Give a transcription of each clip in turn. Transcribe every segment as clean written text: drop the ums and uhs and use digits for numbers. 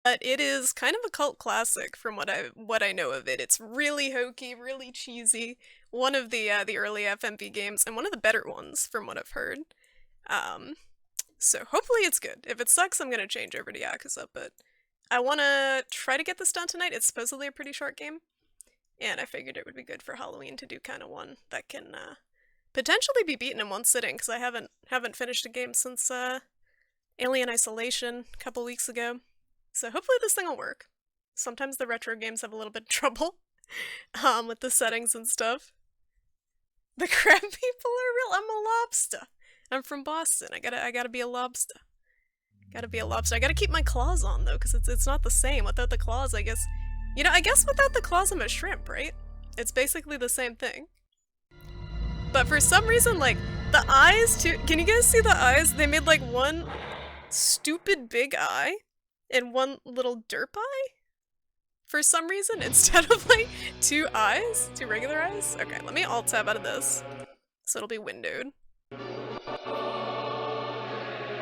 But it is kind of a cult classic from what I know of it. It's really hokey, really cheesy. One of the early FMV games and one of the better ones from what I've heard. Um, so hopefully it's good. If it sucks, I'm gonna change over to Yakuza. But I wanna try to get this done tonight. It's supposedly a pretty short game, and I figured it would be good for Halloween to do kind of one that can potentially be beaten in one sitting because I haven't finished a game since Alien Isolation a couple weeks ago. So hopefully this thing will work. Sometimes the retro games have a little bit of trouble with the settings and stuff. The crab people are real. I'm a lobster. I'm from Boston. I gotta be a lobster. Gotta be a lobster. I gotta keep my claws on though, because it's not the same. Without the claws, I guess. I guess without the claws, I'm a shrimp, right? It's basically the same thing. But for some reason, like the eyes too. Can you guys see the eyes? They made like one stupid big eye and one little derp eye for some reason instead of like two eyes, two regular eyes. Okay, let me alt tab out of this so it'll be windowed.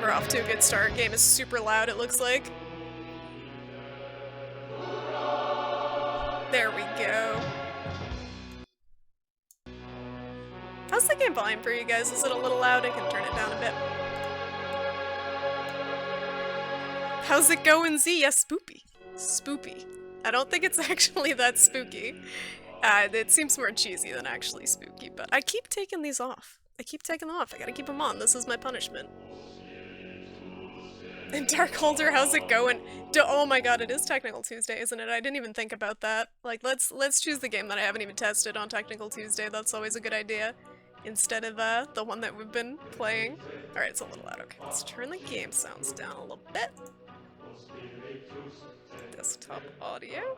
We're off to a good start. Game is super loud, it looks like. There we go. How's the game volume for you guys? Is it a little loud? I can turn it down a bit. How's it going, Z? Yes, spoopy. Spoopy. I don't think it's actually that spooky. It seems more cheesy than actually spooky, but I keep taking these off. I keep taking them off. I gotta keep them on. This is my punishment. And Darkholder, how's it going? Oh my god, it is Technical Tuesday, isn't it? I didn't even think about that. Like, let's choose the game that I haven't even tested on Technical Tuesday. That's always a good idea. Instead of the one that we've been playing. Alright, it's a little loud. Okay, let's turn the game sounds down a little bit. Desktop audio.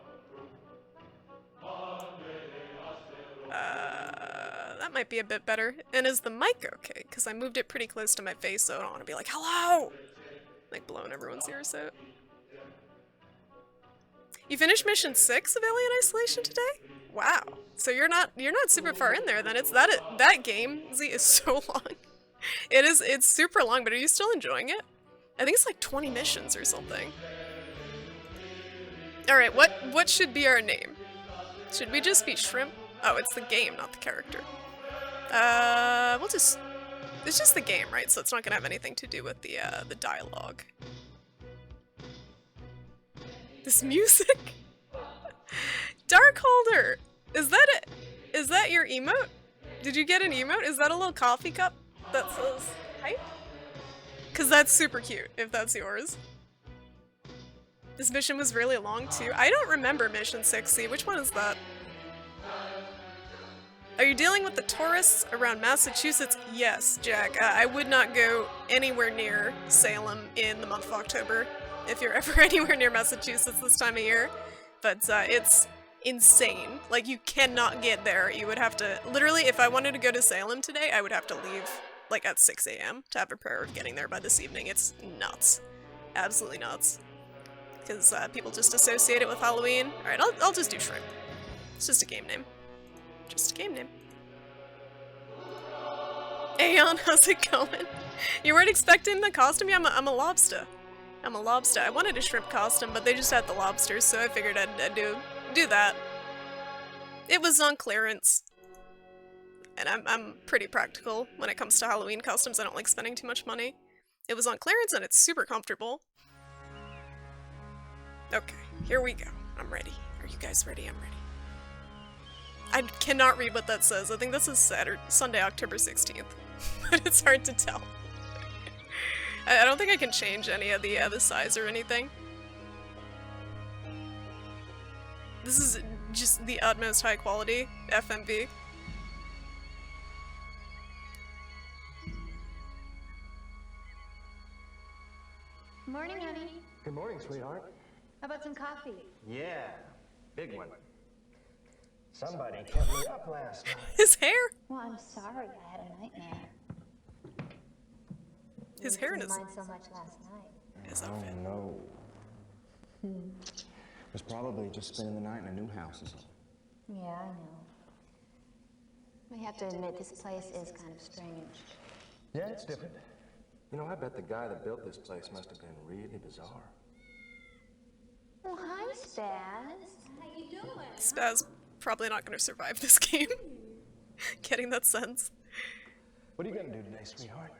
That might be a bit better. And is the mic okay? Because I moved it pretty close to my face, so I don't want to be like, hello! Like, blowing everyone's ears out. You finished mission 6 of Alien Isolation today? Wow. So you're not super far in there then. That game, Z, is so long. It's super long, but are you still enjoying it? I think it's like 20 missions or something. Alright, what should be our name? Should we just be Shrimp? Oh, it's the game, not the character. It's just the game, right? So it's not gonna have anything to do with the dialogue. This music? Darkholder! Is that it? Is that your emote? Did you get an emote? Is that a little coffee cup that says hype? Cause that's super cute, if that's yours. This mission was really long too. I don't remember mission 6C. Which one is that? Are you dealing with the tourists around Massachusetts? Yes, Jack. I would not go anywhere near Salem in the month of October if you're ever anywhere near Massachusetts this time of year. But it's insane. Like, you cannot get there. You would have to... Literally, if I wanted to go to Salem today, I would have to leave, like, at 6 a.m. to have a prayer of getting there by this evening. It's nuts. Absolutely nuts. Because people just associate it with Halloween. Alright, I'll just do Shrimp. It's just a game name. Just a game name. Aeon, how's it going? You weren't expecting the costume? Yeah, I'm a lobster. I'm a lobster. I wanted a shrimp costume, but they just had the lobsters, so I figured I'd do that. It was on clearance. And I'm pretty practical when it comes to Halloween costumes. I don't like spending too much money. It was on clearance and it's super comfortable. Okay, here we go. I'm ready. Are you guys ready? I'm ready. I cannot read what that says. I think this is Sunday, October 16th. But it's hard to tell. I don't think I can change any of the size or anything. This is just the utmost high quality FMV. Morning, honey. Good morning, sweetheart. How about some coffee? Yeah, big one. Somebody kept me up last night. His hair! Well, I'm sorry I had a nightmare. His hair and his... Mind so much last night. His outfit. Oh, no. Was probably just spending the night in a new house. Yeah, I know. I have to admit, this place is kind of strange. Yeah, it's different. You know, I bet the guy that built this place must have been really bizarre. Oh, hi, Spaz. How you doing? Spaz probably not going to survive this game. Getting that sense. What are you gonna do today, sweetheart?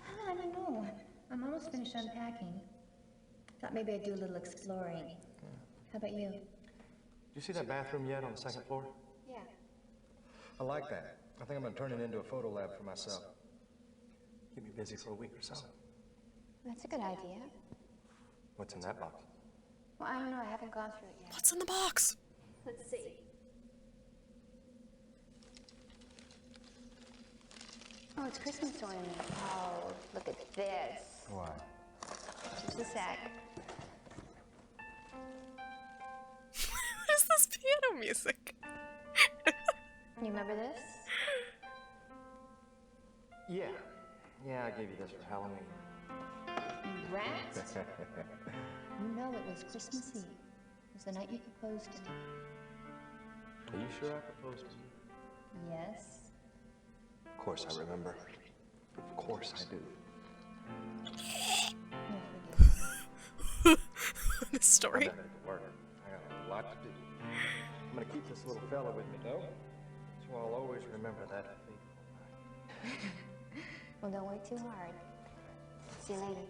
I don't know. I'm almost finished unpacking. Thought maybe I'd do a little exploring. How about you? Did you see that bathroom yet on the second floor? Yeah. I like that. I think I'm gonna turn it into a photo lab for myself. Keep me busy for a week or so. That's a good idea. What's in that box? Well, I don't know. I haven't gone through it yet. What's in the box? Let's see. Oh, it's Christmas ornament. Oh, look at this. Why? Just a sec. What is this piano music? You remember this? Yeah. Yeah, I gave you this for Halloween. You rat? You know it was Christmas Eve. It was the night you proposed to me. Are you sure I proposed to you? Yes. Of course I remember. Of course I do. No, forget This story. I better get to work. I got a lot to do. I'm gonna keep this little fella with me, though. So I'll always remember that fateful night. it. Well, don't work too hard. See you later.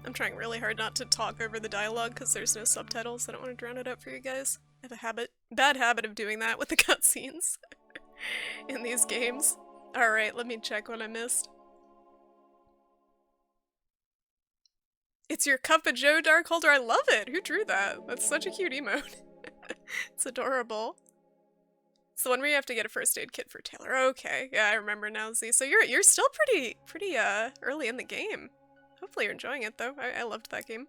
I'm trying really hard not to talk over the dialogue because there's no subtitles. I don't want to drown it out for you guys. I have a bad habit of doing that with the cutscenes in these games. Alright, let me check what I missed. It's your Cup of Joe Dark Holder. I love it. Who drew that? That's such a cute emote. It's adorable. It's the one where you have to get a first aid kit for Taylor. Okay, yeah, I remember now, Z. So you're still pretty early in the game. Hopefully you're enjoying it though. I loved that game.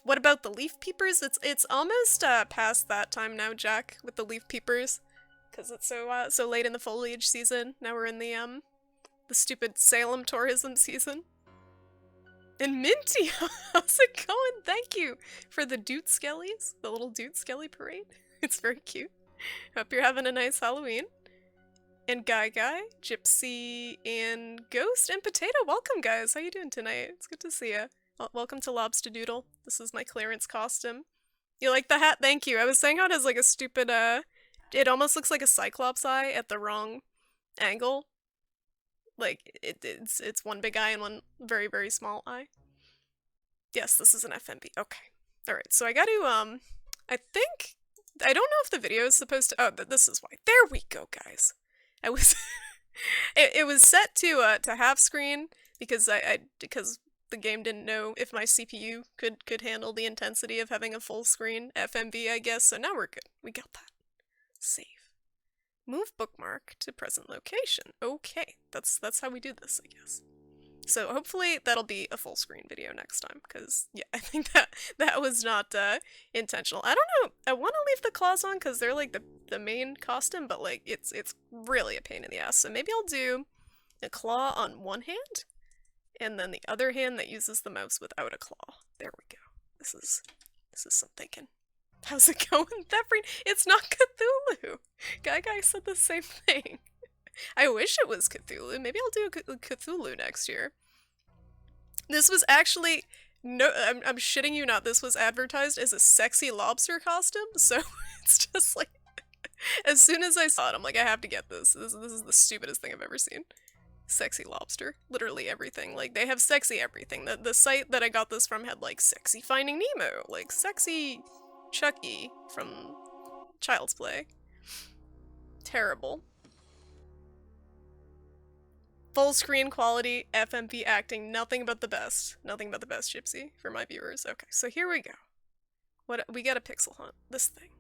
What about the leaf peepers? It's almost past that time now, Jack, with the leaf peepers, because it's so late in the foliage season. Now we're in the stupid Salem tourism season. And Minty, how's it going? Thank you for the Doot Skellies, the little Doot Skelly parade. It's very cute. Hope you're having a nice Halloween. And Guy, Gypsy, and Ghost, and Potato, welcome guys. How you doing tonight? It's good to see you. Welcome to Lobsterdoodle. This is my clearance costume. You like the hat? Thank you. I was saying how it has like a stupid, it almost looks like a Cyclops eye at the wrong angle. Like, it's one big eye and one very, very small eye. Yes, this is an FMV. Okay. Alright, so I gotta, I think, I don't know if the video is supposed to, oh, this is why. There we go, guys. I was, it was set to half screen because because the game didn't know if my CPU could handle the intensity of having a full screen FMV, I guess. So now we're good. We got that. Save. Move bookmark to present location. Okay, that's how we do this, I guess. So hopefully that'll be a full screen video next time, because yeah, I think that was not intentional. I don't know. I want to leave the claws on because they're like the main costume, but like it's really a pain in the ass. So maybe I'll do a claw on one hand, and then the other hand that uses the mouse without a claw. There we go. This is some thinking. How's it going, Thefreen? It's not Cthulhu. Guy said the same thing. I wish it was Cthulhu. Maybe I'll do a Cthulhu next year. This was actually no. I'm shitting you not. This was advertised as a sexy lobster costume. So it's just like, as soon as I saw it, I'm like, I have to get this. This is the stupidest thing I've ever seen. Sexy lobster. Literally everything. Like, they have sexy everything. The site that I got this from had like sexy Finding Nemo, like sexy Chucky from Child's Play. Terrible. Full screen quality, FMV acting, nothing but the best. Nothing but the best, Gypsy, for my viewers. Okay, so here we go. What we gotta pixel hunt this thing.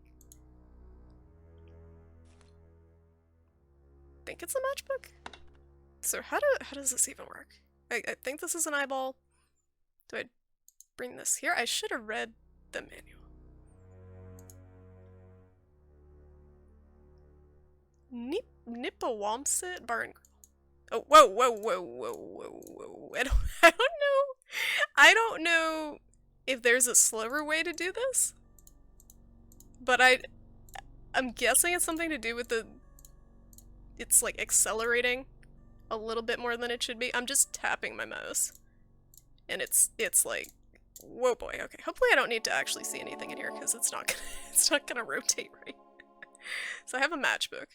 Think it's a matchbook? So how does this even work? I think this is an eyeball. Do I bring this here? I should have read the manual. Nipawamsit Bar and Grill. Oh, whoa. I don't know if there's a slower way to do this. But I'm guessing it's something to do with it's like accelerating a little bit more than it should be. I'm just tapping my mouse. And it's like, whoa boy, okay. Hopefully I don't need to actually see anything in here because it's not gonna rotate right. So I have a matchbook.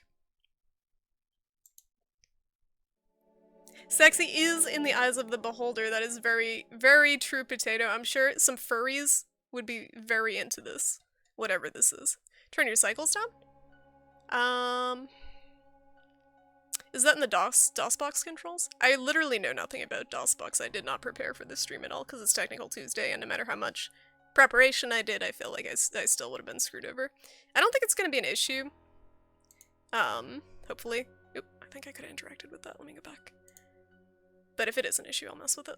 Sexy is in the eyes of the beholder. That is very, very true, Potato. I'm sure some furries would be very into this. Whatever this is. Turn your cycles down? Is that in the DOSBox controls? I literally know nothing about DOSBox. I did not prepare for this stream at all because it's Technical Tuesday, and no matter how much preparation I did, I feel like I still would have been screwed over. I don't think it's going to be an issue. Hopefully. Oop, I think I could have interacted with that. Let me go back. But if it is an issue, I'll mess with it.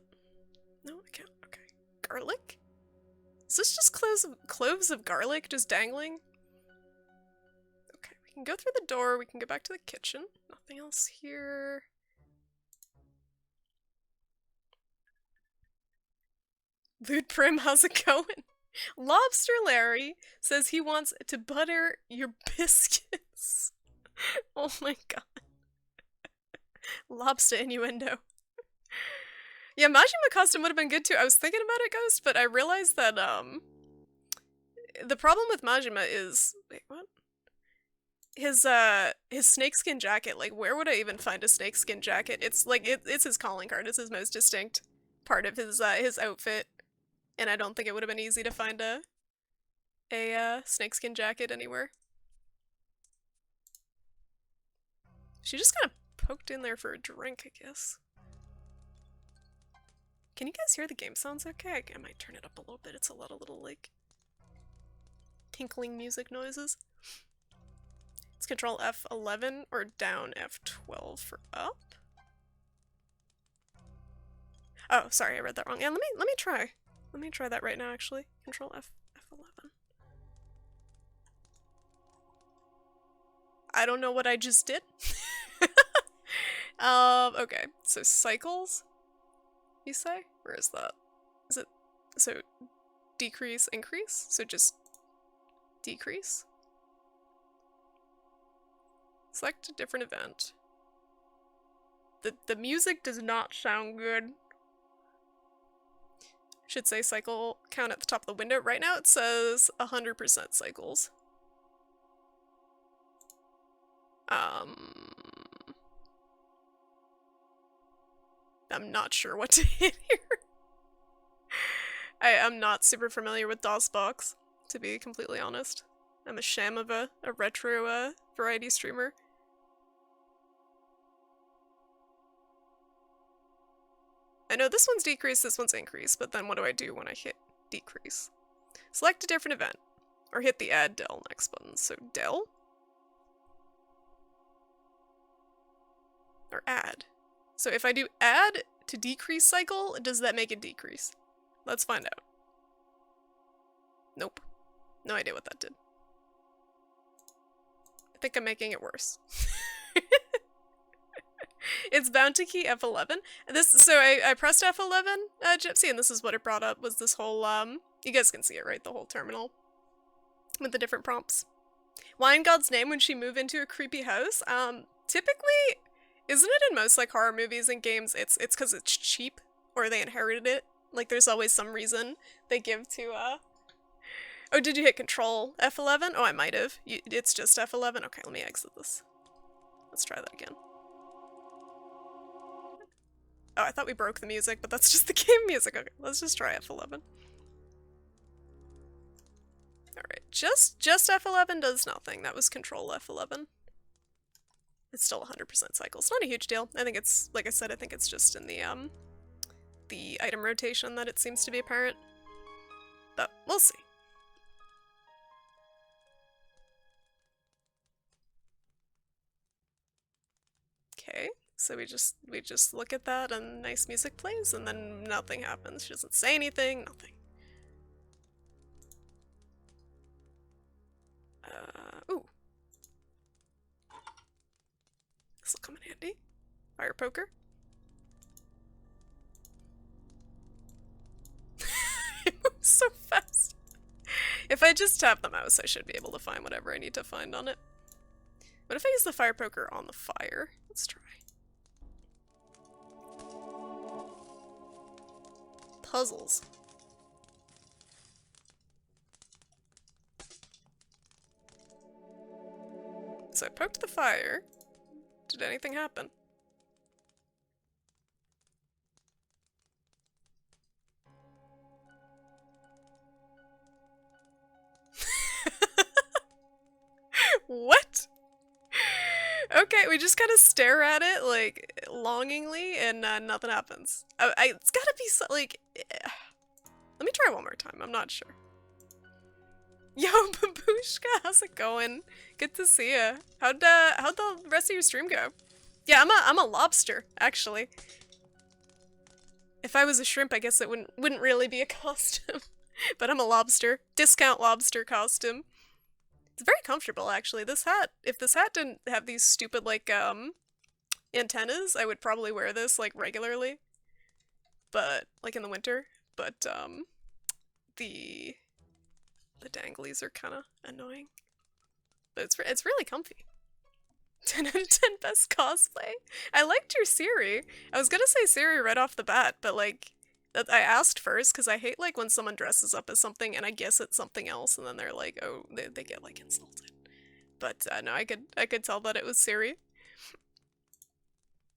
No, I can't. Okay. Garlic? Is this just cloves of garlic just dangling? Okay, we can go through the door. We can go back to the kitchen. Nothing else here. Lude Prim, how's it going? Lobster Larry says he wants to butter your biscuits. Oh my god. Lobster innuendo. Yeah, Majima costume would have been good too. I was thinking about it, Ghost, but I realized that, the problem with Majima is... Wait, what? His snakeskin jacket. Like, where would I even find a snakeskin jacket? It's like, it's his calling card. It's his most distinct part of his outfit. And I don't think it would have been easy to find a snakeskin jacket anywhere. She just kind of poked in there for a drink, I guess. Can you guys hear the game sounds okay? I might turn it up a little bit. It's a lot of little, like, tinkling music noises. It's Control F11 or down F12 for up. Oh, sorry, I read that wrong. Yeah, let me try. Let me try that right now, actually. Control F11. I don't know what I just did. Okay, so cycles, you say? Where is that? Is it, so decrease, increase? So just decrease? Select a different event. The music does not sound good. Should say cycle count at the top of the window. Right now it says 100% cycles. I'm not sure what to hit here. I'm not super familiar with DOSBox, to be completely honest. I'm a sham of a retro variety streamer. I know this one's decrease, this one's increase, but then what do I do when I hit decrease? Select a different event, or hit the add del next button. So del? Or add. So if I do add to decrease cycle, does that make it decrease? Let's find out. Nope. No idea what that did. I think I'm making it worse. It's bound to key F11. So I pressed F11, Gypsy, and this is what it brought up, was this whole, you guys can see it, right? The whole terminal. With the different prompts. Why in God's name would she move into a creepy house? Typically, isn't it in most, like, horror movies and games, it's because it's cheap, or they inherited it? Like, there's always some reason they give to, Oh, did you hit Control F11? Oh, I might have. It's just F11? Okay, let me exit this. Let's try that again. Oh, I thought we broke the music, but that's just the game music. Okay, let's just try F11. Alright, just F11 does nothing. That was Control F11. It's still 100% cycle. It's not a huge deal. I think it's, like I said, I think it's just in the item rotation that it seems to be apparent. But we'll see. Okay, so we just look at that and nice music plays and then nothing happens. She doesn't say anything, nothing. Ooh. This'll come in handy. Fire poker. It moves so fast. If I just tap the mouse, I should be able to find whatever I need to find on it. What if I use the fire poker on the fire? Let's try. puzzles. So I poked the fire. Did anything happen? What? Okay, we just kind of stare at it, like, longingly, and nothing happens. It's gotta be so, like... Let me try one more time, I'm not sure. Yo, Babushka, how's it going? Good to see ya. How'd the rest of your stream go? Yeah, I'm a lobster, actually. If I was a shrimp, I guess it wouldn't really be a costume. But I'm a lobster. Discount lobster costume. It's very comfortable, actually. This hat, if this hat didn't have these stupid, like, antennas, I would probably wear this, like, regularly. But, like, in the winter. But, the danglies are kind of annoying. But it's really comfy. 10 out of 10 best cosplay? I liked your Siri. I was gonna say Siri right off the bat, but, like, I asked first because I hate, like, when someone dresses up as something and I guess it's something else and then they're like, oh, they get, like, insulted. But, no, I could tell that it was Siri.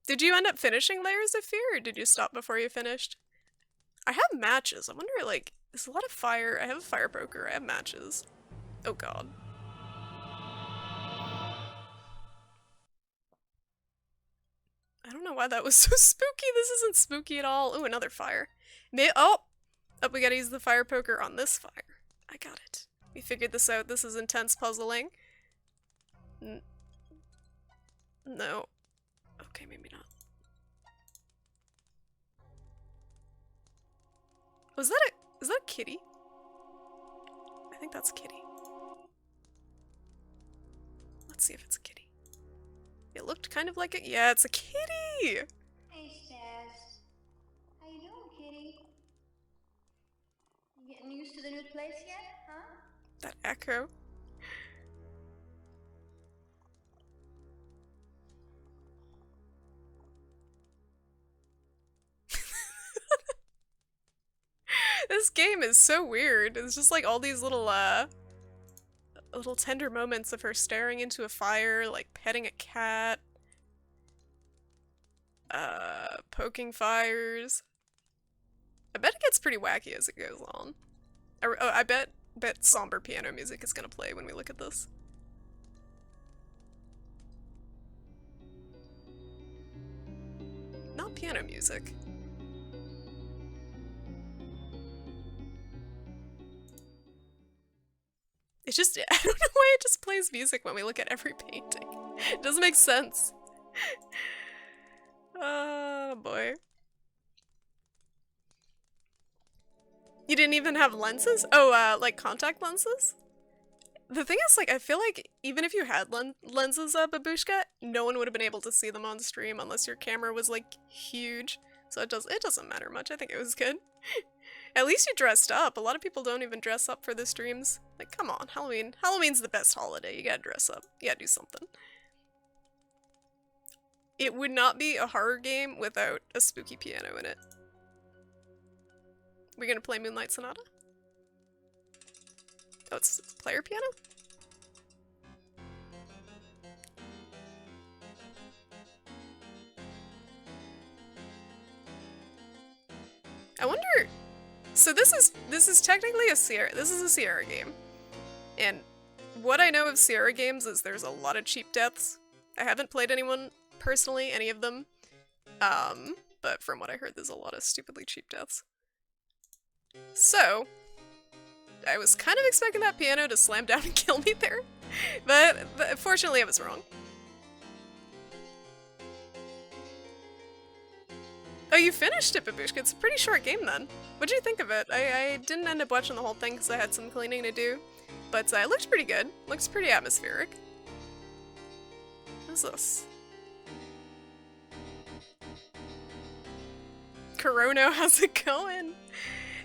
Did you end up finishing Layers of Fear, or did you stop before you finished? I have matches. I wonder, like, there's a lot of fire. I have a fire poker. I have matches. Oh, God. I don't know why that was so spooky. This isn't spooky at all. Ooh, another fire. Oh, we gotta use the fire poker on this fire. I got it. We figured this out. This is intense puzzling. No. Okay, maybe not. Was that is that a kitty? I think that's a kitty. Let's see if it's a kitty. It looked kind of like it. Yeah, it's a kitty! Hey, Stas. How you doing, kitty? You getting used to the new place yet, huh? That echo. This game is so weird. It's just like all these little tender moments of her staring into a fire, like petting a cat, poking fires. I bet it gets pretty wacky as it goes on. I bet somber piano music is gonna play when we look at this. Not piano music. It's just, I don't know why it just plays music when we look at every painting. It doesn't make sense. Oh boy. You didn't even have lenses? Oh, like contact lenses? The thing is, like, I feel like even if you had lenses, Babushka, no one would have been able to see them on stream unless your camera was, like, huge. So it doesn't matter much. I think it was good. At least you dressed up. A lot of people don't even dress up for the streams. Like, come on, Halloween. Halloween's the best holiday. You gotta dress up. You gotta do something. It would not be a horror game without a spooky piano in it. We're gonna play Moonlight Sonata? Oh, it's player piano? I wonder... So this is technically a Sierra game. And what I know of Sierra games is there's a lot of cheap deaths. I haven't played anyone personally, any of them. But from what I heard, there's a lot of stupidly cheap deaths. So, I was kind of expecting that piano to slam down and kill me there, but fortunately I was wrong. Oh, you finished it, Babushka. It's a pretty short game then. What'd you think of it? I didn't end up watching the whole thing because I had some cleaning to do, but it looked pretty good. Looks pretty atmospheric. What's this? Corono, how's it going?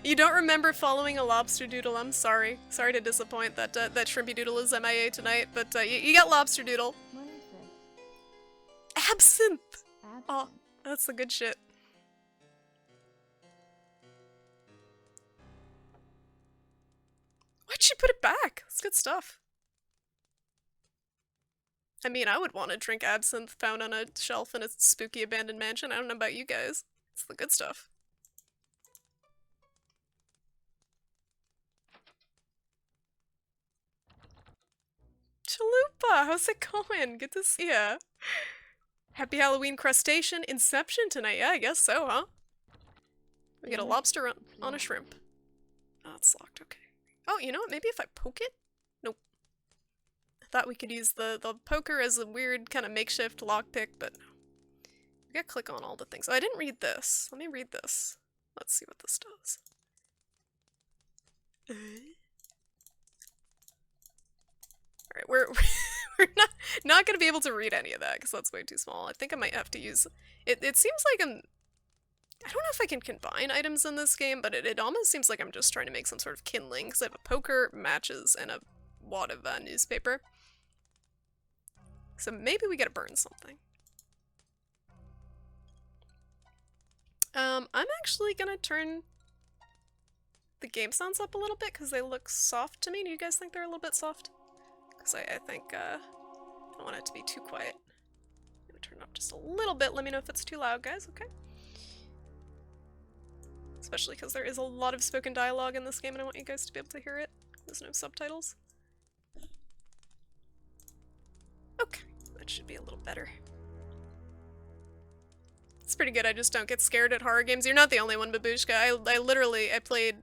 You don't remember following a Lobsterdoodle, I'm sorry. Sorry to disappoint that that Shrimpy Doodle is MIA tonight, but you got Lobsterdoodle. What is this? Absinthe! Absinthe. Oh, that's the good shit. Good, she put it back. That's good stuff. I mean, I would want to drink absinthe found on a shelf in a spooky abandoned mansion. I don't know about you guys. It's the good stuff. Chalupa, how's it going? Good to see ya. Happy Halloween crustacean inception tonight. Yeah, I guess so, huh? We get a lobster on a shrimp. Oh, it's locked. Okay. Oh, you know what? Maybe if I poke it? Nope. I thought we could use the poker as a weird kind of makeshift lockpick, but no. We gotta click on all the things. Oh, I didn't read this. Let me read this. Let's see what this does. Alright, we're not gonna be able to read any of that because that's way too small. I think I might have to use it. It seems like I don't know if I can combine items in this game, but it almost seems like I'm just trying to make some sort of kindling because I have a poker, matches, and a wad of newspaper. So maybe we gotta burn something. I'm actually gonna turn the game sounds up a little bit because they look soft to me. Do you guys think they're a little bit soft? Because I think I don't want it to be too quiet. I'm gonna turn it up just a little bit. Let me know if it's too loud, guys, okay? Especially because there is a lot of spoken dialogue in this game and I want you guys to be able to hear it. There's no subtitles. Okay, that should be a little better. It's pretty good, I just don't get scared at horror games. You're not the only one, Babushka. I played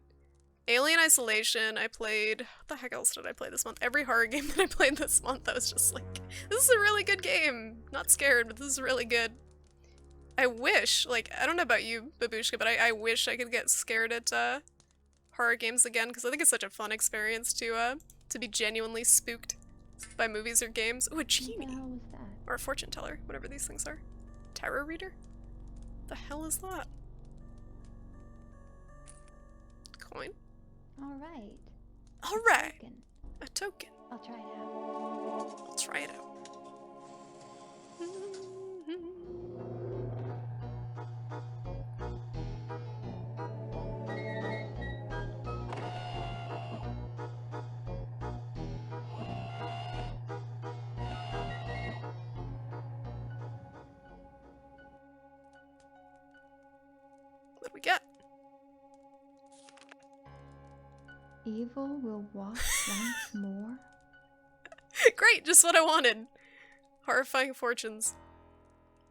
Alien Isolation, I played... What the heck else did I play this month? Every horror game that I played this month, I was just like, this is a really good game! Not scared, but this is really good. I wish, like, I don't know about you, Babushka, but I wish I could get scared at horror games again, because I think it's such a fun experience to be genuinely spooked by movies or games. Oh, a genie! What the hell was that? Or a fortune teller, whatever these things are. Tarot reader? The hell is that? Coin? Alright. Alright! Token. A token. I'll try it out. I'll try it out. What do we get? Evil will walk once more. Great, just what I wanted. Horrifying fortunes.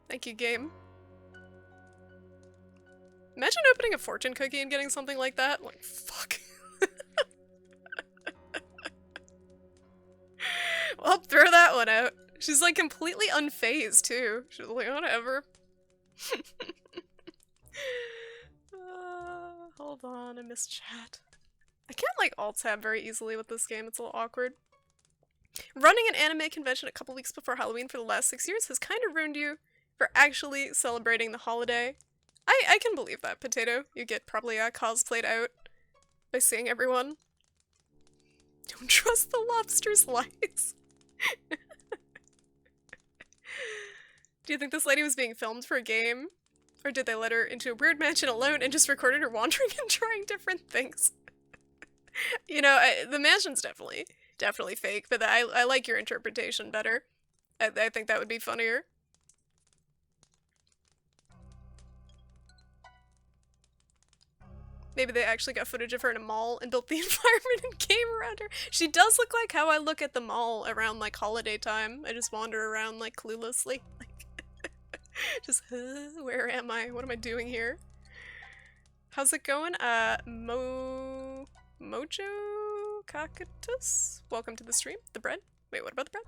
Thank you, game. Imagine opening a fortune cookie and getting something like that. Like, fuck. Well, throw that one out. She's like completely unfazed too. She's like, whatever. Hold on, I missed chat. I can't like alt-tab very easily with this game, it's a little awkward. Running an anime convention a couple weeks before Halloween for the last 6 years has kind of ruined you for actually celebrating the holiday. I can believe that, Potato. You get probably cosplayed out by seeing everyone. Don't trust the lobster's lies. Do you think this lady was being filmed for a game? Or did they let her into a weird mansion alone and just recorded her wandering and trying different things? You know, the mansion's definitely fake, but I like your interpretation better. I think that would be funnier. Maybe they actually got footage of her in a mall and built the environment and game around her. She does look like how I look at the mall around like holiday time. I just wander around like cluelessly. Like, just, where am I? What am I doing here? How's it going? Mojo Cactus? Welcome to the stream. The bread? Wait, what about the bread?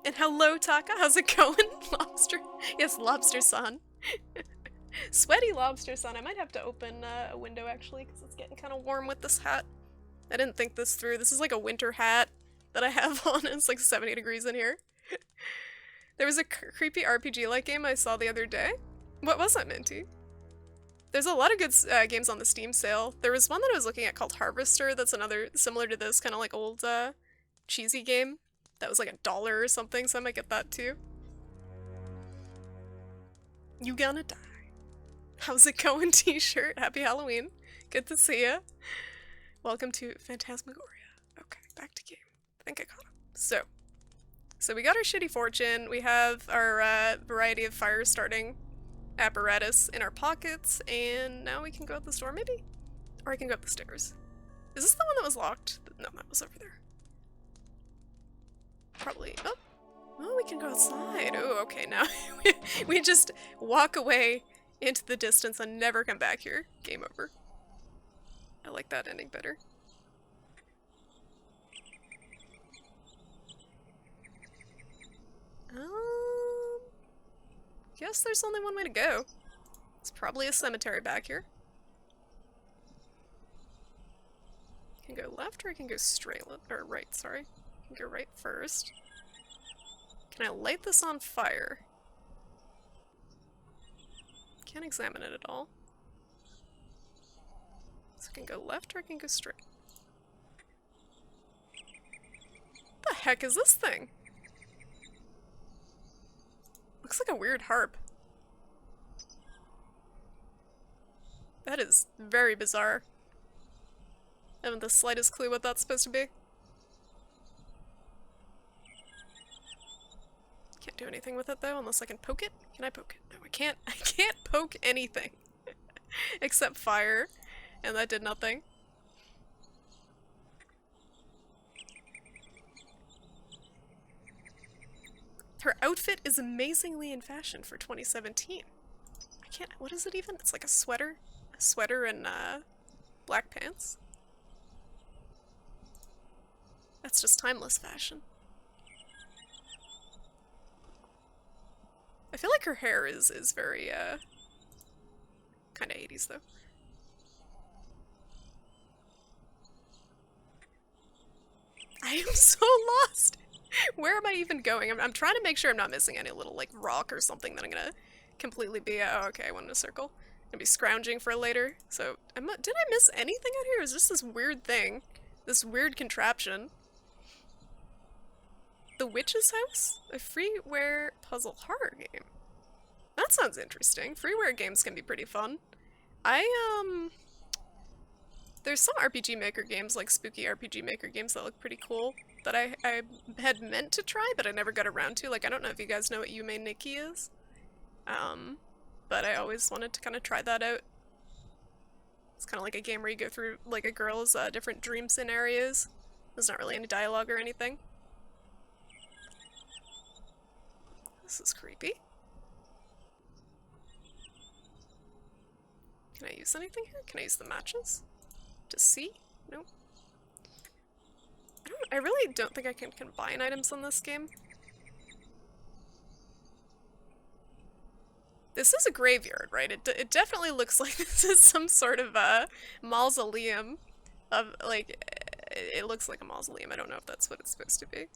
And hello, Taka. How's it going? Lobster. Yes, Lobster-san. Sweaty Lobster-san. I might have to open a window, actually, because it's getting kind of warm with this hat. I didn't think this through. This is like a winter hat that I have on. It's like 70 degrees in here. There was a creepy RPG-like game I saw the other day. What was that, Minty? There's a lot of good games on the Steam sale. There was one that I was looking at called Harvester that's another, similar to this, kind of like old, cheesy game. That was like $1 or something, so I might get that too. You gonna die. How's it going, t-shirt? Happy Halloween. Good to see ya. Welcome to Phantasmagoria. Okay, back to game. I think I caught him. So we got our shitty fortune. We have our variety of fire starting apparatus in our pockets, and now we can go out the door, maybe? Or I can go up the stairs. Is this the one that was locked? No, that was over there. Probably. Oh, we can go outside. Oh, okay, now we just walk away into the distance and never come back here. Game over. I like that ending better. Guess there's only one way to go. It's probably a cemetery back here. I can go left or I can go straight, or right, sorry. I can go right first. Can I light this on fire? Can't examine it at all. So I can go left or I can go straight. What the heck is this thing? Looks like a weird harp. That is very bizarre. I haven't the slightest clue what that's supposed to be. Can't do anything with it though, unless I can poke it. Can I poke it? No, I can't. I can't poke anything. Except fire. And that did nothing. Her outfit is amazingly in fashion for 2017. I can't, what is it even? It's like a sweater. A sweater and black pants. That's just timeless fashion. I feel like her hair is very, kind of 80s though. I am so lost! Where am I even going? I'm trying to make sure I'm not missing any little, like, rock or something that I'm gonna completely be, oh, okay, I went in a circle. I'm gonna be scrounging for later. So, did I miss anything out here? Is this weird thing? This weird contraption? The Witch's House? A freeware puzzle horror game. That sounds interesting. Freeware games can be pretty fun. There's some RPG Maker games, like spooky RPG Maker games that look pretty cool that I had meant to try, but I never got around to. Like, I don't know if you guys know what Yume Nikki is. But I always wanted to kind of try that out. It's kind of like a game where you go through, like, a girl's different dream scenarios. There's not really any dialogue or anything. This is creepy. Can I use anything here? Can I use the matches? To see? Nope. I really don't think I can combine items on this game. This is a graveyard, right? It definitely looks like this is some sort of a mausoleum of, like, it looks like a mausoleum. I don't know if that's what it's supposed to be.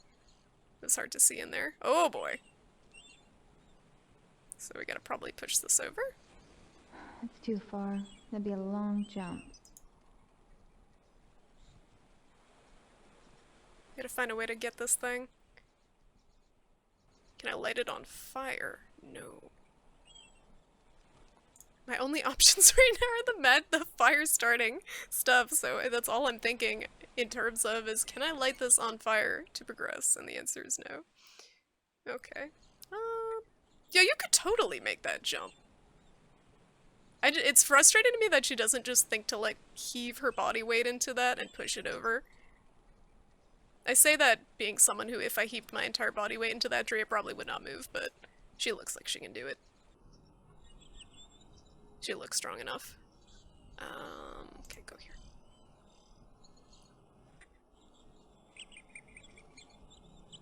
It's hard to see in there. Oh boy. So we gotta probably push this over. It's too far. That'd be a long jump. Gotta find a way to get this thing. Can I light it on fire? No. My only options right now are the fire starting stuff, so that's all I'm thinking in terms of is, can I light this on fire to progress? And the answer is no. Okay. Yeah, you could totally make that jump. It's frustrating to me that she doesn't just think to, like, heave her body weight into that and push it over. I say that being someone who, if I heaved my entire body weight into that tree, it probably would not move, but she looks like she can do it. She looks strong enough. Okay, go here.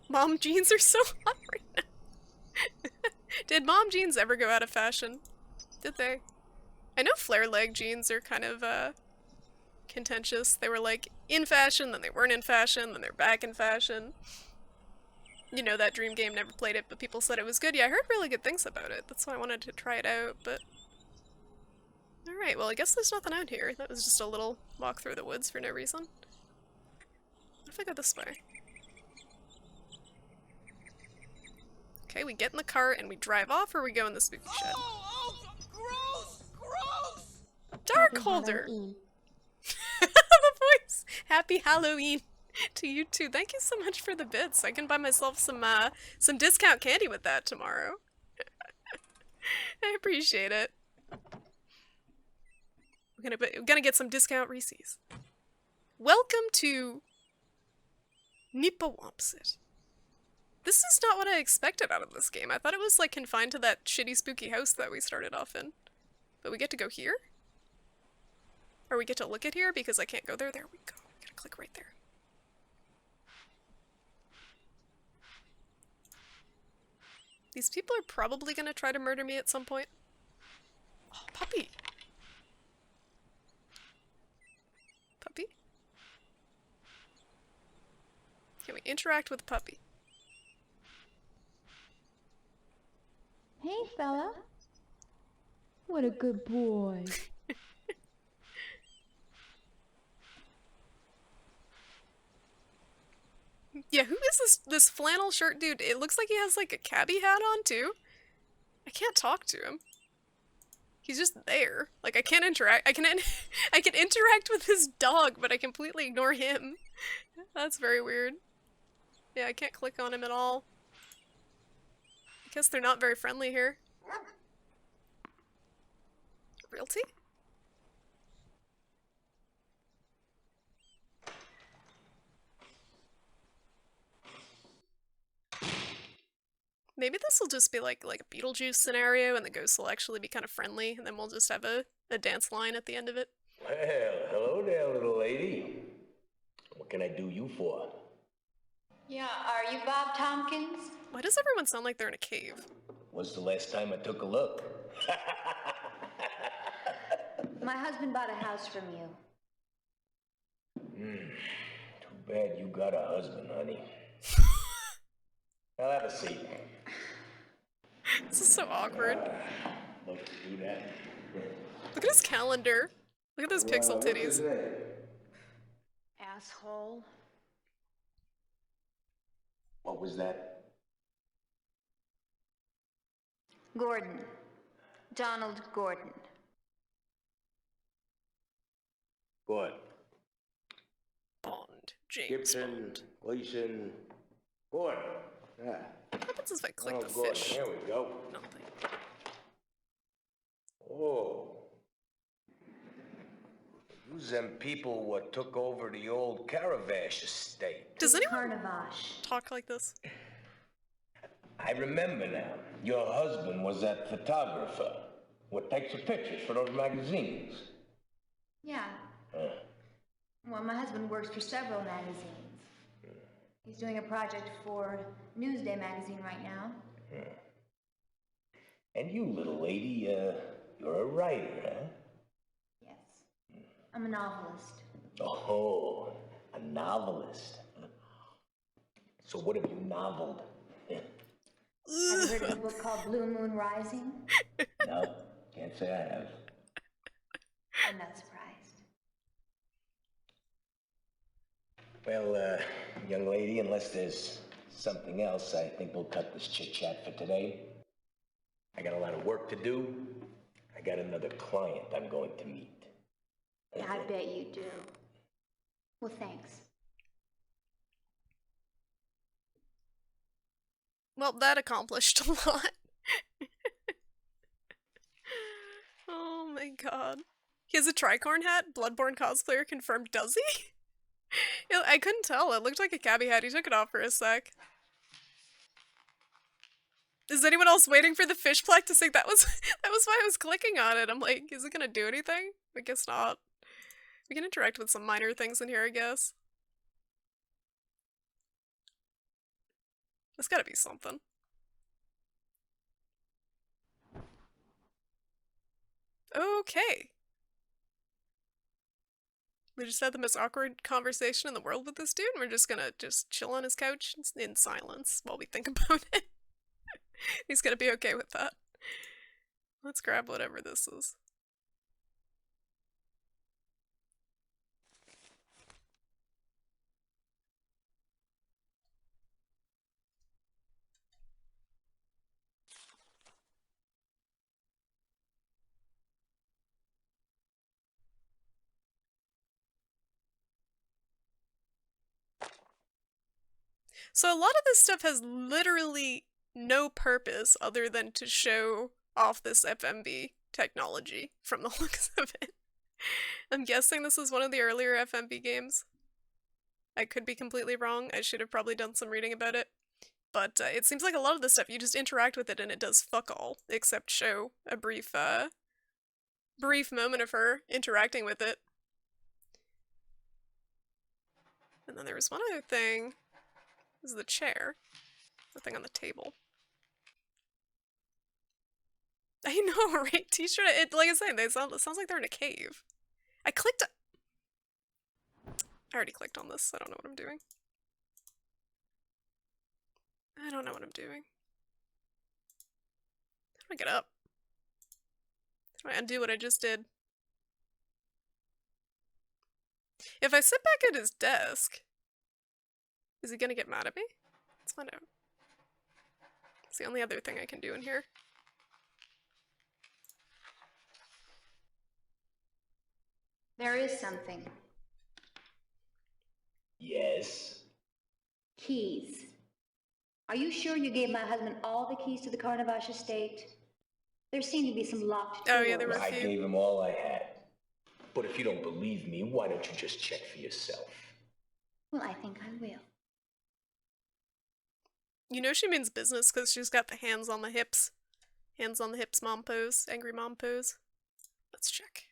Mom jeans are so hot right now. Did mom jeans ever go out of fashion? Did they? I know flare leg jeans are kind of, contentious. They were, like, in fashion, then they weren't in fashion, then they're back in fashion. You know, that Dream game, never played it, but people said it was good. Yeah, I heard really good things about it. That's why I wanted to try it out, but... Alright, well, I guess there's nothing out here. That was just a little walk through the woods for no reason. What if I go this way? Okay, we get in the car and we drive off, or we go in the spooky shed? Oh, gross! Gross! Dark holder! Happy Halloween to you too. Thank you so much for the bits. I can buy myself some discount candy with that tomorrow. I appreciate it. We're gonna get some discount Reese's. Welcome to Nippawampsit. This is not what I expected out of this game. I thought it was like confined to that shitty spooky house that we started off in. But we get to go here? Or we get to look at here because I can't go there? There we go. I gotta click right there. These people are probably gonna try to murder me at some point. Oh, puppy. Puppy? Can we interact with puppy? Hey, fella. What a good boy. Yeah, who is this flannel shirt dude? It looks like he has like a cabbie hat on too. I can't talk to him. He's just there. Like I can't interact. I can I can interact with his dog, but I completely ignore him. That's very weird. Yeah, I can't click on him at all. I guess they're not very friendly here. Realty? Maybe this will just be like a Beetlejuice scenario and the ghosts will actually be kind of friendly and then we'll just have a dance line at the end of it. Well, hello there, little lady. What can I do you for? Yeah, are you Bob Tompkins? Why does everyone sound like they're in a cave? When's the last time I took a look? My husband bought a house from you. Too bad you got a husband, honey. I'll have a seat. This is so awkward. Love to do that. Look at his calendar. Look at those pixel titties. Asshole. What was that? Gordon. Donald Gordon. Good. Bond. James Gibson, Bond. Gleason, Gordon. Yeah. What happens if I click Oh, the Gordon. fish? There we go. Nothing. Oh. Who's them people what took over the old Caravash estate? Does anyone Carnavash. talk like this? I remember now. Your husband was that photographer. What takes the pictures for those magazines? Yeah. Well, my husband works for several magazines. He's doing a project for Newsday magazine right now. And you, little lady, you're a writer, huh? Yes. I'm a novelist. Oh, a novelist. So what have you noveled? Have you heard of a book called Blue Moon Rising? No, can't say I have. I'm not surprised. Well, young lady, unless there's something else, I think we'll cut this chit-chat for today. I got a lot of work to do. I got another client I'm going to meet. Yeah, I bet you do. Well, thanks. Well, that accomplished a lot. Oh my god. He has a tricorn hat? Bloodborne cosplayer confirmed, does he? I couldn't tell. It looked like a cabbie hat. He took it off for a sec. Is anyone else waiting for the fish plaque to sing? That was why I was clicking on it. I'm like, is it gonna do anything? I guess not. We can interact with some minor things in here, I guess. There's gotta be something. Okay. We just had the most awkward conversation in the world with this dude, and we're just gonna chill on his couch in silence while we think about it. He's gonna be okay with that. Let's grab whatever this is. So a lot of this stuff has literally no purpose other than to show off this FMV technology from the looks of it. I'm guessing this is one of the earlier FMV games. I could be completely wrong. I should have probably done some reading about it. But it seems like a lot of this stuff, you just interact with it and it does fuck all, except show a brief moment of her interacting with it. And then there was one other thing. This is the chair. The thing on the table. I know, right? T-shirt. It, like I said, it sounds like they're in a cave. I already clicked on this. I don't know what I'm doing. I don't know what I'm doing. How do I get up? How do I undo what I just did? If I sit back at his desk, is he gonna get mad at me? Let's find out. It's the only other thing I can do in here. There is something. Yes? Keys. Are you sure you gave my husband all the keys to the Carnavash estate? There seem to be some locked doors. Oh yeah, there were a I few. gave him all I had. But if you don't believe me, why don't you just check for yourself? Well, I think I will. You know she means business because she's got the hands on the hips. Hands on the hips mom pose. Angry mom pose. Let's check.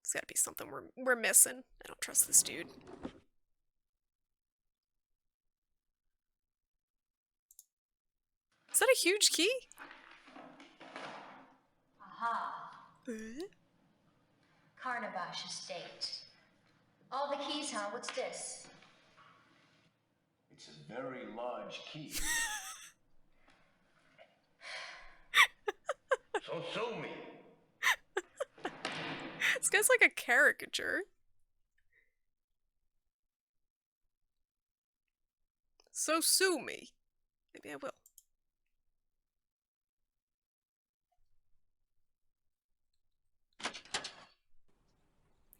There's gotta be something we're missing. I don't trust this dude. Is that a huge key? Aha. Carnavash estate. All the keys, huh? What's this? It's a very large key. So sue me. This guy's like a caricature. So sue me. Maybe I will.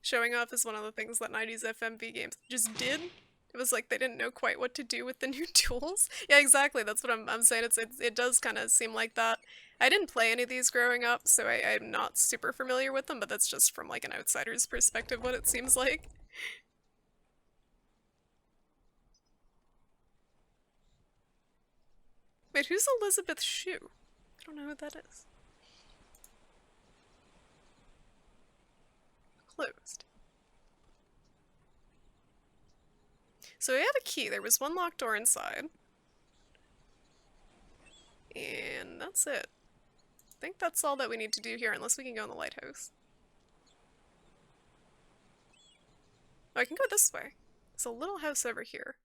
Showing off is one of the things that 90s FMV games just did. It was like they didn't know quite what to do with the new tools. Yeah, exactly. That's what I'm saying. It does kind of seem like that. I didn't play any of these growing up, so I'm not super familiar with them, but that's just from like an outsider's perspective what it seems like. Wait, who's Elizabeth Shue? I don't know who that is. Closed. So we have a key. There was one locked door inside. And that's it. I think that's all that we need to do here, unless we can go in the lighthouse. Oh, I can go this way. There's a little house over here.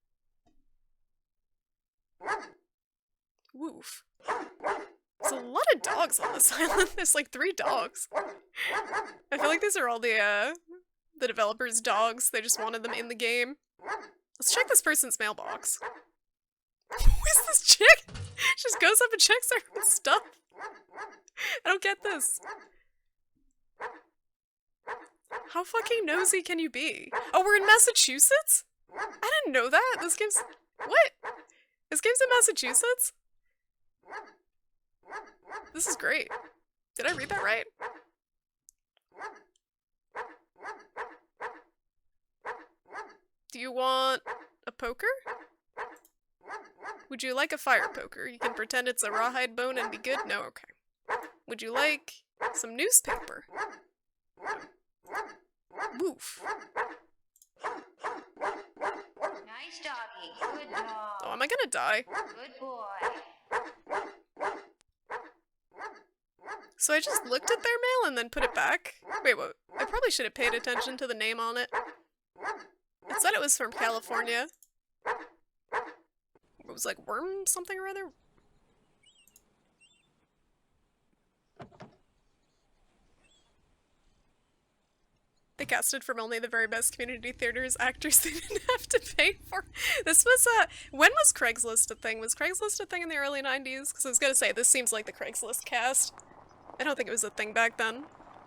Woof. There's a lot of dogs on this island. There's like 3 dogs. I feel like these are all the developers' dogs. They just wanted them in the game. Let's check this person's mailbox. Who is this chick? She just goes up and checks her stuff. I don't get this. How fucking nosy can you be? Oh, we're in Massachusetts? I didn't know that. This game's... What? This game's in Massachusetts? This is great. Did I read that right? Do you want a poker? Would you like a fire poker? You can pretend it's a rawhide bone and be good? No? Okay. Would you like some newspaper? Woof. Nice doggy. Good dog. Oh, am I gonna die? Good boy. So I just looked at their mail and then put it back? Wait, what? I probably should have paid attention to the name on it. It said it was from California. It was like worm something or other. They casted from only the very best community theaters actors they didn't have to pay for. This was when was Craigslist a thing? Was Craigslist a thing in the early 90s? Because I was gonna say, this seems like the Craigslist cast. I don't think it was a thing back then.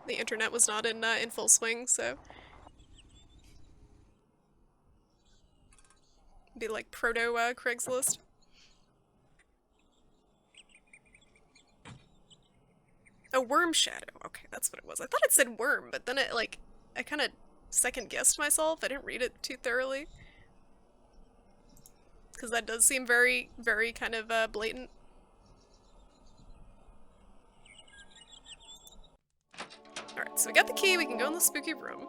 The internet was not in full swing, so. Be like proto Craigslist. A worm shadow. Okay, that's what it was. I thought it said worm, but then it like I kind of second guessed myself. I didn't read it too thoroughly because that does seem very, very kind of blatant. All right, so we got the key. We can go in the spooky room.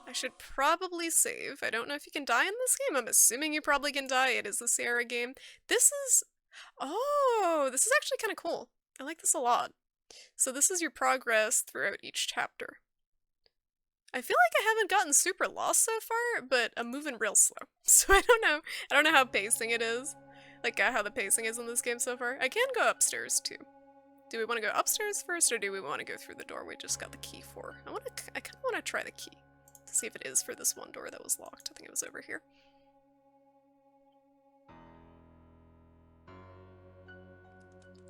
I should probably save. I don't know if you can die in this game. I'm assuming you probably can die. It is the Sierra game. This is... Oh, this is actually kind of cool. I like this a lot. So this is your progress throughout each chapter. I feel like I haven't gotten super lost so far, but I'm moving real slow. So I don't know. I don't know how pacing it is. Like how the pacing is in this game so far. I can go upstairs too. Do we want to go upstairs first, or do we want to go through the door we just got the key for? I kind of want to try the key to see if it is for this one door that was locked. I think it was over here.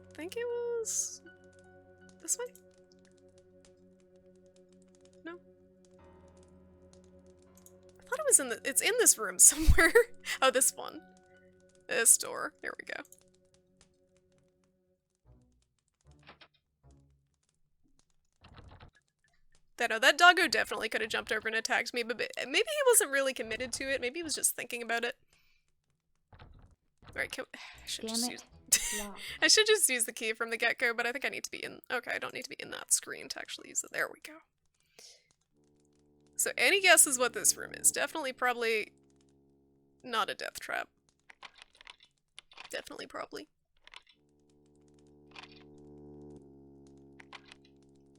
I think it was this way? No? I thought it was it's in this room somewhere. Oh, this one. This door. There we go. That doggo definitely could have jumped over and attacked me, but maybe he wasn't really committed to it. Maybe he was just thinking about it. Alright, I should just use... I should just use the key from the get-go, but I think I need to be in... Okay, I don't need to be in that screen to actually use it. There we go. So any guesses what this room is? Definitely, probably not a death trap. Definitely, probably.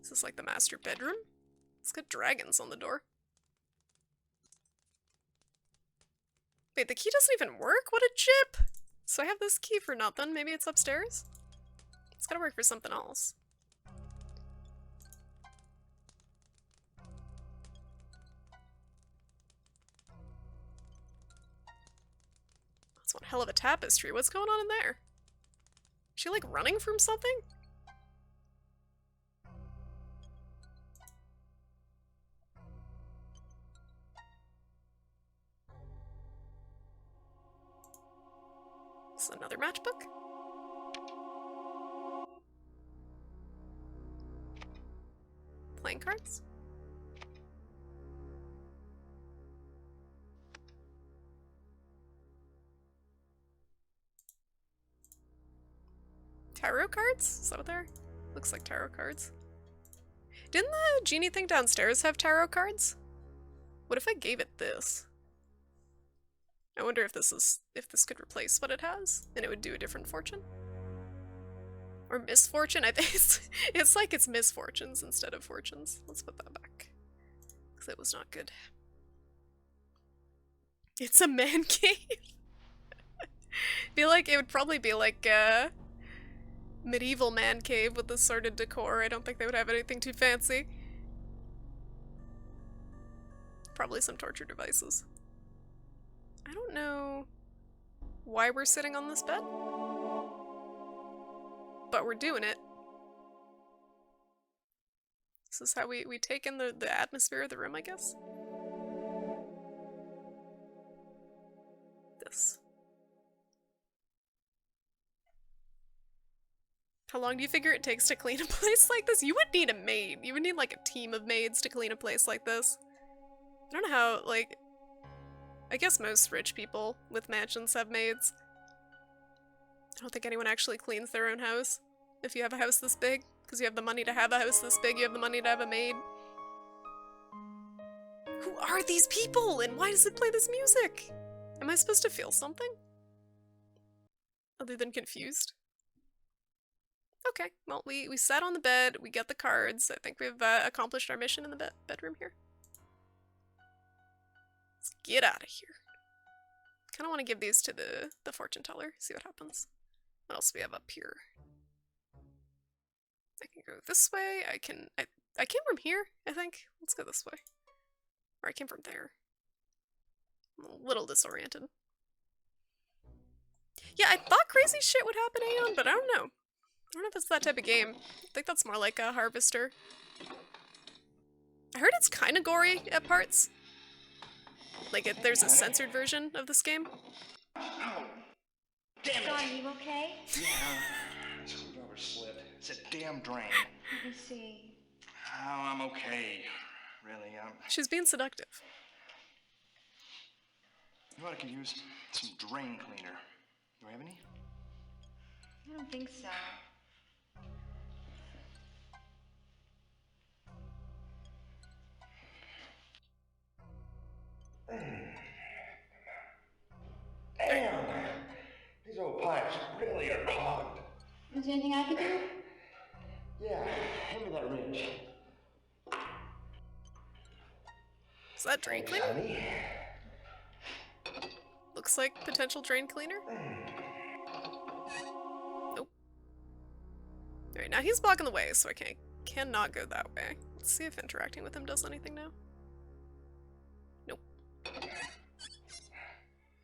Is this like the master bedroom? It's got dragons on the door. Wait, the key doesn't even work? What a chip! So I have this key for nothing. Maybe it's upstairs? It's gotta work for something else. That's one hell of a tapestry. What's going on in there? Is she like running from something? This is another matchbook. Playing cards. Tarot cards? Is that what they're? Looks like tarot cards. Didn't the genie thing downstairs have tarot cards? What if I gave it this? I wonder if this could replace what it has, and it would do a different fortune. Or misfortune? I think it's like it's misfortunes instead of fortunes. Let's put that back. Because it was not good. It's a man cave. It would probably be like a medieval man cave with this sort of decor. I don't think they would have anything too fancy. Probably some torture devices. I don't know why we're sitting on this bed, but we're doing it. This is how we take in the atmosphere of the room, I guess. This. How long do you figure it takes to clean a place like this? You would need a maid. You would need like a team of maids to clean a place like this. I don't know how, like... I guess most rich people with mansions have maids. I don't think anyone actually cleans their own house. If you have a house this big, because you have the money to have a house this big, you have the money to have a maid. Who are these people, and why does it play this music? Am I supposed to feel something? Other than confused? Okay, well, we sat on the bed, we got the cards. I think we've accomplished our mission in the bedroom here. Let's get out of here. Kind of want to give these to the fortune teller, see what happens. What else do we have up here? I can go this way. I came from here, I think. Let's go this way. Or I came from there. I'm a little disoriented. Yeah, I thought crazy shit would happen, Aeon, but I don't know. don't know if it's that type of game. I think that's more like a Harvester. I heard it's kind of gory at parts. Like, there's a censored version of this game. Oh, damn it! Sean, you okay? Yeah, the screwdriver slipped. It's a damn drain. Let me see. Oh, I'm okay. Really, She's being seductive. You know what, I could use some drain cleaner. Do I have any? I don't think so. Damn! These old pipes really are clogged. Is there anything I can do? Yeah, hand me that wrench. Is that drain cleaner? Honey. Looks like potential drain cleaner. Nope. Alright, now he's blocking the way, so I cannot go that way. Let's see if interacting with him does anything now. Nope.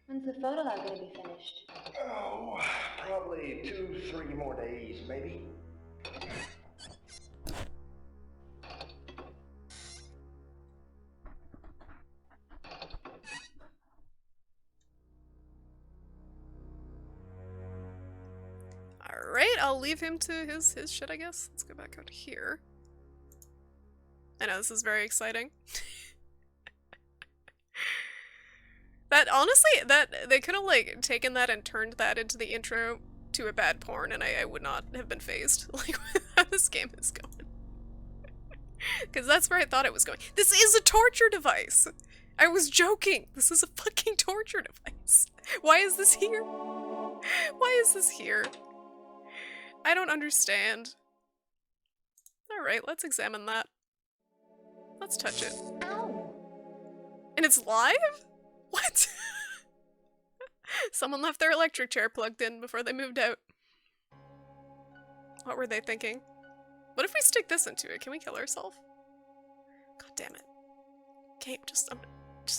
When's the photo lab gonna be finished? Oh, probably 2-3 more days, maybe. Alright, I'll leave him to his shit, I guess. Let's go back out here. I know, this is very exciting. That, honestly, they could have, like, taken that and turned that into the intro to a bad porn, and I would not have been phased, like, with how this game is going. Because that's where I thought it was going. This is a torture device! I was joking! This is a fucking torture device! Why is this here? Why is this here? I don't understand. Alright, let's examine that. Let's touch it. Ow! And it's live? What? Someone left their electric chair plugged in before they moved out. What were they thinking? What if we stick this into it? Can we kill ourselves? God damn it. Okay, just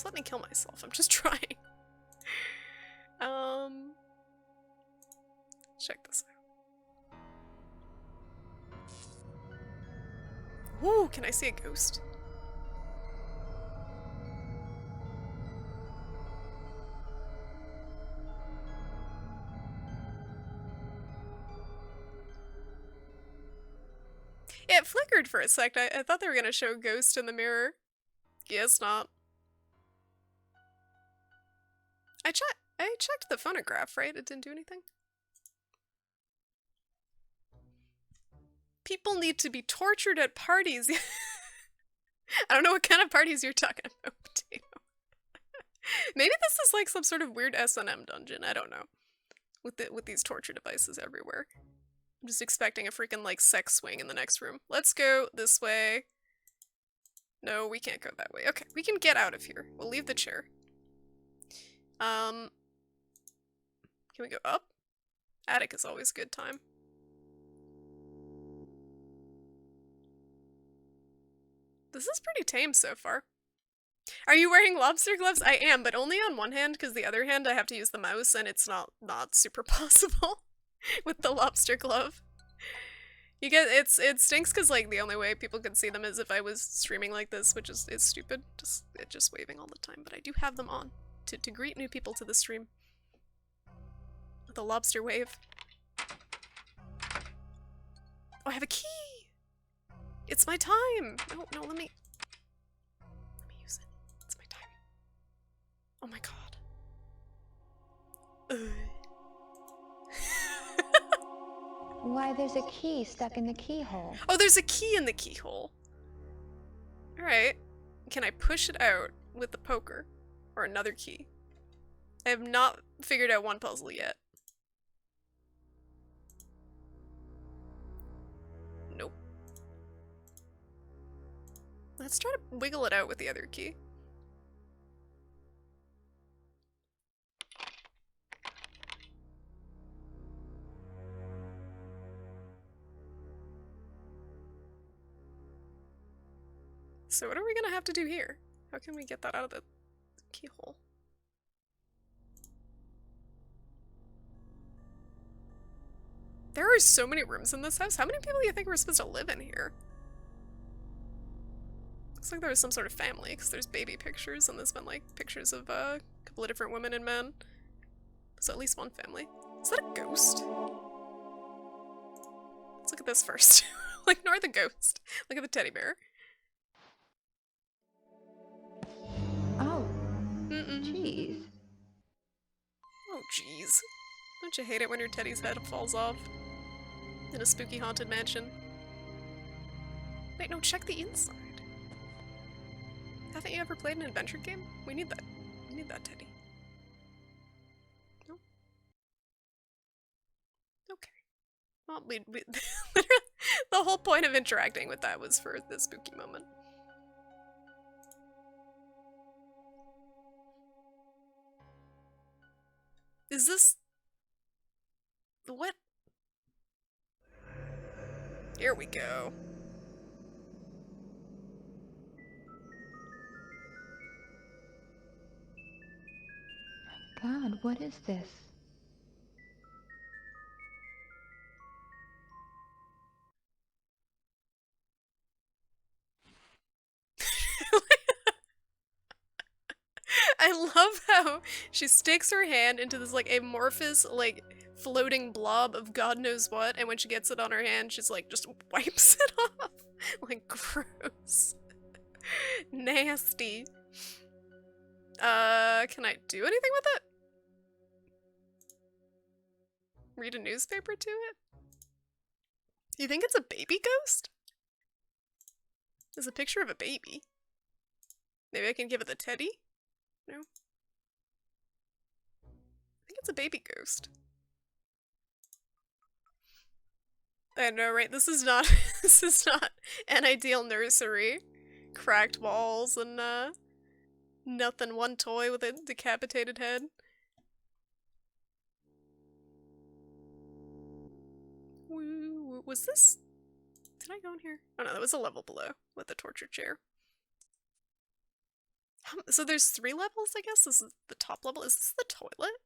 let me kill myself. I'm just trying. Check this out. Ooh, can I see a ghost? It flickered for a sec. I thought they were gonna show Ghost in the mirror. Guess not. I checked the phonograph, right? It didn't do anything? People need to be tortured at parties. I don't know what kind of parties you're talking about, Timo. Maybe this is like some sort of weird S&M dungeon. I don't know. With these torture devices everywhere. I'm just expecting a freaking, like, sex swing in the next room. Let's go this way. No, we can't go that way. Okay, we can get out of here. We'll leave the chair. Can we go up? Attic is always a good time. This is pretty tame so far. Are you wearing lobster gloves? I am, but only on one hand, because the other hand I have to use the mouse, and it's not super possible with the lobster glove. You get it stinks because like the only way people could see them is if I was streaming like this, which is stupid. Just waving all the time, but I do have them on to greet new people to the stream. With a lobster wave. Oh, I have a key! It's my time! No, let me use it. It's my time. Oh my god. Why, there's a key stuck in the keyhole. Oh, there's a key in the keyhole. Alright. Can I push it out with the poker? Or another key? I have not figured out one puzzle yet. Nope. Let's try to wiggle it out with the other key. So what are we gonna have to do here? How can we get that out of the keyhole? There are so many rooms in this house. How many people do you think were supposed to live in here? Looks like there was some sort of family, because there's baby pictures, and there's been, like, pictures of a couple of different women and men. So at least one family. Is that a ghost? Let's look at this first. Like, ignore the ghost. Look at the teddy bear. Oh, jeez. Oh, jeez. Don't you hate it when your teddy's head falls off? In a spooky haunted mansion. Wait, no, check the inside. Haven't you ever played an adventure game? We need that. We need that teddy. No? Okay. Well, the whole point of interacting with that was for the spooky moment. Is this... what? Here we go. God, what is this? I love how she sticks her hand into this like amorphous, like floating blob of God knows what, and when she gets it on her hand, she's like just wipes it off. Like gross. Nasty. Can I do anything with it? Read a newspaper to it? You think it's a baby ghost? There's a picture of a baby. Maybe I can give it the teddy? No? I think it's a baby ghost. I know, right? This is not this is not an ideal nursery. Cracked walls and nothing, one toy with a decapitated head. Was this... did I go in here? Oh no, that was a level below with the torture chair. So there's 3 levels, I guess? This is the top level. Is this the toilet?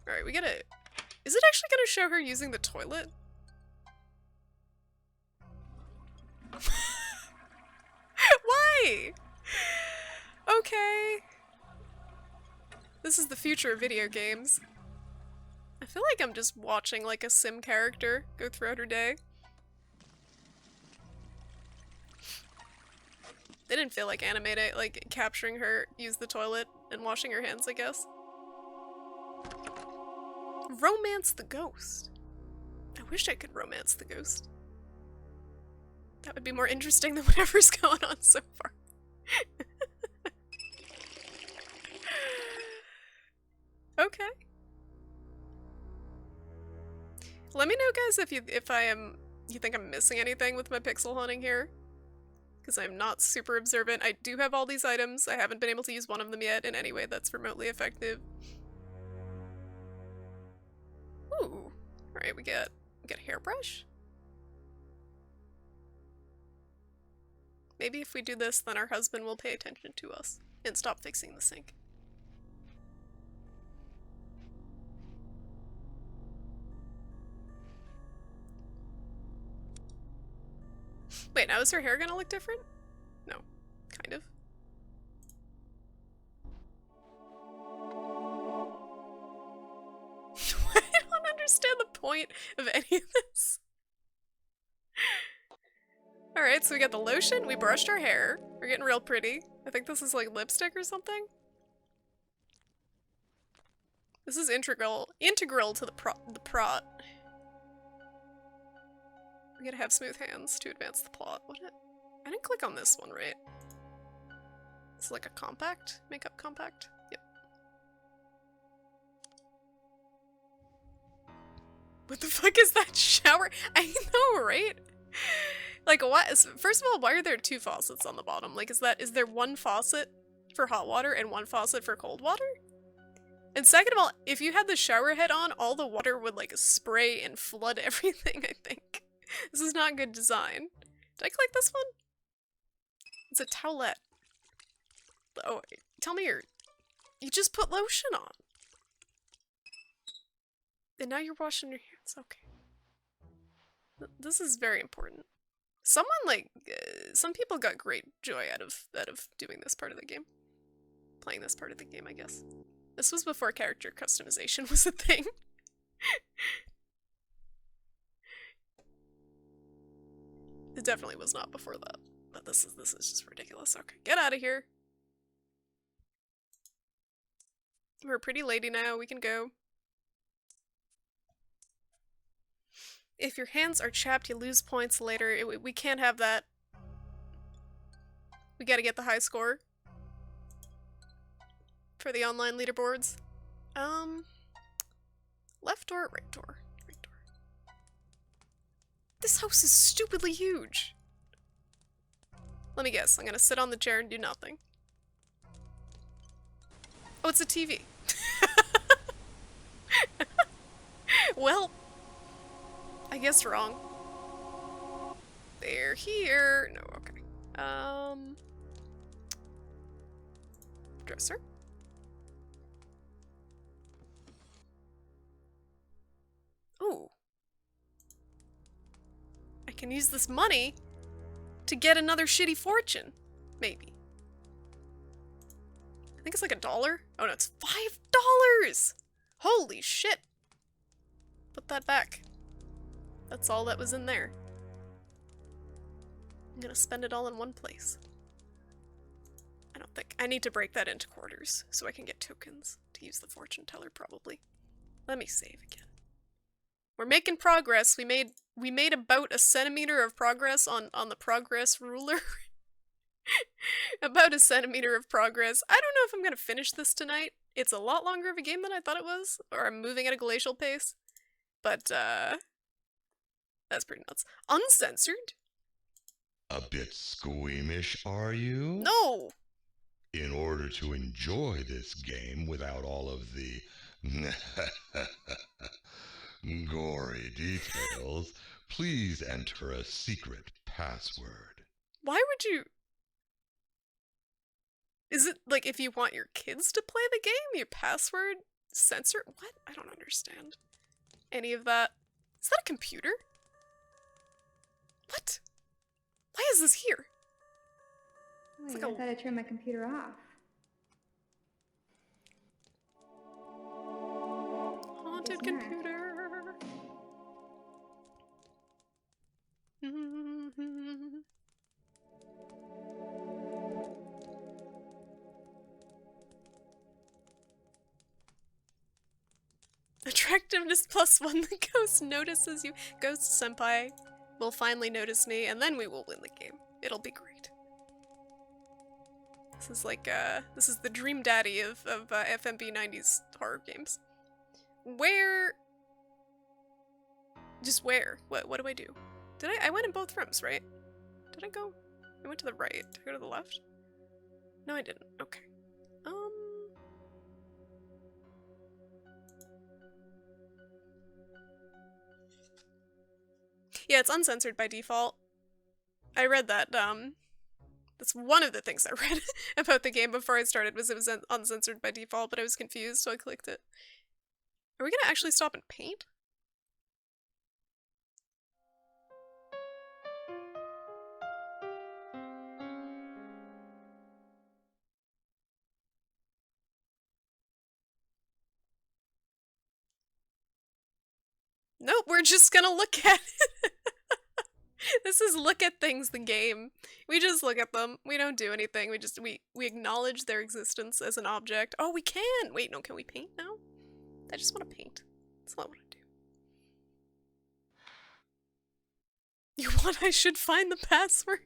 Alright, we gotta... is it actually gonna show her using the toilet? Why? Okay. This is the future of video games. I feel like I'm just watching like a sim character go throughout her day. They didn't feel like animating, like capturing her use the toilet and washing her hands, I guess. Romance the ghost. I wish I could romance the ghost. That would be more interesting than whatever's going on so far. Okay. Let me know, guys, if you think I'm missing anything with my pixel hunting here. Because I'm not super observant. I do have all these items. I haven't been able to use one of them yet in any way that's remotely effective. Ooh. Alright, we get a hairbrush? Maybe if we do this, then our husband will pay attention to us and stop fixing the sink. Wait, now is her hair gonna look different? No. Kind of. I don't understand the point of any of this. Alright, so we got the lotion, we brushed our hair. We're getting real pretty. I think this is like lipstick or something. This is integral to the prot. We gotta have smooth hands to advance the plot. I didn't click on this one, right? It's like a compact? Makeup compact? Yep. What the fuck is that shower? I know, right? Like, what? First of all, why are there 2 faucets on the bottom? Like, is there one faucet for hot water and one faucet for cold water? And second of all, if you had the shower head on, all the water would, like, spray and flood everything, I think. This is not good design. Did I click this one? It's a towelette. Oh, tell me you just put lotion on. And now you're washing your hands. It's okay. This is very important. Someone like some people got great joy out of doing this part of the game. Playing this part of the game, I guess. This was before character customization was a thing. It definitely was not before that. But this is just ridiculous. Okay, get out of here. We're a pretty lady now, we can go. If your hands are chapped, you lose points later. We can't have that. We gotta get the high score. For the online leaderboards. Left door, right door, right door. This house is stupidly huge. Let me guess, I'm gonna sit on the chair and do nothing. Oh, it's a TV. Well, I guess wrong. They're here. No, okay. Dresser. Ooh. I can use this money to get another shitty fortune. Maybe. I think it's like $1. Oh no, it's $5! Holy shit! Put that back. That's all that was in there. I'm gonna spend it all in one place. I don't think. I need to break that into quarters so I can get tokens to use the fortune teller probably. Let me save again. We're making progress. We made about a centimeter of progress on the progress ruler. About a centimeter of progress. I don't know if I'm gonna finish this tonight. It's a lot longer of a game than I thought it was, or I'm moving at a glacial pace. But that's pretty nuts. Uncensored? A bit squeamish, are you? No! In order to enjoy this game without all of the gory details, please enter a secret password. Why would you... Is it like if you want your kids to play the game, your password censor? What? I don't understand any of that. Is that a computer? What? Why is this here? Wait, like I a- thought I turned my computer off. Haunted Guess not. computer. Attractiveness +1. The ghost notices you. Ghost senpai will finally notice me, and then we will win the game. It'll be great. This is like, this is the dream daddy of FMB 90s horror games. Where? Just where? What do I do? Did I went in both rooms, right? Did I go? I went to the right. Did I go to the left? No, I didn't. Okay. Yeah, it's uncensored by default. I read that, that's one of the things I read about the game before I started, was it was uncensored by default, but I was confused, so I clicked it. Are we gonna actually stop and paint? Nope, we're just gonna look at it. This is look at things, the game. We just look at them. We don't do anything. We acknowledge their existence as an object. Oh, we can! Wait, no, can we paint now? I just want to paint. That's not what I do. You want I should find the password?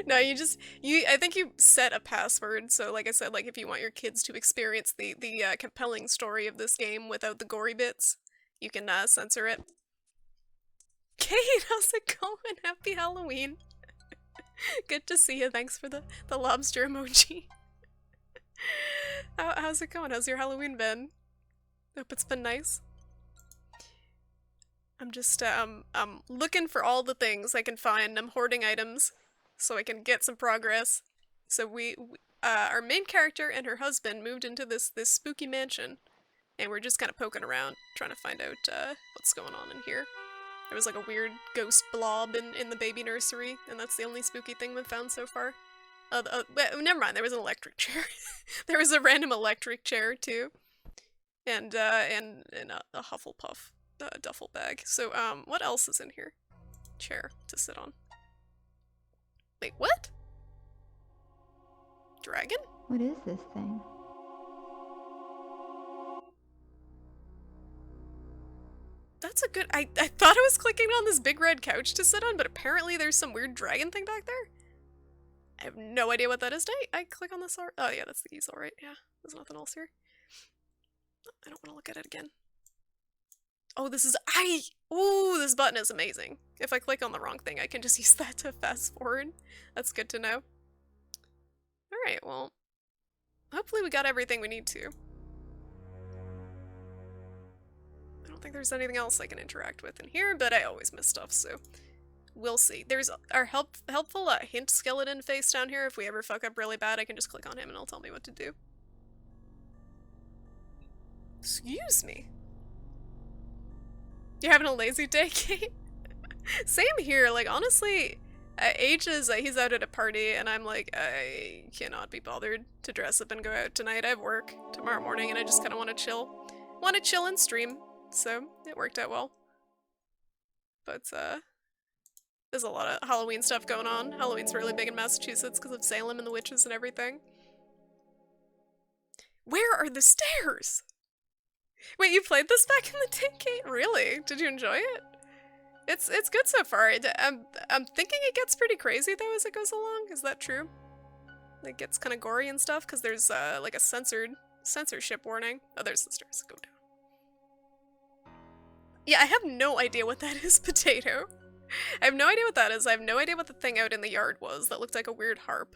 No, I think you set a password, so like I said, like if you want your kids to experience the compelling story of this game without the gory bits, you can censor it. Kate, how's it going? Happy Halloween. Good to see you. Thanks for the lobster emoji. How's it going? How's your Halloween been? Hope it's been nice. I'm just looking for all the things I can find. I'm hoarding items so I can get some progress. So our main character and her husband moved into this spooky mansion And we're just kind of poking around, trying to find out what's going on in here. There was like a weird ghost blob in the baby nursery, and that's the only spooky thing we've found so far. Never mind, there was an electric chair. There was a random electric chair, too. And a Hufflepuff duffel bag. So, what else is in here? Chair to sit on. Wait, what? Dragon? What is this thing? That's a good... I thought I was clicking on this big red couch to sit on, but apparently there's some weird dragon thing back there. I have no idea what that is. Did I click on this? Oh yeah, that's the easel, right? Yeah, there's nothing else here. I don't want to look at it again. Oh, this is... Ooh, this button is amazing. If I click on the wrong thing, I can just use that to fast forward. That's good to know. Alright, well... Hopefully we got everything we need to. I don't think there's anything else I can interact with in here, but I always miss stuff, so... We'll see. There's our helpful hint skeleton face down here. If we ever fuck up really bad, I can just click on him and he'll tell me what to do. Excuse me. You're having a lazy day, Kate? Same here. Like, honestly, ages he's out at a party and I'm like, I cannot be bothered to dress up and go out tonight. I have work tomorrow morning and I just kind of want to chill. Want to chill and stream. So, it worked out well. But, there's a lot of Halloween stuff going on. Halloween's really big in Massachusetts because of Salem and the witches and everything. Where are the stairs? Wait, you played this back in the day, Kate? Really? Did you enjoy it? It's good so far. I'm thinking it gets pretty crazy though as it goes along. Is that true? It gets kind of gory and stuff because there's like a censorship warning. Oh, there's the stairs. Go down. Yeah, I have no idea what that is, Potato. I have no idea what that is. I have no idea what the thing out in the yard was that looked like a weird harp.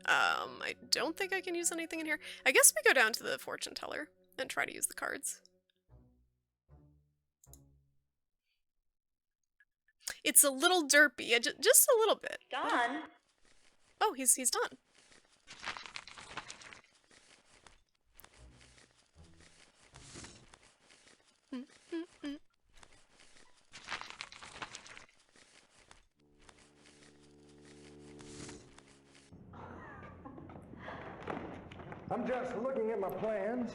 I don't think I can use anything in here. I guess we go down to the fortune teller and try to use the cards. It's a little derpy, just a little bit. Done. Oh, he's done. I'm just looking at my plans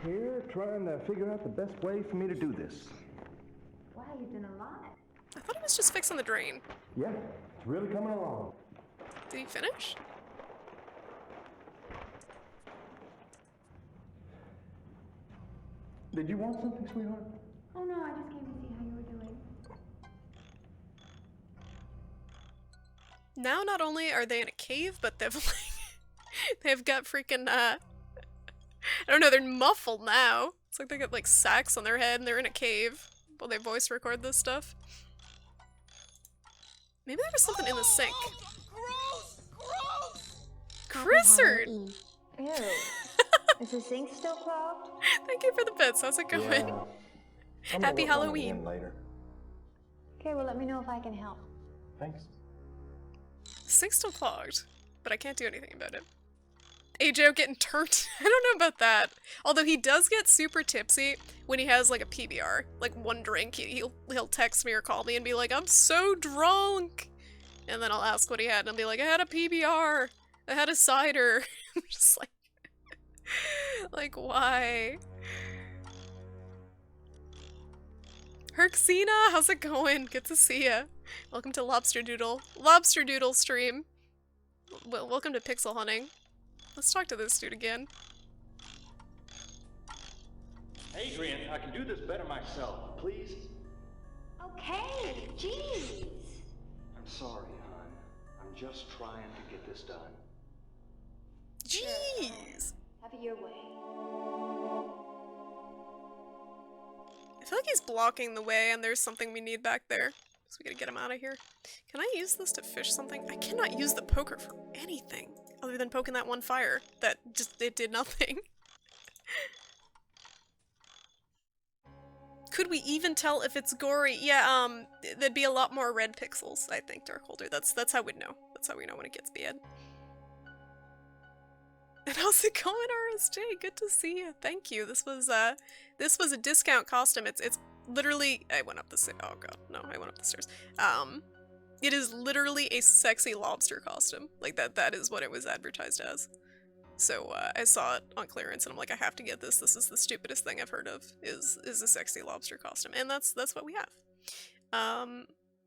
here, trying to figure out the best way for me to do this. Wow, you've done a lot. I thought it was just fixing the drain. Yeah, it's really coming along. Did he finish? Did you want something, sweetheart? Oh no, I just came to see how you were doing. Now not only are they in a cave, but they've like, they've got freaking I don't know, they're muffled now. It's like they got like sacks on their head and they're in a cave while they voice record this stuff. Maybe there was something in the sink. Gross! Gross! Chrisard! Ew. Is the sink still clogged? Thank you for the bits. How's it going? Yeah. I'm gonna Happy work on it Halloween. again later. Okay, well let me know if I can help. Thanks. The sink's still clogged, but I can't do anything about it. AJ getting turned. I don't know about that. Although he does get super tipsy when he has like a PBR, like one drink. He'll text me or call me and be like, "I'm so drunk," and then I'll ask what he had, and I'll be like, "I had a PBR. I had a cider." I'm just like why? Herxina, how's it going? Good to see ya. Welcome to Lobsterdoodle stream. Welcome to Pixel Hunting. Let's talk to this dude again. Adrian, I can do this better myself, please. Okay, jeez. I'm sorry, hon. I'm just trying to get this done. Jeez. Have it your way. I feel like he's blocking the way and there's something we need back there. So we gotta get him out of here. Can I use this to fish something? I cannot use the poker for anything other than poking that one fire that it did nothing. Could we even tell if it's gory? Yeah, there'd be a lot more red pixels, I think, Darkholder. That's how we'd know. That's how we know when it gets bad. And how's it going, RSJ? Good to see you. Thank you. This was a discount costume. It's literally I went up the stairs. Oh god, no, I went up the stairs. It is literally a sexy lobster costume. Like that is what it was advertised as. So I saw it on clearance and I'm like, I have to get this. This is the stupidest thing I've heard of is a sexy lobster costume. And that's what we have.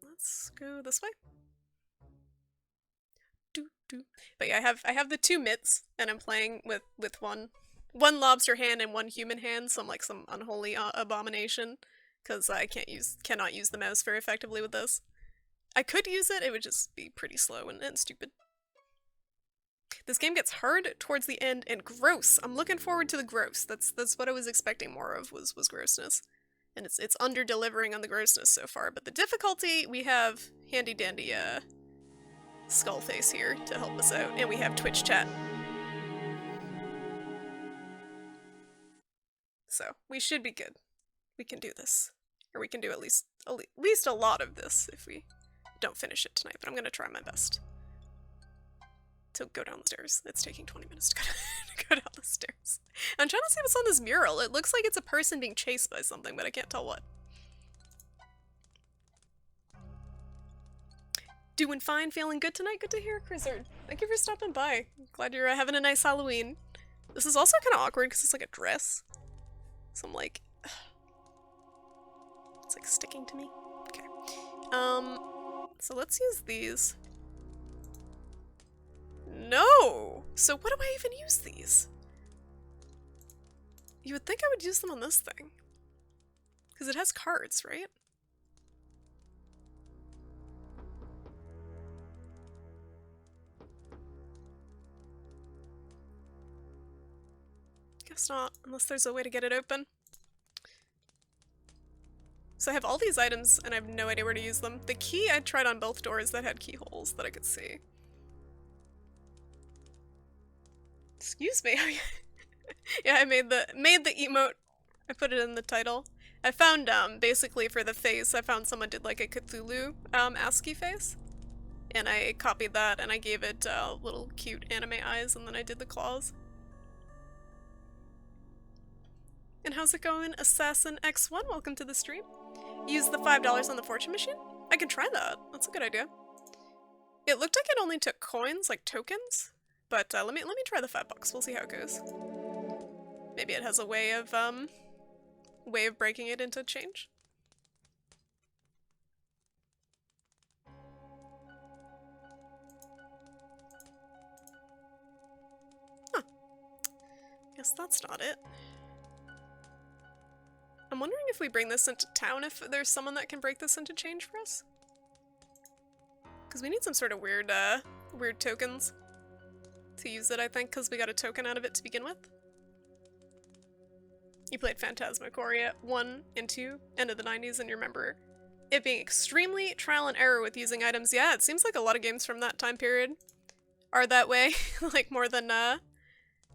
Let's go this way. But yeah, I have the two mitts, and I'm playing with one lobster hand and one human hand, so I'm like some unholy abomination, because I cannot use the mouse very effectively with this. I could use it, it would just be pretty slow and stupid. This game gets hard towards the end and gross. I'm looking forward to the gross. That's what I was expecting more of was grossness. And it's under delivering on the grossness so far, but the difficulty, we have handy dandy Skullface here to help us out, and we have Twitch chat. So we should be good. We can do this, or we can do at least a lot of this if we don't finish it tonight. But I'm gonna try my best to go down the stairs. It's taking 20 minutes to go down the stairs. I'm trying to see what's on this mural. It looks like it's a person being chased by something, but I can't tell what. Doing fine, feeling good tonight. Good to hear, Crizzard. Thank you for stopping by. Glad you're having a nice Halloween. This is also kind of awkward because it's like a dress. So I'm like, it's like sticking to me. Okay. So let's use these. No! So what do I even use these? You would think I would use them on this thing. Because it has cards, right? Guess not, unless there's a way to get it open. So I have all these items, and I have no idea where to use them. The key I tried on both doors that had keyholes that I could see. Excuse me. Yeah, I made the emote. I put it in the title. I found basically for the face, I found someone did like a Cthulhu ASCII face, and I copied that and I gave it little cute anime eyes, and then I did the claws. And how's it going, Assassin X1? Welcome to the stream. Use the $5 on the fortune machine? I can try that. That's a good idea. It looked like it only took coins, like tokens, but let me try the $5. We'll see how it goes. Maybe it has a way of breaking it into change. Huh. Guess that's not it. I'm wondering if we bring this into town, if there's someone that can break this into change for us. Because we need some sort of weird tokens to use it, I think, because we got a token out of it to begin with. You played Phantasmagoria 1 and 2, end of the 90s, and you remember it being extremely trial and error with using items. Yeah, it seems like a lot of games from that time period are that way, like more than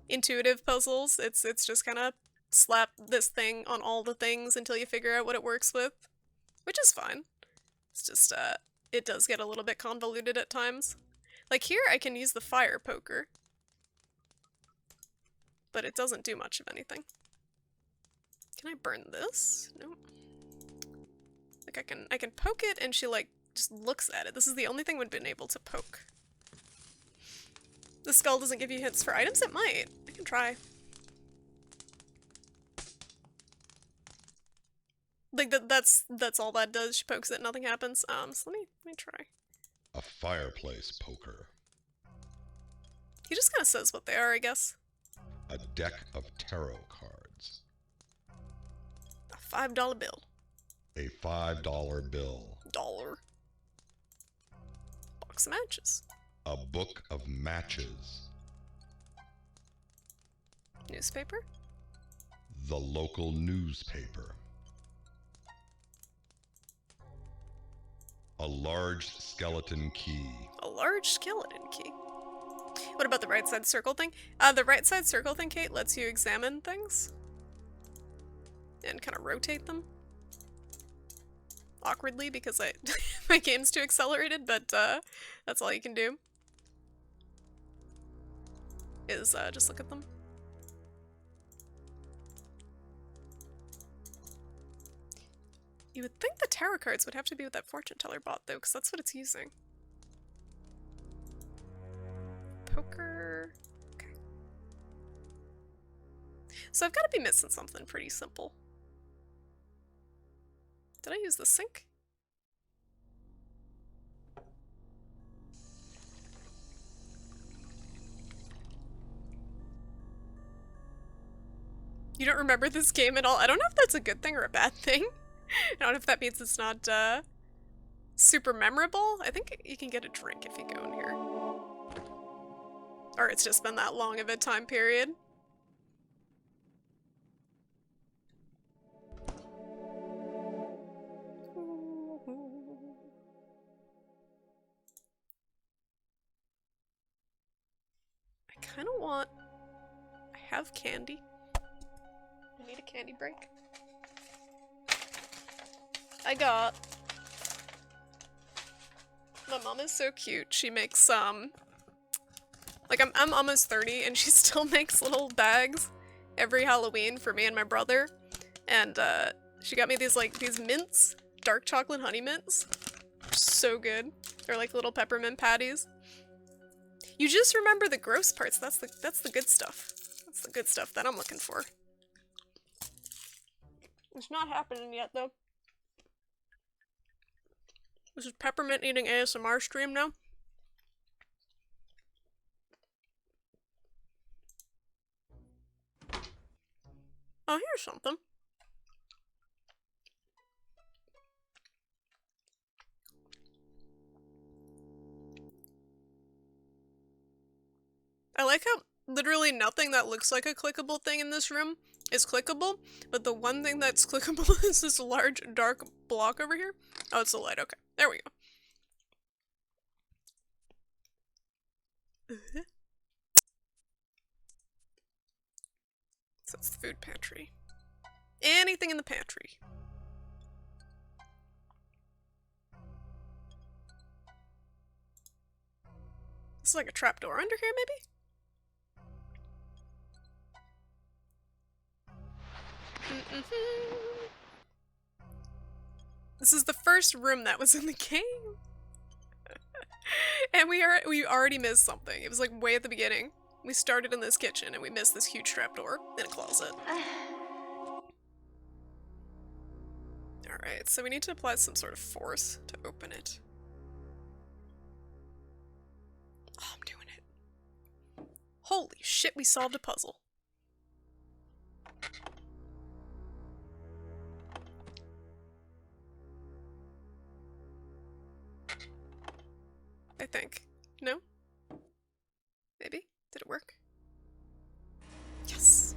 intuitive puzzles. It's just kind of slap this thing on all the things until you figure out what it works with, which is fine. It's just, it does get a little bit convoluted at times. Like here, I can use the fire poker, but it doesn't do much of anything. Can I burn this? Nope. Like I can poke it and she like just looks at it. This is the only thing we've been able to poke. The skull doesn't give you hints for items? It might. I can try. Like that's all that does. She pokes it, nothing happens. So let me try. A fireplace poker. He just kind of says what they are, I guess. A deck of tarot cards. A $5 bill. A $5 bill. Dollar. Box of matches. A book of matches. Newspaper. The local newspaper. A large skeleton key. A large skeleton key. What about the right side circle thing? The right side circle thing, Kate, lets you examine things and kind of rotate them. Awkwardly, because my game's too accelerated, but that's all you can do. is just look at them. You would think the tarot cards would have to be what that fortune teller bought, though, because that's what it's using. Poker. Okay. So I've got to be missing something pretty simple. Did I use the sink? You don't remember this game at all? I don't know if that's a good thing or a bad thing. I don't know if that means it's not super memorable. I think you can get a drink if you go in here. Or it's just been that long of a time period. I kind of want... I have candy. I need a candy break. I got... My mom is so cute. She makes, like, I'm almost 30, and she still makes little bags every Halloween for me and my brother. And, she got me these, like, these mints. Dark chocolate honey mints. So good. They're like little peppermint patties. You just remember the gross parts. That's the good stuff. That's the good stuff that I'm looking for. It's not happening yet, though. This is peppermint eating ASMR stream now. Oh, here's something. I like how literally nothing that looks like a clickable thing in this room is clickable, but the one thing that's clickable is this large dark block over here. Oh, it's the light. Okay, there we go. So it's the food pantry. Anything in the pantry. This is like a trapdoor under here, maybe? This is the first room that was in the game. And we already missed something. It was like way at the beginning. We started in this kitchen and we missed this huge trapdoor in a closet. Alright, so we need to apply some sort of force to open it. Oh, I'm doing it. Holy shit, we solved a puzzle. I think. No? Maybe? Did it work? Yes!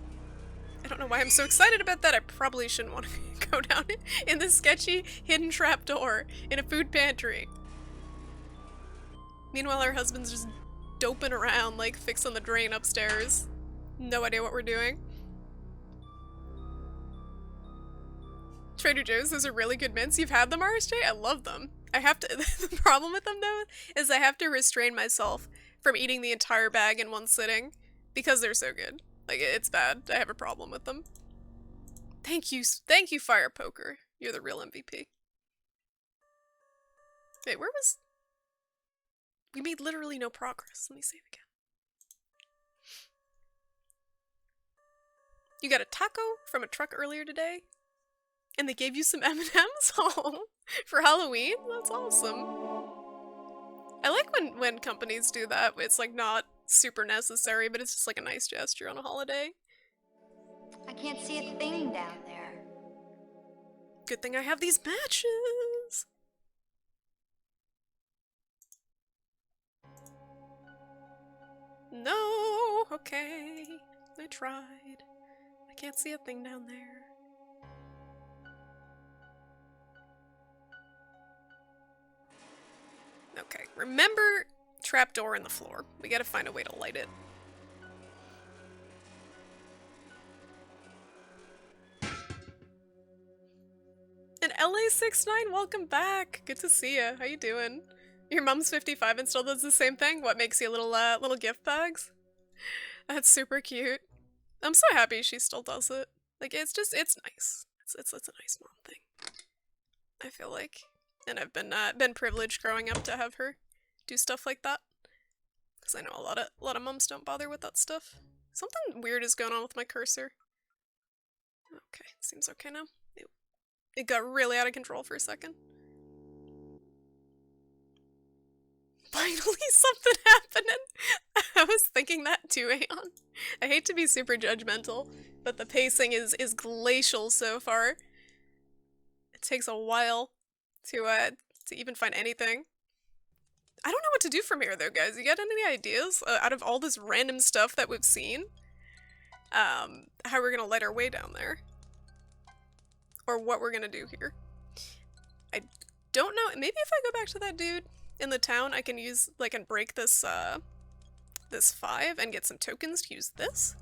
I don't know why I'm so excited about that. I probably shouldn't want to go down in this sketchy hidden trapdoor in a food pantry. Meanwhile, our husband's just doping around, like fixing the drain upstairs. No idea what we're doing. Trader Joe's, those are really good mints. You've had them, RSJ? I love them. I have to, the problem with them though, is I have to restrain myself from eating the entire bag in one sitting because they're so good. Like, it's bad. I have a problem with them. Thank you, Fire Poker. You're the real MVP. Wait, where was... We made literally no progress. Let me save again. You got a taco from a truck earlier today? And they gave you some M&Ms home for Halloween? That's awesome. I like when companies do that. It's like not super necessary, but it's just like a nice gesture on a holiday. I can't see a thing down there. Good thing I have these matches. No, okay. I tried. I can't see a thing down there. Okay, remember trapdoor in the floor. We gotta find a way to light it. And LA69, welcome back. Good to see ya. How you doing? Your mom's 55 and still does the same thing? What makes you little gift bags? That's super cute. I'm so happy she still does it. Like, it's nice. It's a nice mom thing, I feel like. And I've been privileged growing up to have her do stuff like that. Because I know a lot of moms don't bother with that stuff. Something weird is going on with my cursor. Okay, seems okay now. It got really out of control for a second. Finally something happening! I was thinking that too, Aeon. I hate to be super judgmental, but the pacing is glacial so far. It takes a while to even find anything. I don't know what to do from here though, guys. You got any ideas out of all this random stuff that we've seen? How we're gonna light our way down there? Or what we're gonna do here? I don't know. Maybe if I go back to that dude in the town, I can use, like, and break this, this 5 and get some tokens to use this?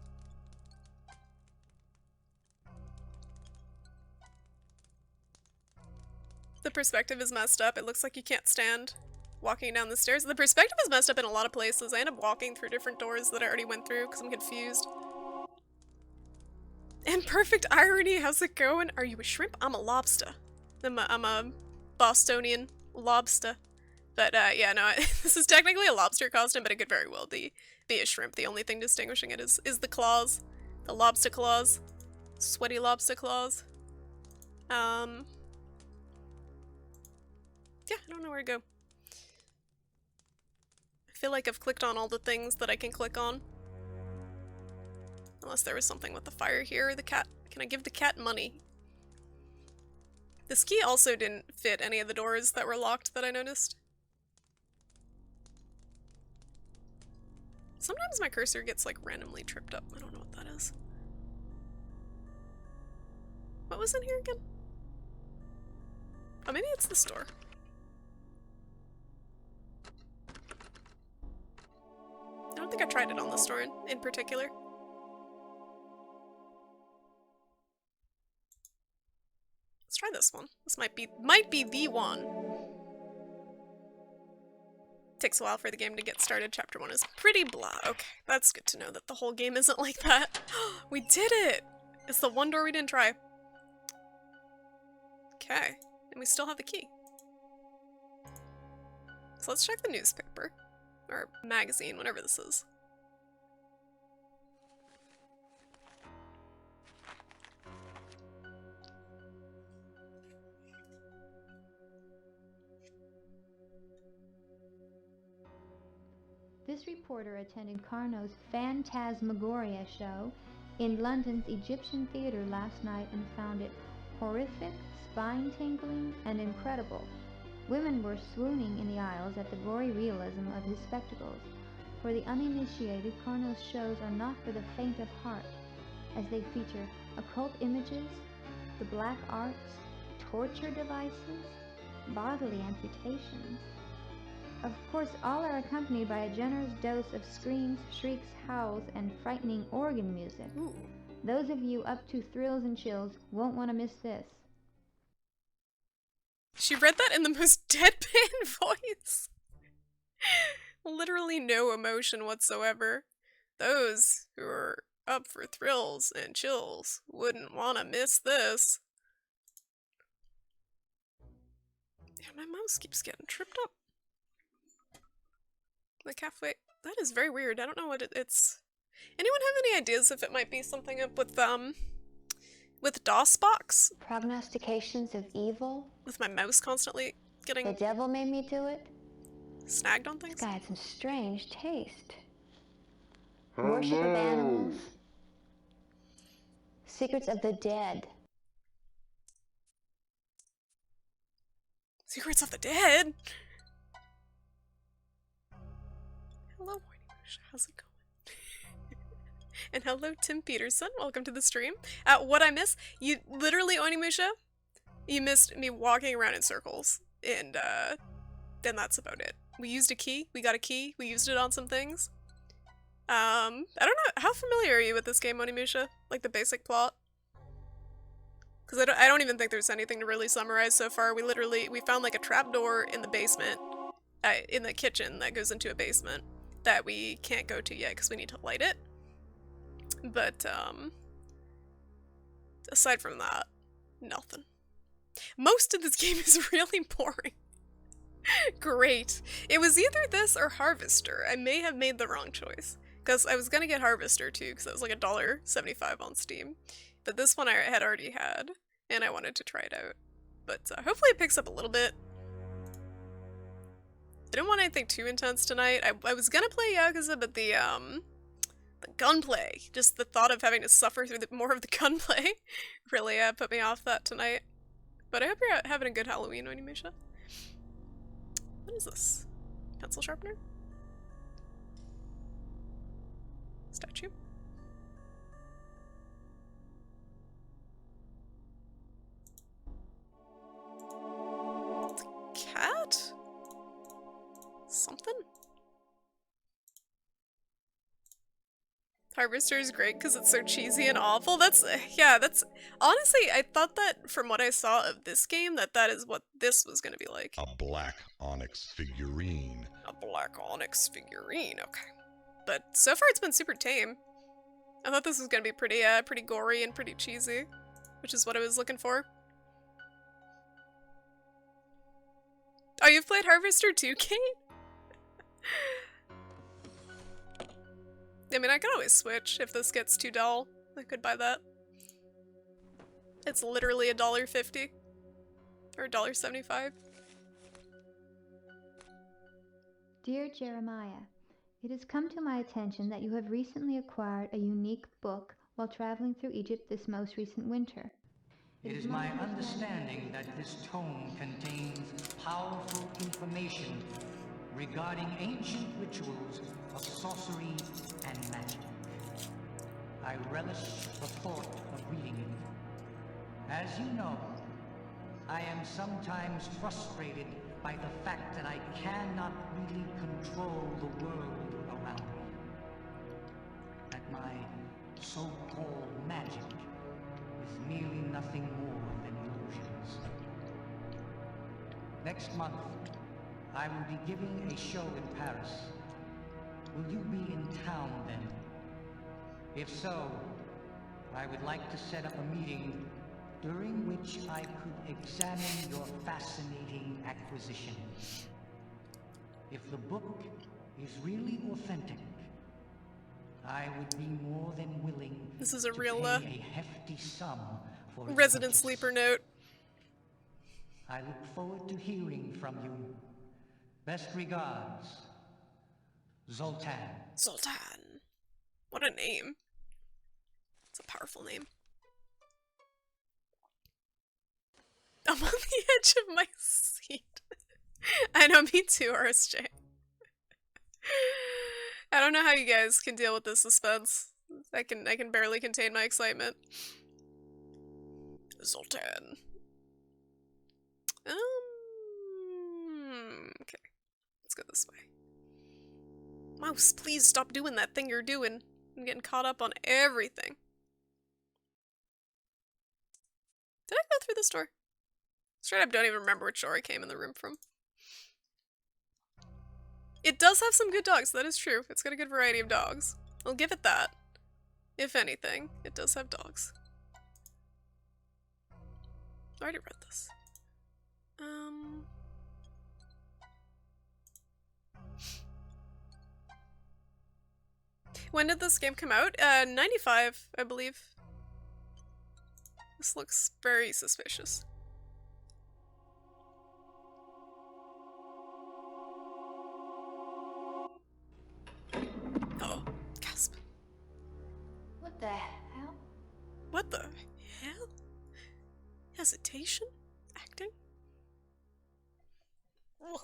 The perspective is messed up. It looks like you can't stand walking down the stairs. The perspective is messed up in a lot of places. I end up walking through different doors that I already went through because I'm confused. And perfect irony, how's it going? Are you a shrimp? I'm a lobster. I'm a Bostonian lobster. But yeah, no, this is technically a lobster costume, but it could very well be a shrimp. The only thing distinguishing it is the claws. The lobster claws. Sweaty lobster claws. Yeah, I don't know where to go. I feel like I've clicked on all the things that I can click on. Unless there was something with the fire here. The cat. Can I give the cat money? This key also didn't fit any of the doors that were locked that I noticed. Sometimes my cursor gets, like, randomly tripped up. I don't know what that is. What was in here again? Oh, maybe it's the store. I don't think I tried it on the store in particular. Let's try this one. This might be the one. Takes a while for the game to get started. Chapter 1 is pretty blah. Okay, that's good to know that the whole game isn't like that. We did it! It's the one door we didn't try. Okay, and we still have the key. So let's check the newspaper. Or magazine, whatever this is. This reporter attended Carnot's Phantasmagoria show in London's Egyptian theater last night and found it horrific, spine-tingling, and incredible. Women were swooning in the aisles at the gory realism of his spectacles. For the uninitiated, Carnot's shows are not for the faint of heart, as they feature occult images, the black arts, torture devices, bodily amputations. Of course, all are accompanied by a generous dose of screams, shrieks, howls, and frightening organ music. Ooh. Those of you up to thrills and chills won't want to miss this. She read that in the most deadpan voice. Literally no emotion whatsoever. Those who are up for thrills and chills wouldn't want to miss this. Yeah, my mouse keeps getting tripped up. Like halfway. That is very weird. I don't know what it's. Anyone have any ideas if it might be something up with DOSBox? Prognostications of evil? With my mouse constantly The getting devil made me do it? snagged on This things? guy had some strange taste. Worship of animals. Secrets of the dead. Secrets of the Dead? Hello, Whitey Bush. How's it going? And hello, Tim Peterson. Welcome to the stream. What I miss? You literally, Onimusha, you missed me walking around in circles. And then that's about it. We used a key. We got a key. We used it on some things. I don't know. How familiar are you with this game, Onimusha? Like the basic plot? Because I don't even think there's anything to really summarize so far. We found like a trapdoor in the basement, in the kitchen that goes into a basement that we can't go to yet because we need to light it. But, aside from that, nothing. Most of this game is really boring. Great. It was either this or Harvester. I may have made the wrong choice. Because I was gonna get Harvester too, because it was like $1.75 on Steam. But this one I had already had, and I wanted to try it out. But hopefully it picks up a little bit. I didn't want anything too intense tonight. I was gonna play Yakuza, but the gunplay, just the thought of having to suffer through more of the gunplay, really put me off that tonight. But I hope you're having a good Halloween, Onimusha. What is this? Pencil sharpener? Statue? Cat? Something? Harvester is great because it's so cheesy and awful. That's, yeah, that's, honestly, I thought that from what I saw of this game, that is what this was going to be like. A black onyx figurine. A black onyx figurine, okay. But so far it's been super tame. I thought this was going to be pretty, pretty gory and pretty cheesy, which is what I was looking for. Oh, you've played Harvester too, Kate? I mean, I could always switch if this gets too dull. I could buy that. It's literally $1.50 or $1.75. Dear Jeremiah, it has come to my attention that you have recently acquired a unique book while traveling through Egypt this most recent winter. It is my understanding that this tome contains powerful information regarding ancient rituals of sorcery and magic. I relish the thought of reading it. As you know, I am sometimes frustrated by the fact that I cannot really control the world around me. That my so-called magic is merely nothing more than illusions. Next month, I will be giving a show in Paris. Will you be in town then? If so, I would like to set up a meeting during which I could examine your fascinating acquisition. If the book is really authentic, I would be more than willing This is a to real, pay a hefty sum for its Resident purchase. Sleeper note. I look forward to hearing from you. Best regards, Zoltan. Zoltan. What a name. It's a powerful name. I'm on the edge of my seat. I know, me too, RSJ. I don't know how you guys can deal with this suspense. I can barely contain my excitement. Zoltan. Okay. Let's go this way. Mouse, please stop doing that thing you're doing. I'm getting caught up on everything. Did I go through this door? Straight up don't even remember which door I came in the room from. It does have some good dogs, that is true. It's got a good variety of dogs. I'll give it that. If anything, it does have dogs. I already read this. When did this game come out? 95, I believe. This looks very suspicious. Oh, gasp. What the hell? What the hell? Hesitation? Acting? Ugh.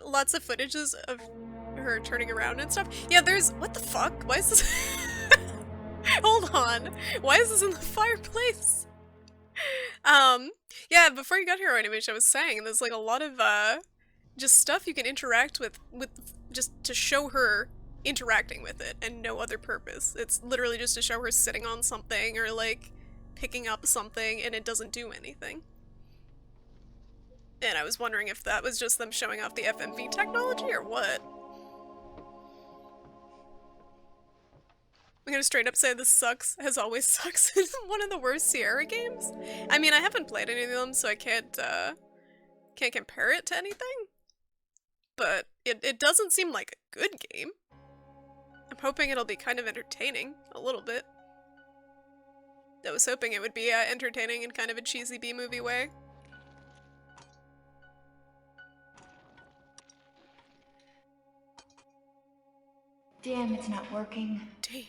Lots of footages of her turning around and stuff. Yeah, there's... What the fuck? Why is this... Hold on. Why is this in the fireplace? Yeah, before you got here, Animation, I was saying there's like a lot of, just stuff you can interact with just to show her interacting with it and no other purpose. It's literally just to show her sitting on something or like picking up something and it doesn't do anything. And I was wondering if that was just them showing off the FMV technology or what. I'm gonna straight up say this sucks, as always sucks. It's one of the worst Sierra games. I mean, I haven't played any of them, so I can't compare it to anything. But it doesn't seem like a good game. I'm hoping it'll be kind of entertaining, a little bit. I was hoping it would be entertaining in kind of a cheesy B-movie way. Damn, it's not working. Damn.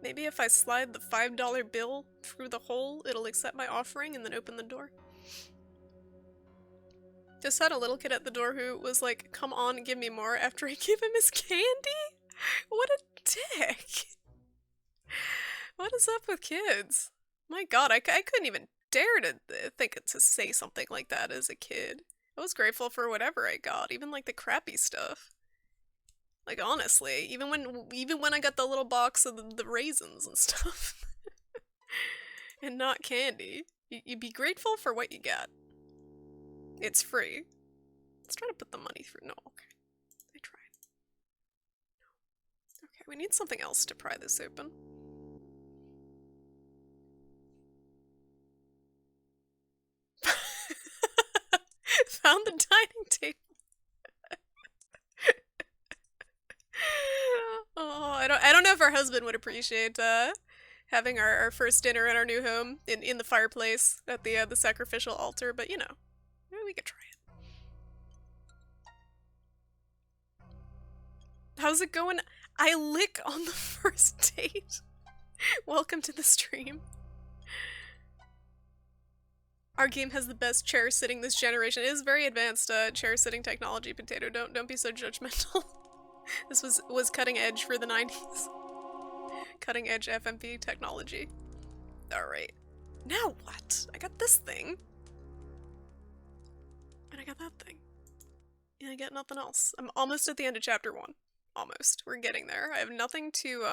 Maybe if I slide the $5 bill through the hole, it'll accept my offering and then open the door. Just had a little kid at the door who was like, come on, give me more, after I gave him his candy? What a dick. What is up with kids? My god, I couldn't even dare to think to say something like that as a kid. I was grateful for whatever I got, even like the crappy stuff. Like honestly, even when I got the little box of the raisins and stuff. And not candy. You'd be grateful for what you got. It's free. Let's try to put the money through. No, okay. I tried. No. Okay, we need something else to pry this open. Found the dining table. Oh, I don't know if our husband would appreciate having our first dinner in our new home in the fireplace at the sacrificial altar, but you know, maybe we could try it. How's it going? I lick on the first date. Welcome to the stream. Our game has the best chair sitting this generation. It is very advanced chair sitting technology, Potato. Don't be so judgmental. This was cutting edge for the 90s. Cutting edge FMV technology. Alright. Now what? I got this thing. And I got that thing. And I get nothing else. I'm almost at the end of chapter 1. Almost. We're getting there. I have nothing to,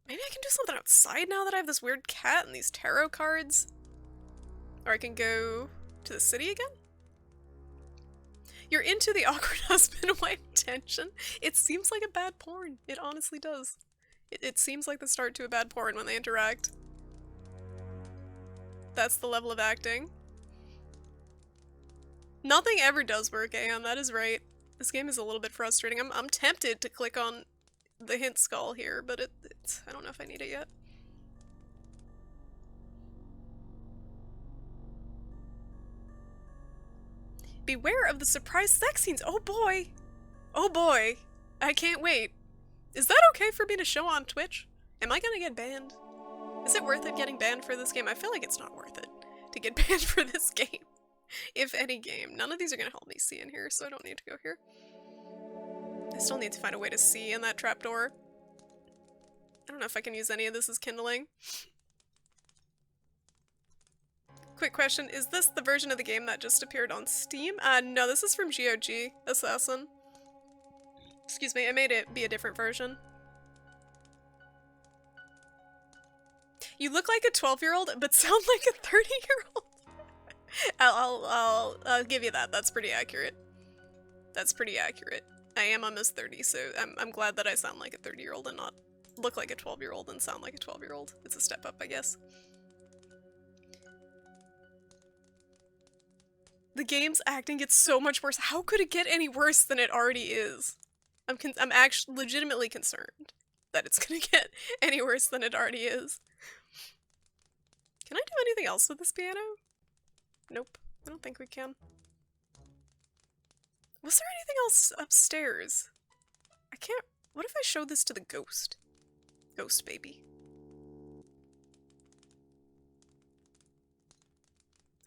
maybe I can do something outside now that I have this weird cat and these tarot cards. Or I can go to the city again? You're into the awkward husband-wife tension? It seems like a bad porn. It honestly does. It seems like the start to a bad porn when they interact. That's the level of acting. Nothing ever does work, Aeon, that is right. This game is a little bit frustrating. I'm tempted to click on the hint skull here, but it's I don't know if I need it yet. Beware of the surprise sex scenes! Oh boy! Oh boy! I can't wait. Is that okay for me to show on Twitch? Am I gonna get banned? Is it worth it getting banned for this game? I feel like it's not worth it to get banned for this game. If any game. None of these are gonna help me see in here, so I don't need to go here. I still need to find a way to see in that trapdoor. I don't know if I can use any of this as kindling. Quick question, is this the version of the game that just appeared on Steam? No, this is from GOG Assassin. Excuse me, I made it be a different version. You look like a 12-year-old, but sound like a 30-year-old. I'll give you that. That's pretty accurate. That's pretty accurate. I am almost 30, so I'm glad that I sound like a 30-year-old and not look like a 12-year-old and sound like a 12-year-old. It's a step up, I guess. The game's acting gets so much worse. How could it get any worse than it already is? I'm actually legitimately concerned that it's gonna get any worse than it already is. Can I do anything else with this piano? Nope. I don't think we can. Was there anything else upstairs? I can't... What if I show this to the ghost? Ghost baby.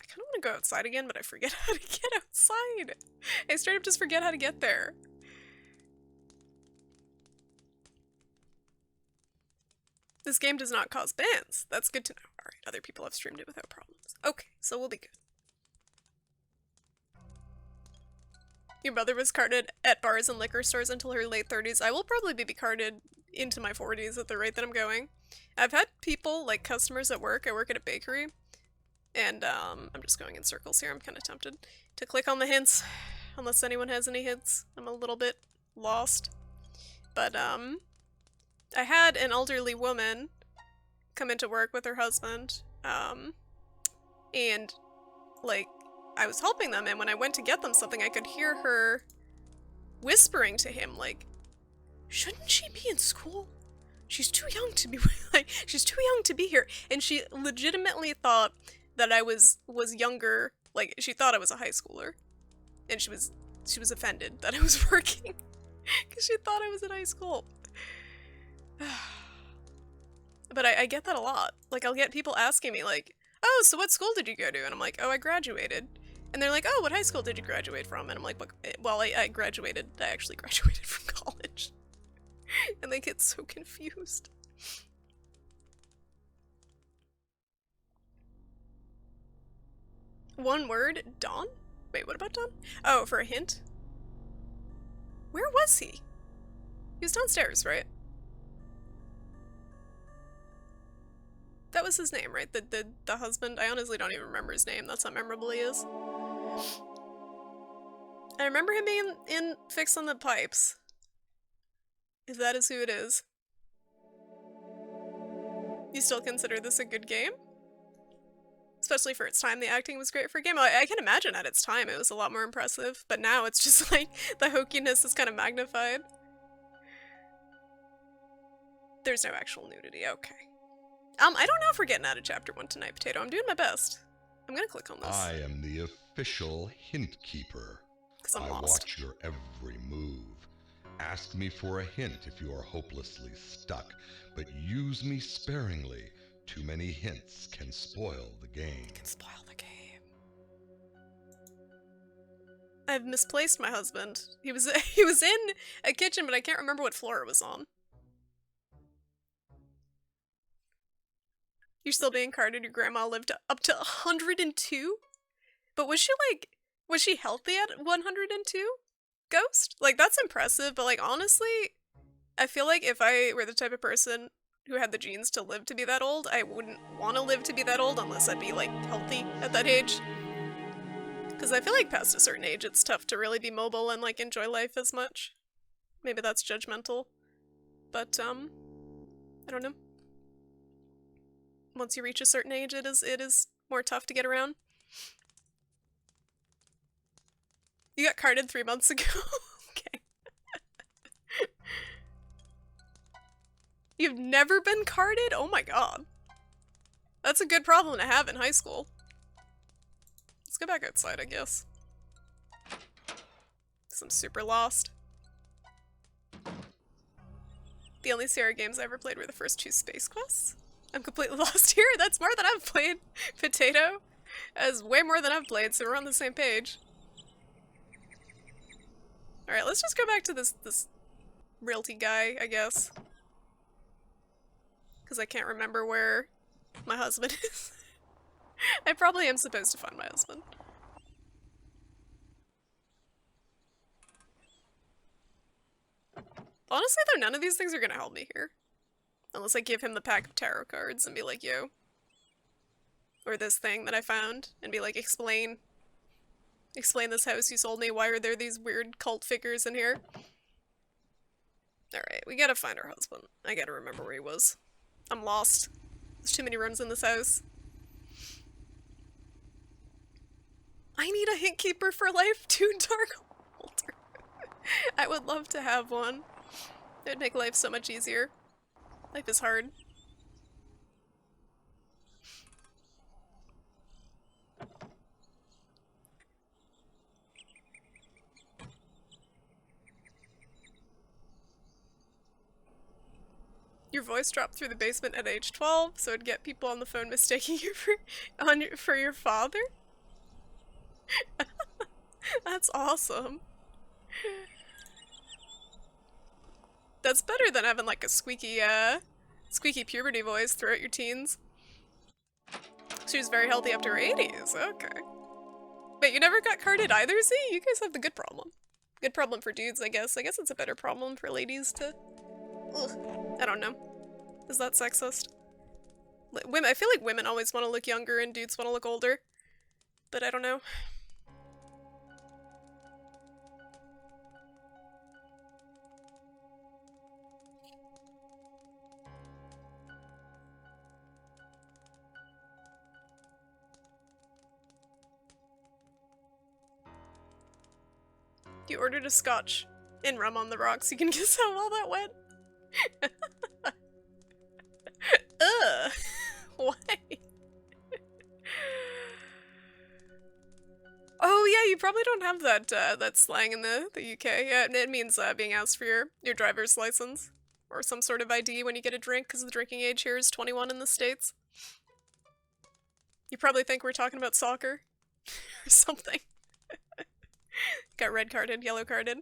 I kind of want to go outside again, but I forget how to get outside. I straight up just forget how to get there. This game does not cause bans. That's good to know. Alright, other people have streamed it without problems. Okay, so we'll be good. Your mother was carded at bars and liquor stores until her late 30s. I will probably be carded into my 40s at the rate that I'm going. I've had people, like customers at work. I work at a bakery. And I'm just going in circles here. I'm kind of tempted to click on the hints. Unless anyone has any hints. I'm a little bit lost. But I had an elderly woman come into work with her husband. And like I was helping them, and when I went to get them something, I could hear her whispering to him, like, shouldn't she be in school? She's too young to be like, she's too young to be here. And she legitimately thought that I was younger. Like, she thought I was a high schooler, and she was offended that I was working because she thought I was in high school. But I get that a lot. Like, I'll get people asking me, like, oh, so what school did you go to? And I'm like, oh, I graduated. And they're like, oh, what high school did you graduate from? And I'm like, well, I actually graduated from college. And they get so confused. One word, Dawn? Wait, what about Dawn? Oh, for a hint? Where was he? He was downstairs, right? That was his name, right? The husband? I honestly don't even remember his name. That's how memorable he is. I remember him being in Fix on the Pipes. If that is who it is. You still consider this a good game? Especially for its time, the acting was great for a game. I can imagine at its time it was a lot more impressive, but now it's just like, the hokiness is kind of magnified. There's no actual nudity, okay. I don't know if we're getting out of chapter 1 tonight, Potato. I'm doing my best. I'm gonna click on this. I am the official hint keeper. I'm I lost. watch your every move. Ask me for a hint if you are hopelessly stuck, but use me sparingly. Too many hints can spoil the game. I've misplaced my husband. He was in a kitchen, but I can't remember what floor it was on. You're still being carded. Your grandma lived up to 102? But was she healthy at 102? Ghost? Like, that's impressive, but like, honestly, I feel like if I were the type of person who had the genes to live to be that old, I wouldn't want to live to be that old unless I'd be like healthy at that age. Because I feel like past a certain age, it's tough to really be mobile and like enjoy life as much. Maybe that's judgmental. But, I don't know. Once you reach a certain age, it is more tough to get around. You got carded 3 months ago? Okay. You've never been carded? Oh my god. That's a good problem to have in high school. Let's go back outside, I guess. 'Cause I'm super lost. The only Sierra games I ever played were the first 2 Space Quests. I'm completely lost here. That's more than I've played. Potato. That is way more than I've played, so we're on the same page. Alright, let's just go back to this realty guy, I guess. Because I can't remember where my husband is. I probably am supposed to find my husband. Honestly, though, none of these things are gonna help me here. Unless I give him the pack of tarot cards and be like, yo. Or this thing that I found, and be like, explain this house you sold me, why are there these weird cult figures in here? Alright, we gotta find our husband. I gotta remember where he was. I'm lost. There's too many rooms in this house. I need a hint keeper for life, too, Dark Holder. I would love to have one. It would make life so much easier. Life is hard. Your voice dropped through the basement at age 12, so it'd get people on the phone mistaking you for your father? That's awesome. That's better than having like a squeaky puberty voice throughout your teens. She was very healthy up to her 80s, okay. Wait, you never got carded either, Z? You guys have the good problem. Good problem for dudes, I guess. I guess it's a better problem for ladies to... Ugh. I don't know. Is that sexist? Women, I feel like women always want to look younger and dudes want to look older. But I don't know. You ordered a scotch and rum on the rocks. You can guess how well that went. Ugh. Why? Oh yeah, you probably don't have that that slang in the UK. Yeah, it means being asked for your driver's license or some sort of ID when you get a drink, because the drinking age here is 21 in the States. You probably think we're talking about soccer or something. Got red carded, yellow carded.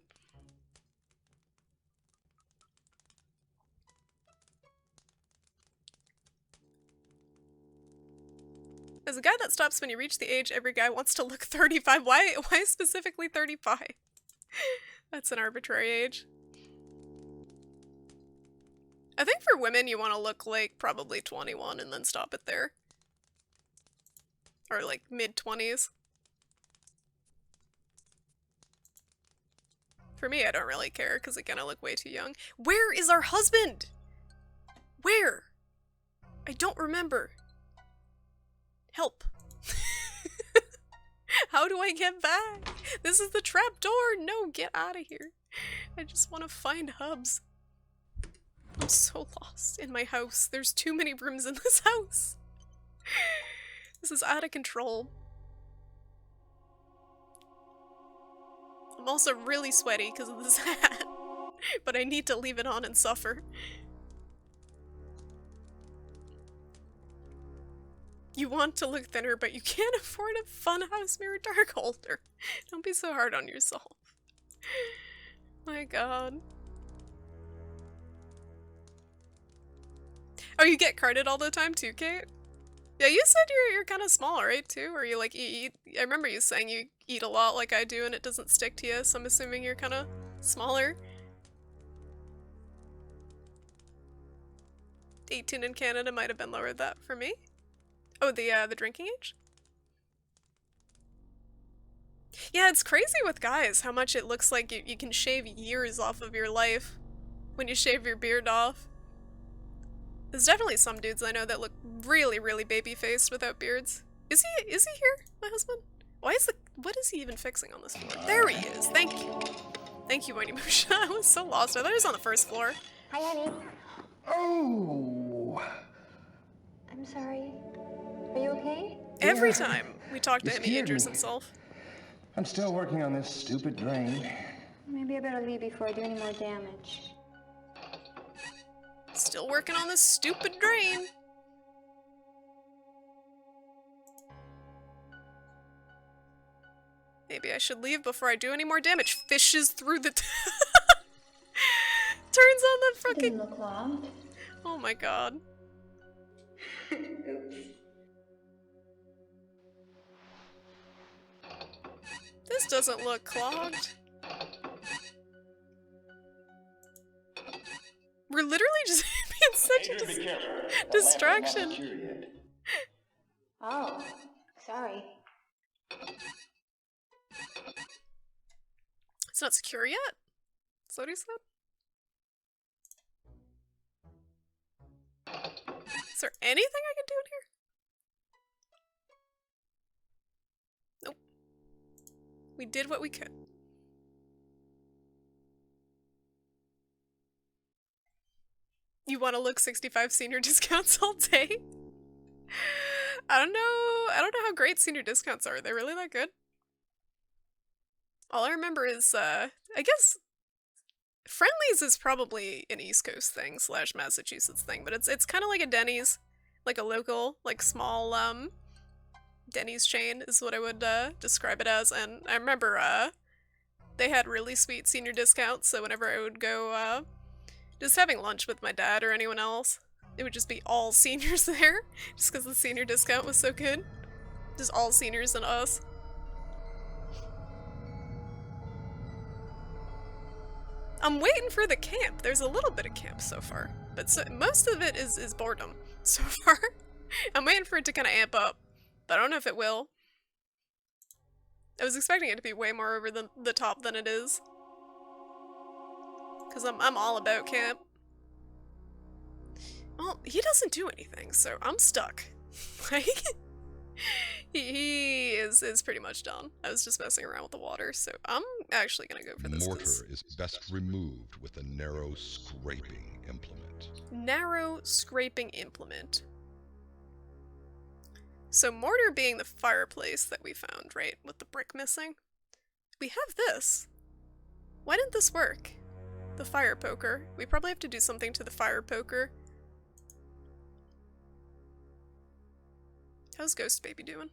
As a guy that stops when you reach the age every guy wants to look 35. Why specifically 35? That's an arbitrary age. I think for women you want to look like probably 21 and then stop it there. Or like mid-20s. For me, I don't really care, because again, I look way too young. Where is our husband? Where? I don't remember. Help. How do I get back? This is the trap door. No, get out of here. I just want to find Hubs. I'm so lost in my house. There's too many rooms in this house. This is out of control. I'm also really sweaty because of this hat. But I need to leave it on and suffer. You want to look thinner, but you can't afford a funhouse mirror dark holder. Don't be so hard on yourself. My god. Oh, you get carded all the time too, Kate? Yeah, you said you're kind of small, right, too? Or you, like, eat... I remember you saying you eat a lot like I do and it doesn't stick to you, so I'm assuming you're kind of smaller. 18 in Canada might have been lower than that for me. Oh, the drinking age? Yeah, it's crazy with guys how much it looks like you can shave years off of your life when you shave your beard off. There's definitely some dudes I know that look really, really baby-faced without beards. Is he here, my husband? What is he even fixing on this floor? There he is, thank you. Thank you, Winnie Musha. I was so lost. I thought he was on the first floor. Hi, honey. Oh! I'm sorry. Are you okay? Every Yeah. time we talk to You him, he scared injures me. himself. I'm still working on this stupid drain. Maybe I better leave before I do any more damage. Still working on this stupid drain. Maybe I should leave before I do any more damage. Fishes through the... Turns on the It fucking... didn't look logged. Oh my god. Oops. This doesn't look clogged. We're literally just being such a distraction. Oh, sorry. It's not secure yet? Is that what he said? Is there anything I can do in here? Nope. We did what we could. You want to look 65 senior discounts all day? I don't know how great senior discounts are. Are they really that good? All I remember is, I guess Friendly's is probably an East Coast thing / Massachusetts thing, but it's kind of like a Denny's, like a local, like small, Denny's chain is what I would, describe it as, and I remember, they had really sweet senior discounts, so whenever I would go, just having lunch with my dad or anyone else, it would just be all seniors there, just because the senior discount was so good. Just all seniors and us. I'm waiting for the camp. There's a little bit of camp so far, but most of it is boredom so far. I'm waiting for it to kind of amp up, but I don't know if it will. I was expecting it to be way more over the top than it is. Because I'm all about camp. Well, he doesn't do anything, so I'm stuck. Like, he is pretty much done. I was just messing around with the water, so I'm actually gonna go for this. Mortar is best removed with a narrow scraping implement. Narrow scraping implement. So mortar being the fireplace that we found, right? With the brick missing. We have this. Why didn't this work? The fire poker. We probably have to do something to the fire poker. How's Ghost Baby doing?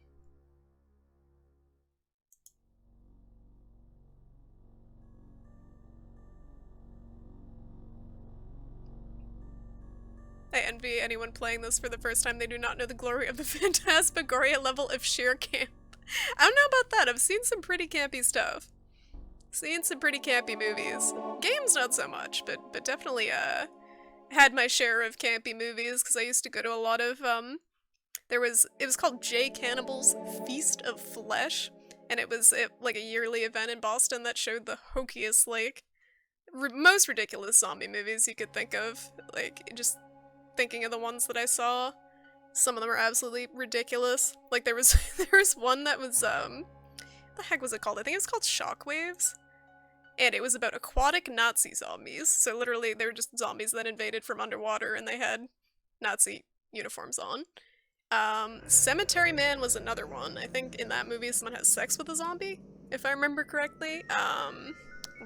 I envy anyone playing this for the first time. They do not know the glory of the Phantasmagoria level of sheer camp. I don't know about that. I've seen some pretty campy stuff. Seen some pretty campy movies. Games not so much, but definitely had my share of campy movies because I used to go to a lot of it was called J Cannibal's Feast of Flesh, and it was like a yearly event in Boston that showed the hokiest, like, most ridiculous zombie movies you could think of. Like, just thinking of the ones that I saw, some of them are absolutely ridiculous. Like, there was one that was what the heck was it called? I think it was called Shockwaves. And it was about aquatic Nazi zombies. So literally they were just zombies that invaded from underwater and they had Nazi uniforms on. Cemetery Man was another one. I think in that movie someone has sex with a zombie, if I remember correctly.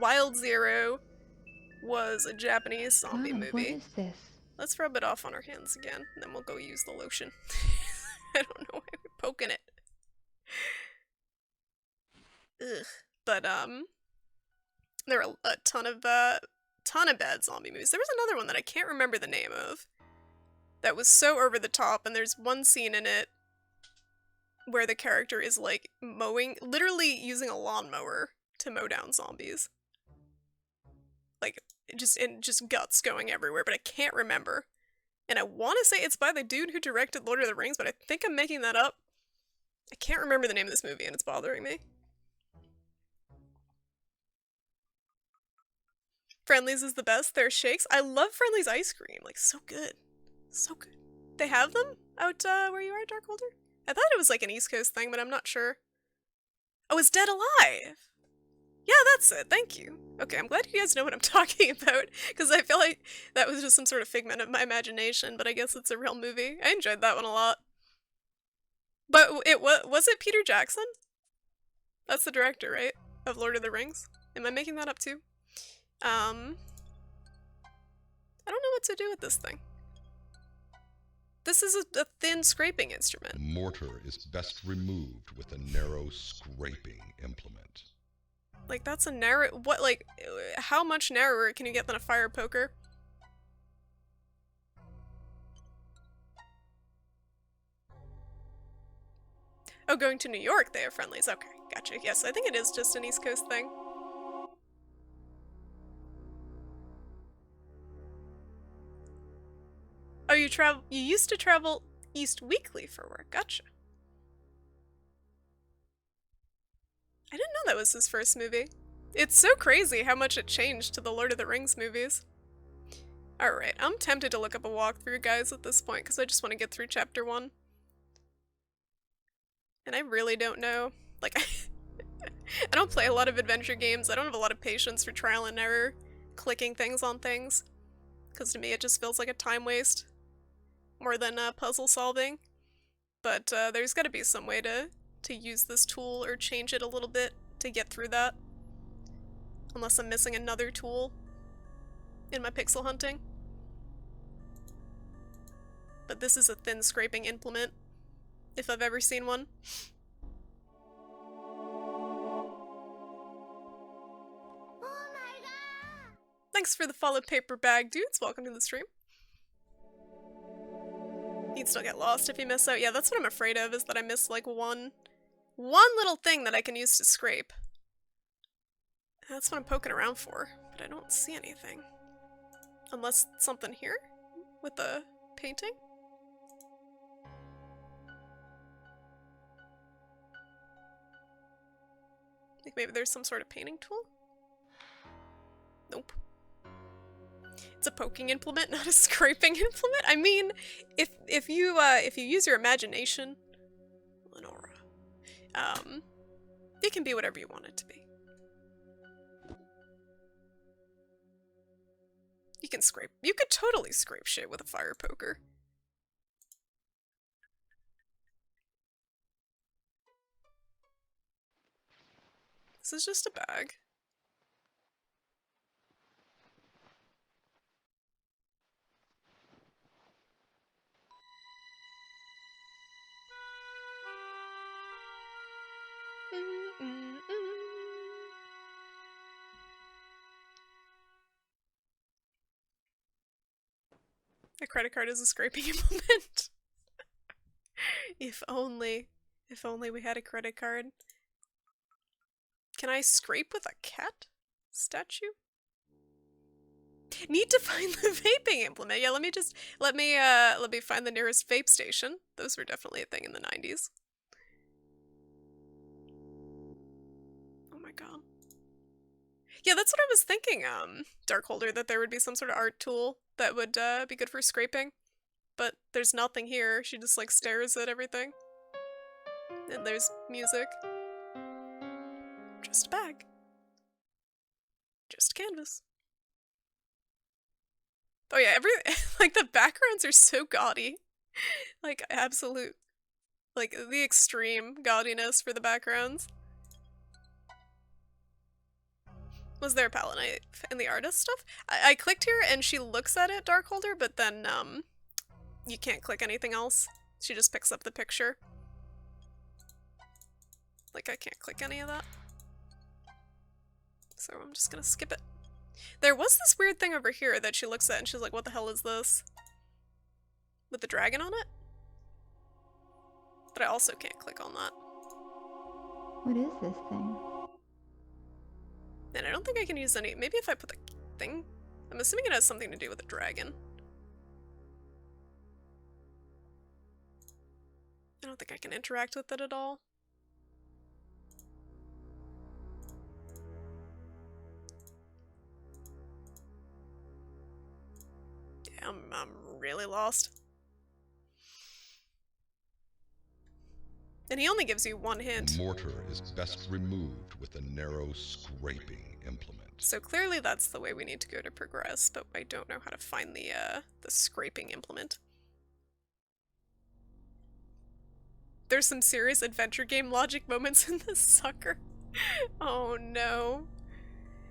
Wild Zero was a Japanese zombie movie. What is this? Let's rub it off on our hands again, and then we'll go use the lotion. I don't know why we're poking it. Ugh. But, there are a ton of bad zombie movies. There was another one that I can't remember the name of that was so over the top, and there's one scene in it where the character is, like, literally using a lawnmower to mow down zombies. Like, just guts going everywhere, but I can't remember. And I want to say it's by the dude who directed Lord of the Rings, but I think I'm making that up. I can't remember the name of this movie, and it's bothering me. Friendly's is the best. Their shakes. I love Friendly's ice cream. Like, so good. So good. They have them out where you are, Darkholder? I thought it was like an East Coast thing, but I'm not sure. Oh, it's Dead Alive! Yeah, that's it. Thank you. Okay, I'm glad you guys know what I'm talking about, because I feel like that was just some sort of figment of my imagination, but I guess it's a real movie. I enjoyed that one a lot. But was it Peter Jackson? That's the director, right? Of Lord of the Rings? Am I making that up too? I don't know what to do with this thing. This is a thin scraping instrument. Mortar is best removed with a narrow scraping implement. Like, that's a narrow... What, like, how much narrower can you get than a fire poker? Oh, going to New York, they have Friendlies. Okay, gotcha. Yes, I think it is just an East Coast thing. Oh, you used to travel east weekly for work. Gotcha. I didn't know that was his first movie. It's so crazy how much it changed to the Lord of the Rings movies. Alright, I'm tempted to look up a walkthrough, guys, at this point, because I just want to get through chapter 1. And I really don't know. Like, I don't play a lot of adventure games. I don't have a lot of patience for trial and error, clicking things on things. Because to me it just feels like a time waste. More than puzzle solving. But there's gotta be some way to use this tool or change it a little bit to get through that. Unless I'm missing another tool in my pixel hunting. But this is a thin scraping implement, if I've ever seen one. Oh my god! Thanks for the follow, paper bag dudes. Welcome to the stream. You'd still get lost if you miss out. Yeah, that's what I'm afraid of, is that I miss like one little thing that I can use to scrape. That's what I'm poking around for, But I don't see anything. Unless something here? With the painting? Like maybe there's some sort of painting tool? Nope. It's a poking implement, not a scraping implement. I mean, if you use your imagination, Lenora, it can be whatever you want it to be. You can scrape. You could totally scrape shit with a fire poker. This is just a bag. A credit card is a scraping implement. If only. If only we had a credit card. Can I scrape with a cat statue? Need to find the vaping implement. Yeah, let me find the nearest vape station. Those were definitely a thing in the 90s. Oh my god. Yeah, that's what I was thinking, Darkholder, that there would be some sort of art tool that would be good for scraping. But there's nothing here. She just like stares at everything. And there's music. Just a bag. Just a canvas. Oh yeah, like the backgrounds are so gaudy. Like absolute, like the extreme gaudiness for the backgrounds. Was there a palette knife in the artist stuff? I clicked here and she looks at it, Darkholder, but then you can't click anything else. She just picks up the picture. Like I can't click any of that. So I'm just gonna skip it. There was this weird thing over here that she looks at and she's like, what the hell is this? With the dragon on it? But I also can't click on that. What is this thing? And I don't think I can use any. Maybe if I put the thing. I'm assuming it has something to do with the dragon. I don't think I can interact with it at all. Yeah, I'm really lost. And he only gives you one hint. Mortar is best removed with a narrow scraping implement. So clearly that's the way we need to go to progress, but I don't know how to find the scraping implement. There's some serious adventure game logic moments in this sucker. Oh no.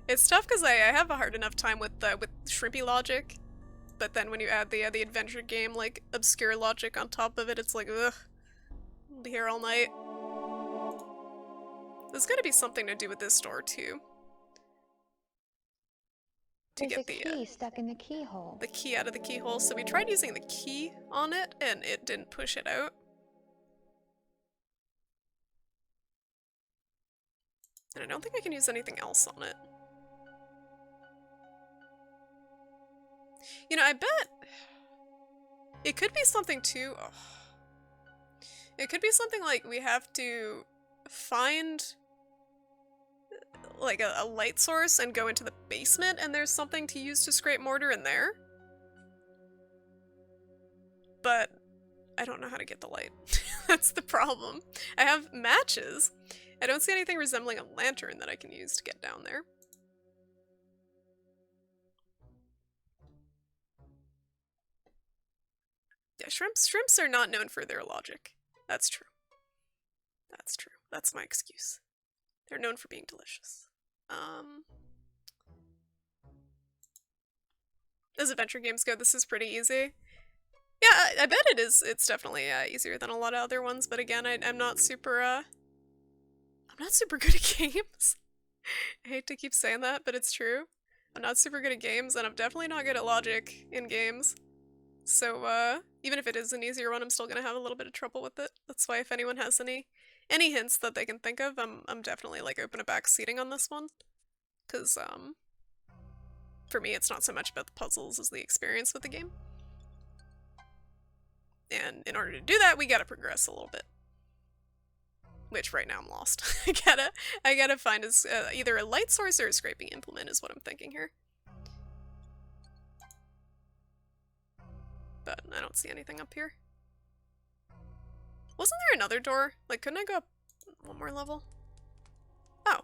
It's tough because I have a hard enough time with shrimpy logic, but then when you add the adventure game like obscure logic on top of it, it's like ugh. I'll be here all night. There's gotta be something to do with this door too. To There's get a key stuck in the keyhole. the key out of the keyhole. So we tried using the key on it and it didn't push it out. And I don't think I can use anything else on it. You know, I bet it could be something too. Oh. It could be something like we have to find like a light source and go into the basement and there's something to use to scrape mortar in there. But I don't know how to get the light. That's the problem. I have matches. I don't see anything resembling a lantern that I can use to get down there. Yeah, shrimps are not known for their logic. That's true. That's true. That's my excuse. They're known for being delicious. As adventure games go, this is pretty easy. Yeah, I bet it is. It's definitely easier than a lot of other ones, but again, I'm not super, I'm not super good at games. I hate to keep saying that, but it's true. I'm not super good at games, and I'm definitely not good at logic in games. So, even if it is an easier one, I'm still gonna have a little bit of trouble with it. That's why if anyone has any hints that they can think of, I'm definitely, like, open to backseating on this one. 'Cause, For me, it's not so much about the puzzles as the experience with the game. And in order to do that, we gotta progress a little bit. Which right now I'm lost. I gotta find either a light source or a scraping implement is what I'm thinking here. But I don't see anything up here. Wasn't there another door? Like, couldn't I go up one more level? Oh.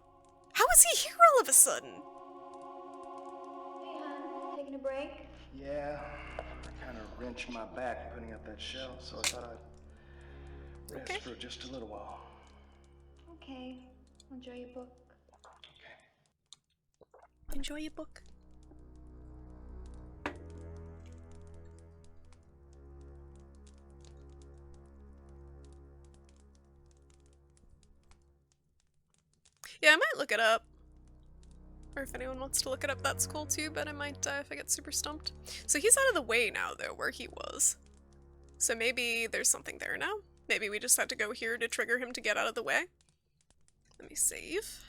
How is he here all of a sudden? Hey, hon. Taking a break? Yeah, I kind of wrenched my back putting up that shelf, so I thought I'd rest for just a little while. Okay. Enjoy your book. Okay. Enjoy your book. Yeah, I might look it up. Or if anyone wants to look it up, that's cool too, but I might if I get super stumped. So he's out of the way now, though, where he was. So maybe there's something there now? Maybe we just had to go here to trigger him to get out of the way? Let me save.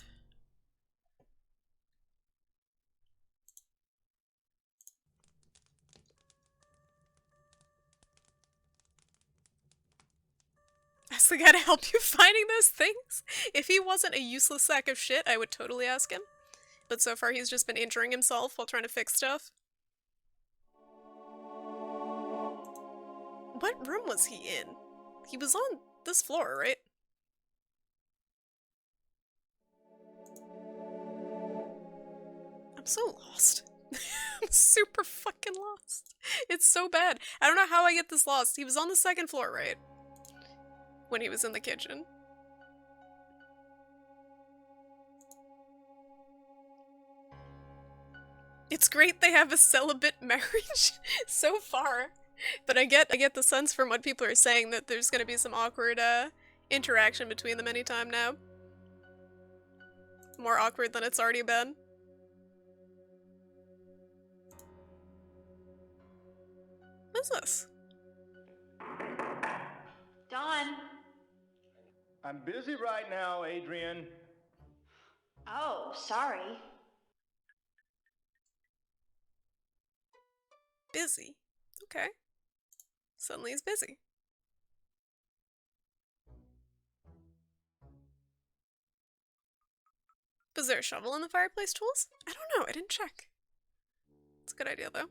Ask the guy to help you finding those things? If he wasn't a useless sack of shit, I would totally ask him. But so far he's just been injuring himself while trying to fix stuff. What room was he in? He was on this floor, right? I'm so lost. I'm super fucking lost. It's so bad. I don't know how I get this lost. He was on the second floor, right? When he was in the kitchen. It's great they have a celibate marriage so far. But I get the sense from what people are saying that there's gonna be some awkward interaction between them anytime now. More awkward than it's already been. What's this? Dawn. I'm busy right now, Adrian. Oh, sorry. Busy. Okay. Suddenly he's busy. Was there a shovel in the fireplace tools? I don't know, I didn't check. It's a good idea, though.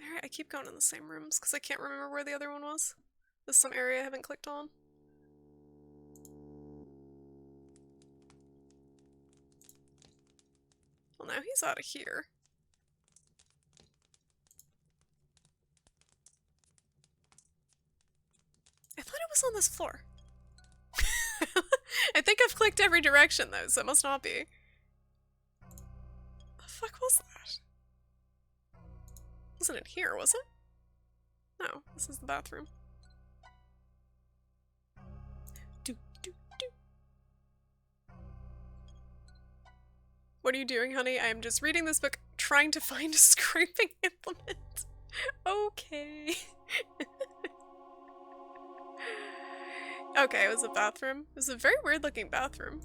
Alright, I keep going in the same rooms, because I can't remember where the other one was. There's some area I haven't clicked on. Well, now he's out of here. I thought it was on this floor. I think I've clicked every direction, though, so it must not be. The fuck was that? Wasn't it here, was it? No, this is the bathroom. What are you doing, honey? I am just reading this book, trying to find a scraping implement. Okay. Okay, it was a bathroom. It was a very weird looking bathroom.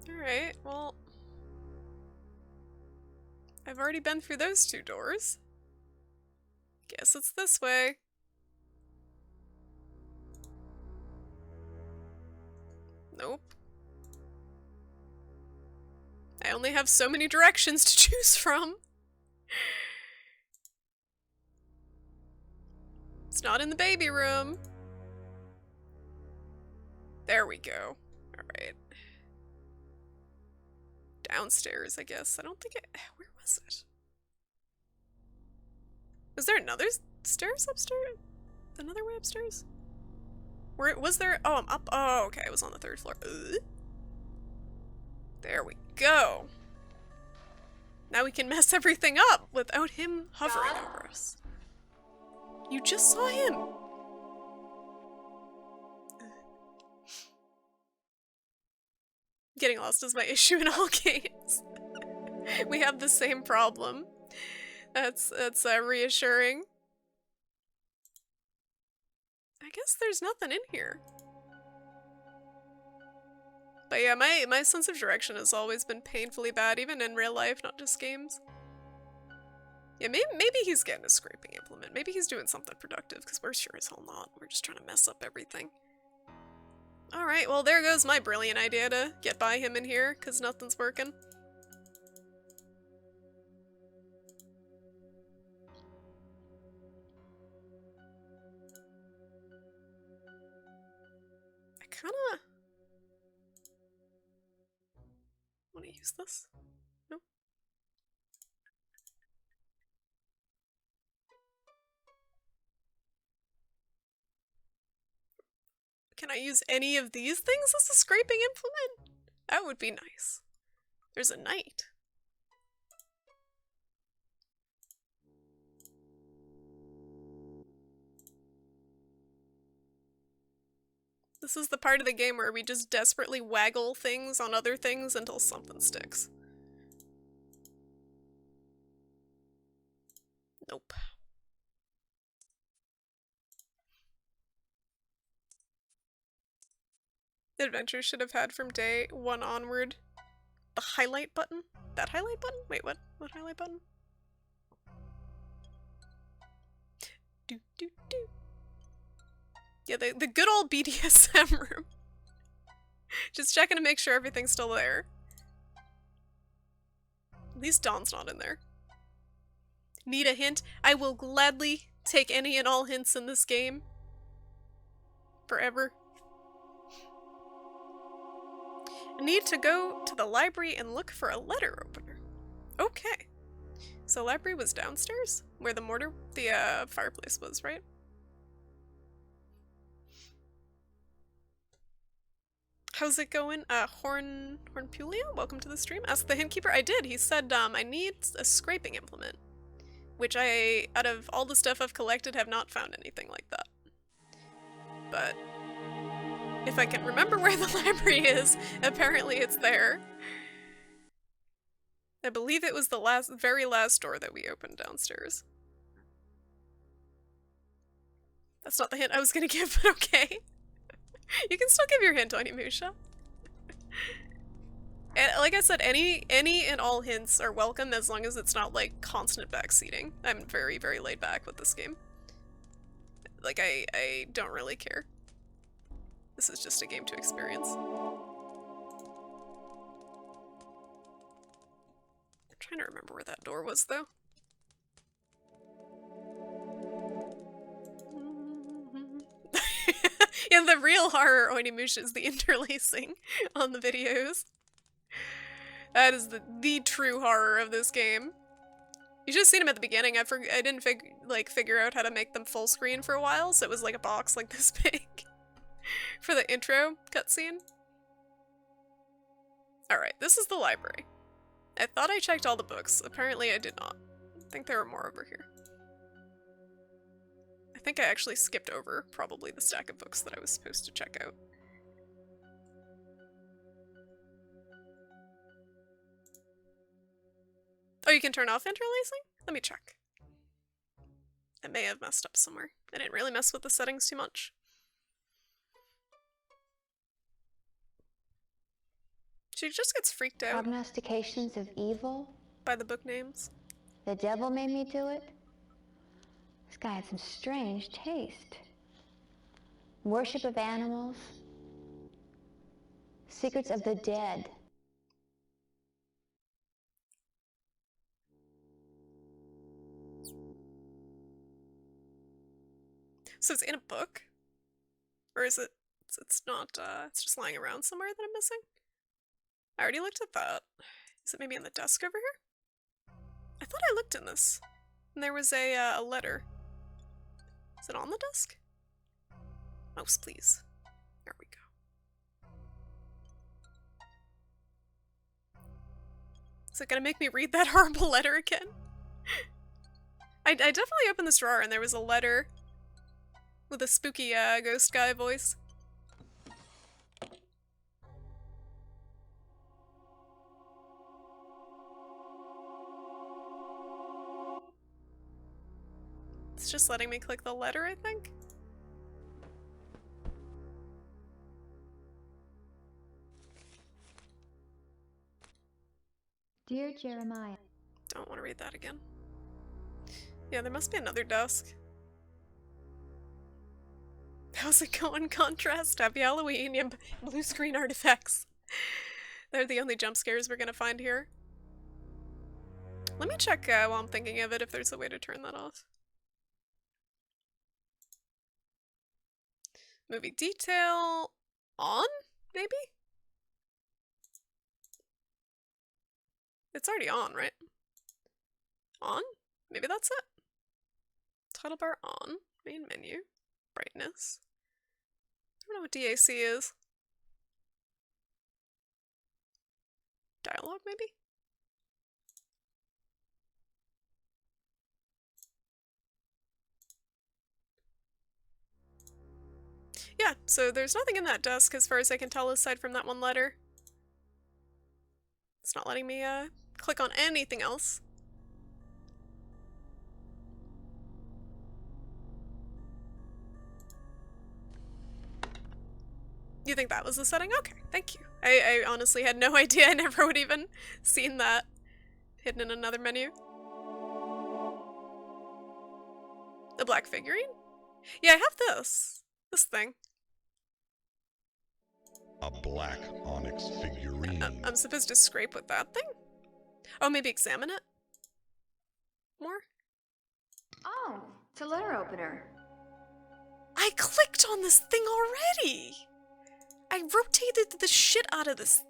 Alright, well... I've already been through those two doors. Guess it's this way. Nope. I only have so many directions to choose from. It's not in the baby room. There we go. Alright. Downstairs, I guess. I don't think it... Where was it? Was there another stairs upstairs? Another way upstairs? Where was there? Oh, I'm up. Oh, okay. It was on the third floor. There we go. Now we can mess everything up without him hovering over us. You just saw him. Getting lost is my issue in all games. We have the same problem. That's reassuring. I guess there's nothing in here. But yeah, my sense of direction has always been painfully bad, even in real life, not just games. Yeah, maybe he's getting a scraping implement. Maybe he's doing something productive, because we're sure as hell not. We're just trying to mess up everything. Alright, well there goes my brilliant idea to get by him in here, because nothing's working. I kinda want to use this. Nope. Can I use any of these things as a scraping implement? That would be nice. There's a knight. This is the part of the game where we just desperately waggle things on other things until something sticks. Nope. The adventure should have had from day 1 onward the highlight button? That highlight button? Wait, what? What highlight button? Do do do. Yeah, the good old BDSM room. Just checking to make sure everything's still there. At least Dawn's not in there. Need a hint? I will gladly take any and all hints in this game. Forever. I need to go to the library and look for a letter opener. Okay. So library was downstairs? Where the fireplace was, right? How's it going? Hornpulia? Welcome to the stream. Ask the hint keeper. I did. He said, I need a scraping implement. Which out of all the stuff I've collected, have not found anything like that. But if I can remember where the library is, apparently it's there. I believe it was the very last door that we opened downstairs. That's not the hint I was gonna give, but okay. You can still give your hint, Onimusha. And like I said, any and all hints are welcome as long as it's not like constant backseating. I'm very, very laid back with this game. Like I don't really care. This is just a game to experience. I'm trying to remember where that door was though. Yeah, the real horror, Onimusha, is the interlacing on the videos. That is the true horror of this game. You should have seen him at the beginning. I didn't figure out how to make them full screen for a while, so it was like a box like this big for the intro cutscene. Alright, this is the library. I thought I checked all the books. Apparently I did not. I think there are more over here. I think I actually skipped over probably the stack of books that I was supposed to check out. Oh, you can turn off interlacing? Let me check. I may have messed up somewhere. I didn't really mess with the settings too much. She just gets freaked out. Prognostications of evil? By the book names. The devil made me do it? This guy had some strange taste. Worship of animals. Secrets of the dead. So it's in a book? Or is it... It's not, it's just lying around somewhere that I'm missing? I already looked at that. Is it maybe on the desk over here? I thought I looked in this. And there was a letter. Is it on the desk? Mouse, please. There we go. Is it gonna make me read that horrible letter again? I definitely opened this drawer and there was a letter with a spooky ghost guy voice. It's just letting me click the letter, I think. Dear Jeremiah. Don't want to read that again. Yeah, there must be another desk. How's it going, Contrast? Happy Halloween. Yeah, blue screen artifacts. They're the only jump scares we're gonna find here. Let me check while I'm thinking of it if there's a way to turn that off. Movie detail on? Maybe? It's already on, right? On? Maybe that's it. Title bar on. Main menu. Brightness. I don't know what DAC is. Dialogue, maybe? Yeah, so there's nothing in that desk as far as I can tell aside from that one letter. It's not letting me click on anything else. You think that was the setting? Okay, thank you. I honestly had no idea. I never would even seen that hidden in another menu. The black figurine? Yeah, I have this. This thing. A black onyx figurine. I'm supposed to scrape with that thing? Oh, maybe examine it? More? Oh, it's a letter opener. I clicked on this thing already! I rotated the shit out of this.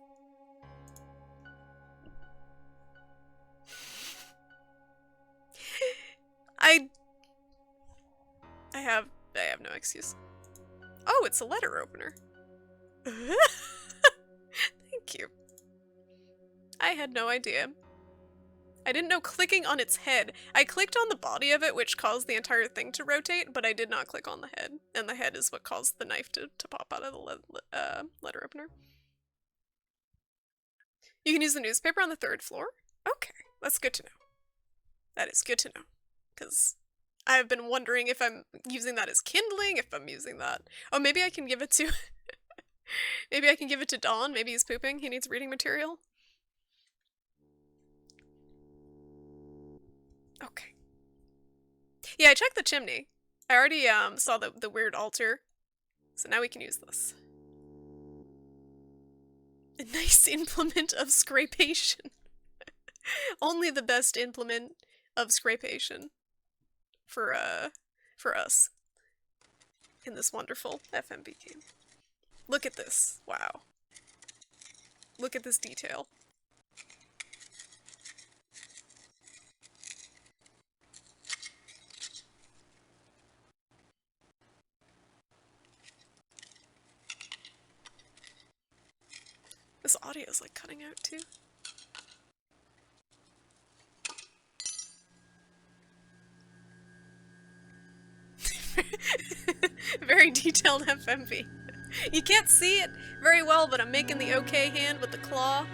I have no excuse. Oh, it's a letter opener. Thank you. I had no idea. I didn't know clicking on its head. I clicked on the body of it, which caused the entire thing to rotate, but I did not click on the head. And the head is what caused the knife to pop out of the letter opener. You can use the newspaper on the 3rd floor? Okay, that's good to know. That is good to know. Because I've been wondering if I'm using that as kindling, if I'm using that... Oh, maybe I can give it to... maybe I can give it to Dawn. Maybe he's pooping. He needs reading material. Okay. Yeah, I checked the chimney. I already saw the weird altar. So now we can use this. A nice implement of scrapation. Only the best implement of scrapation for us in this wonderful FMV game. Look at this. Wow. Look at this detail. This audio is like cutting out too. Very detailed FMV. You can't see it very well, but I'm making the okay hand with the claw.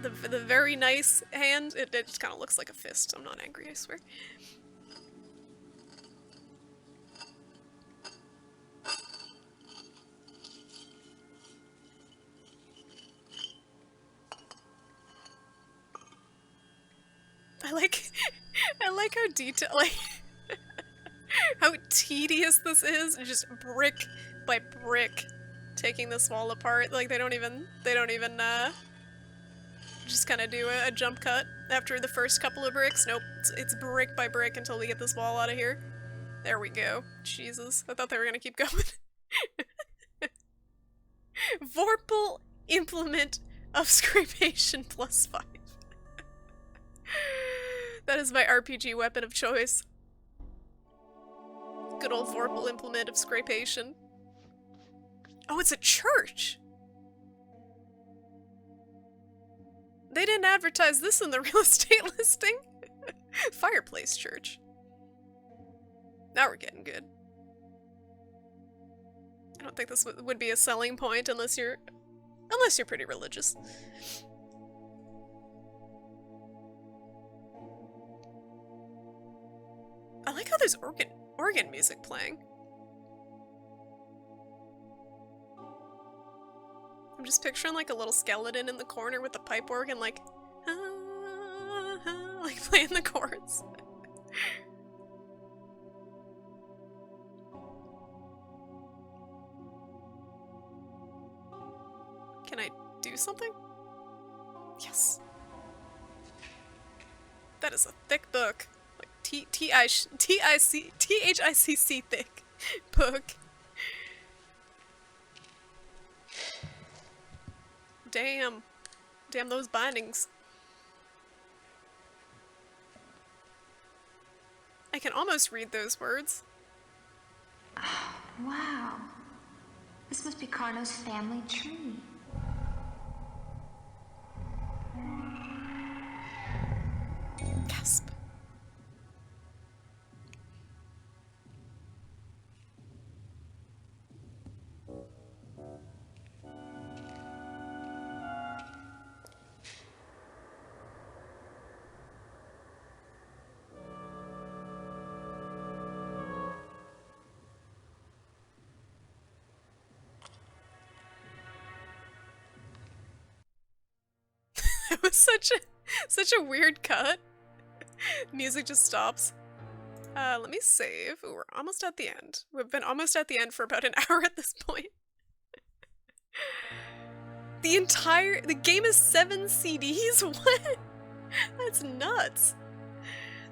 The very nice hand. It just kind of looks like a fist. I'm not angry, I swear. I like how how tedious this is. Just brick by brick, taking this wall apart. Like they don't even just kind of do a jump cut after the first couple of bricks. Nope, it's brick by brick until we get this wall out of here. There we go. Jesus, I thought they were gonna keep going. Vorpal implement of scrapation +5. That is my RPG weapon of choice. Good old Vorpal implement of scrapation. Oh, it's a church! They didn't advertise this in the real estate listing. Fireplace church. Now we're getting good. I don't think this would be a selling point unless you're pretty religious. I like how there's organ music playing. I'm just picturing like a little skeleton in the corner with a pipe organ, like, like playing the chords. Can I do something? Yes. That is a thick book. Like T-H-I-C-C thick book. Damn. Damn those bindings. I can almost read those words. Oh, wow. This must be Carno's family tree. Gasp. It was such a weird cut. Music just stops. Let me save. Ooh, we're almost at the end. We've been almost at the end for about an hour at this point. The game is 7 CDs? What? That's nuts.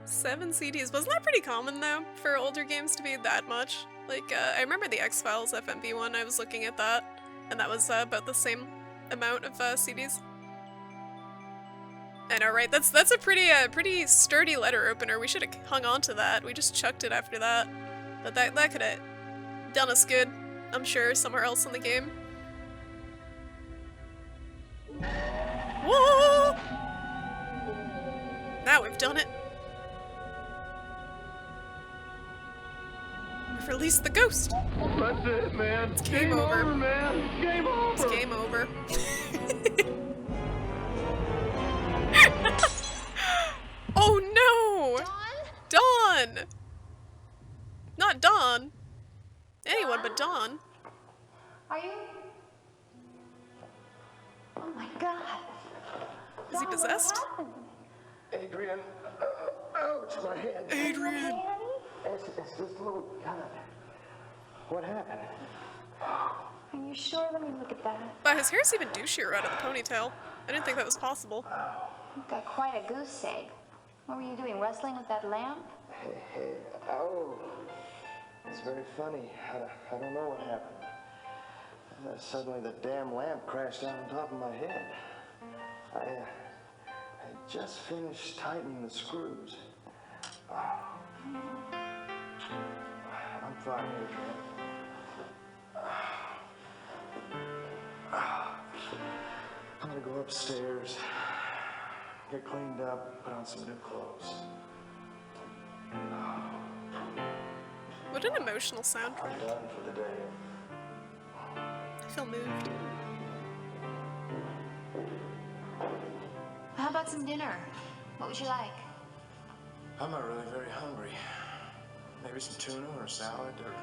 7 CDs. Wasn't that pretty common though, for older games to be that much? Like, I remember the X-Files FMV one, I was looking at that, and that was about the same amount of CDs. I know, right? That's a pretty sturdy letter opener. We should have hung on to that. We just chucked it after that. But that could have done us good, I'm sure, somewhere else in the game. Whoa! Now we've done it. We've released the ghost. That's it, man. It's game over, man. Game over. It's game over. Oh no! Dawn! Not Dawn. Anyone but Dawn. Are you? Oh my god. Is he possessed? Adrian. Ouch, my head. Adrian! It's just a little cut. What happened? Are you sure? Let me look at that. Wow, his hair's even douchier out of the ponytail. I didn't think that was possible. You've got quite a goose egg. What were you doing, wrestling with that lamp? Hey, oh. It's very funny. I don't know what happened. Suddenly the damn lamp crashed down on top of my head. I just finished tightening the screws. I'm fine, Adrian. I'm gonna go upstairs, get cleaned up, put on some new clothes. What an emotional soundtrack. I'm done for the day. I feel moved. How about some dinner? What would you like? I'm not really very hungry. Maybe some tuna or a salad or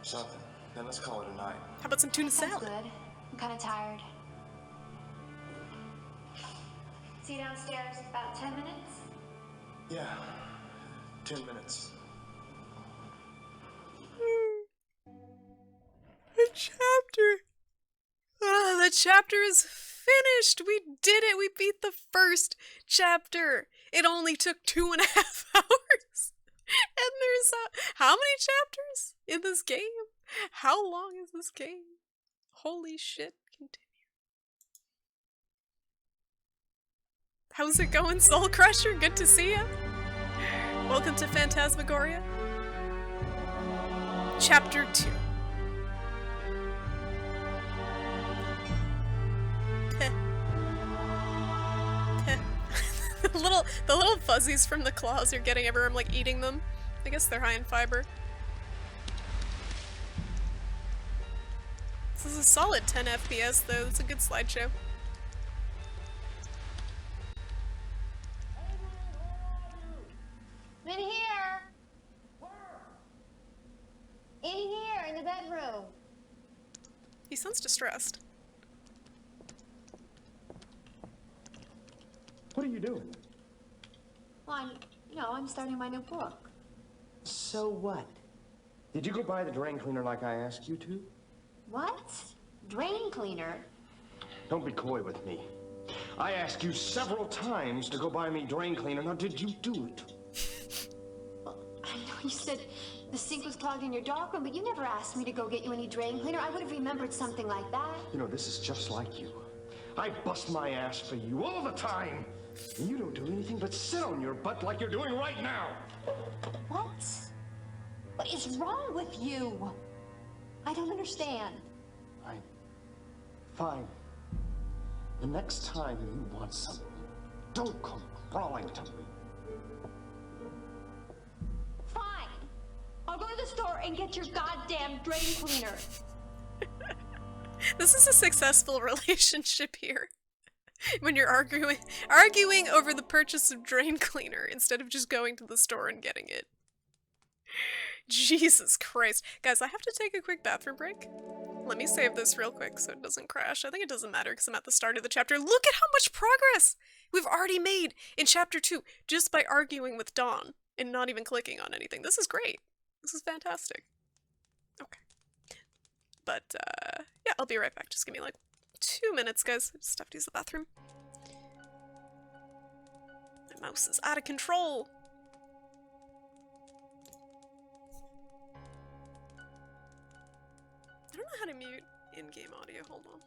something. Then let's call it a night. How about some tuna Sounds salad? good. I'm kind of tired. See you downstairs in about 10 minutes? Yeah, 10 minutes. The chapter. The chapter is finished. We did it. We beat the first chapter. It only took 2.5 hours. And there's how many chapters in this game? How long is this game? Holy shit. Continue. How's it going, Soul Crusher? Good to see ya. Welcome to Phantasmagoria. Chapter 2. The little fuzzies from the claws you're getting everywhere. I'm like eating them. I guess they're high in fiber. This is a solid 10 FPS though. It's a good slideshow. In here! In here, in the bedroom. He sounds distressed. doing? Well, I'm starting my new book. So what? Did you go buy the drain cleaner like I asked you to? What? Drain cleaner? Don't be coy with me. I asked you several times to go buy me drain cleaner. Now, did you do it? Well, I know you said the sink was clogged in your darkroom, but you never asked me to go get you any drain cleaner. I would have remembered something like that. You know, this is just like you. I bust my ass for you all the time. And you don't do anything but sit on your butt like you're doing right now. What? What is wrong with you? I don't understand. Fine. The next time you want something, don't come crawling to me. Fine. I'll go to the store and get your goddamn drain cleaner. This is a successful relationship here. When you're arguing over the purchase of drain cleaner instead of just going to the store and getting it. Jesus Christ. Guys, I have to take a quick bathroom break. Let me save this real quick so it doesn't crash. I think it doesn't matter because I'm at the start of the chapter. Look at how much progress we've already made in chapter 2 just by arguing with Dawn and not even clicking on anything. This is great. This is fantastic. Okay. But, yeah, I'll be right back. Just give me like 2 minutes, guys. I just have to use the bathroom. My mouse is out of control. I don't know how to mute in-game audio. Hold on.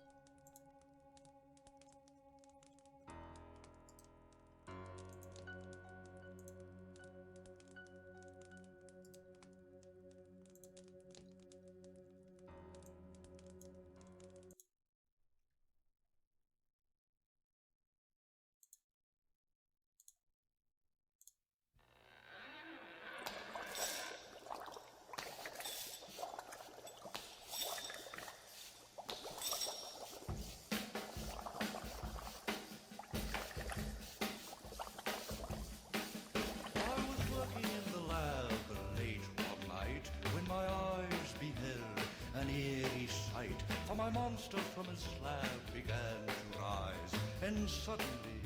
My monster from his slab began to rise, and suddenly,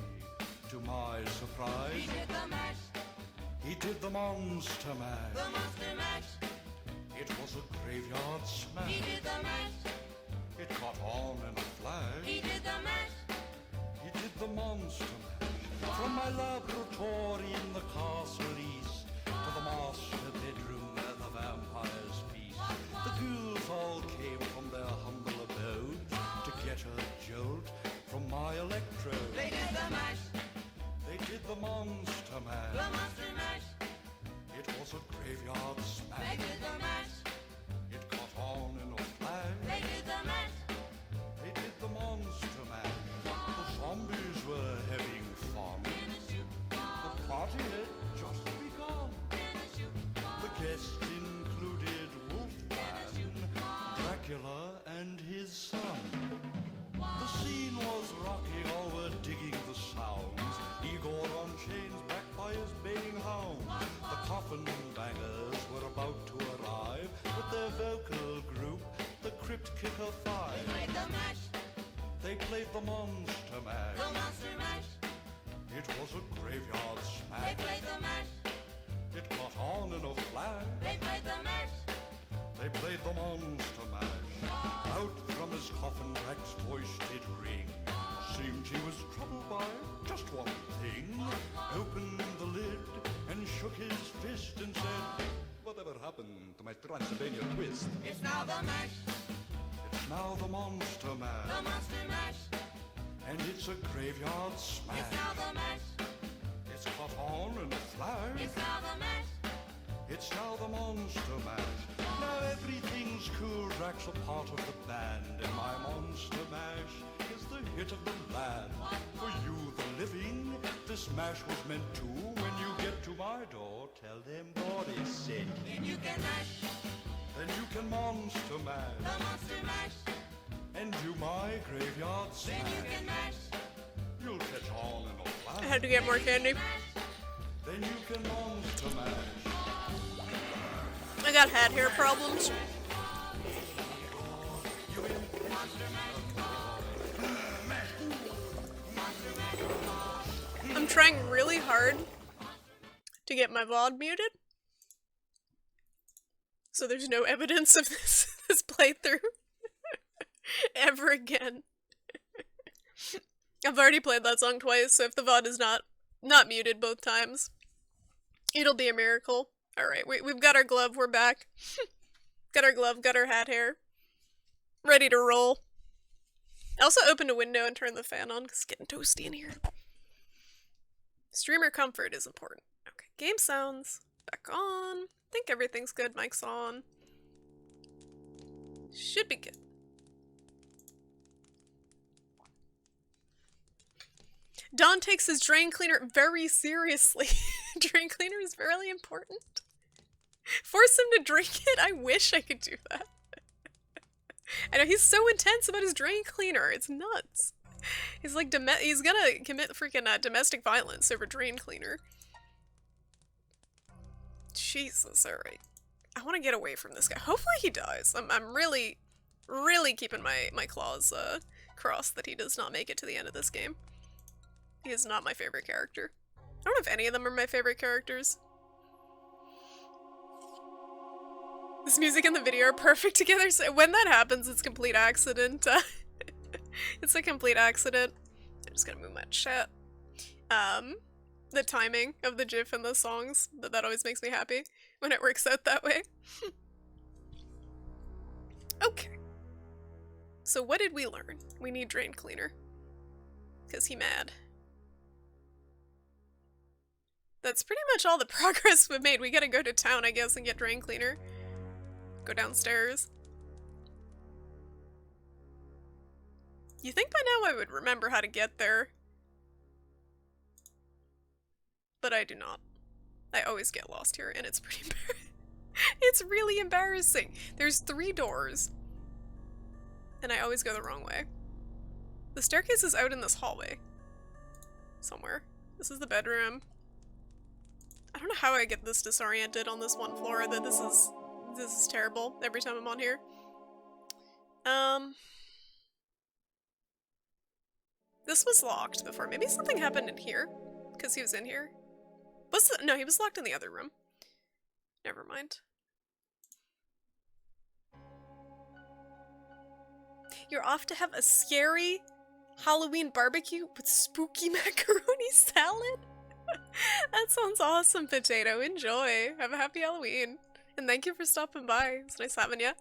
to my surprise, He did the mash. He did the monster mash. The monster mash. It was a graveyard smash. He did the mash. It caught on in a flash. He did the mash. He did the monster mash. From my laboratory in the castle east to the master bedroom where the vampires feast, the ghouls all came from their humble abode to get a jolt from my electrode. They did the mash. They did the monster mash. The monster mash. It was a graveyard smash. They did the mash. It caught on in a flash. They did the mash. They did the monster mash. The zombies were having fun. The party had just begun. The guests included Wolfman, Dracula, and his son. The scene was rocking, all were digging the sounds. Igor on chains, backed by his baying hounds. The coffin bangers were about to arrive with their vocal group, the Crypt Kicker Five. They played the mash. They played the monster mash. The monster mash. It was a graveyard smash. They played the mash. It caught on in a flash. They played the mash. They played the monster mash. Out from his coffin, Drac's voice did ring. Seemed he was troubled by just one thing. Opened the lid and shook his fist and said, "Whatever happened to my Transylvania twist?" It's now the mash. It's now the monster mash. The monster mash. And it's a graveyard smash. It's now the mash. It's caught on in a flash. It's now the mash. It's now the monster mash. Now everything's cool. Drac's a part of the band, and my monster mash is the hit of the land. For you, the living, this mash was meant to. When you get to my door, tell them God is sent. Then you can mash. Then you can monster mash. The monster mash. And do my graveyard smash. Then you can mash. You'll catch on in a flash. I had to get more candy. Then you can monster mash. I got hat hair problems. I'm trying really hard to get my VOD muted, so there's no evidence of this playthrough ever again. I've already played that song twice, so if the VOD is not muted both times, it'll be a miracle. Alright, we've got our glove, we're back. Got our glove, got our hat hair. Ready to roll. I also opened a window and turned the fan on, because it's getting toasty in here. Streamer comfort is important. Okay, game sounds. Back on. I think everything's good, mic's on. Should be good. Don takes his drain cleaner very seriously. Drain cleaner is very important. Force him to drink it? I wish I could do that. I know, he's so intense about his drain cleaner. It's nuts. He's like, he's gonna commit freaking domestic violence over drain cleaner. Jesus, alright. I want to get away from this guy. Hopefully he dies. I'm really, really keeping my claws crossed that he does not make it to the end of this game. He is not my favorite character. I don't know if any of them are my favorite characters. This music and the video are perfect together, so when that happens, it's complete accident. It's a complete accident. I'm just gonna move my chat. The timing of the GIF and the songs, that always makes me happy when it works out that way. Okay. So what did we learn? We need drain cleaner. Cause he mad. That's pretty much all the progress we've made. We gotta go to town, I guess, and get drain cleaner. Go downstairs. You think by now I would remember how to get there. But I do not. I always get lost here, and it's pretty it's really embarrassing. There's 3 doors. And I always go the wrong way. The staircase is out in this hallway. Somewhere. This is the bedroom. I don't know how I get this disoriented on this one floor, that this is terrible every time I'm on here. This was locked before. Maybe something happened in here, because he was in here. No, he was locked in the other room. Never mind. You're off to have a scary Halloween barbecue with spooky macaroni salad? That sounds awesome, Potato. Enjoy. Have a happy Halloween. And thank you for stopping by. It's nice having you.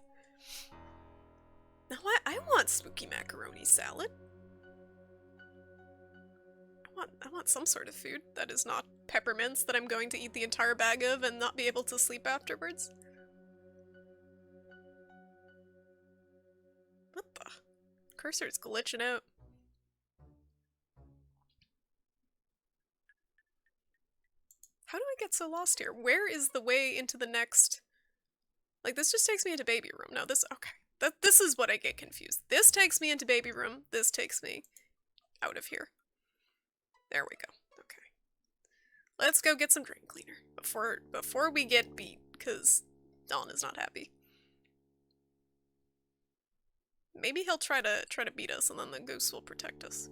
Now I want spooky macaroni salad. I want some sort of food that is not peppermints that I'm going to eat the entire bag of and not be able to sleep afterwards. What the? Cursor's glitching out. How do I get so lost here? Where is the way into the next... Like, this just takes me into baby room. No, this... Okay. This is what I get confused. This takes me into baby room. This takes me out of here. There we go. Okay. Let's go get some drain cleaner before we get beat, because Dawn is not happy. Maybe he'll try to beat us, and then the ghost will protect us.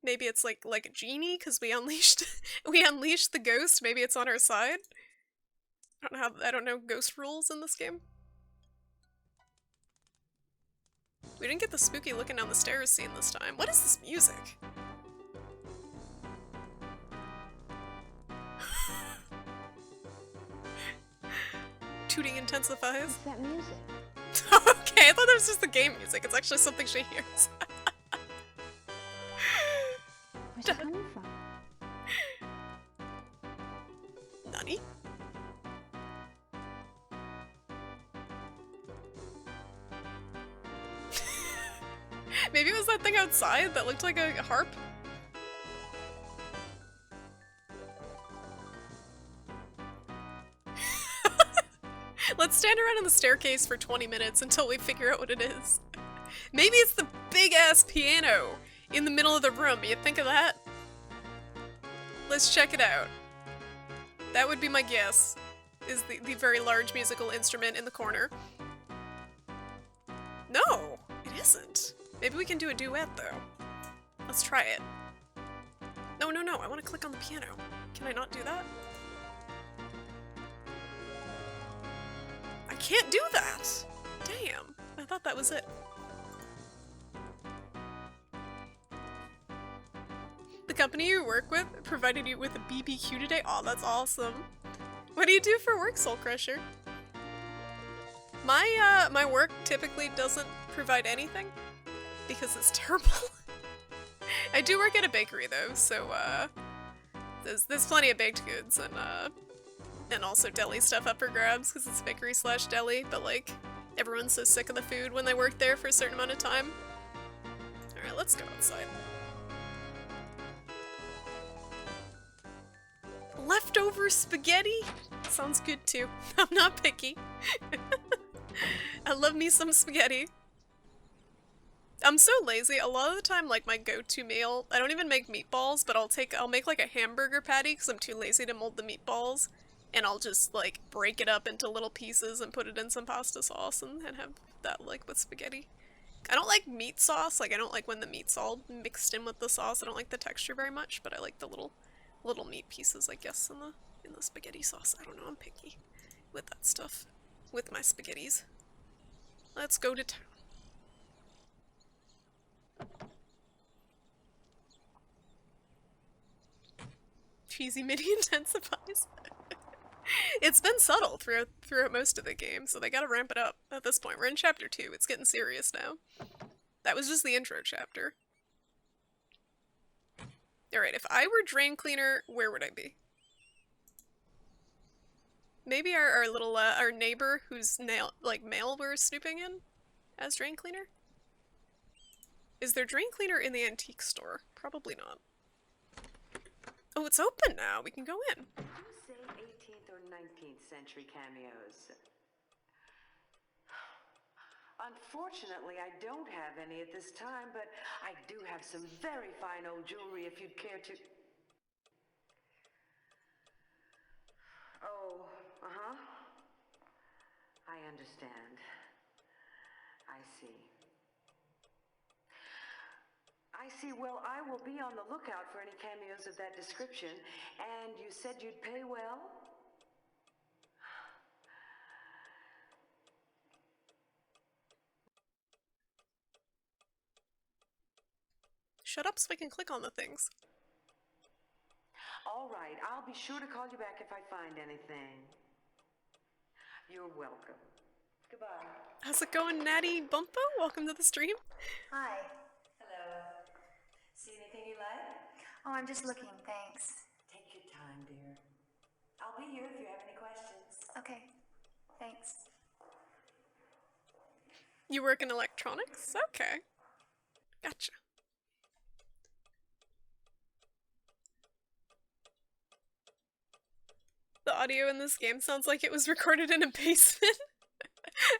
Maybe it's like a genie, because we unleashed the ghost. Maybe it's on our side. I don't know ghost rules in this game. We didn't get the spooky looking down the stairs scene this time. What is this music? Tooting intensifies. What's that music? Okay, I thought that was just the game music. It's actually something she hears. Where's it coming from? Nani? Maybe it was that thing outside that looked like a harp? Let's stand around on the staircase for 20 minutes until we figure out what it is. Maybe it's the big-ass piano in the middle of the room. You think of that? Let's check it out. That would be my guess, is the very large musical instrument in the corner. No, it isn't. Maybe we can do a duet, though. Let's try it. No, no, no, I want to click on the piano. Can I not do that? I can't do that! Damn, I thought that was it. The company you work with provided you with a BBQ today? Aw, that's awesome. What do you do for work, Soul Crusher? My work typically doesn't provide anything because it's terrible. I do work at a bakery though, so there's plenty of baked goods and also deli stuff up for grabs because it's bakery slash deli, but like everyone's so sick of the food when they work there for a certain amount of time. Alright, let's go outside. Leftover spaghetti? Sounds good too. I'm not picky. I love me some spaghetti. I'm so lazy. A lot of the time, like, my go-to meal, I don't even make meatballs, but I'll make like a hamburger patty because I'm too lazy to mold the meatballs. And I'll just, like, break it up into little pieces and put it in some pasta sauce and have that, like, with spaghetti. I don't like meat sauce. Like, I don't like when the meat's all mixed in with the sauce. I don't like the texture very much, but I like the little meat pieces, I guess, in the spaghetti sauce. I don't know, I'm picky with that stuff. With my spaghettis. Let's go to town. Cheesy MIDI intensifies. It's been subtle throughout most of the game, so they gotta ramp it up at this point. We're in chapter 2, it's getting serious now. That was just the intro chapter. Alright, if I were drain cleaner, where would I be? Maybe our little, our neighbor whose mail we're snooping in as drain cleaner? Is there drain cleaner in the antique store? Probably not. Oh, it's open now. We can go in. Say 18th or 19th century cameos. Unfortunately, I don't have any at this time, but I do have some very fine old jewelry if you'd care to... Oh, uh-huh. I understand. I see. I see. Well, I will be on the lookout for any cameos of that description. And you said you'd pay well? Shut up so I can click on the things. All right, I'll be sure to call you back if I find anything. You're welcome. Goodbye. How's it going, Natty Bumpo? Welcome to the stream. Hi. Hello. See anything you like? Oh, I'm just looking, thanks. Take your time, dear. I'll be here if you have any questions. Okay, thanks. You work in electronics? Okay. Gotcha. The audio in this game sounds like it was recorded in a basement.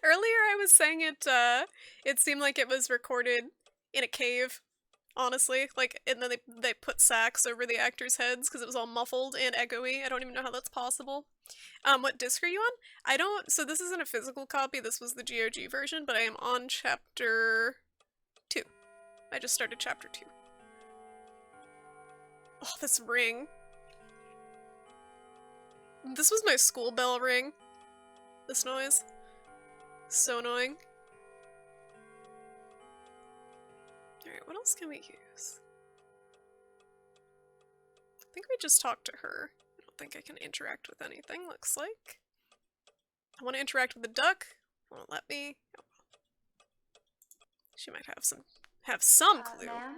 Earlier I was saying it seemed like it was recorded in a cave, honestly. Like, and then they put sacks over the actors' heads because it was all muffled and echoey. I don't even know how that's possible. What disc are you on? So this isn't a physical copy, this was the GOG version, but I am on chapter 2. I just started chapter 2. Oh, this ring. This was my school bell ring. This noise. So annoying. Alright, what else can we use? I think we just talked to her. I don't think I can interact with anything, looks like. I want to interact with the duck. Won't let me. Oh. She might have some clue. Ma'am?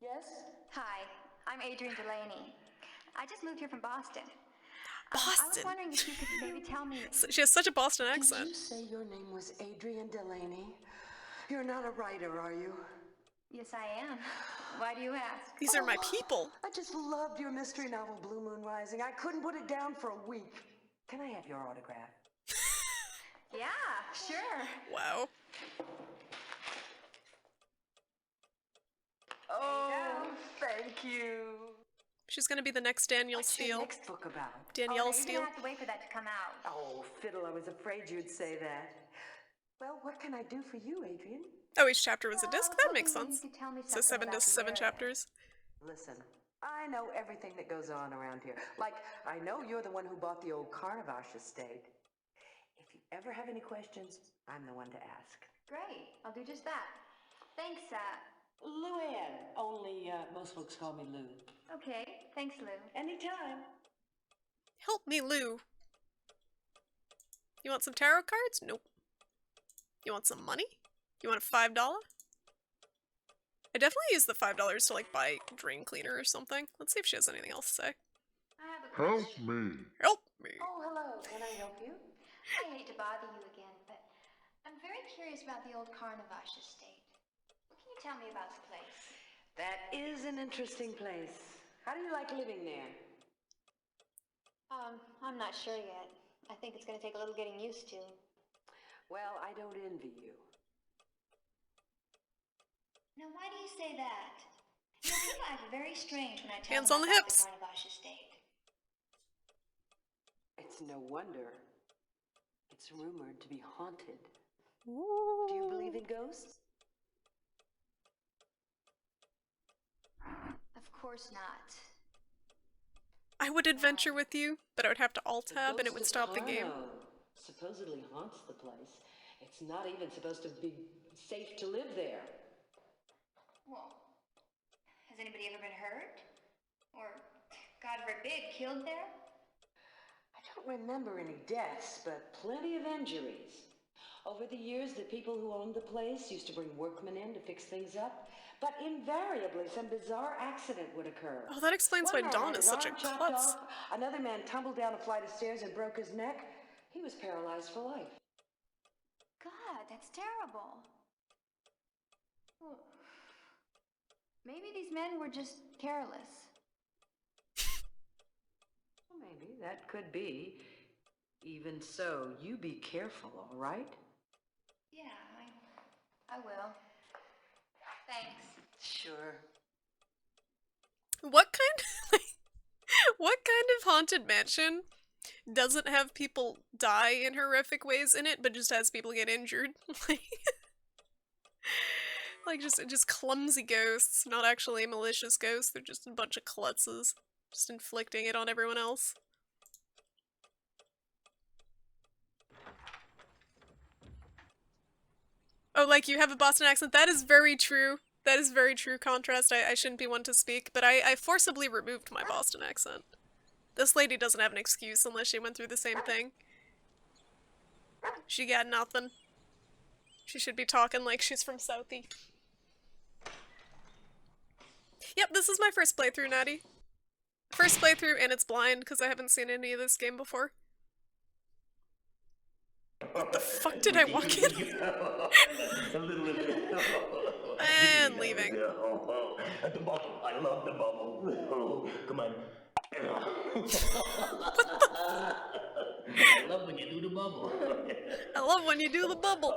Yes? Hi, I'm Adrienne Delaney. I just moved here from Boston. Boston! I was wondering if you could maybe tell me... She has such a Boston accent. Did you say your name was Adrienne Delaney? You're not a writer, are you? Yes, I am. Why do you ask? These are my people. I just loved your mystery novel, Blue Moon Rising. I couldn't put it down for a week. Can I have your autograph? Yeah, sure. Wow. Oh, thank you. She's gonna be the next Danielle What's Steele. your next book about? Danielle You're Steele. gonna have to wait for that to come out. Oh, fiddle, I was afraid you'd say that. Well, what can I do for you, Adrian? Oh, each chapter was a Well, I disc? was That makes hoping maybe you sense. could tell me So something 7 about discs, the 7 area. chapters. Listen, I know everything that goes on around here. Like, I know you're the one who bought the old Carnavash estate. If you ever have any questions, I'm the one to ask. Great, I'll do just that. Thanks, Luann, only most folks call me Lou. Okay, thanks, Lou. Anytime. Help me, Lou. You want some tarot cards? Nope. You want some money? You want a $5? I definitely use the $5 to, like, buy drain cleaner or something. Let's see if she has anything else to say. I have a Help question. me. Help me. Oh, hello. Can I help you? I hate to bother you again, but I'm very curious about the old Carnavash estate. What can you tell me about the place? That is an interesting place. How do you like living there? I'm not sure yet. I think it's going to take a little getting used to. Well, I don't envy you. Now, why do you say that? You know, people act very strange when I tell Hands them on the about hips. the Carnavash estate. It's no wonder. It's rumored to be haunted. Ooh. Do you believe in ghosts? Of course not. I would adventure with you, but I would have to alt-tab and it would ghost stop of the game. Carno supposedly haunts the place. It's not even supposed to be safe to live there. Well, has anybody ever been hurt? Or, God forbid, killed there? I don't remember any deaths, but plenty of injuries. Over the years, the people who owned the place used to bring workmen in to fix things up, but invariably some bizarre accident would occur. Oh, that explains why One man Dawn had is his such a arm chopped klutz. off, another man tumbled down a flight of stairs and broke his neck. He was paralyzed for life. God, that's terrible. Well, maybe these men were just careless. Well, maybe that could be. Even so, you be careful, all right? Yeah, I will. Thanks. Sure. What kind what kind of haunted mansion doesn't have people die in horrific ways in it, but just has people get injured? Like just clumsy ghosts, not actually malicious ghosts, they're just a bunch of klutzes, just inflicting it on everyone else. Oh, like you have a Boston accent? That is very true. That is very true contrast. I shouldn't be one to speak, but I forcibly removed my Boston accent. This lady doesn't have an excuse unless she went through the same thing. She got nothing. She should be talking like she's from Southie. Yep, this is my first playthrough, Natty. First playthrough, and it's blind, because I haven't seen any of this game before. What the fuck did I walk in? And leaving. The bubble. I love the bubble. Come on. I love when you do the bubble. I love when you do the bubble.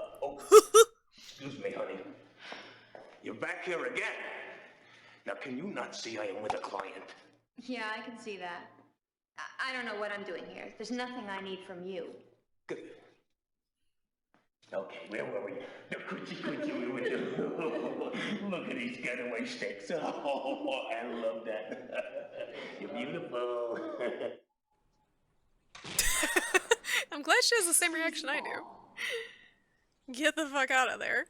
Excuse me, honey. You're back here again. Now, can you not see I am with a client? Yeah, I can see that. I don't know what I'm doing here. There's nothing I need from you. Good. Okay, where were we? The coochie we were doing. Look at these getaway sticks. Oh, I love that. You're beautiful. I'm glad she has the same reaction I do. Get the fuck out of there.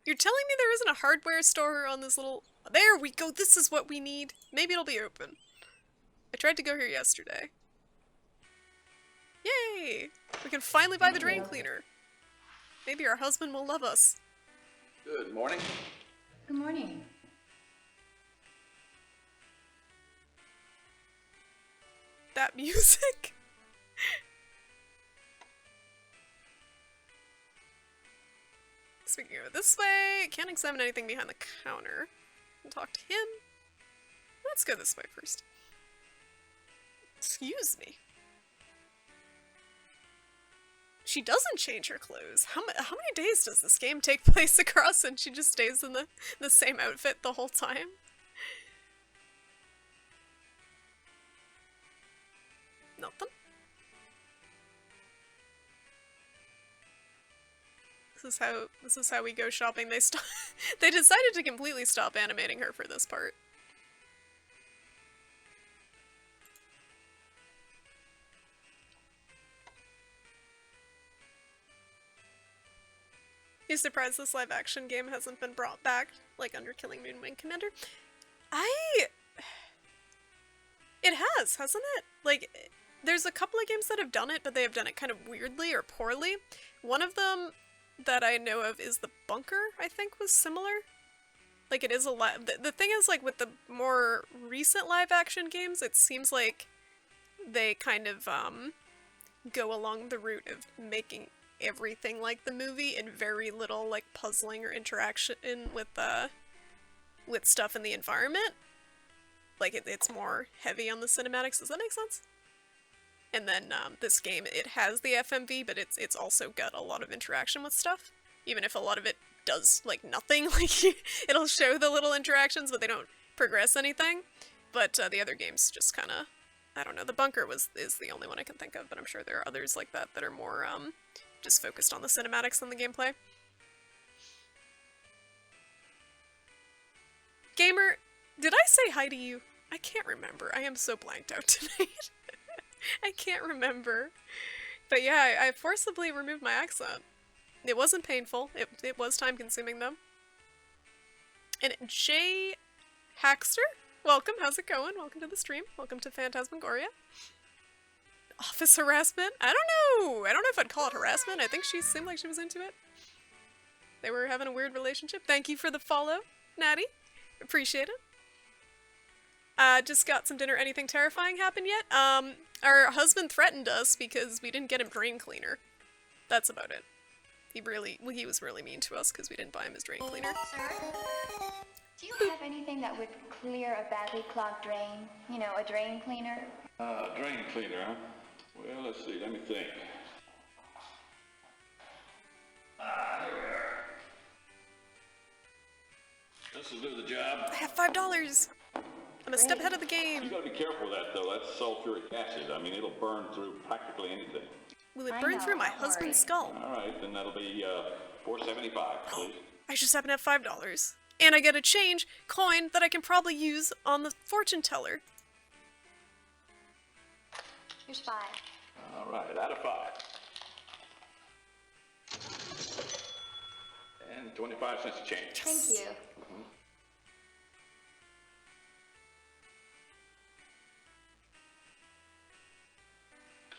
You're telling me there isn't a hardware store on this little... There we go, this is what we need. Maybe it'll be open. I tried to go here yesterday. Yay! We can finally buy the drain cleaner. Maybe our husband will love us. Good morning. Good morning. That music? Speaking of it this way, can't examine anything behind the counter. I'll talk to him. Let's go this way first. Excuse me. She doesn't change her clothes. How many days does this game take place across and she just stays in the same outfit the whole time? Nothing. This is how we go shopping. They decided to completely stop animating her for this part. You surprised this live action game hasn't been brought back, like under Killing Moon Wing Commander? It has, hasn't it? Like, there's a couple of games that have done it, but they have done it kind of weirdly or poorly. One of them that I know of is The Bunker, I think, was similar. Like, it is a lot. The thing is, like, with the more recent live-action games, it seems like they kind of, go along the route of making everything like the movie and very little, like, puzzling or interaction with stuff in the environment. Like, it's more heavy on the cinematics. Does that make sense? And then, this game, it has the FMV, but it's also got a lot of interaction with stuff. Even if a lot of it does, like, nothing. Like, it'll show the little interactions, but they don't progress anything. But, the other games just kinda... I don't know. The Bunker is the only one I can think of, but I'm sure there are others like that that are more, just focused on the cinematics than the gameplay. Gamer, did I say hi to you? I can't remember. I am so blanked out tonight. I can't remember. But yeah, I forcibly removed my accent. It wasn't painful. It was time consuming though. And Jay Hackster, welcome. How's it going? Welcome to the stream. Welcome to Phantasmagoria. Office harassment? I don't know. I don't know if I'd call it harassment. I think she seemed like she was into it. They were having a weird relationship. Thank you for the follow, Natty. Appreciate it. Just got some dinner. Anything terrifying happened yet? Our husband threatened us because we didn't get him drain cleaner. That's about it. He was really mean to us because we didn't buy him his drain cleaner. Sir, do you have anything that would clear a badly clogged drain? You know, a drain cleaner? Drain cleaner, huh? Well, let's see, let me think. Here we are. This will do the job. I have $5. I'm a step ahead of the game. You gotta be careful with that, though. That's sulfuric acid. I mean, it'll burn through practically anything. Will it burn through my husband's skull? All right, then that'll be $4.75, please. I just happen to have $5. And I get a change coin that I can probably use on the fortune teller. Here's 5. All right, out of 5. And 25 cents a change. Thank you.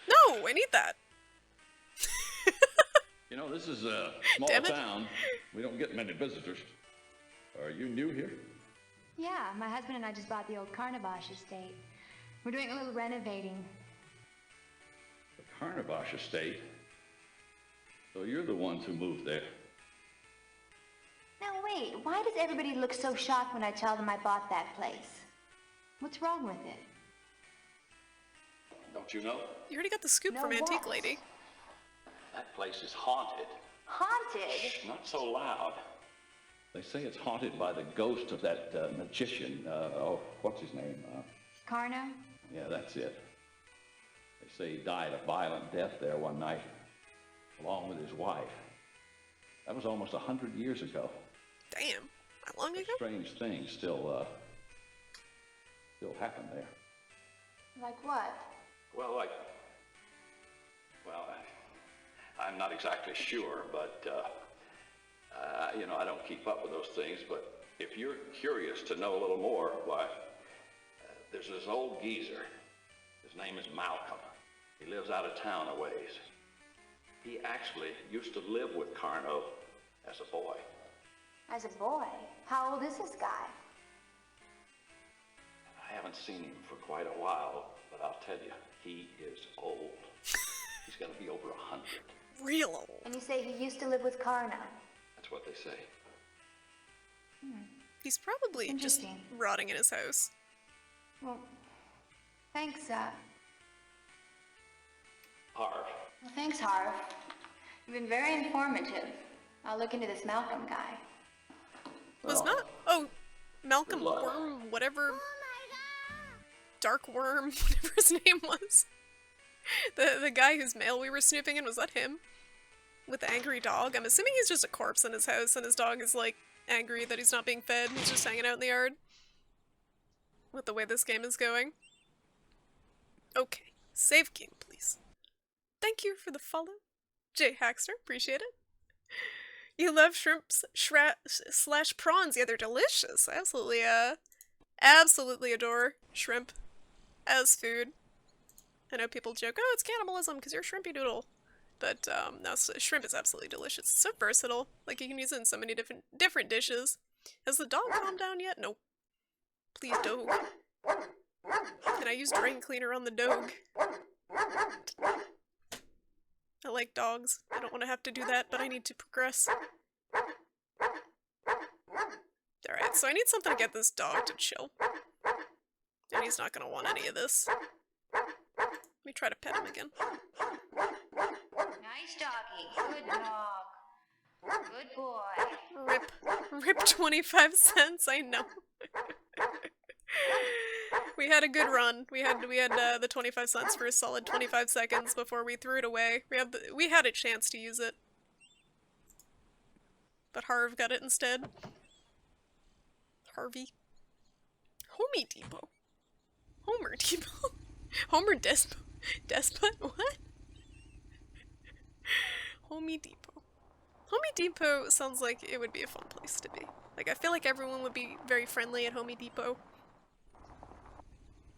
No, I need that. You know, this is a small town. We don't get many visitors. Are you new here? Yeah, my husband and I just bought the old Carnavash estate. We're doing a little renovating. The Carnavash estate? So you're the ones who moved there. Now wait, why does everybody look so shocked when I tell them I bought that place? What's wrong with it? Don't you know? You already got the scoop from Antique Lady. That place is haunted. Haunted? Shh, not so loud. They say it's haunted by the ghost of that magician. What's his name? Carno? Yeah, that's it. They say he died a violent death there one night, along with his wife. That was almost 100 years ago. Damn, how long ago? Strange things still happen there. Like what? Well, I'm not exactly sure, but, you know, I don't keep up with those things, but if you're curious to know a little more, why, there's this old geezer. His name is Malcolm. He lives out of town a ways. He actually used to live with Carno as a boy. As a boy? How old is this guy? I haven't seen him for quite a while, but I'll tell you, he is old. He's gonna be over 100. Real old. And you say he used to live with Carno? That's what they say. He's probably just rotting in his house. Well, thanks, Harv. Well, thanks, Harv. You've been very informative. I'll look into this Malcolm guy. Malcolm Worm, whatever. Dark Worm, whatever his name was. The guy whose mail we were snooping in, was that him? with the angry dog. I'm assuming he's just a corpse in his house and his dog is like angry that he's not being fed and he's just hanging out in the yard. With the way this game is going. Okay, save game, please. Thank you for the follow. Jay Hackster, appreciate it. You love shrimps slash prawns. Yeah, they're delicious. I absolutely adore shrimp as food. I know people joke, oh, it's cannibalism because you're a shrimpy doodle. But, no, shrimp is absolutely delicious. It's so versatile. Like, you can use it in so many different dishes. Has the dog calmed down yet? Nope. Please, dog. Can I use drain cleaner on the dog? I like dogs. I don't want to have to do that, but I need to progress. Alright, so I need something to get this dog to chill. And he's not gonna want any of this. Let me try to pet him again. Nice doggy. Good dog. Good boy. Rip 25 cents, I know. We had a good run. We had the 25 cents for a solid 25 seconds before we threw it away. We had a chance to use it. But Harv got it instead. Harvey. Homie Depot. Homer Depot. Homer Despot. What? Homie Depot. Homie Depot sounds like it would be a fun place to be. Like, I feel like everyone would be very friendly at Homie Depot.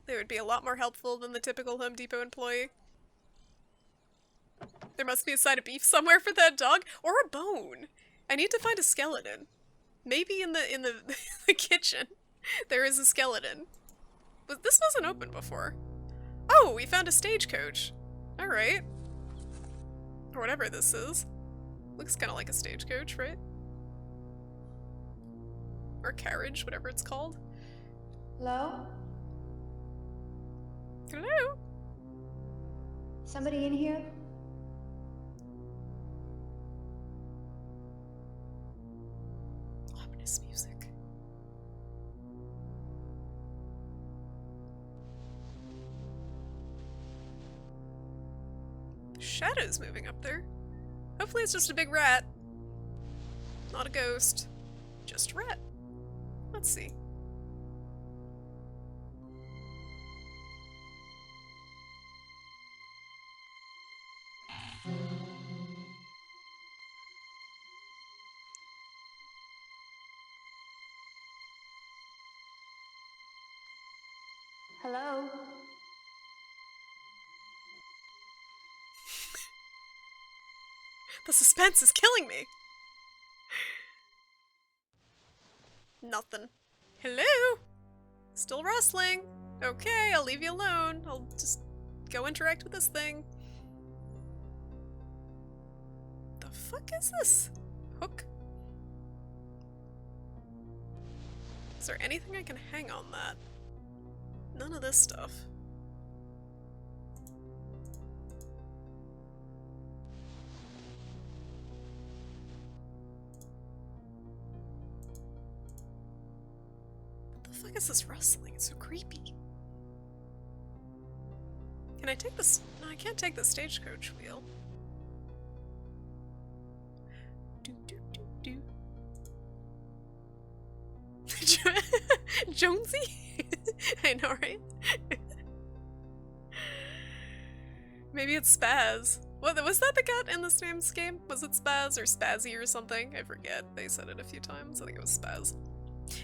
They would be a lot more helpful than the typical Home Depot employee. There must be a side of beef somewhere for that dog, or a bone. I need to find a skeleton. Maybe in the the kitchen there is a skeleton. But this wasn't open before. Oh, we found a stagecoach. All right. Or whatever this is. Looks kind of like a stagecoach, right? Or carriage, whatever it's called. Hello? Hello? Somebody in here? Ominous music. The shadow's moving up there. Hopefully it's just a big rat. Not a ghost. Just a rat. Let's see. Hello? The suspense is killing me. Nothing. Hello? Still rustling. Okay, I'll leave you alone. I'll just go interact with this thing. The fuck is this? Hook? Is there anything I can hang on that? None of this stuff. What the fuck is this rustling? It's so creepy. Can I take this? No, I can't take the stagecoach wheel. Do do do do. Jonesy? I know, right? Maybe it's Spaz. What was that the cat in this name's game? Was it Spaz or Spazzy or something? I forget. They said it a few times. I think it was Spaz.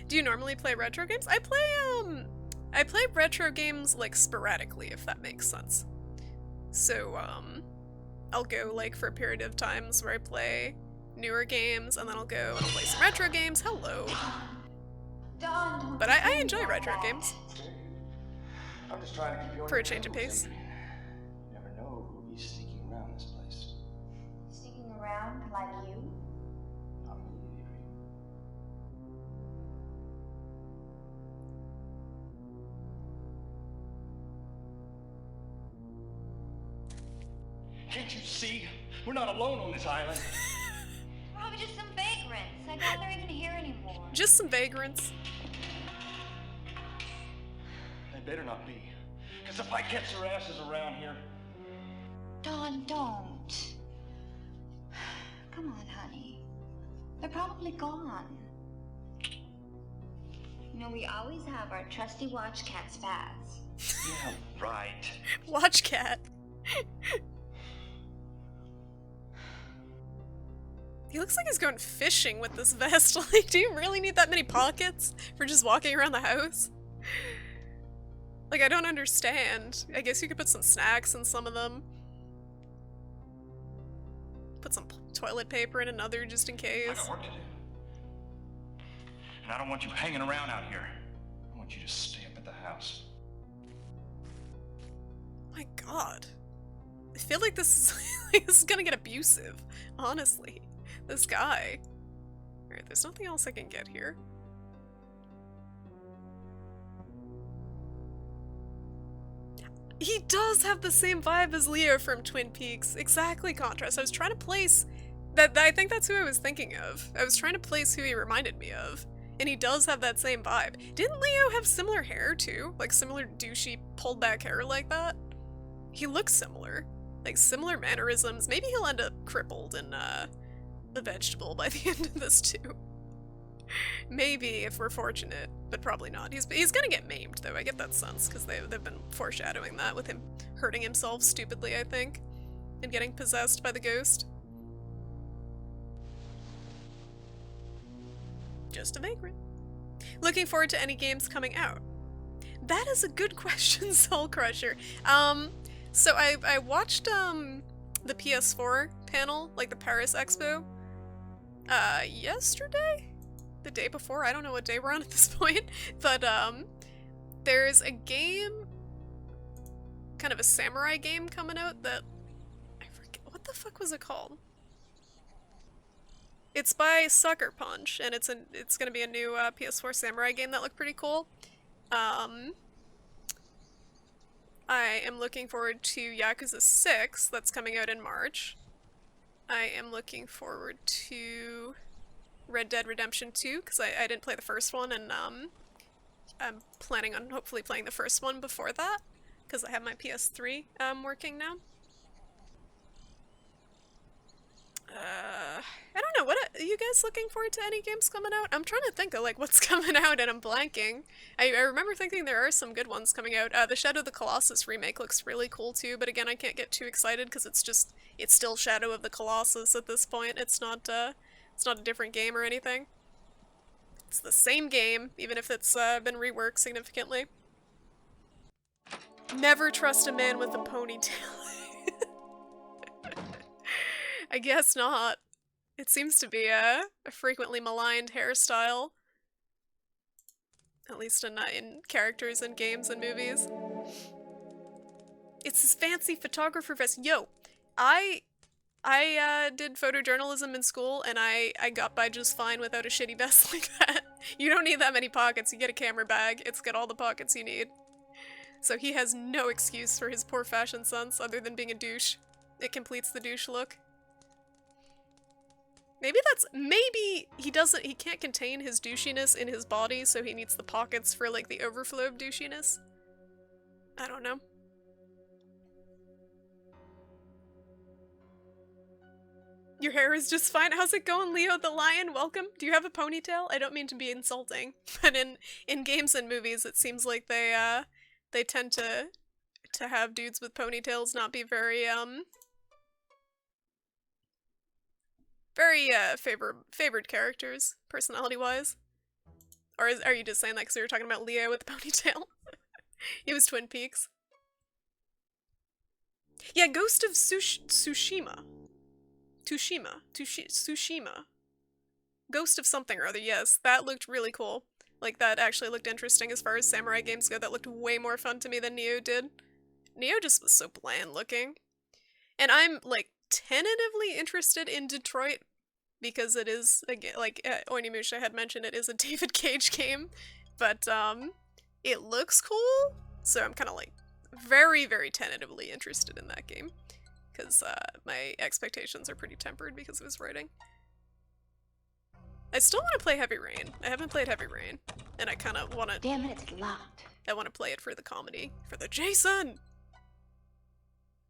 Do you normally play retro games? I play retro games like sporadically, if that makes sense. So, I'll go like for a period of times where I play newer games, and then I'll go and I'll play some retro games. Hello. But I enjoy retro games. I'm just trying to keep you on For a your change of toes, pace. Emily. You never know who'll be sneaking around this place. Sneaking around like you? Not me, Avery. Can't you see? We're not alone on this island. Probably just some vagrants. I doubt they're even here anymore. Just some vagrants. They better not be. Because if I catch their asses around here... Don, don't. Come on, honey. They're probably gone. You know, we always have our trusty watch cat's pads. Yeah, right. Watch cat. He looks like he's going fishing with this vest. Like, do you really need that many pockets for just walking around the house? Like, I don't understand. I guess you could put some snacks in some of them. Put some toilet paper in another just in case. I got work to do. And I don't want you hanging around out here. I want you to stay up at the house. My god. I feel like this is gonna get abusive, honestly. This guy. Alright, there's nothing else I can get here. He does have the same vibe as Leo from Twin Peaks. Exactly, Contrast. I was trying to place that. I think that's who I was thinking of. I was trying to place who he reminded me of. And he does have that same vibe. Didn't Leo have similar hair too? Like similar douchey pulled back hair like that? He looks similar. Like similar mannerisms. Maybe he'll end up crippled and a vegetable by the end of this too. Maybe if we're fortunate, but probably not. He's gonna get maimed though. I get that sense because they've been foreshadowing that with him hurting himself stupidly, I think, and getting possessed by the ghost. Just a vagrant. Looking forward to any games coming out. That is a good question, Soul Crusher. So I watched the PS4 panel, like the Paris Expo, yesterday? The day before? I don't know what day we're on at this point, but there's a game, kind of a samurai game coming out that, I forget, what the fuck was it called? It's by Sucker Punch, and it's gonna be a new PS4 samurai game that looked pretty cool. I am looking forward to Yakuza 6, that's coming out in March. I am looking forward to Red Dead Redemption 2, because I didn't play the first one, and I'm planning on hopefully playing the first one before that, because I have my PS3 working now. I don't know, what are you guys looking forward to any games coming out? I'm trying to think of like what's coming out and I'm blanking. I remember thinking there are some good ones coming out. The Shadow of the Colossus remake looks really cool too, but again I can't get too excited because it's still Shadow of the Colossus at this point. It's not a different game or anything. It's the same game, even if it's been reworked significantly. Never trust a man with a ponytail. I guess not. It seems to be a frequently maligned hairstyle. At least in characters in games and movies. It's this fancy photographer vest. Yo, I did photojournalism in school and I got by just fine without a shitty vest like that. You don't need that many pockets. You get a camera bag. It's got all the pockets you need. So he has no excuse for his poor fashion sense other than being a douche. It completes the douche look. Maybe he can't contain his douchiness in his body, so he needs the pockets for, like, the overflow of douchiness. I don't know. Your hair is just fine. How's it going, Leo the Lion? Welcome. Do you have a ponytail? I don't mean to be insulting, but in games and movies, it seems like they tend to have dudes with ponytails not be very favored characters, personality-wise. Or are you just saying that because you were talking about Leo with the ponytail? He was Twin Peaks. Yeah, Ghost of Tsushima. Tsushima. Ghost of something or other, yes. That looked really cool. Like, that actually looked interesting as far as samurai games go. That looked way more fun to me than Neo did. Neo just was so bland looking. And I'm, like, tentatively interested in Detroit because it is, again, like Onimusha had mentioned, it is a David Cage game, but it looks cool, so I'm kind of like very, very tentatively interested in that game because my expectations are pretty tempered because of his writing. I still want to play Heavy Rain. I haven't played Heavy Rain, and I kind of want to. Damn it, it's locked. I want to play it for the comedy, for the Jason.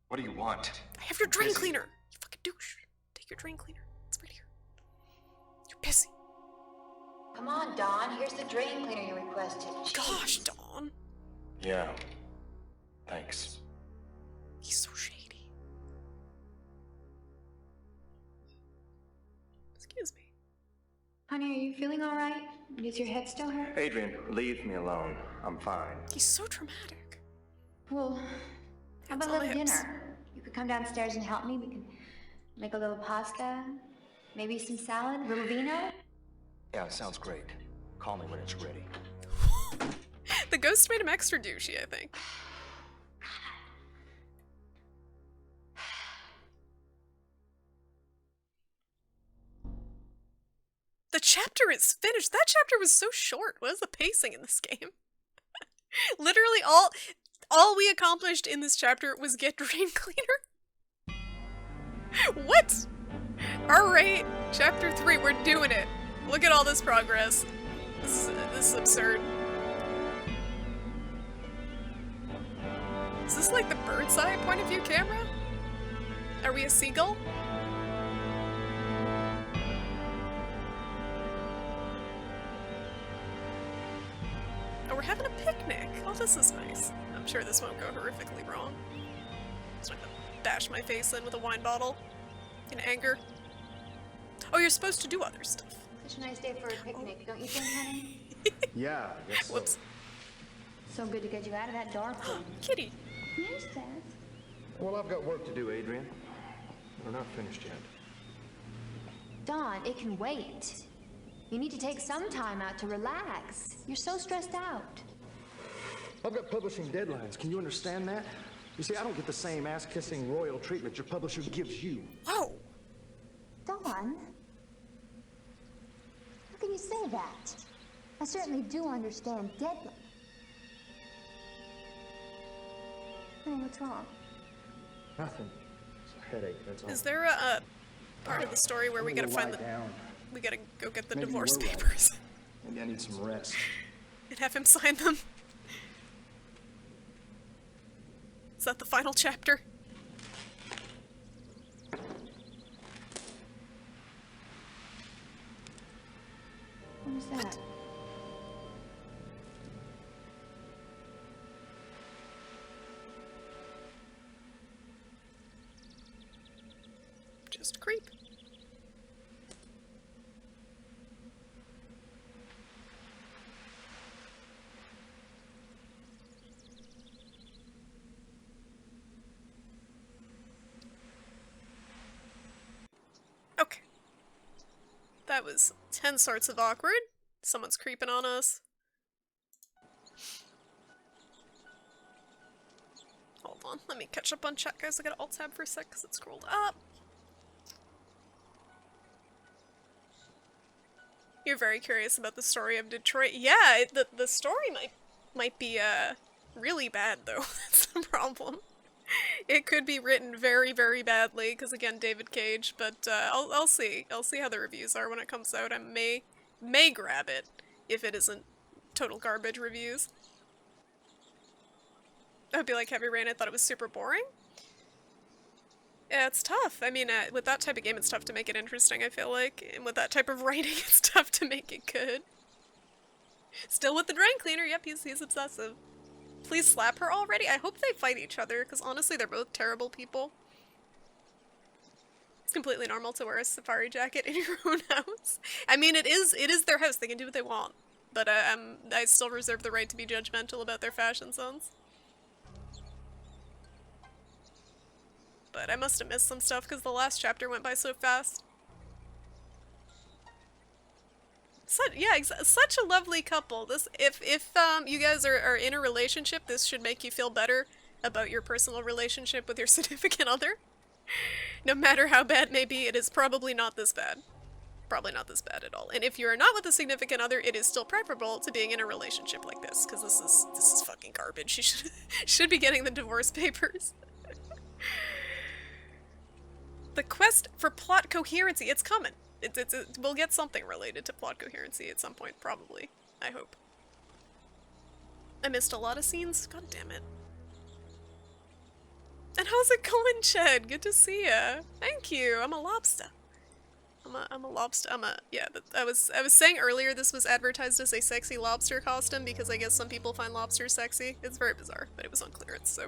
What do you want? I have your drain cleaner. You fucking douche. Take your drain cleaner. It's Pissy. Come on, Dawn. Here's the drain cleaner you requested. Gosh, Dawn. Yeah. Thanks. He's so shady. Excuse me. Honey, are you feeling all right? Does your head still hurt? Adrian, leave me alone. I'm fine. He's so dramatic. Well, how about a on little the hips. dinner? You could come downstairs and help me. We can make a little pasta, maybe some salad, a little vino. Yeah, sounds great. Call me when it's ready. The ghost made him extra douchey, I think. The chapter is finished. That chapter was so short. What is the pacing in this game? Literally all we accomplished in this chapter was get drain cleaner. What? Alright, chapter 3, we're doing it. Look at all this progress. This is absurd. Is this like the bird's eye point of view camera? Are we a seagull? Oh, we're having a picnic. Oh, this is nice. I'm sure this won't go horrifically wrong. Just not gonna bash my face in with a wine bottle in anger. Oh, you're supposed to do other stuff. Such a nice day for a picnic, don't you think, honey? Yeah, I guess so. Whoops. So good to get you out of that dark room. Kitty. Yes, Dad. Well, I've got work to do, Adrian. We're not finished yet. Dawn, it can wait. You need to take some time out to relax. You're so stressed out. I've got publishing deadlines. Can you understand that? You see, I don't get the same ass-kissing royal treatment your publisher gives you. Whoa! Dawn? How can you say that? I certainly do understand deadline. Hey, what's wrong? Nothing. It's a headache, that's all. Is there a part of the story where we gotta find the... down. We gotta go get the Maybe divorce you were right. papers Maybe I need some rest. and have him sign them? Is that the final chapter? What was that? Just creep. Okay. That was 10 sorts of awkward. Someone's creeping on us. Hold on, let me catch up on chat, guys. I gotta alt-tab for a sec because it scrolled up. You're very curious about the story of Detroit. Yeah, the story might be really bad though. That's the problem. It could be written very, very badly because again, David Cage. But I'll see. I'll see how the reviews are when it comes out. I may grab it if it isn't total garbage reviews. I'd be like Heavy Rain. I thought it was super boring. Yeah, it's tough. I mean, with that type of game, it's tough to make it interesting, I feel like. And with that type of writing, it's tough to make it good. Still with the drain cleaner. Yep, he's obsessive. Please slap her already. I hope they fight each other, because honestly, they're both terrible people. It's completely normal to wear a safari jacket in your own house. I mean, it is their house. They can do what they want. But I still reserve the right to be judgmental about their fashion sense. But I must have missed some stuff because the last chapter went by so fast. Such a lovely couple. This, if you guys are in a relationship, this should make you feel better about your personal relationship with your significant other. No matter how bad it may be, it is probably not this bad. Probably not this bad at all. And if you're not with a significant other, it is still preferable to being in a relationship like this, because this is fucking garbage. She should be getting the divorce papers. The quest for plot coherency, it's coming. We'll get something related to plot coherency at some point, probably. I hope. I missed a lot of scenes? God damn it. And how's it going, Ched? Good to see ya. Thank you, I'm a lobster. I'm a lobster. Yeah. I was saying earlier this was advertised as a sexy lobster costume because I guess some people find lobsters sexy. It's very bizarre, but it was on clearance, so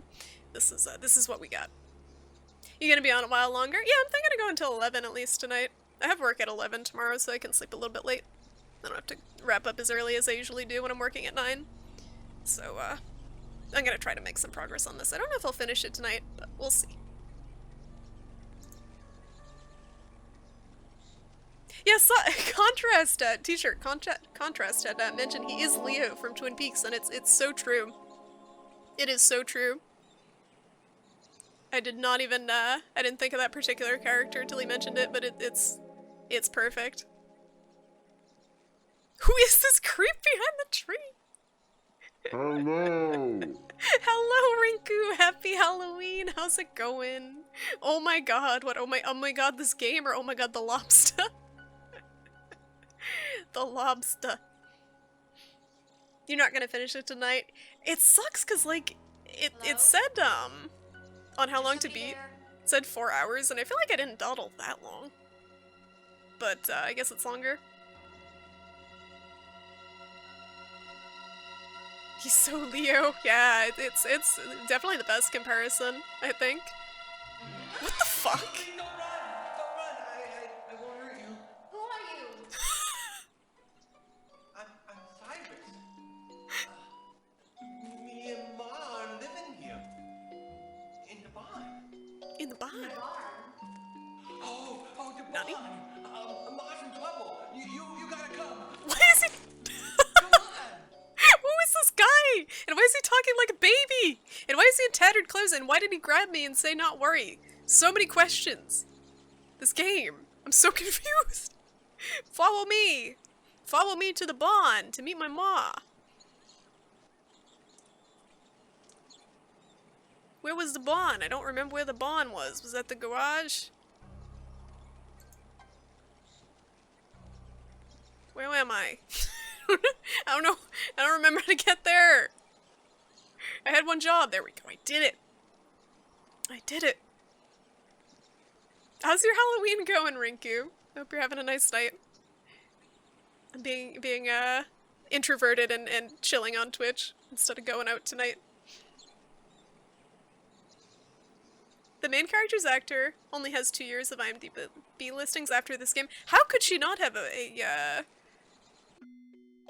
this is what we got. You gonna be on a while longer? Yeah, I'm thinking of going until 11 at least tonight. I have work at 11 tomorrow, so I can sleep a little bit late. I don't have to wrap up as early as I usually do when I'm working at 9. So, I'm gonna try to make some progress on this. I don't know if I'll finish it tonight, but we'll see. Yes, Contrast t-shirt. Contrast had mentioned he is Leo from Twin Peaks, and it's so true. It is so true. I did not even I didn't think of that particular character until he mentioned it, but it's perfect. Who is this creep behind the tree? Hello. Hello, Rinku. Happy Halloween. How's it going? Oh my god, what? Oh my god, this game, or oh my god, the lobster. The lobster. You're not gonna finish it tonight? It sucks cause like it said on how long to beat. It said 4 hours, and I feel like I didn't dawdle that long. But I guess it's longer. He's so Leo. Yeah, it's definitely the best comparison, I think. What the fuck? Don't run! Don't run! I won't hurt you. Who are you? I'm Cyrus. Me and Ma are living here. In the barn. In the barn? Oh, the barn. Nani? Ma's in trouble. You gotta come. Why is he? Who is this guy? And why is he talking like a baby? And why is he in tattered clothes? And why did he grab me and say not worry? So many questions. This game. I'm so confused. Follow me. Follow me to the barn to meet my ma. Where was the barn? I don't remember where the barn was. Was that the garage? Where am I? I don't know. I don't remember how to get there. I had one job. There we go. I did it. I did it. How's your Halloween going, Rinku? I hope you're having a nice night. I'm being introverted and chilling on Twitch instead of going out tonight. The main character's actor only has 2 years of IMDb listings after this game. How could she not have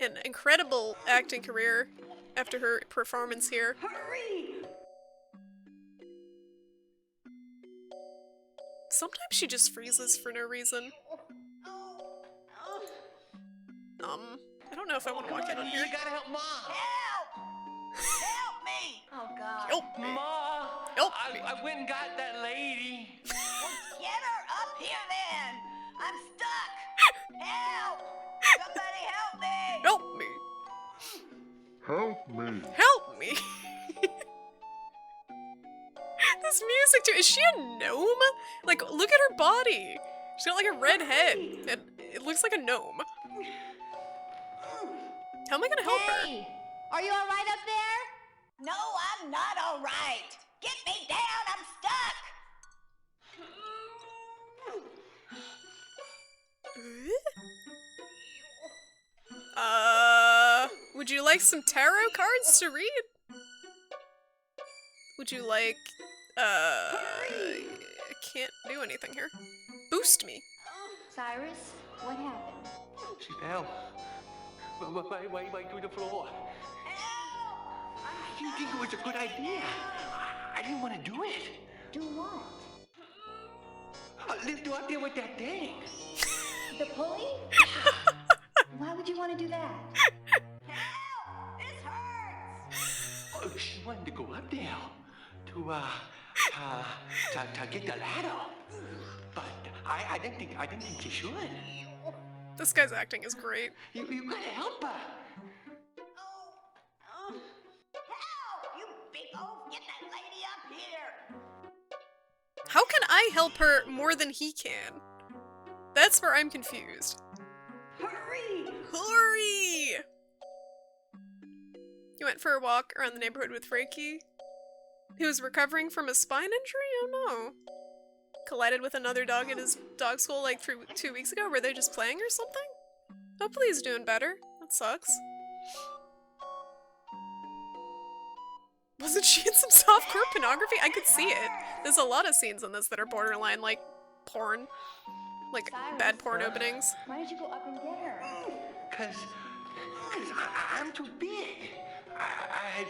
an incredible acting career after her performance here? Hurry! Sometimes she just freezes for no reason. I don't know if I want to walk in on here. You gotta help Ma. Help! Help me! Oh god. Help me. Ma! Help me. I went and got that lady. Well, get her up here then! I'm stuck! Help! Somebody help me! Help me. Help me. Help me. This music too. Is she a gnome? Like, look at her body. She's got like a red head. And it looks like a gnome. How am I gonna help her? Hey! Are you alright up there? No, I'm not all right. Get me down. I'm stuck. Would you like some tarot cards to read? Would you like, I can't do anything here. Boost me. Cyrus, what happened? She fell. Way through the floor. I didn't think it was a good idea. I didn't want to do it. Do what? Lift her up there with that thing. The pulley? Why would you want to do that? Help! This hurts. Oh, she wanted to go up there to get the ladder. But I didn't think she should. This guy's acting is great. You gotta help her. Help! You big oaf! Get that lady up here! How can I help her more than he can? That's where I'm confused. Hurry! Hurry! You went for a walk around the neighborhood with Reiki. He was recovering from a spine injury? Oh no. collided with another dog at his dog school like 2 weeks ago? Were they just playing or something? Hopefully he's doing better. That sucks. Wasn't she in some softcore pornography? I could see it. There's a lot of scenes in this that are borderline, like, porn. Like, bad porn openings. Why did you go up and get her? Cause I'm too big.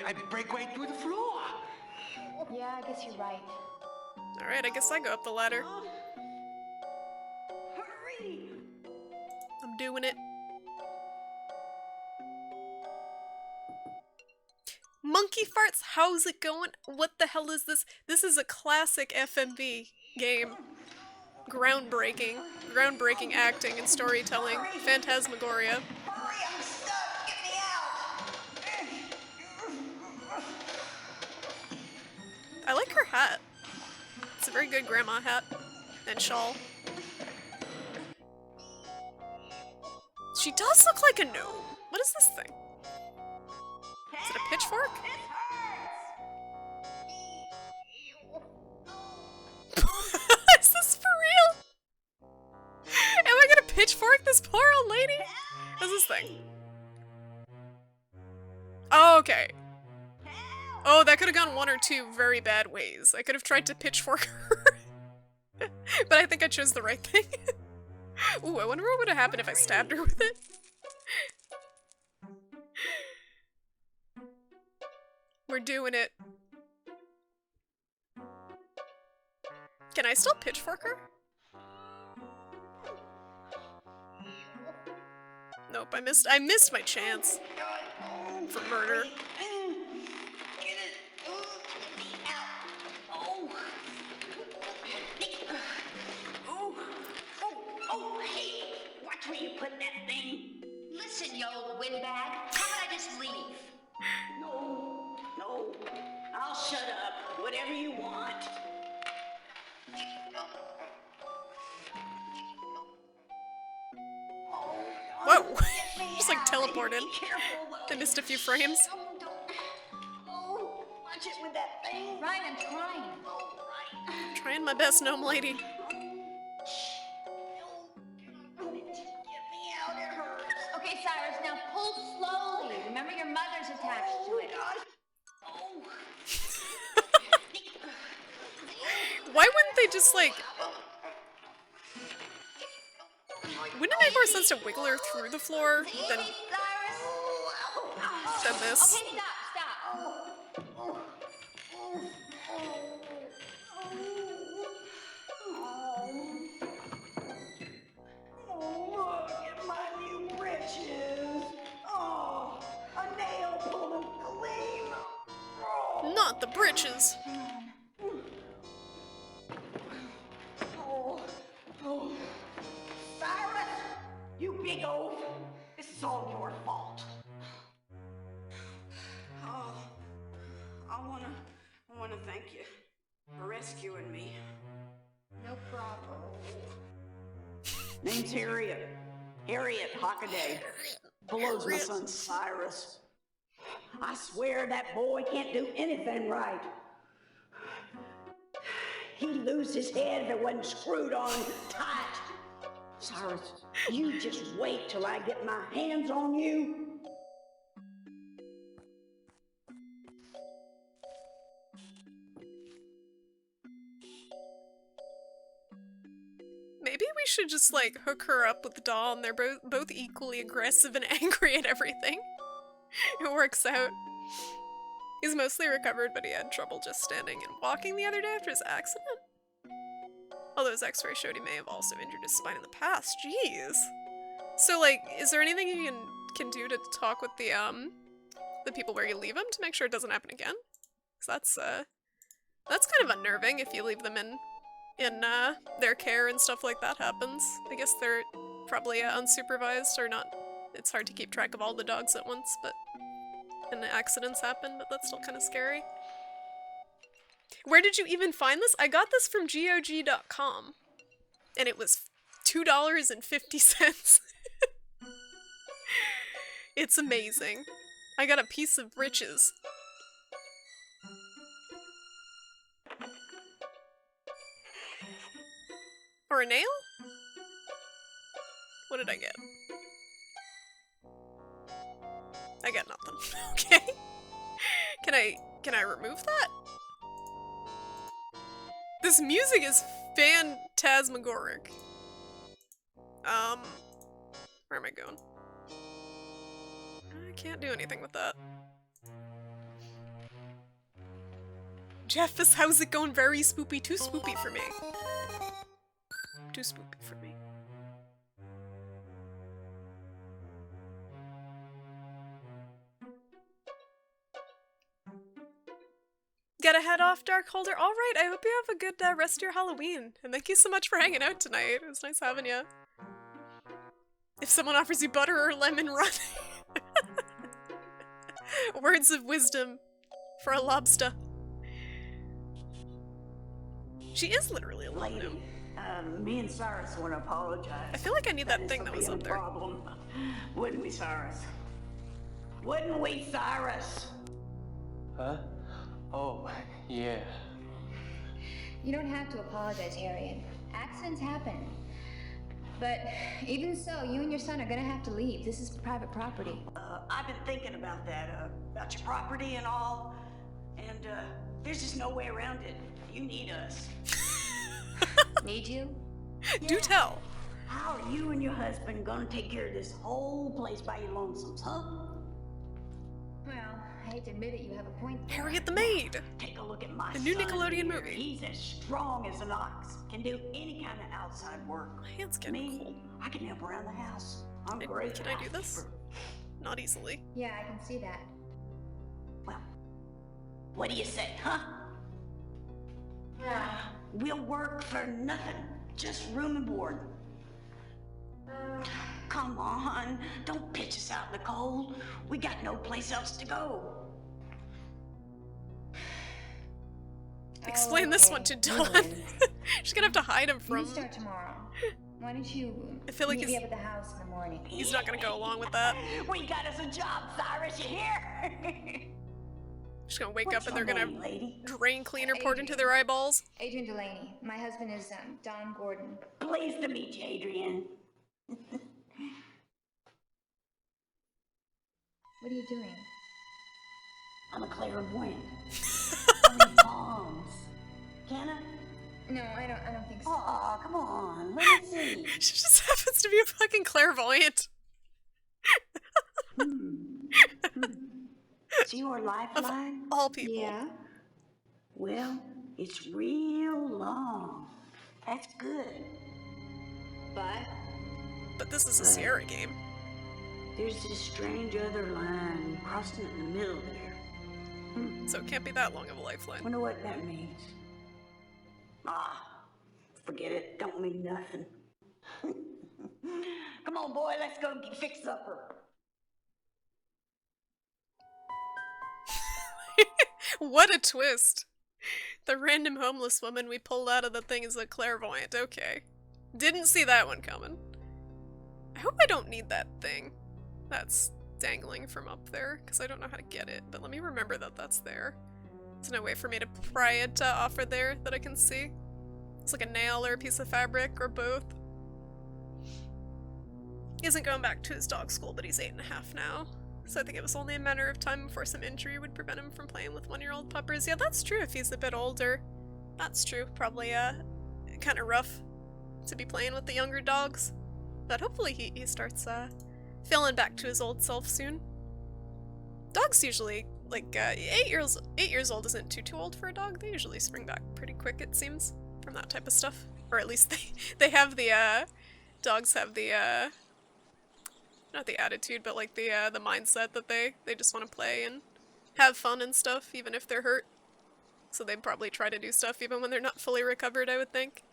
I'd break right through the floor. Yeah, I guess you're right. Alright, I guess I go up the ladder. Hurry! I'm doing it. Monkey farts, how's it going? What the hell is this? This is a classic FMV game. Groundbreaking. Groundbreaking acting and storytelling. Phantasmagoria. Hurry, I'm stuck! Get me out! I like her hat. It's a very good grandma hat. And shawl. She does look like a gnome. What is this thing? Is it a pitchfork? Is this for real? Am I gonna pitchfork this poor old lady? What's this thing? Oh, okay. Oh, that could have gone one or two very bad ways. I could have tried to pitchfork her. But I think I chose the right thing. Ooh, I wonder what would have happened if I stabbed her with it. We're doing it. Can I still pitchfork her? Nope, I missed my chance for murder. Oh, hey! Watch where you put that thing. Listen, you old windbag. How about I just leave? No. I'll shut up. Whatever you want. Whoa! Just like teleported. I missed a few frames. Oh, watch it with that thing. Right, I'm trying. Trying my best, gnome lady. Okay, Cyrus, now pull slowly. Remember your mother's attached to it. Why wouldn't they just like... Wouldn't it make more sense to wiggle her through the floor than this? Okay, stop. Look at my new britches. Oh, a nail pulled them clean. Not the britches. Oh. Cyrus, you big oaf. This is all your fault. Oh, I wanna thank you for rescuing me. No problem. Name's Harriet. Harriet Hockaday. Below's my son Cyrus. I swear that boy can't do anything right. He'd lose his head if it wasn't screwed on tight. Cyrus, you just wait till I get my hands on you. Maybe we should just like hook her up with Dawn. They're both equally aggressive and angry at everything. It works out. He's mostly recovered, but he had trouble just standing and walking the other day after his accident. Although his x-ray showed he may have also injured his spine in the past. Jeez. So like, is there anything you can do to talk with the people where you leave him to make sure it doesn't happen again? 'Cause that's kind of unnerving if you leave them in their care and stuff like that happens. I guess they're probably unsupervised or not. It's hard to keep track of all the dogs at once, but and accidents happen, but that's still kind of scary. Where did you even find this? I got this from GOG.com, and it was $2.50. It's amazing. I got a piece of riches. Or a nail? What did I get? I got nothing. Okay. Can I remove that? This music is phantasmagoric. Where am I going? I can't do anything with that. Jeff, this how's it going? Very spoopy. Too spoopy for me. Too spoopy for me. Gotta head off, Darkholder. Alright, I hope you have a good rest of your Halloween. And thank you so much for hanging out tonight. It was nice having you. If someone offers you butter or lemon, run. Words of wisdom for a lobster. She is literally a little gnome. Me and Cyrus want to apologize. I feel like I need that thing that was up there. Problem. Wouldn't we, Cyrus? Wouldn't we, Cyrus? Huh? Oh, yeah. You don't have to apologize, Harriet. Accidents happen. But even so, you and your son are gonna have to leave. This is private property. I've been thinking about that, about your property and all. And, there's just no way around it. You need us. Need you? Do tell. How are you and your husband gonna take care of this whole place by your lonesomes, huh? Well, I hate to admit it, you have a point. Harriet the Maid. Take a look at my The new son Nickelodeon here. movie. He's as strong as an ox. Can do any kind of outside work. My hand's getting cold. I can help around the house. I'm great. Can I do this? Not easily. Yeah, I can see that. Well, what do you say, huh? We'll work for nothing. Just room and board. Come on, don't pitch us out in the cold. We got no place else to go. Explain this one to Dawn. She's gonna have to hide him from. You can start tomorrow. Why don't you I feel like meet he's me up at the house in the morning? He's not gonna go along with that. We got us a job, Cyrus. You hear? She's gonna wake What's up and they're your gonna name, lady? drain cleaner poured into their eyeballs. Adrian Delaney. My husband is Don Gordon. Pleased to meet you, Adrian. What are you doing? I'm a clairvoyant. I read palms. Can I? No, I don't think so. Oh, come on. Let me see. She just happens to be a fucking clairvoyant. It's your lifeline? Of all people. Yeah. Well, it's real long. That's good. But this is a Sierra game. There's this strange other line crossing it in the middle there. So it can't be that long of a lifeline. Wonder what that means. Forget it. Don't mean nothing. Come on, boy. Let's go fix supper. What a twist. The random homeless woman we pulled out of the thing is a clairvoyant. Okay. Didn't see that one coming. I hope I don't need that thing that's dangling from up there, because I don't know how to get it, but let me remember that that's there. There's no way for me to pry it off of there that I can see. It's like a nail or a piece of fabric, or both. He isn't going back to his dog school, but he's 8.5 now. So I think it was only a matter of time before some injury would prevent him from playing with 1-year-old puppers. Yeah, that's true if he's a bit older. That's true. Probably kind of rough to be playing with the younger dogs. But hopefully he starts feeling back to his old self soon. Dogs usually, like, 8 years old isn't too old for a dog. They usually spring back pretty quick, it seems, from that type of stuff. Or at least they have the, dogs have the, not the attitude, but like the mindset that they just want to play and have fun and stuff, even if they're hurt. So they'd probably try to do stuff even when they're not fully recovered, I would think.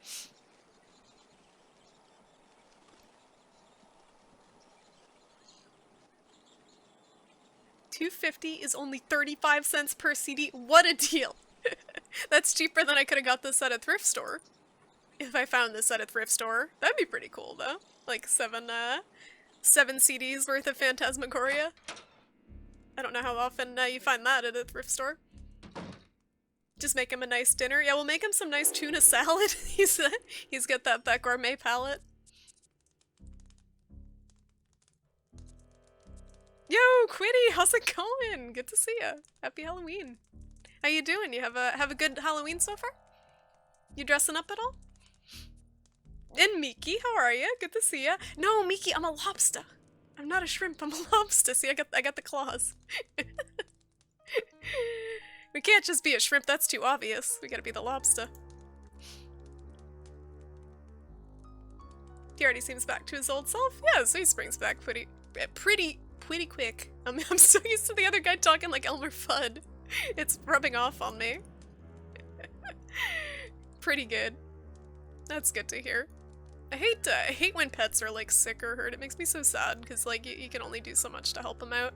$2.50 is only 35 cents per CD. What a deal! That's cheaper than I could have got this at a thrift store. If I found this at a thrift store. That'd be pretty cool, though. Like 7 CDs worth of Phantasmagoria. I don't know how often you find that at a thrift store. Just make him a nice dinner. Yeah, we'll make him some nice tuna salad. he's got that gourmet palate. Yo, Quitty, how's it going? Good to see ya. Happy Halloween. How you doing? You have a good Halloween so far? You dressing up at all? And Miki, how are you? Good to see ya. No, Miki, I'm a lobster. I'm not a shrimp. I'm a lobster. See, I got the claws. We can't just be a shrimp. That's too obvious. We gotta be the lobster. He already seems back to his old self. Yeah, so he springs back pretty quick. I'm so used to the other guy talking like Elmer Fudd. It's rubbing off on me. Pretty good. That's good to hear. I hate when pets are like sick or hurt. It makes me so sad because like you can only do so much to help them out.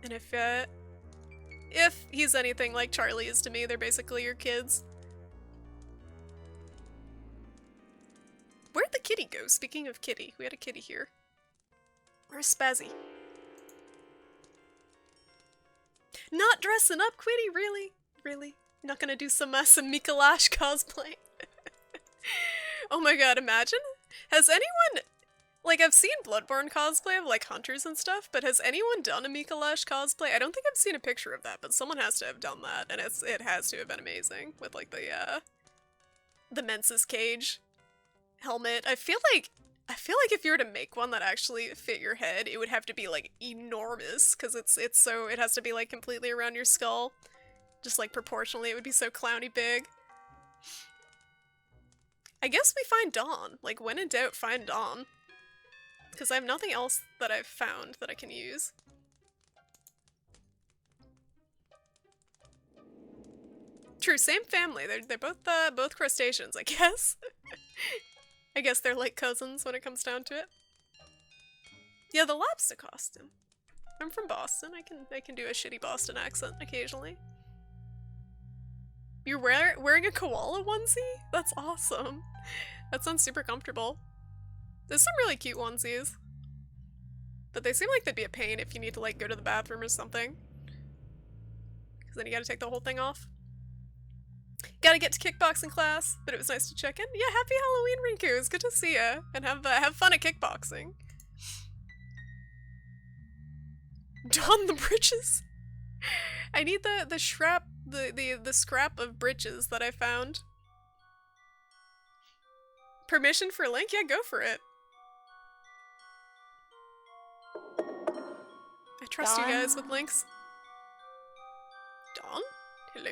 And if he's anything like Charlie is to me, they're basically your kids. Where'd the kitty go? Speaking of kitty, we had a kitty here. Where's Spazzy? Not dressing up, Quitty? Really? Really? Not gonna do some Mikolash cosplay? Oh my god, imagine? Has anyone... Like, I've seen Bloodborne cosplay of, like, hunters and stuff, but has anyone done a Mikolash cosplay? I don't think I've seen a picture of that, but someone has to have done that, and it has to have been amazing, with, like, the Mensis cage helmet. I feel like if you were to make one that actually fit your head, it would have to be, like, enormous, because it has to be, like, completely around your skull. Just, like, proportionally, it would be so clowny big. I guess we find Dawn. Like, when in doubt, find Dawn. Because I have nothing else that I've found that I can use. True, same family. They're both crustaceans, I guess. I guess they're like cousins when it comes down to it. Yeah, the lobster costume. I'm from Boston. I can do a shitty Boston accent occasionally. You're wearing a koala onesie? That's awesome. That sounds super comfortable. There's some really cute onesies. But they seem like they'd be a pain if you need to like go to the bathroom or something. Because then you gotta take the whole thing off. Gotta get to kickboxing class, but it was nice to check in. Yeah, happy Halloween, Rinku. It's good to see ya. And have fun at kickboxing. Don the britches. I need the scrap of britches that I found. Permission for Link? Yeah, go for it. I trust Dawn? you guys with links. Dawn? Hello?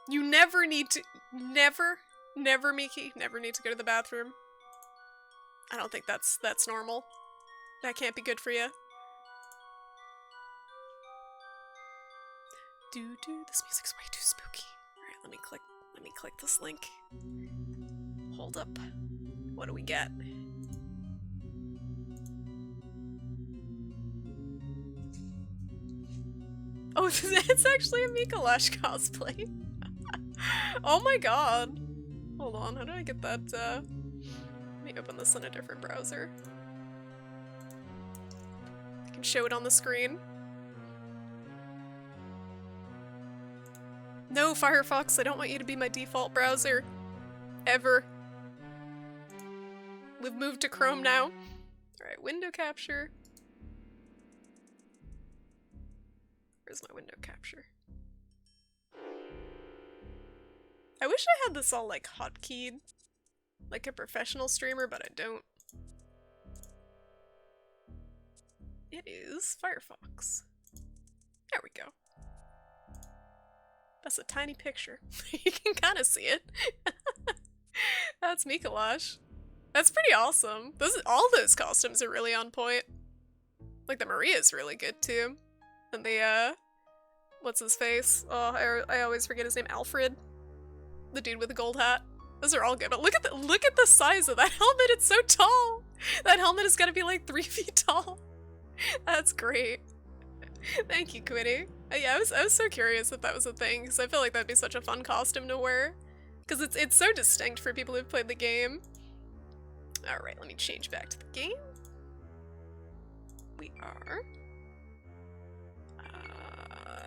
You never need to- never, Miki, never need to go to the bathroom. I don't think that's normal. That can't be good for you. This music's way too spooky. Alright, let me click this link. Hold up. What do we get? Oh, it's actually a Mikolash cosplay. Oh my god. Hold on, how do I get that, let me open this in a different browser. I can show it on the screen. No, Firefox, I don't want you to be my default browser. Ever. We've moved to Chrome now. Alright, window capture. Where's my window capture? I wish I had this all like hotkeyed, like a professional streamer, but I don't. It is Firefox. There we go. That's a tiny picture. You can kind of see it. That's Mikolash. That's pretty awesome. All those costumes are really on point. Like the Maria's really good too. And the what's his face? Oh, I always forget his name. Alfred, the dude with the gold hat. Those are all good. But look at the size of that helmet. It's so tall. That helmet is gonna be like 3 feet tall. That's great. Thank you, Quitty. Yeah, I was so curious if that was a thing, because I feel like that'd be such a fun costume to wear. Because it's so distinct for people who've played the game. Alright, let me change back to the game. We are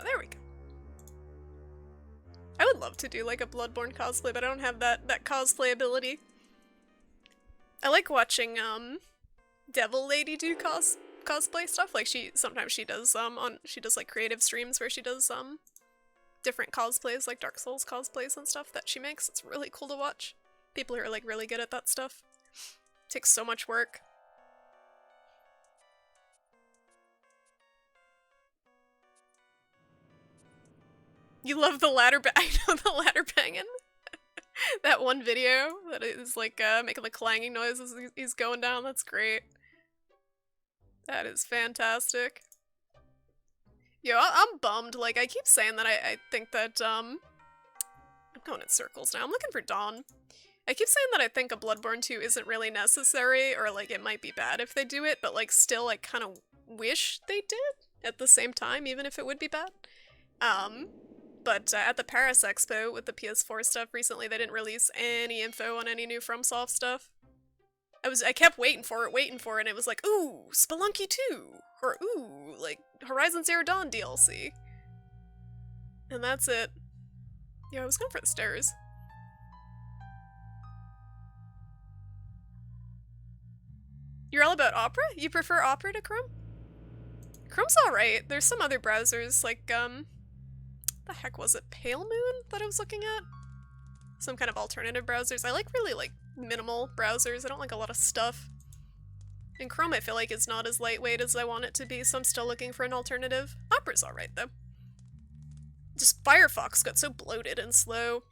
there we go. I would love to do like a Bloodborne cosplay, but I don't have that cosplay ability. I like watching Devil Lady do cosplay stuff. Like sometimes she does like creative streams where she does different cosplays, like Dark Souls cosplays and stuff that she makes. It's really cool to watch. People who are like really good at that stuff. It takes so much work. You love the ladder I know the ladder banging. That one video that is like making the clanging noise as he's going down. That's great. That is fantastic. Yo, I'm bummed. Like, I keep saying that I think that, I'm going in circles now. I'm looking for Dawn. I keep saying that I think a Bloodborne 2 isn't really necessary, or like it might be bad if they do it, but like still I kind of wish they did at the same time, even if it would be bad. But at the Paris Expo with the PS4 stuff recently, they didn't release any info on any new FromSoft stuff. I kept waiting for it, and it was like, ooh, Spelunky 2! Or ooh, like, Horizon Zero Dawn DLC. And that's it. Yeah, I was going for the stairs. You're all about Opera? You prefer Opera to Chrome? Chrome's alright. There's some other browsers, like, the heck was it? Pale Moon that I was looking at? Some kind of alternative browsers. I like really, like, minimal browsers. I don't like a lot of stuff. And Chrome I feel like is not as lightweight as I want it to be, so I'm still looking for an alternative. Opera's alright, though. Just Firefox got so bloated and slow.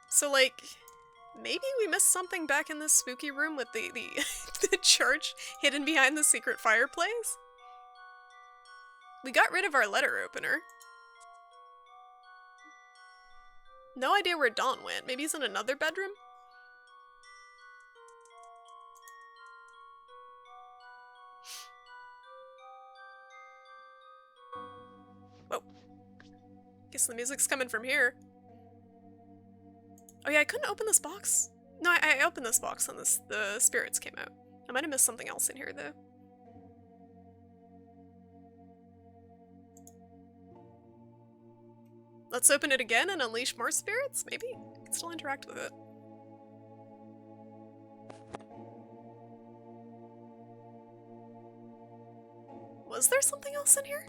So, like, maybe we missed something back in this spooky room with the the church hidden behind the secret fireplace? We got rid of our letter opener. No idea where Dawn went. Maybe he's in another bedroom? Whoa. Guess the music's coming from here. Oh yeah, I couldn't open this box. No, I opened this box and the spirits came out. I might have missed something else in here, though. Let's open it again and unleash more spirits? Maybe? I can still interact with it. Was there something else in here?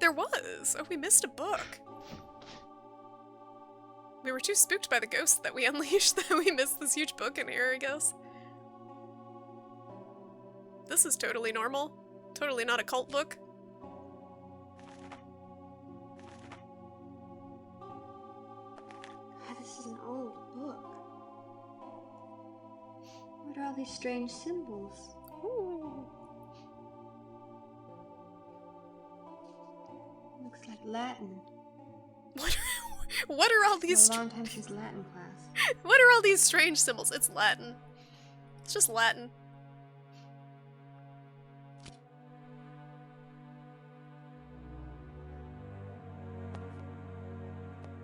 There was! Oh, we missed a book. We were too spooked by the ghost that we unleashed that we missed this huge book in here, I guess. This is totally normal. Totally not a cult book. This is an old book. What are all these strange symbols? Ooh. Looks like Latin. What are all these? A long time since Latin class. What are all these strange symbols? It's Latin. It's just Latin.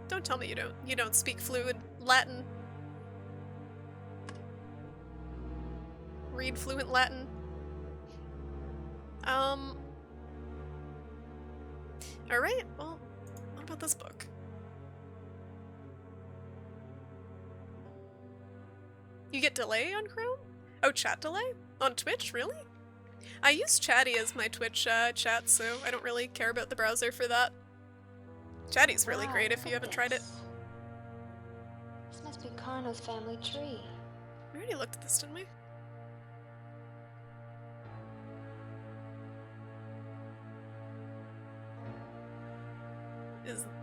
Don't tell me you don't speak fluent Latin. Read fluent Latin. Alright, well, what about this book? You get delay on Chrome? Oh, chat delay? On Twitch? Really? I use Chatty as my Twitch chat, so I don't really care about the browser for that. Chatty's really great if you haven't tried it. This must be Carno's family tree. We already looked at this, didn't we?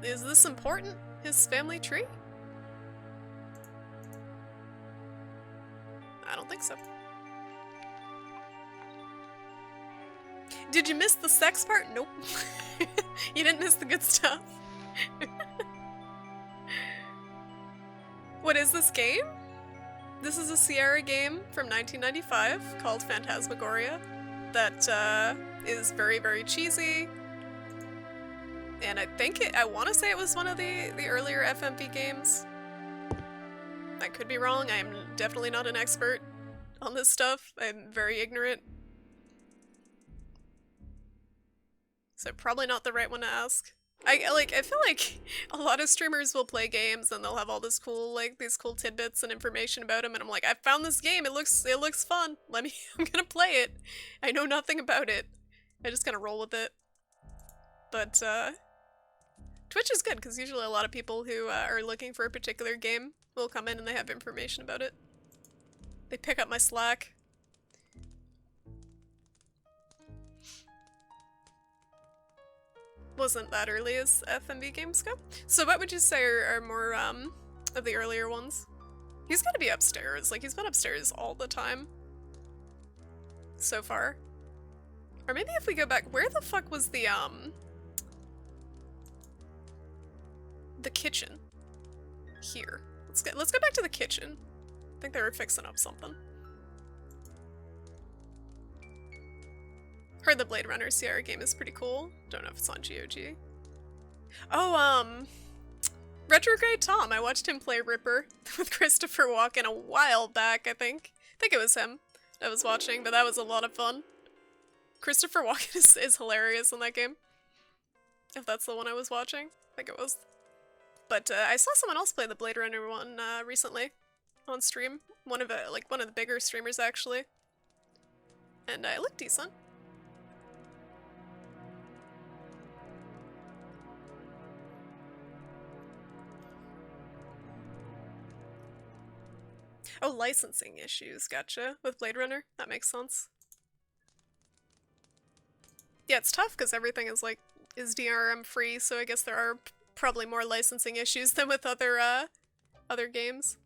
Is this important? His family tree? I don't think so. Did you miss the sex part? Nope. You didn't miss the good stuff. What is this game? This is a Sierra game from 1995 called Phantasmagoria that is very, very cheesy. And I want to say it was one of the earlier FMV games. I could be wrong. I am definitely not an expert on this stuff. I'm very ignorant. So probably not the right one to ask. I feel like a lot of streamers will play games and they'll have all this cool, like, these cool tidbits and information about them, and I'm like, I found this game, it looks fun, I'm gonna play it. I know nothing about it. I just kind of roll with it. But, Twitch is good, because usually a lot of people who are looking for a particular game will come in and they have information about it. They pick up my slack. Wasn't that early as FMV games go. So what would you say are more, of the earlier ones? He's gotta be upstairs, like, he's been upstairs all the time. So far. Or maybe if we go back, where the fuck was the kitchen? Here. Let's go back to the kitchen. I think they were fixing up something. Heard the Blade Runner Sierra game is pretty cool. Don't know if it's on GOG. Oh, Retrograde Tom. I watched him play Ripper with Christopher Walken a while back, I think. I think it was him I was watching, but that was a lot of fun. Christopher Walken is hilarious in that game. If that's the one I was watching. I think it was. But I saw someone else play the Blade Runner one recently on stream. One of the bigger streamers, actually. And it looked decent. Oh, licensing issues, gotcha. With Blade Runner, that makes sense. Yeah, it's tough because everything is DRM free, so I guess there are probably more licensing issues than with other games.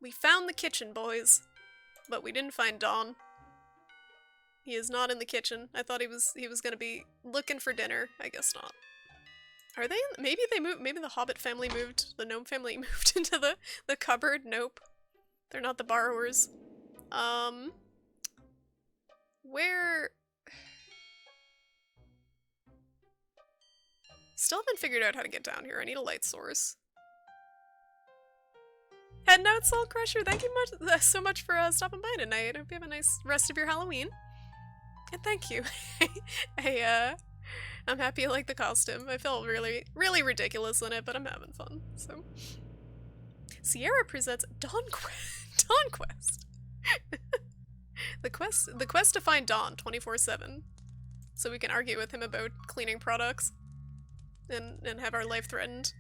We found the kitchen, boys, but we didn't find Don. He is not in the kitchen. I thought he was gonna be looking for dinner. I guess not. Are they? Maybe they moved. Maybe the Hobbit family moved. The gnome family moved into the cupboard. Nope, they're not the borrowers. Where? Still haven't figured out how to get down here. I need a light source. Head note, Soul Crusher. Thank you so much for stopping by tonight. I hope you have a nice rest of your Halloween. And thank you. I'm happy you like the costume. I feel really, really ridiculous in it, but I'm having fun, so. Sierra presents Dawn Quest. The quest to find Dawn 24/7. So we can argue with him about cleaning products. And have our life threatened.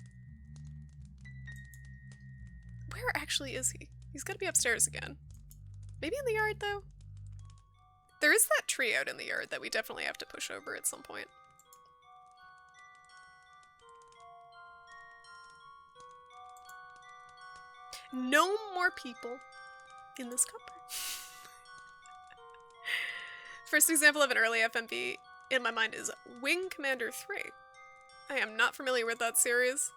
Where actually is he? He's gotta be upstairs again. Maybe in the yard, though? There is that tree out in the yard that we definitely have to push over at some point. No more people in this cupboard. First example of an early FMV in my mind is Wing Commander 3. I am not familiar with that series.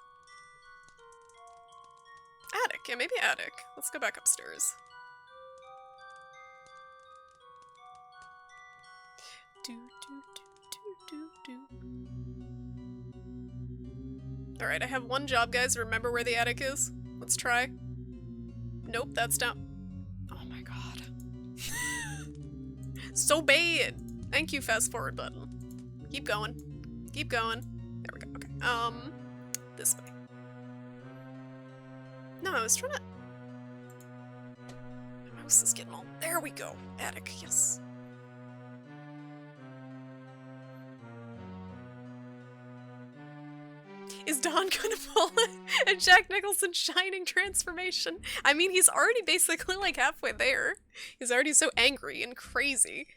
Attic, yeah, maybe attic. Let's go back upstairs. Alright, I have one job, guys. Remember where the attic is? Let's try. Nope, that's down. Oh my god. So bad! Thank you, fast forward button. Keep going. Keep going. There we go, okay. This way. No, I was trying to... My mouse is getting all... There we go! Attic, yes. Is Don gonna pull a Jack Nicholson Shining transformation? I mean, he's already basically like halfway there. He's already so angry and crazy.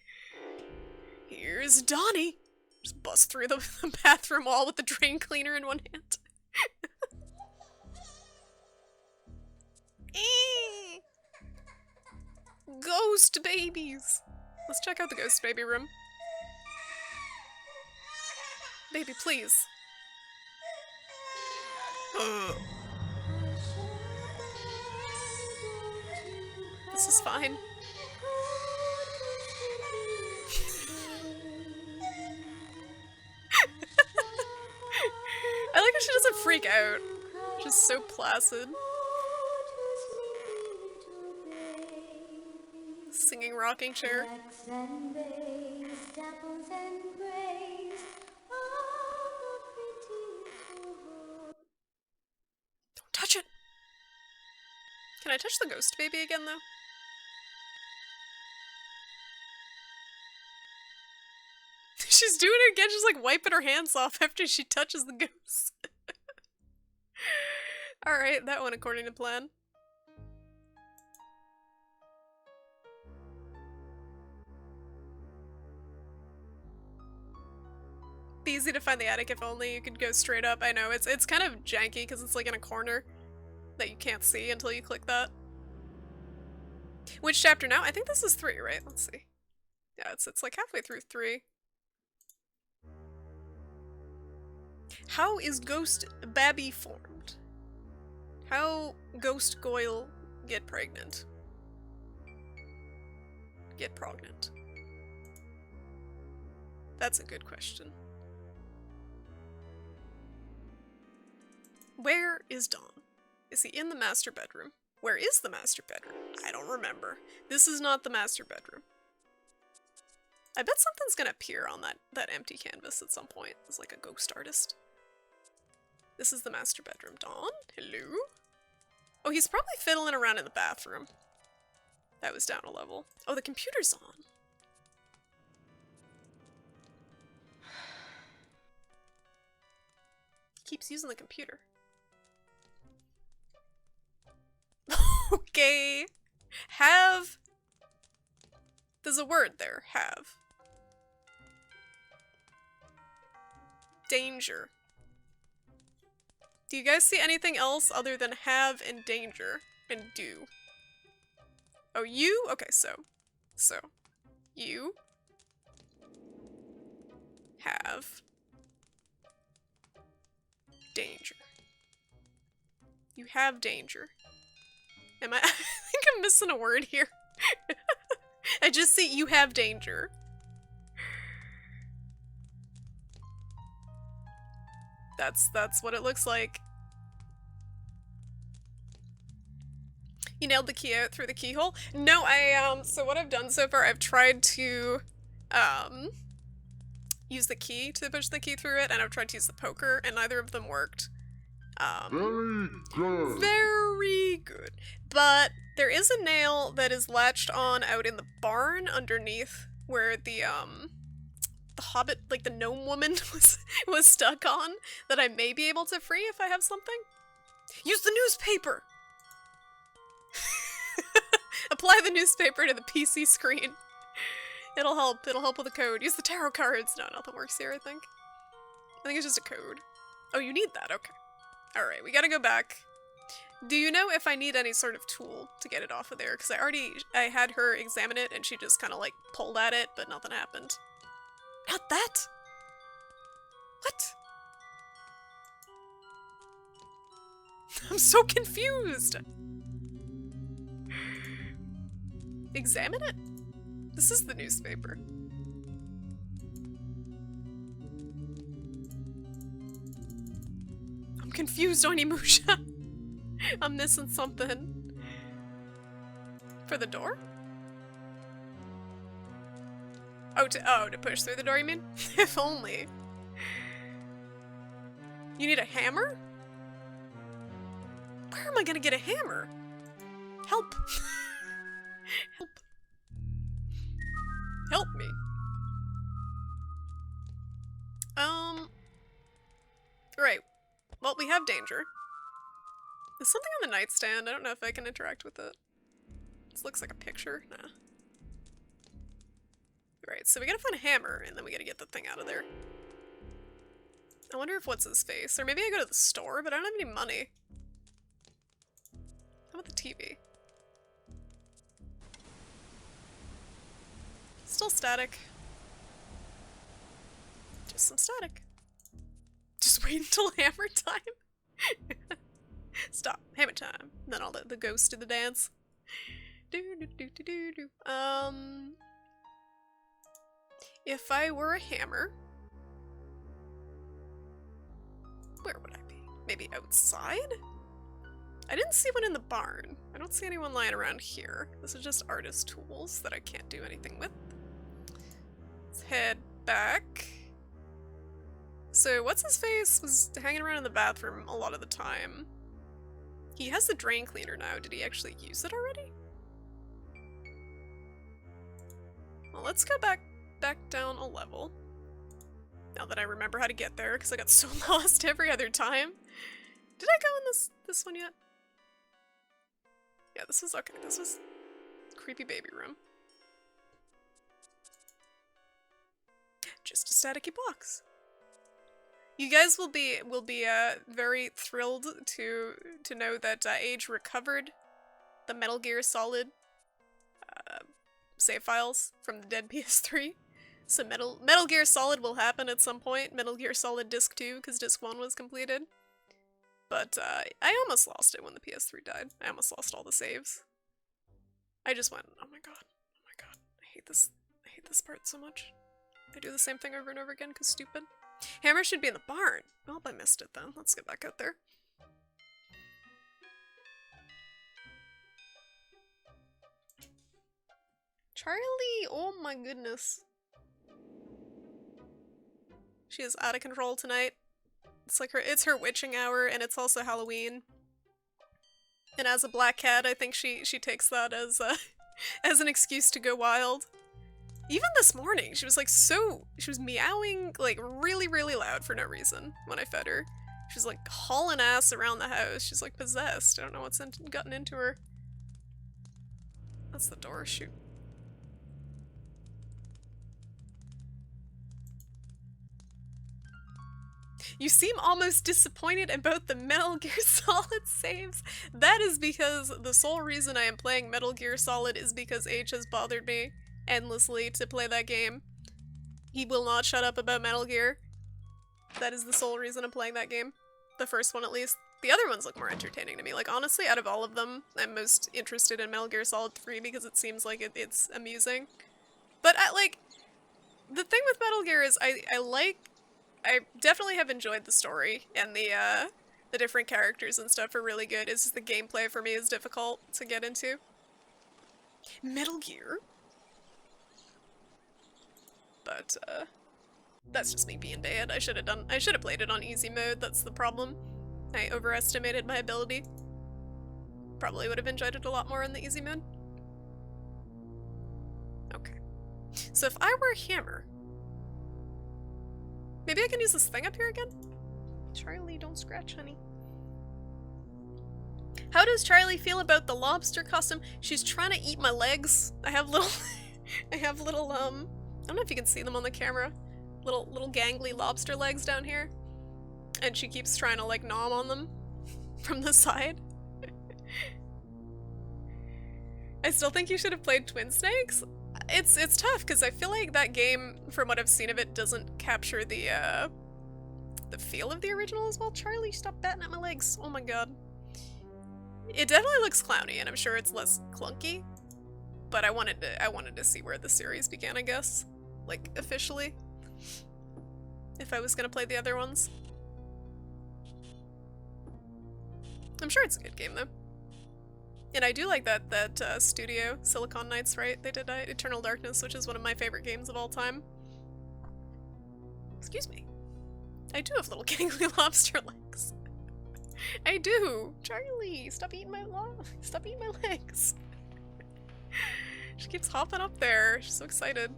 Here's Donnie. Just bust through the bathroom wall with the drain cleaner in one hand. Ghost babies. Let's check out the ghost baby room. Baby, please. This is fine. I like how she doesn't freak out. She's so placid. singing rocking chair. Blacks and bays, dapples and grays, all the pretty boys. Don't touch it! Can I touch the ghost baby again, though? She's doing it again, she's like wiping her hands off after she touches the ghost. Alright, that went according to plan. Be easy to find the attic if only you could go straight up. I know, it's kind of janky because it's like in a corner that you can't see until you click that. Which chapter now? I think this is 3, right? Let's see. Yeah, it's like halfway through 3. How is Ghost Babby formed? How Ghost Goyle get pregnant? Get pregnant. That's a good question. Where is Dawn? Is he in the master bedroom? Where is the master bedroom? I don't remember. This is not the master bedroom. I bet something's gonna appear on that empty canvas at some point. It's like a ghost artist. This is the master bedroom. Dawn? Hello? Oh, he's probably fiddling around in the bathroom. That was down a level. Oh, the computer's on. He keeps using the computer. Okay. Have. There's a word there. Have. Danger. Do you guys see anything else other than have and danger and do? Oh, you? Okay, so. You have danger. You have danger. Am I? I think I'm missing a word here. I just see you have danger. That's what it looks like. You nailed the key out through the keyhole? No, so what I've done so far, I've tried to, use the key to push the key through it, and I've tried to use the poker, and neither of them worked. Very good. Very good. But there is a nail that is latched on out in the barn underneath where the hobbit, like the gnome woman was stuck on, that I may be able to free if I have something. Use the newspaper! Apply the newspaper to the PC screen. It'll help with the code. Use the tarot cards. No, nothing works here, I think. I think it's just a code. Oh, you need that, okay. Alright, we gotta go back. Do you know if I need any sort of tool to get it off of there? Because I had her examine it and she just kind of like pulled at it, but nothing happened. Not that! What? I'm so confused! Examine it? This is the newspaper. I'm confused, Onimusha. I'm missing something. For the door? Oh, to push through the door, you mean? If only. You need a hammer? Where am I gonna get a hammer? Help. Help. Help me. Right. Well, we have danger. There's something on the nightstand. I don't know if I can interact with it. This looks like a picture. Nah. Right, so we gotta find a hammer, and then we gotta get the thing out of there. I wonder if what's his face, or maybe I go to the store, but I don't have any money. How about the TV? Still static. Just some static. Just wait until hammer time. Stop. Hammer time. Then I'll let the ghost do the dance. If I were a hammer, where would I be? Maybe outside? I didn't see one in the barn. I don't see anyone lying around here. This is just artist tools that I can't do anything with. Let's head back. So what's his face was hanging around in the bathroom a lot of the time. He has the drain cleaner now. Did he actually use it already? Well, let's go back down a level. Now that I remember how to get there, because I got so lost every other time. Did I go in this one yet? Yeah, this was okay. This was creepy baby room. Just a staticky box. You guys will be very thrilled to know that Age recovered the Metal Gear Solid save files from the dead PS3. So Metal Gear Solid will happen at some point. Metal Gear Solid Disc 2, because Disc 1 was completed. But I almost lost it when the PS3 died. I almost lost all the saves. I just went, oh my god, I hate this part so much. I do the same thing over and over again because stupid. Hammer should be in the barn. Well, I missed it then. Let's get back out there. Charlie! Oh my goodness. She is out of control tonight. It's like it's her witching hour, and it's also Halloween. And as a black cat, I think she takes that as as an excuse to go wild. Even this morning, she was like she was meowing like really, really loud for no reason when I fed her. She's like hauling ass around the house. She's like possessed. I don't know what's gotten into her. That's the door. Shoot. You seem almost disappointed about the Metal Gear Solid saves. That is because the sole reason I am playing Metal Gear Solid is because H has bothered me endlessly to play that game. He will not shut up about Metal Gear. That is the sole reason I'm playing that game. The first one, at least. The other ones look more entertaining to me. Like, honestly, out of all of them, I'm most interested in Metal Gear Solid 3 because it seems like it's amusing. But, the thing with Metal Gear is I definitely have enjoyed the story, and the different characters and stuff are really good. It's just the gameplay for me is difficult to get into. Metal Gear? But, that's just me being bad. I should have played it on easy mode, that's the problem. I overestimated my ability. Probably would have enjoyed it a lot more in the easy mode. Okay. So if I were a Hammer, maybe I can use this thing up here again? Charlie, don't scratch, honey. How does Charlie feel about the lobster costume? She's trying to eat my legs. I have little I don't know if you can see them on the camera. Little gangly lobster legs down here. And she keeps trying to like nom on them from the side. I still think you should have played Twin Snakes. It's tough because I feel like that game, from what I've seen of it, doesn't capture the feel of the original as well. Charlie, stop batting at my legs. Oh my god. It definitely looks clowny, and I'm sure it's less clunky. But I wanted to see where the series began, I guess. Like, officially. If I was gonna play the other ones. I'm sure it's a good game, though. And I do like that studio, Silicon Knights, right? They did Eternal Darkness, which is one of my favorite games of all time. Excuse me. I do have little gangly lobster legs. I do! Charlie, stop eating my legs. She keeps hopping up there. She's so excited.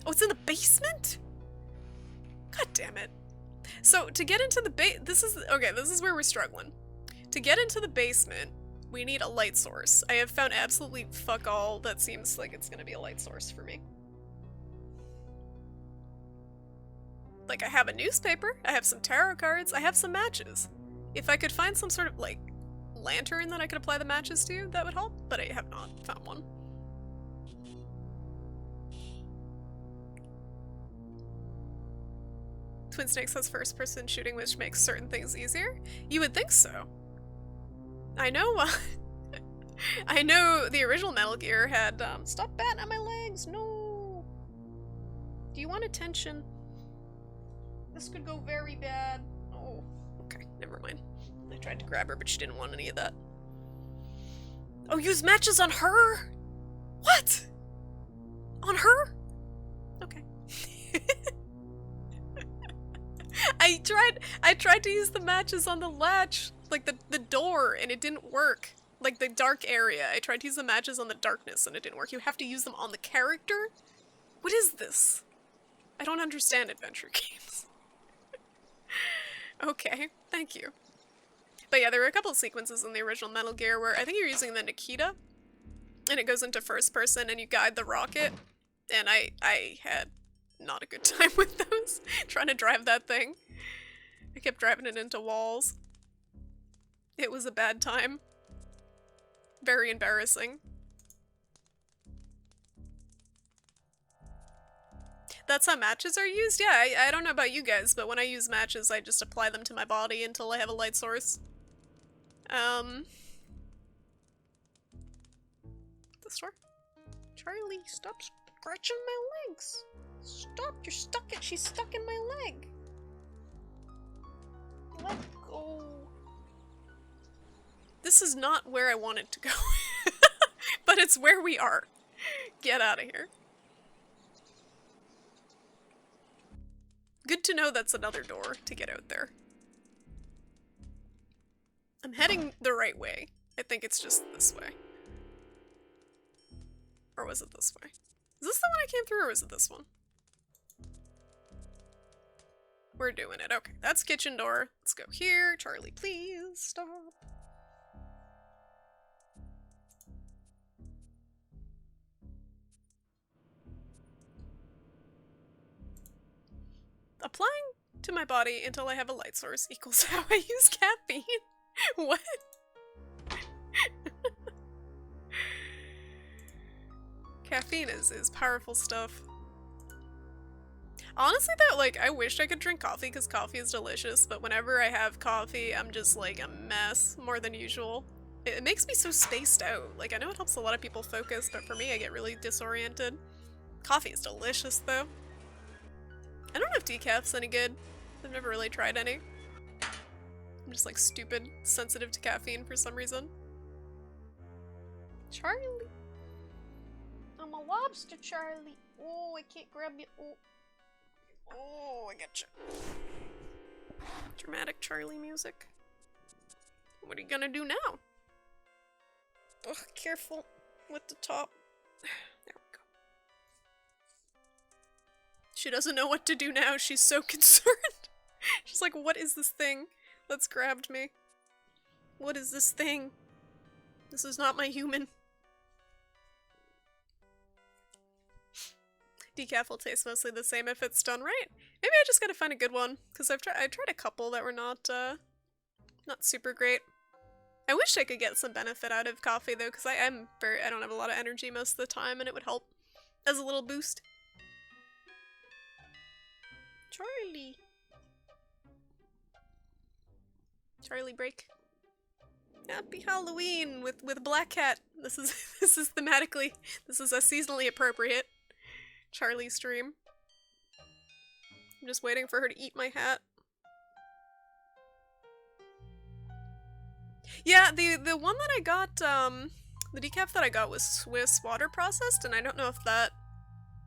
Oh, it's in the basement? God damn it. So, to get into the this is where we're struggling. To get into the basement, we need a light source. I have found absolutely fuck all that seems like it's gonna be a light source for me. Like, I have a newspaper, I have some tarot cards, I have some matches. If I could find some sort of, like, lantern that I could apply the matches to, that would help, but I have not found one. Twin Snakes has first-person shooting, which makes certain things easier? You would think so. I know, I know the original Metal Gear had, stop batting at my legs, no! Do you want attention? This could go very bad. Oh, okay, never mind. I tried to grab her, but she didn't want any of that. Oh, use matches on her? What? On her? Okay. I tried to use the matches on the latch, like the door, and it didn't work. Like the dark area. I tried to use the matches on the darkness and it didn't work. You have to use them on the character? What is this? I don't understand adventure games. Okay, thank you. But yeah, there were a couple of sequences in the original Metal Gear where I think you're using the Nikita, and it goes into first person and you guide the rocket, and I had not a good time with those, trying to drive that thing. I kept driving it into walls. It was a bad time. Very embarrassing. That's how matches are used? Yeah, I don't know about you guys, but when I use matches, I just apply them to my body until I have a light source. The store? Charlie, stop scratching my legs. Stop, she's stuck in my leg. Let go. This is not where I wanted to go. But it's where we are. Get out of here. Good to know that's another door to get out there. I'm heading the right way. I think it's just this way. Or was it this way? Is this the one I came through, or was it this one? We're doing it. Okay, that's kitchen door. Let's go here. Charlie, please stop. Applying to my body until I have a light source equals how I use caffeine. What? Caffeine is powerful stuff. Honestly though, like, I wish I could drink coffee because coffee is delicious, but whenever I have coffee, I'm just like a mess more than usual. It makes me so spaced out. Like, I know it helps a lot of people focus, but for me, I get really disoriented. Coffee is delicious though. I don't know if decaf's any good. I've never really tried any. I'm just like stupid sensitive to caffeine for some reason. Charlie. I'm a lobster, Charlie. Oh, I can't grab you. Oh. Oh, I gotcha. Dramatic Charlie music. What are you gonna do now? Ugh, careful with the top. There we go. She doesn't know what to do now. She's so concerned. She's like, what is this thing that's grabbed me? What is this thing? This is not my human. Decaf will taste mostly the same if it's done right. Maybe I just gotta find a good one, because I've tried a couple that were not super great. I wish I could get some benefit out of coffee though, because I don't have a lot of energy most of the time, and it would help as a little boost. Charlie. Charlie break. Happy Halloween with Black Cat. This is thematically, this is a seasonally appropriate Charlie stream. I'm just waiting for her to eat my hat. Yeah, the one that I got, the decaf that I got was Swiss water processed, and I don't know if that...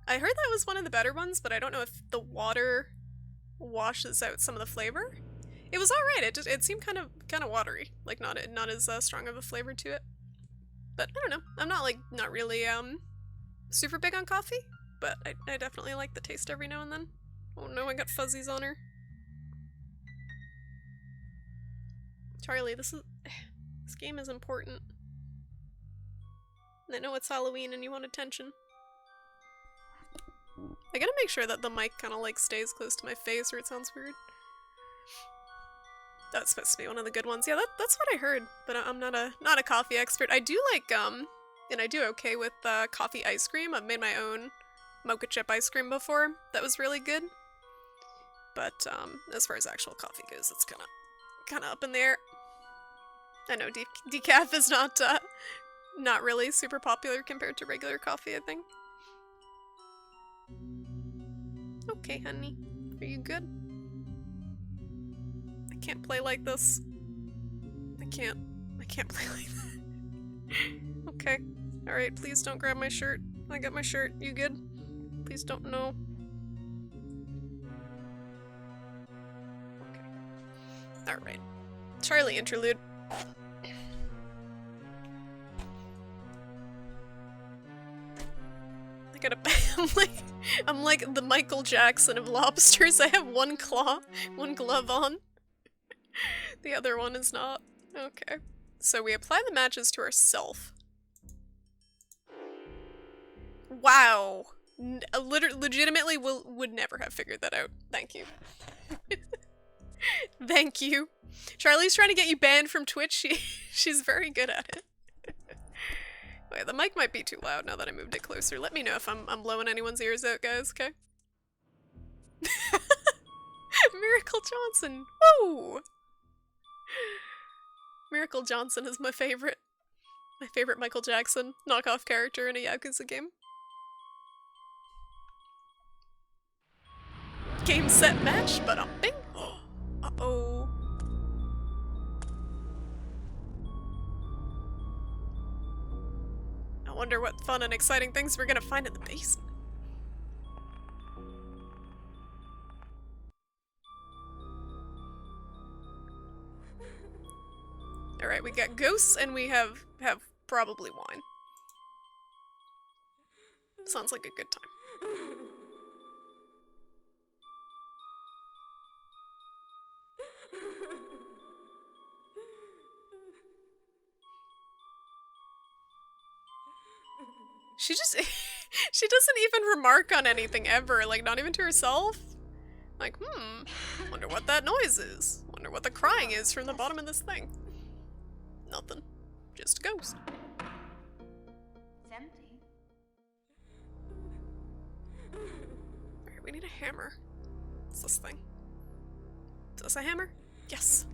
I heard that was one of the better ones, but I don't know if the water washes out some of the flavor. It was alright, it seemed kind of watery, like not as strong of a flavor to it. But I don't know, I'm not really super big on coffee, but I definitely like the taste every now and then. Oh no, I got fuzzies on her. Charlie, this game is important. And I know it's Halloween and you want attention. I gotta make sure that the mic kind of like stays close to my face or it sounds weird. That's supposed to be one of the good ones. Yeah, that's what I heard, but I'm not a coffee expert. I do like, and I do okay with coffee ice cream. I've made my own mocha chip ice cream before. That was really good. But as far as actual coffee goes, it's kind of up in the air. I know decaf is not really super popular compared to regular coffee, I think. Okay, honey. Are you good? I can't play like this. I can't play like that. Okay. Alright, please don't grab my shirt. I got my shirt. You good? Please don't know. Okay. Alright. Charlie interlude. I gotta I'm like the Michael Jackson of lobsters. I have one claw, one glove on. The other one is not. Okay. So we apply the matches to ourself. Wow. Legitimately would never have figured that out. Thank you. Thank you. Charlie's trying to get you banned from Twitch. She's very good at it. Wait, the mic might be too loud now that I moved it closer. Let me know if I'm blowing anyone's ears out, guys, okay? Miracle Johnson. Woo! Miracle Johnson is my favorite. My favorite Michael Jackson knockoff character in a Yakuza game. Game, set, match, but bing. Uh-oh. I wonder what fun and exciting things we're gonna find in the basement. Alright, we got ghosts and we have probably wine. Sounds like a good time. She just she doesn't even remark on anything ever, like not even to herself. Like, wonder what that noise is. Wonder what the crying is from the bottom of this thing. Nothing. Just a ghost. It's empty. Alright, we need a hammer. What's this thing? Is this a hammer? Yes.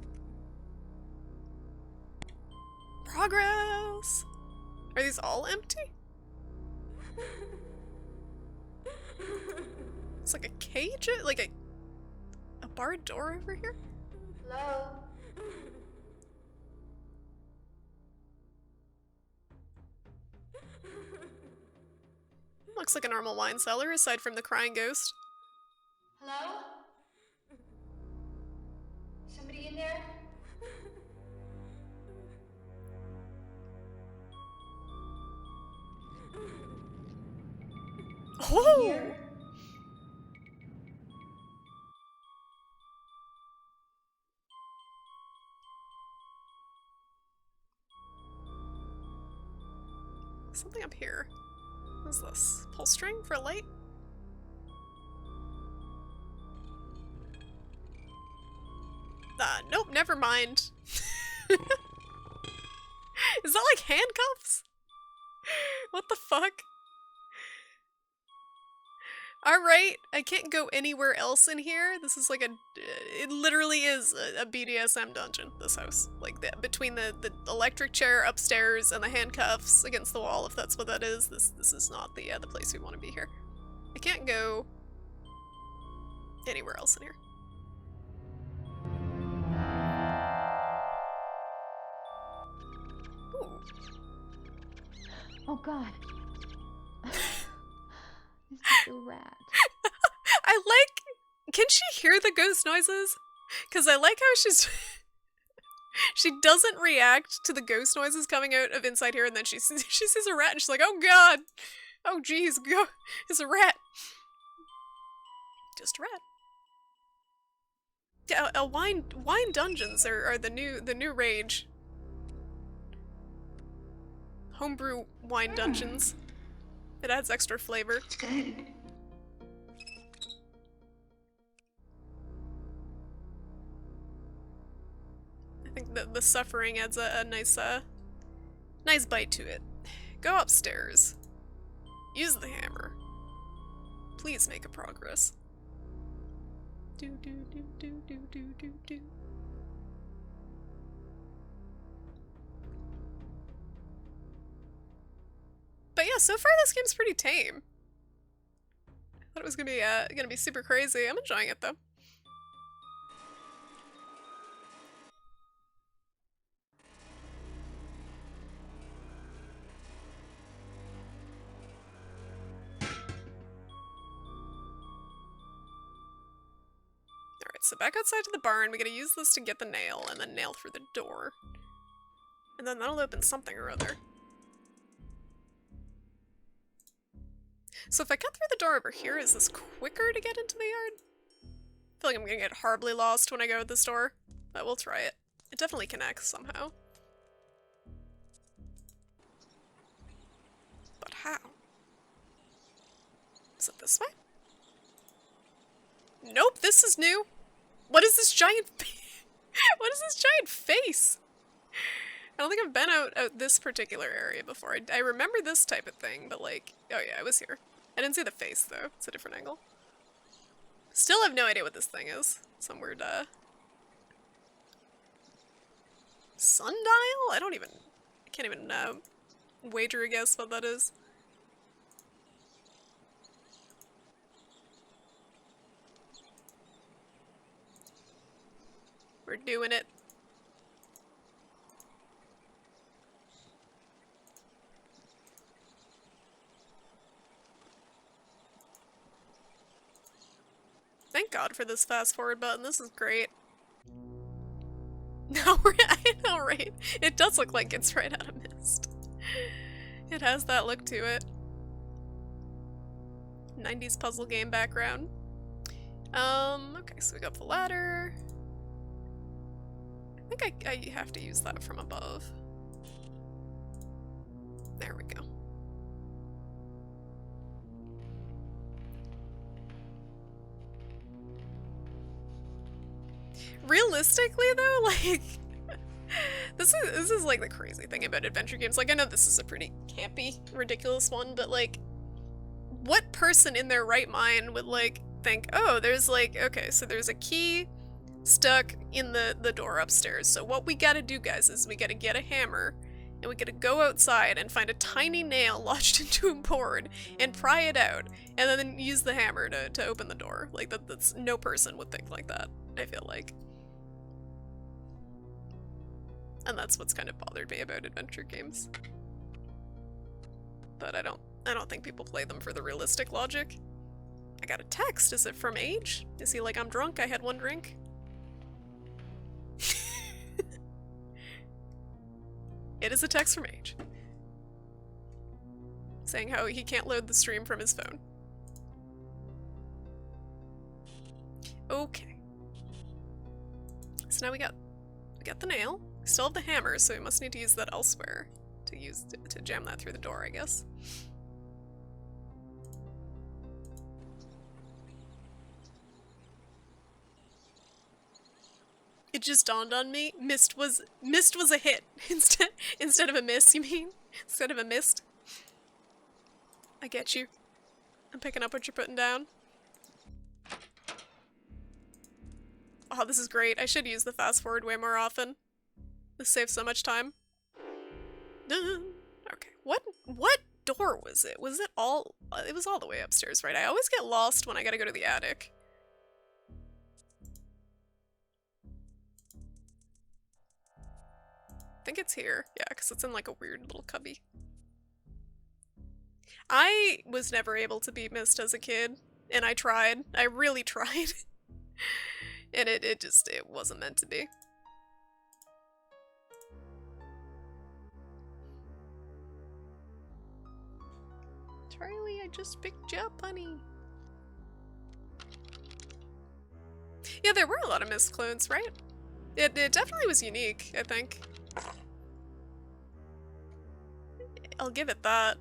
Progress! Are these all empty? It's like a cage? Like a barred door over here? Hello? Looks like a normal wine cellar, aside from the crying ghost. Hello? Somebody in there? Oh! Something up here. What is this? Pull string for a light? Nope, never mind. Is that like handcuffs? What the fuck? Alright, I can't go anywhere else in here. This is like it literally is a BDSM dungeon, this house. Like, between the electric chair upstairs and the handcuffs against the wall, if that's what that is, this is not the place we want to be here. I can't go anywhere else in here. Ooh. Oh god. It's just a rat. I like... Can she hear the ghost noises? Because I like how she's... she doesn't react to the ghost noises coming out of inside here, and then she sees a rat, and she's like, oh god! Oh jeez, go! It's a rat! Just a rat. Yeah, wine dungeons are the new rage. Homebrew wine dungeons. It adds extra flavor. It's good. I think that the suffering adds a nice nice bite to it. Go upstairs. Use the hammer. Please make a progress. Do do do do do do do do. But yeah, so far this game's pretty tame. I thought it was gonna be super crazy. I'm enjoying it though. so back outside to the barn, we gotta use this to get the nail, and then nail through the door. And then that'll open something or other. So if I cut through the door over here, is this quicker to get into the yard? I feel like I'm gonna get horribly lost when I go to the store, but we'll try it. It definitely connects somehow. But how? Is it this way? Nope, this is new. What is this giant what is this giant face? I don't think I've been out this particular area before. I remember this type of thing, but like, oh yeah, I was here. I didn't see the face though. It's a different angle. Still have no idea what this thing is. Some weird, sundial? I can't even, wager a guess what that is. We're doing it. Thank God for this fast forward button. This is great. No, I know, right? It does look like it's right out of Mist. It has that look to it. 90s puzzle game background. Okay, so we got the ladder. I think I have to use that from above. There we go. Realistically though, like this is like the crazy thing about adventure games. Like I know this is a pretty campy, ridiculous one, but like what person in their right mind would like think, oh, there's like, okay, so there's a key stuck in the door upstairs. So what we gotta do, guys, is we gotta get a hammer and we gotta go outside and find a tiny nail lodged into a board and pry it out and then use the hammer to open the door. Like that's no person would think like that, I feel like. And that's what's kind of bothered me about adventure games. But I don't think people play them for the realistic logic. I got a text. Is it from Age? Is he like, I'm drunk, I had one drink? It is a text from Age. Saying how he can't load the stream from his phone. Okay. So now we got the nail. We still have the hammer, so we must need to use that elsewhere to jam that through the door, I guess. It just dawned on me. Mist was a hit instead of a miss. You mean instead of a mist? I get you. I'm picking up what you're putting down. Oh, this is great. I should use the fast forward way more often. This saves so much time. Okay, what door was it? Was it all? It was all the way upstairs, right? I always get lost when I gotta go to the attic. I think it's here. Yeah, because it's in like a weird little cubby. I was never able to beat Mist as a kid, and I tried. I really tried. And it wasn't meant to be. Charlie, I just picked you up, honey. Yeah, there were a lot of Mist clones, right? It definitely was unique, I think. I'll give it that.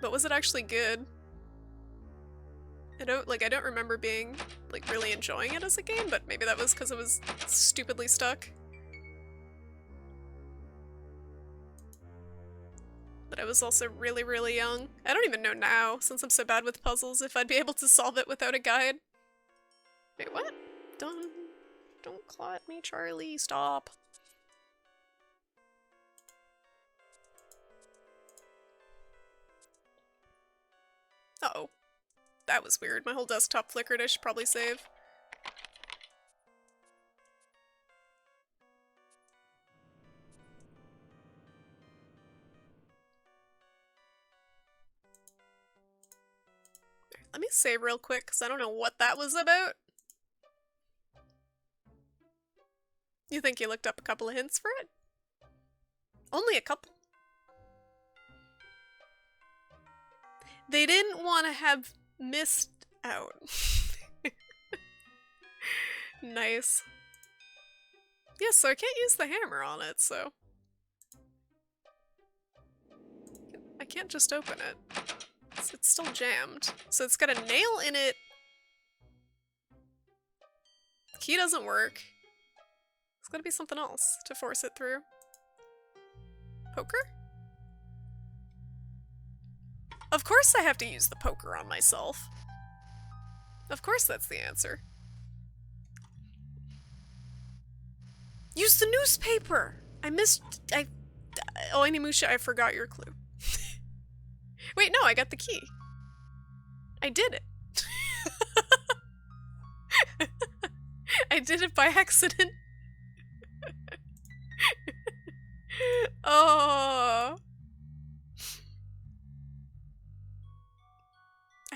But was it actually good? I don't remember being, like, really enjoying it as a game, but maybe that was because it was stupidly stuck. But I was also really, really young. I don't even know now, since I'm so bad with puzzles, if I'd be able to solve it without a guide. Wait, what? Don't claw at me, Charlie. Stop. Uh-oh. That was weird. My whole desktop flickered. I should probably save. Let me save real quick, because I don't know what that was about. You think you looked up a couple of hints for it? Only a couple. They didn't want to have missed out. Nice. Yeah, so I can't use the hammer on it, so... I can't just open it. It's still jammed. So it's got a nail in it. Key doesn't work. It's gotta be something else to force it through. Poker? Of course I have to use the poker on myself. Of course that's the answer. Use the newspaper! Oh, Animusha, I forgot your clue. Wait, no, I got the key. I did it. I did it by accident. Oh.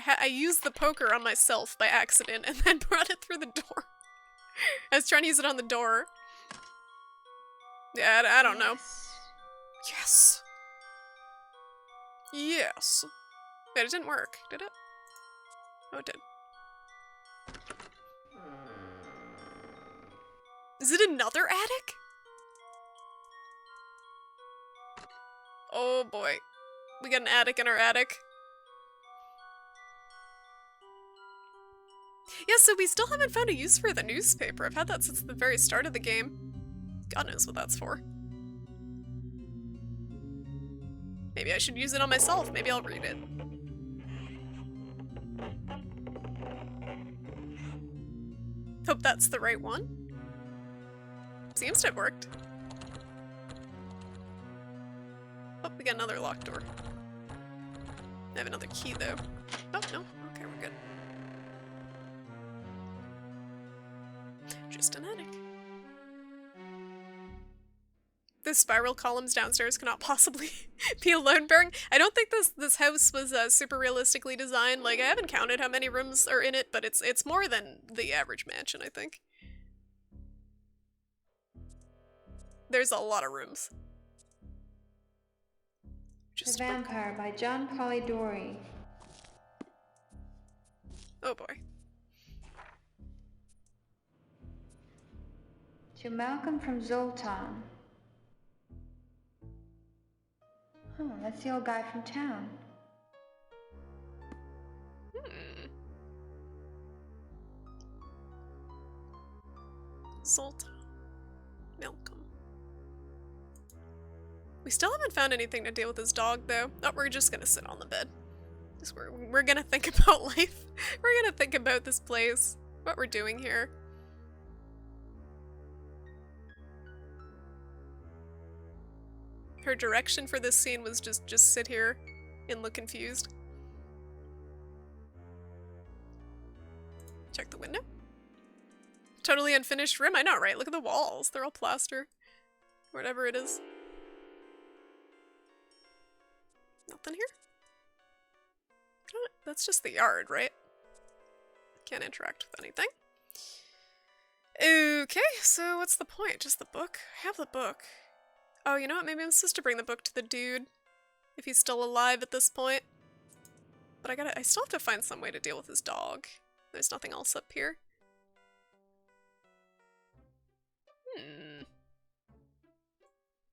I used the poker on myself by accident and then brought it through the door. I was trying to use it on the door. Yeah, I don't know. Yes. Yes. Wait, it didn't work, did it? Oh, it did. Is it another attic? Oh boy. We got an attic in our attic. Yeah, so we still haven't found a use for the newspaper. I've had that since the very start of the game. God knows what that's for. Maybe I should use it on myself. Maybe I'll read it. Hope that's the right one. Seems to have worked. Oh, we got another locked door. I have another key, though. Oh, no. Okay, we're good. Just an attic. The spiral columns downstairs cannot possibly be a load bearing. I don't think this house was super realistically designed. Like, I haven't counted how many rooms are in it, but it's more than the average mansion, I think. There's a lot of rooms. The Vampire by John Polidori. Oh boy. To Malcolm from Zoltan. Oh, that's the old guy from town. Zoltan. Malcolm. We still haven't found anything to deal with his dog, though. Oh, we're just gonna sit on the bed. We're gonna think about life. We're gonna think about this place. What we're doing here. Her direction for this scene was just sit here and look confused. Check the window. Totally unfinished room. I know, right? Look at the walls. They're all plaster. Whatever it is. Nothing here? That's just the yard, right? Can't interact with anything. Okay, so what's the point? Just the book? I have the book. Oh, you know what? Maybe I'm supposed to bring the book to the dude. If he's still alive at this point. But I still have to find some way to deal with his dog. There's nothing else up here.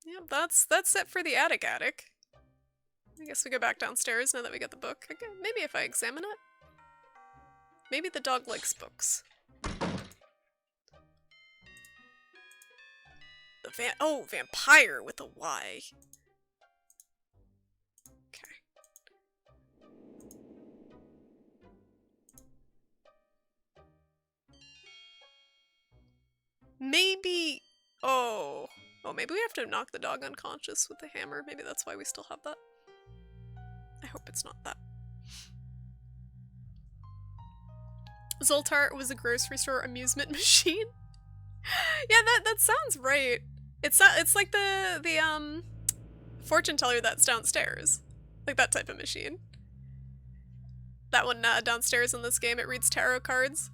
Yep, that's it for the attic. I guess we go back downstairs now that we got the book. Okay, maybe if I examine it. Maybe the dog likes books. Oh, vampire with a Y. Okay. Maybe... Oh, maybe we have to knock the dog unconscious with the hammer. Maybe that's why we still have that. I hope it's not that. Zoltar was a grocery store amusement machine. Yeah, that sounds right. It's like the fortune teller that's downstairs. Like that type of machine. That one downstairs in this game, it reads tarot cards.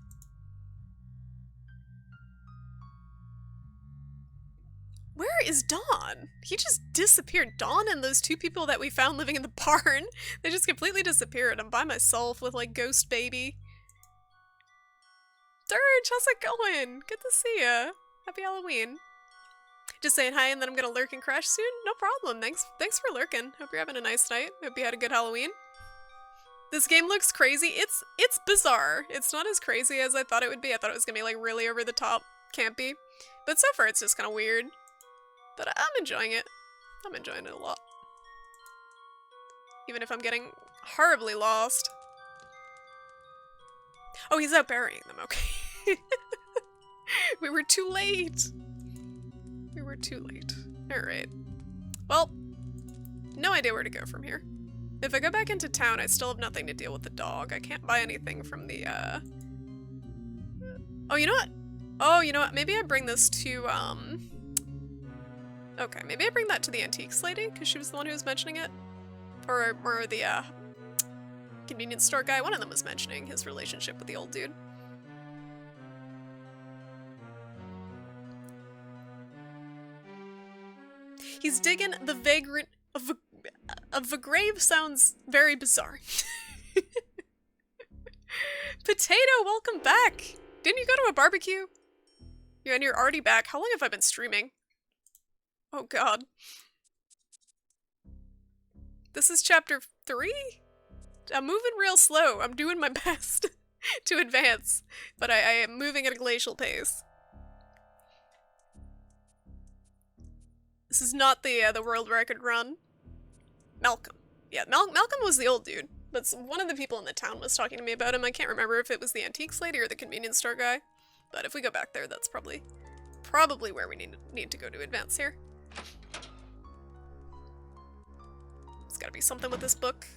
is Dawn? He just disappeared. Dawn and those two people that we found living in the barn, they just completely disappeared. I'm by myself with, like, Ghost Baby. Dirge, how's it going? Good to see ya. Happy Halloween. Just saying hi and then I'm gonna lurk and crash soon? No problem. Thanks for lurking. Hope you're having a nice night. Hope you had a good Halloween. This game looks crazy. It's bizarre. It's not as crazy as I thought it would be. I thought it was gonna be like really over the top, campy. But so far it's just kind of weird. But I'm enjoying it. I'm enjoying it a lot. Even if I'm getting horribly lost. Oh, he's out burying them. Okay. We were too late. We were too late. Alright. Well, no idea where to go from here. If I go back into town, I still have nothing to deal with the dog. I can't buy anything from the, Oh, you know what? Oh, you know what? Maybe I bring this to, Okay, maybe I bring that to the antiques lady, because she was the one who was mentioning it. Or the, convenience store guy. One of them was mentioning his relationship with the old dude. He's digging the vagrant of a grave sounds very bizarre. Potato, welcome back! Didn't you go to a barbecue? Yeah, and you're already back. How long have I been streaming? Oh god. This is chapter 3? I'm moving real slow. I'm doing my best to advance, but I am moving at a glacial pace. This is not the world where I could run. Malcolm. Yeah, Malcolm was the old dude. But one of the people in the town was talking to me about him. I can't remember if it was the antiques lady or the convenience store guy. But if we go back there, that's probably where we need to go to advance here. There's gotta be something with this book.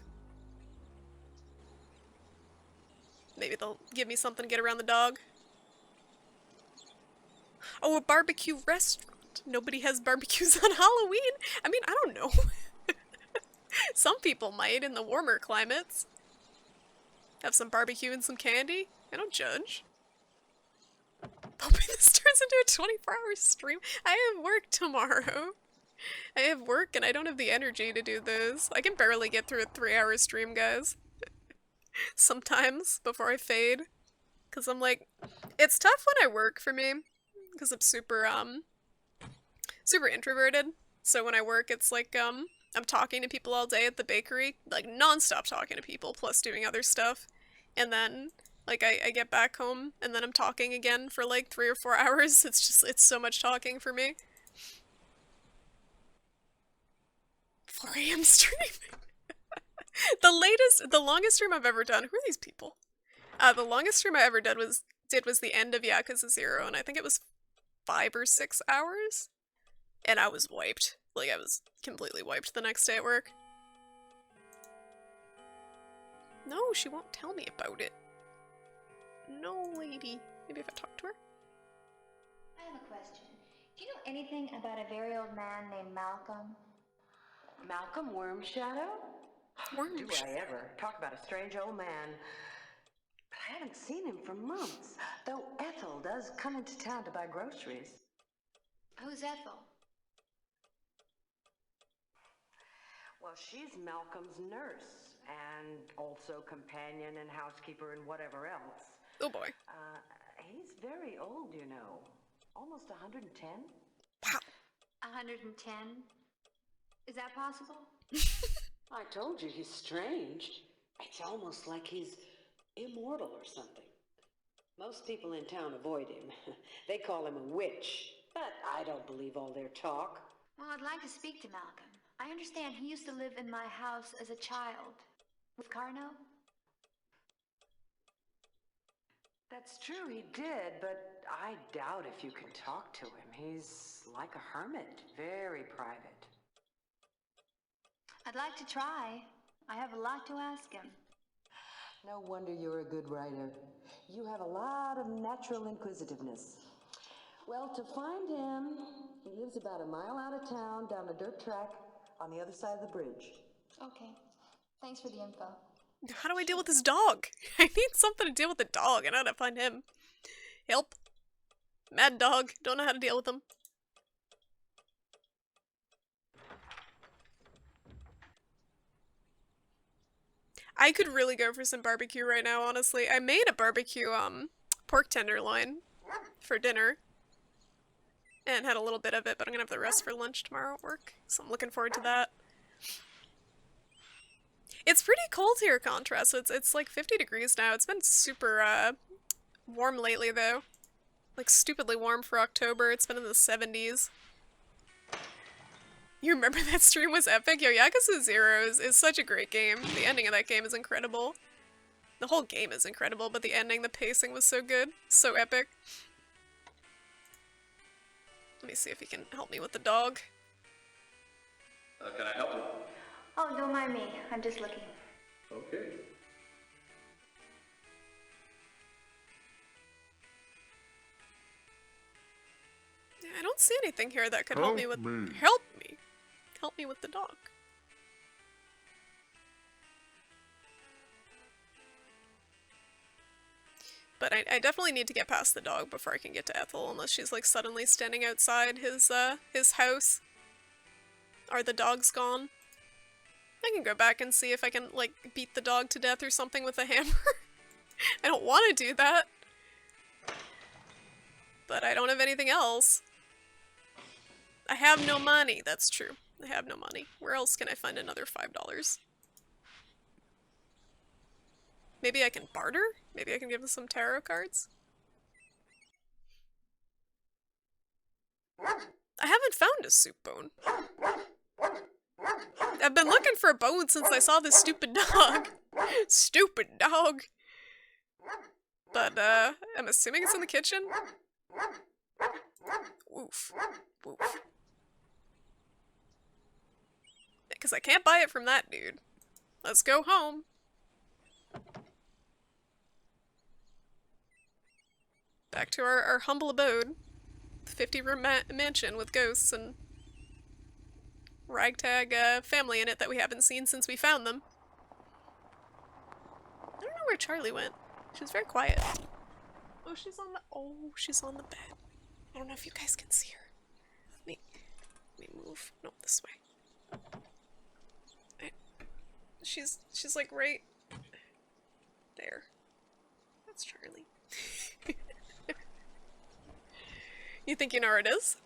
Maybe they'll give me something to get around the dog. Oh, a barbecue restaurant. Nobody has barbecues on Halloween? I mean, I don't know. Some people might in the warmer climates. Have some barbecue and some candy. I don't judge. Hoping this turns into a 24-hour stream. I have work tomorrow. I have work and I don't have the energy to do this. I can barely get through a 3-hour stream, guys. Sometimes, before I fade. Because I'm like, it's tough when I work for me. Because I'm super introverted. So when I work, it's like, I'm talking to people all day at the bakery. Like, non-stop talking to people, plus doing other stuff. And then, like, I get back home, and then I'm talking again for, like, 3 or 4 hours. It's so much talking for me. 4 AM streaming. The longest stream I've ever done. Who are these people? The longest stream I ever did was the end of Yakuza 0, and I think it was 5 or 6 hours. And I was wiped. Like, I was completely wiped the next day at work. No, she won't tell me about it. No, lady. Maybe if I talk to her? I have a question. Do you know anything about a very old man named Malcolm? Malcolm Wormshadow? Do I ever. Talk about a strange old man. But I haven't seen him for months, though Ethel does come into town to buy groceries. Who's Ethel? Well, she's Malcolm's nurse, and also companion and housekeeper and whatever else. Oh boy. He's very old, you know. Almost 110. Wow. 110? Is that possible? I told you he's strange. It's almost like he's immortal or something. Most people in town avoid him. They call him a witch, but I don't believe all their talk. Well, I'd like to speak to Malcolm. I understand he used to live in my house as a child. With Carno? That's true, he did, but I doubt if you can talk to him. He's like a hermit, very private. I'd like to try. I have a lot to ask him. No wonder you're a good writer. You have a lot of natural inquisitiveness. Well, to find him, he lives about a mile out of town, down the dirt track, on the other side of the bridge. Okay. Thanks for the info. How do I deal with this dog? I need something to deal with the dog. I know how to find him. Help. Mad dog. Don't know how to deal with him. I could really go for some barbecue right now, honestly. I made a barbecue, pork tenderloin for dinner. And had a little bit of it, but I'm gonna have the rest for lunch tomorrow at work. So I'm looking forward to that. It's pretty cold here, Contrast. It's like 50 degrees now. It's been super, warm lately, though. Like, stupidly warm for October. It's been in the 70s. You remember that stream was epic? Yo, Yakuza 0 is such a great game. The ending of that game is incredible. The whole game is incredible, but the ending, the pacing was so good. So epic. Let me see if he can help me with the dog. Can I help you? Oh, don't mind me. I'm just looking. Okay. Yeah, I don't see anything here that could help me with- me. Help me! Help me with the dog. But I definitely need to get past the dog before I can get to Ethel, unless she's like suddenly standing outside his house. Are the dogs gone? I can go back and see if I can, like, beat the dog to death or something with a hammer. I don't want to do that. But I don't have anything else. I have no money, that's true. I have no money. Where else can I find another $5? Maybe I can barter? Maybe I can give them some tarot cards? I haven't found a soup bone. I've been looking for a bone since I saw this stupid dog. Stupid dog. But, I'm assuming it's in the kitchen? Woof. Woof. Because I can't buy it from that dude. Let's go home. Back to our humble abode. 50-room mansion with ghosts and ragtag family in it that we haven't seen since we found them. I don't know where Charlie went. She was very quiet. Oh, she's on the bed. I don't know if you guys can see her. Let me move. No, this way. She's like right there. That's Charlie. You think you know where it is?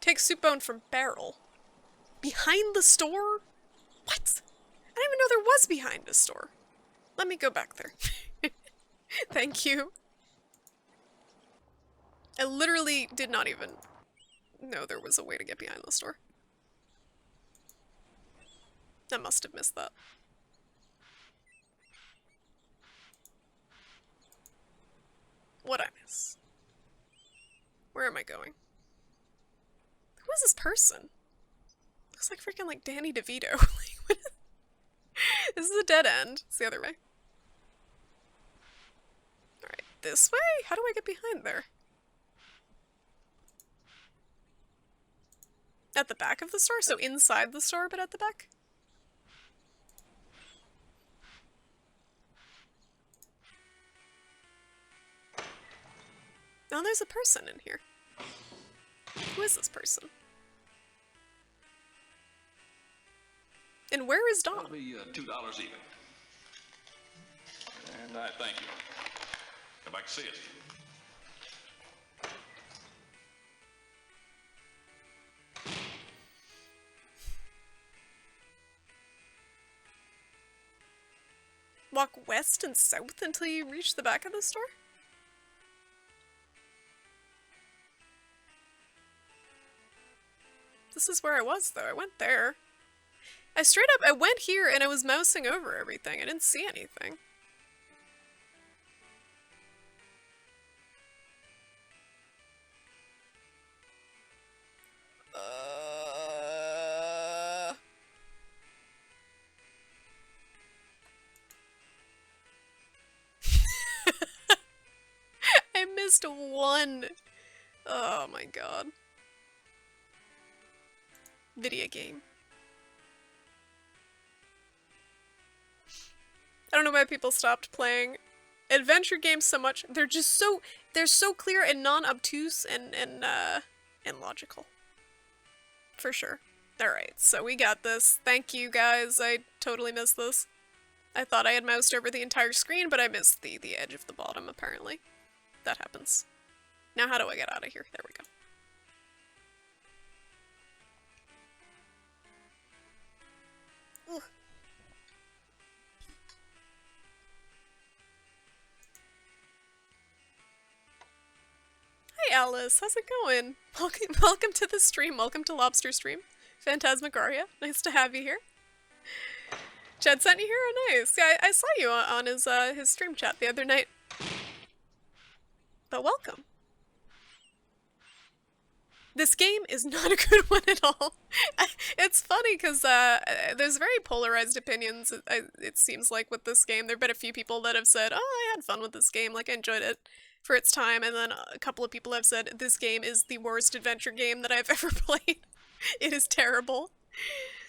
Take soup bone from barrel. Behind the store? What? I didn't even know there was behind a store. Let me go back there. Thank you. I literally did not even know there was a way to get behind the store. I must have missed that. What'd I miss? Where am I going? Who is this person? Looks like freaking like Danny DeVito. Like, what is... This is a dead end. It's the other way. Alright, this way? How do I get behind there? At the back of the store? So inside the store, but at the back? Oh, there's a person in here. Who is this person? And where is Dawn? That'll be $2 even. And I thank you. Come back to see us. Walk west and south until you reach the back of the store? This is where I was, though. I went there. I went here and I was mousing over everything. I didn't see anything. I missed one. Oh my god. Video game. I don't know why people stopped playing adventure games so much. They're just so clear and non-obtuse and logical. For sure. Alright, so we got this. Thank you guys. I totally missed this. I thought I had moused over the entire screen, but I missed the edge of the bottom, apparently. That happens. Now how do I get out of here? There we go. Ooh. Hi Alice, how's it going? Welcome to the stream, welcome to Lobster Stream. Phantasmagoria, nice to have you here. Chad sent you here? Oh nice. Yeah, I saw you on his stream chat the other night. But welcome. This game is not a good one at all. It's funny because there's very polarized opinions, it seems like, with this game. There have been a few people that have said, oh, I had fun with this game, like I enjoyed it for its time, and then a couple of people have said, this game is the worst adventure game that I've ever played. It is terrible.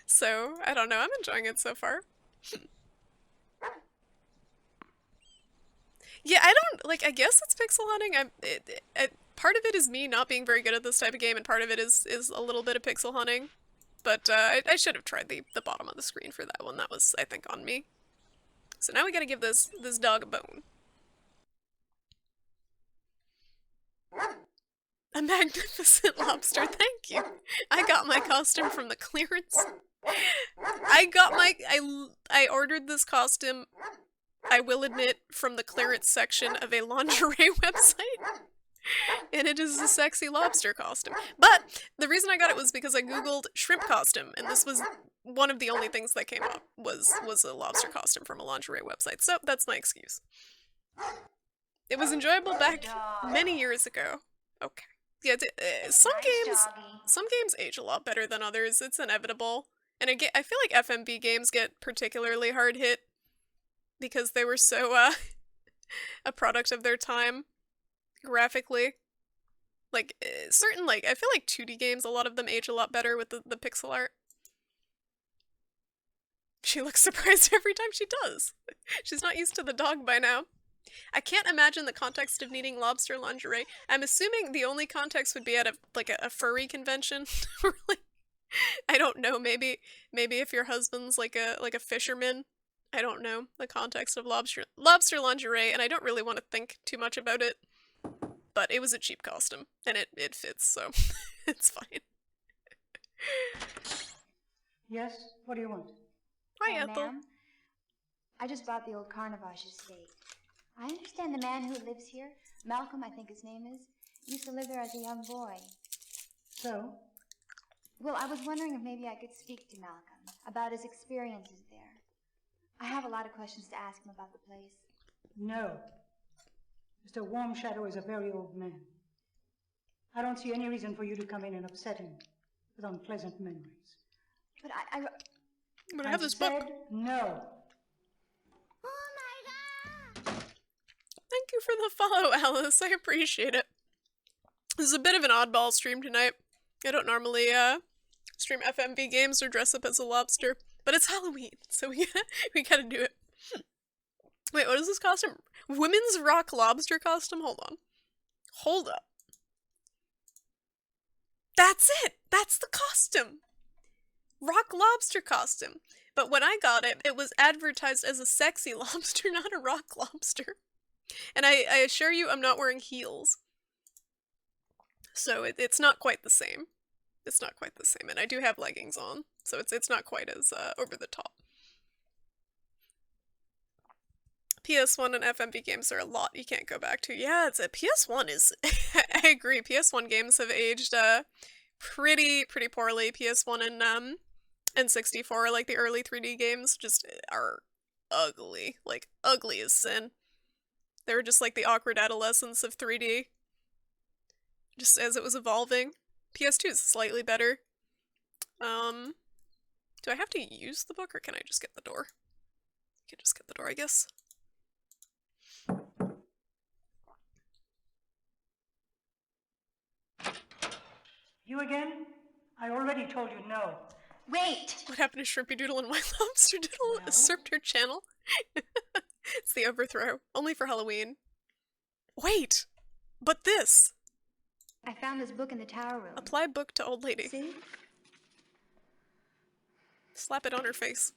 So, I don't know, I'm enjoying it so far. Yeah, I don't, like, I guess it's pixel hunting. Part of it is me not being very good at this type of game, and part of it is a little bit of pixel hunting. But I should have tried the bottom of the screen for that one. That was, I think, on me. So now we gotta give this dog a bone. A magnificent lobster, thank you. I got my costume from the clearance. I ordered this costume, I will admit, from the clearance section of a lingerie website. And it is a sexy lobster costume. But the reason I got it was because I googled shrimp costume, and this was one of the only things that came up was a lobster costume from a lingerie website. So that's my excuse. It was enjoyable back many years ago. Okay. Yeah, some games age a lot better than others. It's inevitable. And I feel like FMV games get particularly hard hit because they were so a product of their time graphically. Like certain, like, I feel like 2D games, a lot of them age a lot better with the pixel art. She looks surprised every time she does. She's not used to the dog by now. I can't imagine the context of needing lobster lingerie. I'm assuming the only context would be at a furry convention. I don't know, maybe if your husband's like a fisherman. I don't know the context of lobster lingerie, and I don't really want to think too much about it. But it was a cheap costume, and it fits, so it's fine. Yes? What do you want? Hi, Ethel. Ma'am. I just bought the old Carnivage estate. I understand the man who lives here, Malcolm, I think his name is, used to live there as a young boy. So? Well, I was wondering if maybe I could speak to Malcolm about his experiences there. I have a lot of questions to ask him about the place. No. Mr. Warm Shadow is a very old man. I don't see any reason for you to come in and upset him with unpleasant memories. But But I have this book. No. Thank you for the follow, Alice. I appreciate it. This is a bit of an oddball stream tonight. I don't normally stream FMV games or dress up as a lobster, but it's Halloween, so we gotta do it. Wait, what is this costume? Women's rock lobster costume? Hold on. Hold up. That's it! That's the costume! Rock lobster costume. But when I got it, it was advertised as a sexy lobster, not a rock lobster. And I assure you, I'm not wearing heels. So it's not quite the same. It's not quite the same. And I do have leggings on, so it's not quite as over the top. PS1 and FMV games are a lot you can't go back to. Yeah, it's a PS1 is I agree. PS1 games have aged pretty poorly. PS1 and 64, like the early 3D games, just are ugly. Like ugly as sin. They were just like the awkward adolescence of 3D. Just as it was evolving. PS2 is slightly better. Do I have to use the book or can I just get the door? I can just get the door, I guess. You again? I already told you no. Wait! What happened to Shrimpy Doodle and White Lobsterdoodle? Usurped her channel? It's the overthrow. Only for Halloween. Wait! But this! I found this book in the tower room. Apply book to old lady. See? Slap it on her face.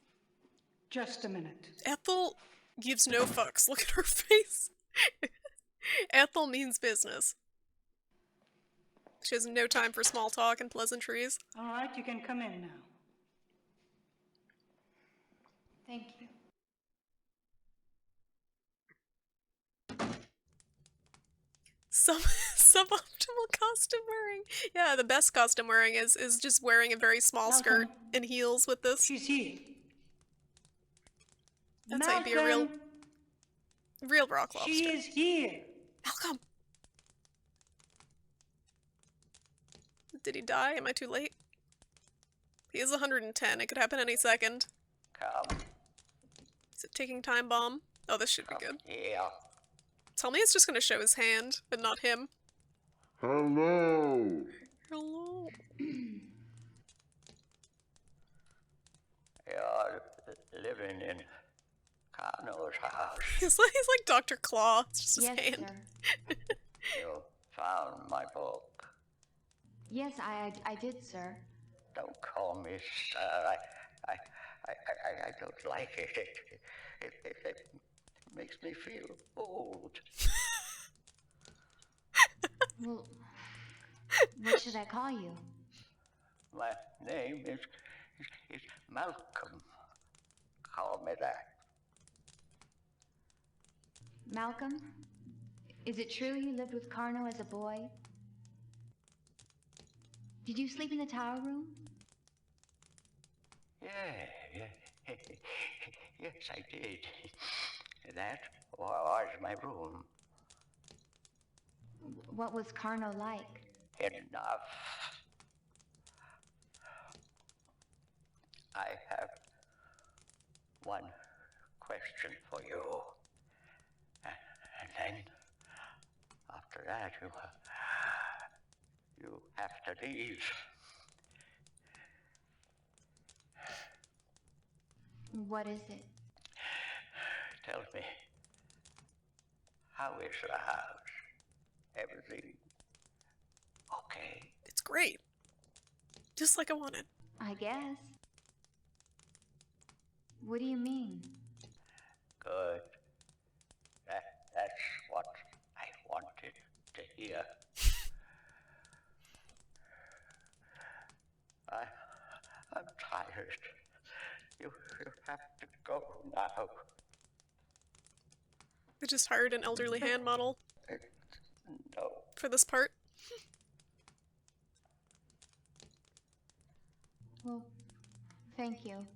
Just a minute. Ethel gives no fucks. Look at her face. Ethel means business. She has no time for small talk and pleasantries. All right, you can come in now. Thank you. Suboptimal costume wearing. Yeah, the best costume wearing is just wearing a very small skirt and heels with this. She's here. That's how you be a real rock lobster. She is here. Malcolm! Did he die? Am I too late? He is 110. It could happen any second. Come. Is it taking time bomb? Oh, this should be good. Yeah. Tell me it's just gonna show his hand, but not him. Hello. Hello. You're living in Kano's house. He's like Dr. Claw. It's just his hand. Sir. You found my book. Yes, I did, sir. Don't call me sir. I don't like it. It makes me feel old. Well, what should I call you? My name is Malcolm. Call me that. Malcolm? Is it true you lived with Carno as a boy? Did you sleep in the tower room? Yeah. Yes, I did. That was my room. What was Carno like? Enough. I have one question for you. And then, after that, you have to leave. What is it? Tell me, how is the house? Everything okay? It's great. Just like I wanted. I guess. What do you mean? Good. That's what I wanted to hear. I'm tired. You have to go now. I just hired an elderly hand model. No. For this part. Well, thank you.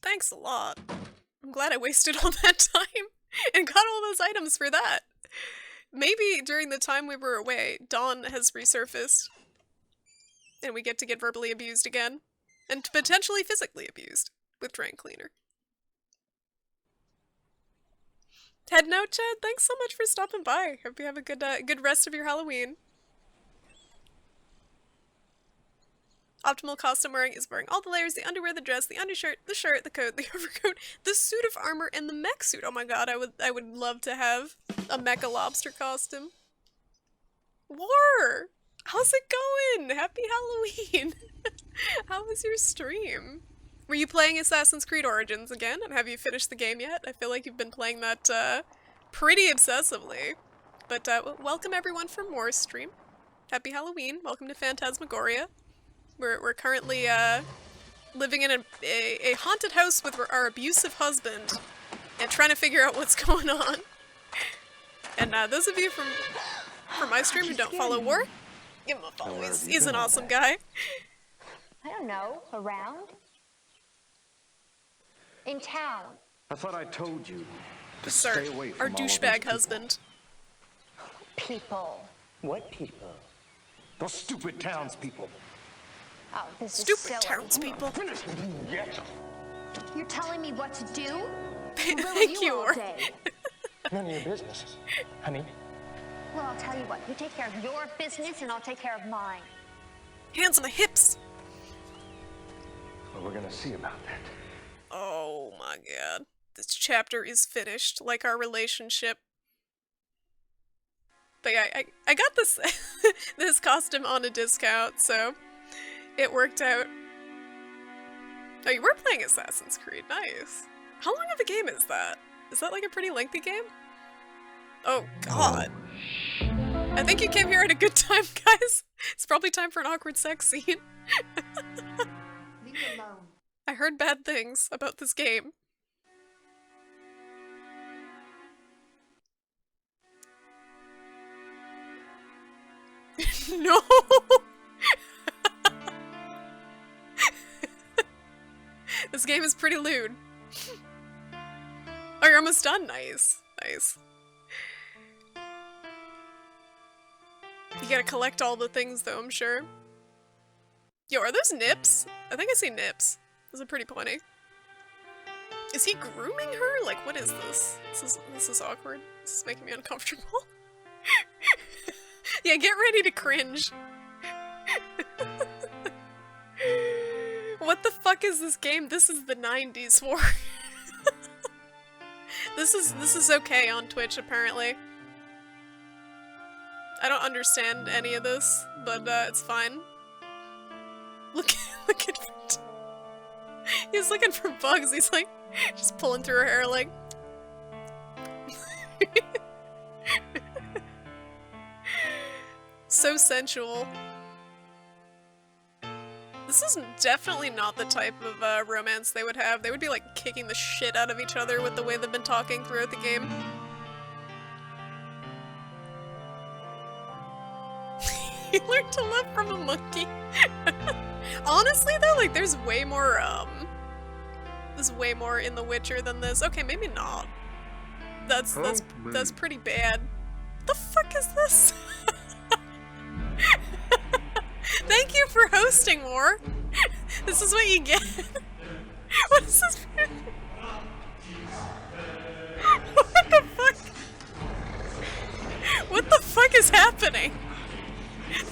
Thanks a lot. I'm glad I wasted all that time and got all those items for that. Maybe during the time we were away, Dawn has resurfaced. And we get to get verbally abused again. And potentially physically abused with Drain Cleaner. Head note, Chad, thanks so much for stopping by. Hope you have a good rest of your Halloween. Optimal costume wearing is wearing all the layers, the underwear, the dress, the undershirt, the shirt, the coat, the overcoat, the suit of armor, and the mech suit. Oh my god, I would love to have a mecha lobster costume. War! How's it going? Happy Halloween! How was your stream? Were you playing Assassin's Creed Origins again? And have you finished the game yet? I feel like you've been playing that pretty obsessively. But welcome everyone for more stream. Happy Halloween. Welcome to Phantasmagoria. We're currently living in a haunted house with our abusive husband and trying to figure out what's going on. And those of you from my stream who don't follow War, give him a follow. He's an awesome guy. I don't know. Around? In town. I thought I told you to Sir, stay away from our all of those douchebag people. husband. People. What people? Those stupid townspeople. Oh, this is Stupid silly. townspeople. Yes. You're telling me what to do? Thank you, all War. day. None of your business, honey. Well, I'll tell you what. You take care of your business, and I'll take care of mine. Hands on the hips. Well, we're gonna see about that. Oh my god. This chapter is finished, like our relationship. But yeah, I got this this costume on a discount, so it worked out. Oh, you were playing Assassin's Creed. Nice. How long of a game is that? Is that like a pretty lengthy game? Oh god. I think you came here at a good time, guys. It's probably time for an awkward sex scene. Leave it alone. I heard bad things about this game. No! This game is pretty lewd. Oh, you're almost done. Nice. Nice. You gotta collect all the things, though, I'm sure. Yo, are those nips? I think I see nips. Those are pretty pointy. Is he grooming her? Like, what is this? This is awkward. This is making me uncomfortable. Yeah, get ready to cringe. What the fuck is this game? This is the 90s for. This is okay on Twitch, apparently. I don't understand any of this, but it's fine. Look at he's looking for bugs. He's like just pulling through her hair like so sensual. This is definitely not the type of romance they would have. They would be like kicking the shit out of each other with the way they've been talking throughout the game. He learned to love from a monkey. Honestly though, like there's way more in The Witcher than this. Okay, maybe not. That's pretty bad. What the fuck is this? Thank you for hosting, War. This is what you get. What is this? What the fuck? What the fuck is happening?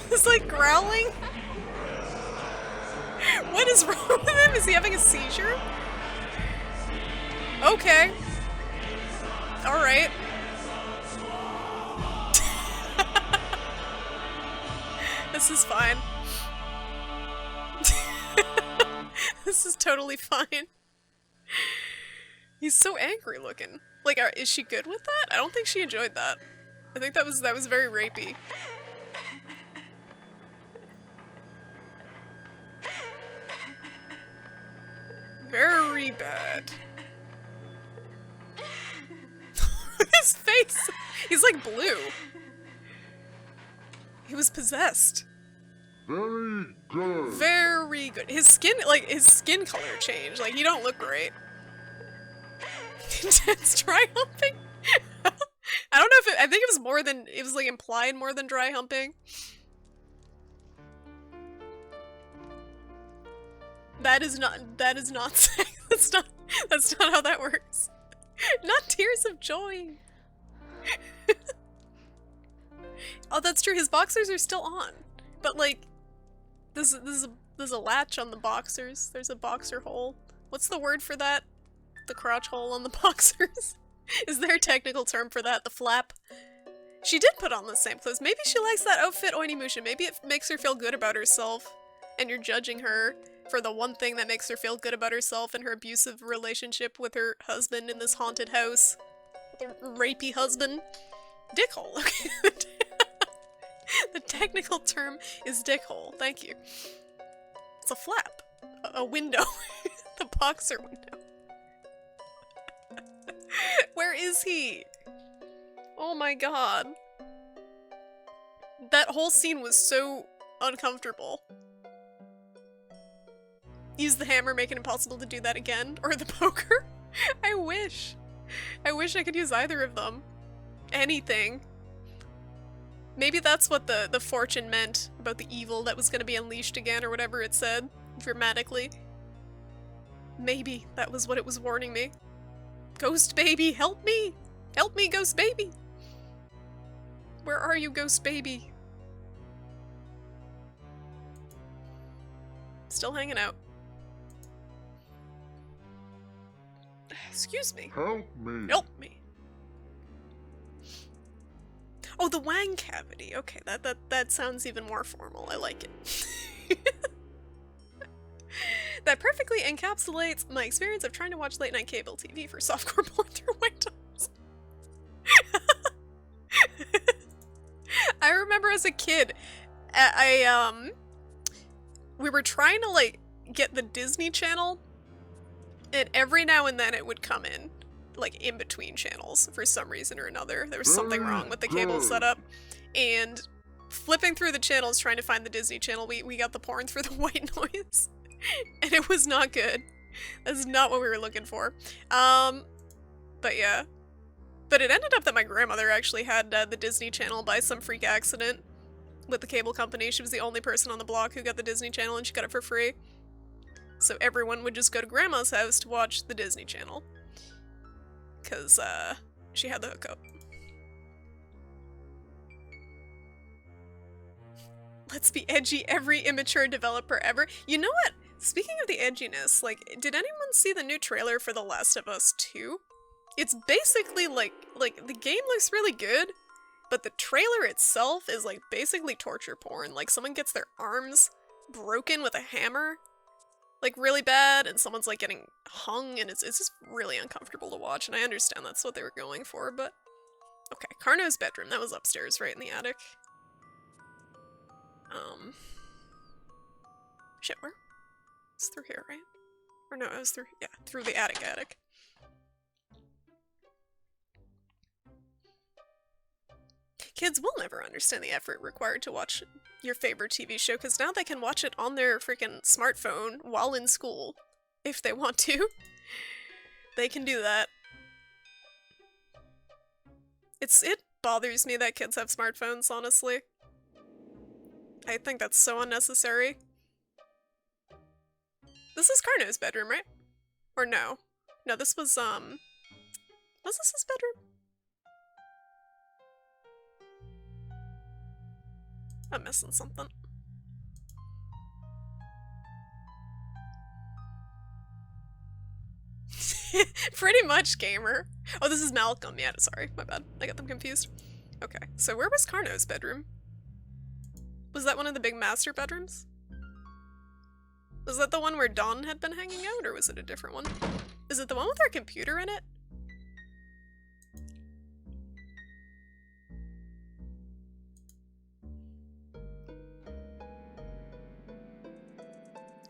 He's like growling? What is wrong with him? Is he having a seizure? Okay. Alright. This is fine. This is totally fine. He's so angry looking. Like, is she good with that? I don't think she enjoyed that. I think that was very rapey. Very bad. His face! He's like blue. He was possessed. Very good. Very good. His skin color changed. Like, you don't look great. Intense dry humping? I don't know if I think it was more than, it was like implied more than dry humping. That is not sex. That's not how that works. Not tears of joy. Oh, that's true. His boxers are still on. But like, there's a latch on the boxers. There's a boxer hole. What's the word for that? The crotch hole on the boxers? Is there a technical term for that? The flap? She did put on the same clothes. Maybe she likes that outfit, Onimusha. Maybe it makes her feel good about herself. And you're judging her for the one thing that makes her feel good about herself and her abusive relationship with her husband in this haunted house. The rapey husband. Dickhole. Okay. The technical term is dickhole. Thank you. It's a flap. A window. The boxer window. Where is he? Oh my god. That whole scene was so uncomfortable. Use the hammer, make it impossible to do that again. Or the poker. I wish. I wish I could use either of them. Anything. Maybe that's what the fortune meant about the evil that was going to be unleashed again, or whatever it said, dramatically. Maybe that was what it was warning me. Ghost baby, help me! Help me, ghost baby! Where are you, ghost baby? Still hanging out. Excuse me. Help me. Help me. Oh, the wang cavity. Okay, that sounds even more formal. I like it. That perfectly encapsulates my experience of trying to watch late night cable TV for softcore porn through Windows. I remember as a kid, we were trying to like get the Disney Channel, and every now and then it would come in, like in between channels for some reason or another. There was something wrong with the cable setup, and flipping through the channels trying to find the Disney Channel, we got the porn through the white noise, and it was not good. That's not what we were looking for. But yeah. But it ended up that my grandmother actually had the Disney Channel by some freak accident with the cable company. She was the only person on the block who got the Disney Channel, and she got it for free. So everyone would just go to Grandma's house to watch the Disney Channel. Because, she had the hookup. Let's be edgy, every immature developer ever. You know what? Speaking of the edginess, like, did anyone see the new trailer for The Last of Us 2? It's basically like the game looks really good, but the trailer itself is like basically torture porn. Like someone gets their arms broken with a hammer, like really bad, and someone's like getting hung, and it's just really uncomfortable to watch, and I understand that's what they were going for, but... Okay, Carno's bedroom, that was upstairs, right in the attic. Shit, where? It's through here, right? Or no, it was through, yeah, through the attic. Kids will never understand the effort required to watch your favorite TV show, because now they can watch it on their freaking smartphone while in school, if they want to. They can do that. It bothers me that kids have smartphones, honestly. I think that's so unnecessary. This is Carno's bedroom, right? Or no? No, this was, was this his bedroom? I'm missing something. Pretty much, gamer. Oh, this is Malcolm. Yeah, sorry, my bad. I got them confused. Okay, so where was Carno's bedroom? Was that one of the big master bedrooms? Was that the one where Dawn had been hanging out, or was it a different one? Is it the one with our computer in it?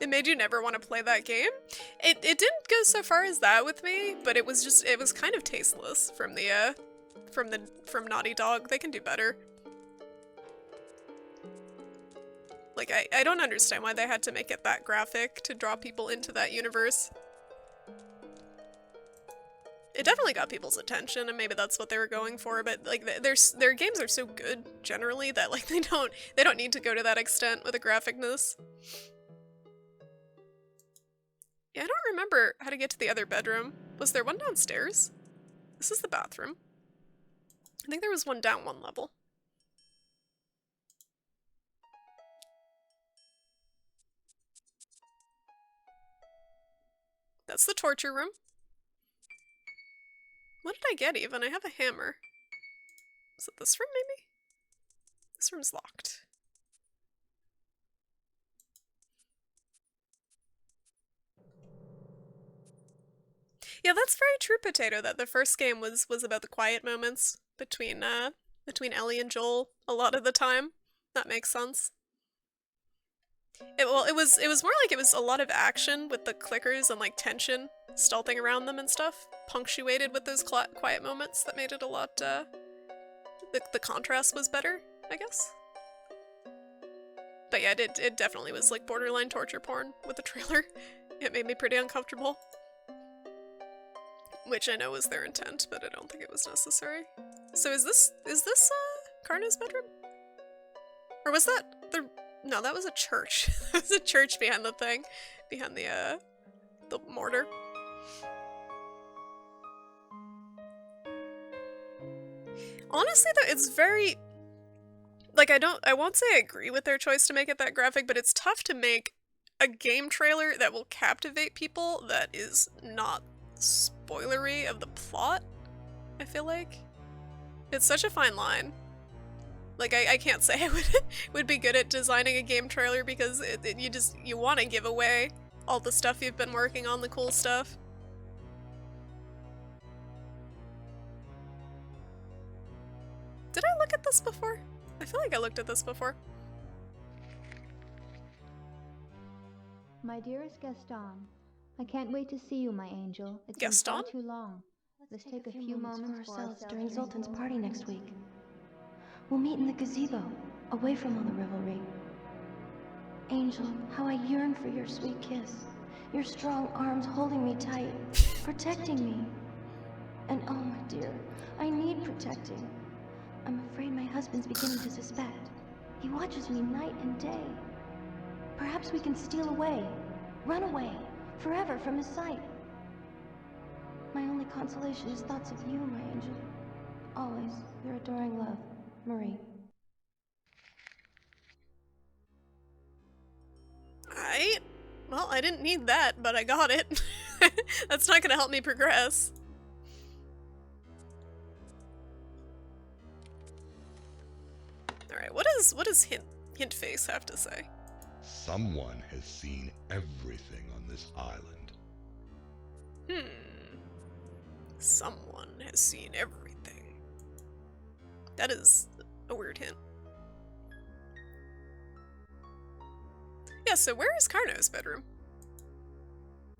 It made you never want to play that game? It didn't go so far as that with me, but it was kind of tasteless from Naughty Dog. They can do better. Like, I don't understand why they had to make it that graphic to draw people into that universe. It definitely got people's attention, and maybe that's what they were going for, but like their games are so good generally that like they don't need to go to that extent with the graphicness. Yeah, I don't remember how to get to the other bedroom. Was there one downstairs? This is the bathroom. I think there was one down one level. That's the torture room. What did I get even? I have a hammer. Is it this room maybe? This room's locked. Yeah, that's very true, Potato, that the first game was about the quiet moments between Ellie and Joel a lot of the time. That makes sense. It was more like it was a lot of action with the clickers and like tension stealthing around them and stuff, punctuated with those quiet moments that made it a lot, the contrast was better, I guess. But yeah, it definitely was like borderline torture porn with the trailer. It made me pretty uncomfortable. Which I know was their intent, but I don't think it was necessary. So is this Carno's bedroom? Or was that the... No, that was a church. That was a church behind the thing. Behind the mortar. Honestly though, it's very... Like, I won't say I agree with their choice to make it that graphic, but it's tough to make a game trailer that will captivate people that is not spoilery of the plot, I feel like. It's such a fine line. Like, I can't say I would be good at designing a game trailer because you want to give away all the stuff you've been working on, the cool stuff. Did I look at this before? I feel like I looked at this before. My dearest Gaston, I can't wait to see you, my angel. It's Gaston? been far too long. Let's take a few moments for ourselves during Zoltan's party next week. We'll meet in the gazebo, away from all the revelry. Angel, how I yearn for your sweet kiss. Your strong arms holding me tight, protecting me. And oh, my dear, I need protecting. I'm afraid my husband's beginning to suspect. He watches me night and day. Perhaps we can steal away, run away, forever from his sight. My only consolation is thoughts of you, my angel. Always, your adoring love, Marie. Alright. Well, I didn't need that, but I got it. That's not gonna help me progress. Alright, what does Hint Face have to say? Someone has seen everything on this island. Someone has seen everything. That is a weird hint. Yeah, so where is Carno's bedroom?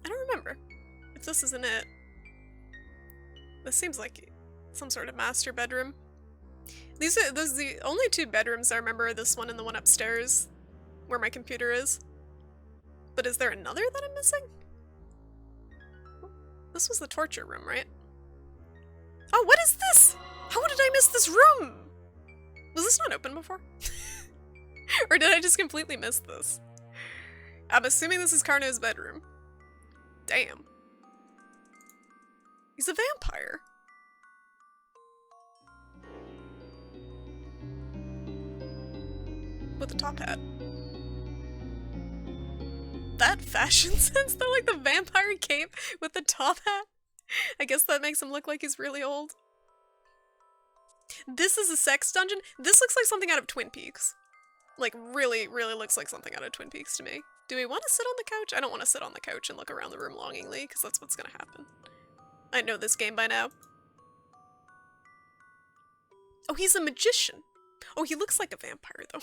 I don't remember. If this isn't it. This seems like some sort of master bedroom. Those are the only two bedrooms I remember are this one and the one upstairs, where my computer is. But is there another that I'm missing? This was the torture room, right? Oh, what is this? How did I miss this room? Was this not open before? Or did I just completely miss this? I'm assuming this is Carno's bedroom. Damn. He's a vampire. With a top hat. That fashion sense though, like the vampire cape with the top hat. I guess that makes him look like he's really old. This is a sex dungeon? This looks like something out of Twin Peaks. Like really, really looks like something out of Twin Peaks to me. Do we want to sit on the couch? I don't want to sit on the couch and look around the room longingly, because that's what's gonna happen. I know this game by now. Oh, he's a magician. Oh, he looks like a vampire though.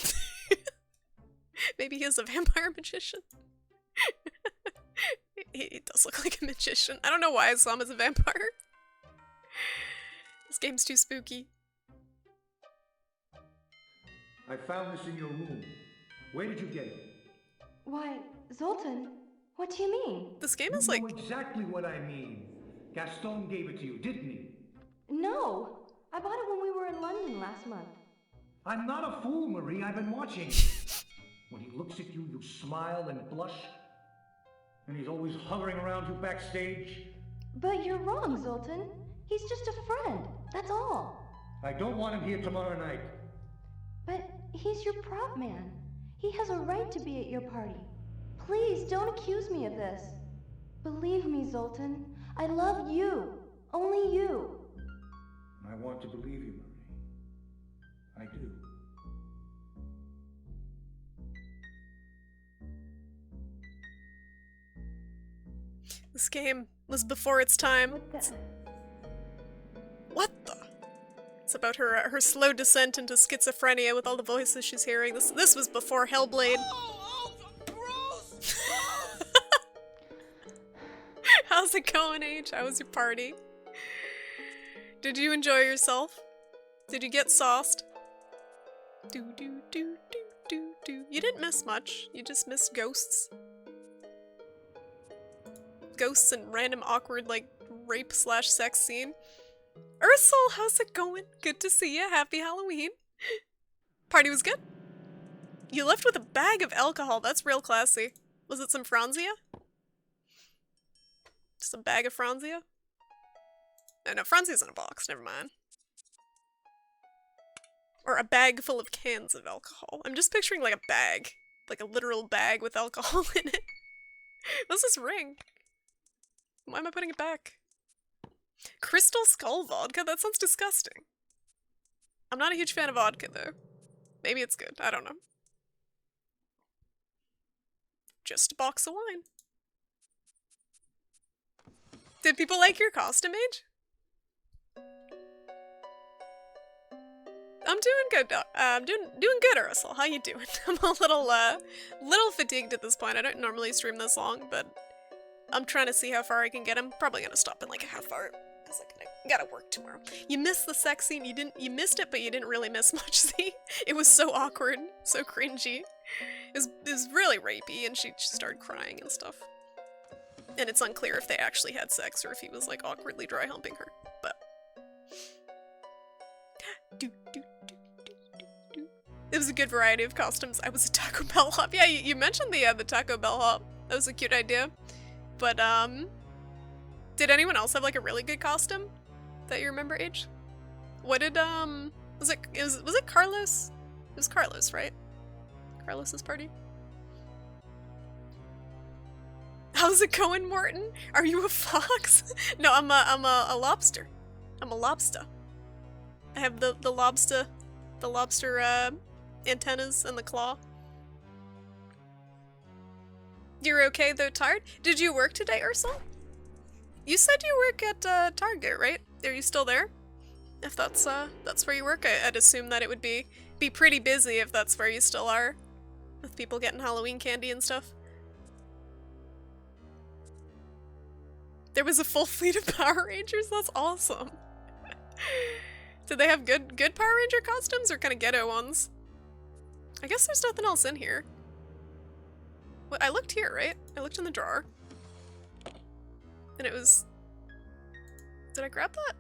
Maybe he is a vampire magician. He does look like a magician. I don't know why I saw him as a vampire. This game's too spooky. I found this in your room. Where did you get it? Why, Zoltan, what do you mean? This game is like... You know exactly what I mean. Gaston gave it to you, didn't he? No, I bought it when we were in London last month. I'm not a fool, Marie. I've been watching. When he looks at you, you smile and blush. And he's always hovering around you backstage. But you're wrong, Zoltan. He's just a friend, that's all. I don't want him here tomorrow night. But he's your prop man. He has a right to be at your party. Please, don't accuse me of this. Believe me, Zoltan. I love you. Only you. I want to believe you, Marie. I do. This game was before its time. What the? It's about her slow descent into schizophrenia with all the voices she's hearing. This was before Hellblade. How's it going, H? How was your party? Did you enjoy yourself? Did you get sauced? Do do do do do do. You didn't miss much. You just missed ghosts. Ghosts and random awkward, like, rape/sex scene. Ursel, how's it going? Good to see you. Happy Halloween. Party was good? You left with a bag of alcohol. That's real classy. Was it some Franzia? Just a bag of Franzia? Oh, no, Franzia's in a box. Never mind. Or a bag full of cans of alcohol. I'm just picturing, like, a bag. Like a literal bag with alcohol in it. What's this ring? Why am I putting it back? Crystal Skull vodka? That sounds disgusting. I'm not a huge fan of vodka, though. Maybe it's good. I don't know. Just a box of wine. Did people like your costume, Age? I'm doing good. I'm doing good, Ursula. How you doing? I'm a little fatigued at this point. I don't normally stream this long, but I'm trying to see how far I can get. I'm probably gonna stop in like a half hour because I gotta work tomorrow. You missed the sex scene. You missed it, but you didn't really miss much. See, it was so awkward, so cringy. It was really rapey, and she started crying and stuff. And it's unclear if they actually had sex or if he was like awkwardly dry humping her. But it was a good variety of costumes. I was a Taco Bell hop. Yeah, you mentioned the Taco Bell hop. That was a cute idea. But did anyone else have like a really good costume that you remember, Age? What did was it Carlos? It was Carlos, right? Carlos's party. How's it going, Morton? Are you a fox? No, I'm a lobster. I'm a lobster. I have the lobster antennas and the claw. You're okay though, tired? Did you work today, Ursula? You said you work at Target, right? Are you still there? If that's where you work, I'd assume that it would be pretty busy if that's where you still are, with people getting Halloween candy and stuff. There was a full fleet of Power Rangers? That's awesome. Did they have good Power Ranger costumes or kind of ghetto ones? I guess there's nothing else in here. What, I looked here, right? I looked in the drawer. And it was... Did I grab that?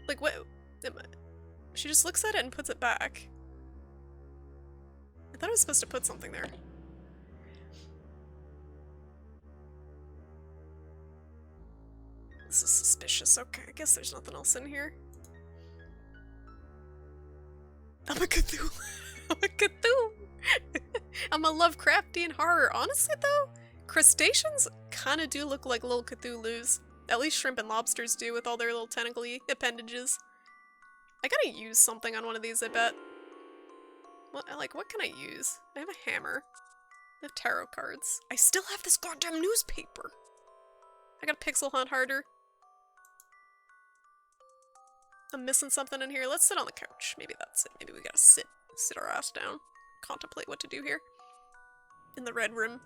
Like, what? She just looks at it and puts it back. I thought I was supposed to put something there. This is suspicious. Okay, I guess there's nothing else in here. I'm a Cthulhu. I'm a Cthulhu. I'm a Lovecraftian horror. Honestly, though, crustaceans kind of do look like little Cthulhus. At least shrimp and lobsters do with all their little tentacle-y appendages. I gotta use something on one of these, I bet. What can I use? I have a hammer. I have tarot cards. I still have this goddamn newspaper. I gotta pixel hunt harder. I'm missing something in here. Let's sit on the couch. Maybe that's it. Maybe we gotta sit our ass down. Contemplate what to do here. In the red room.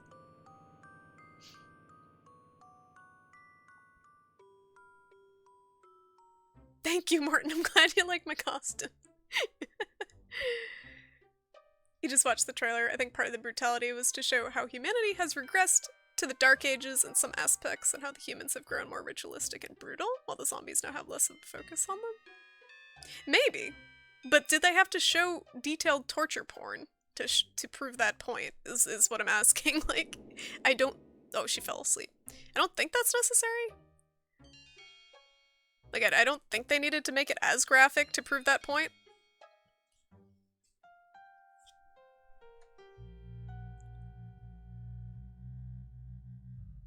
Thank you, Martin. I'm glad you like my costume. You just watched the trailer. I think part of the brutality was to show how humanity has regressed to the Dark Ages in some aspects and how the humans have grown more ritualistic and brutal, while the zombies now have less of a focus on them. Maybe. But did they have to show detailed torture porn to prove that point, is what I'm asking. Like, I don't... Oh, she fell asleep. I don't think that's necessary. Like, I don't think they needed to make it as graphic to prove that point.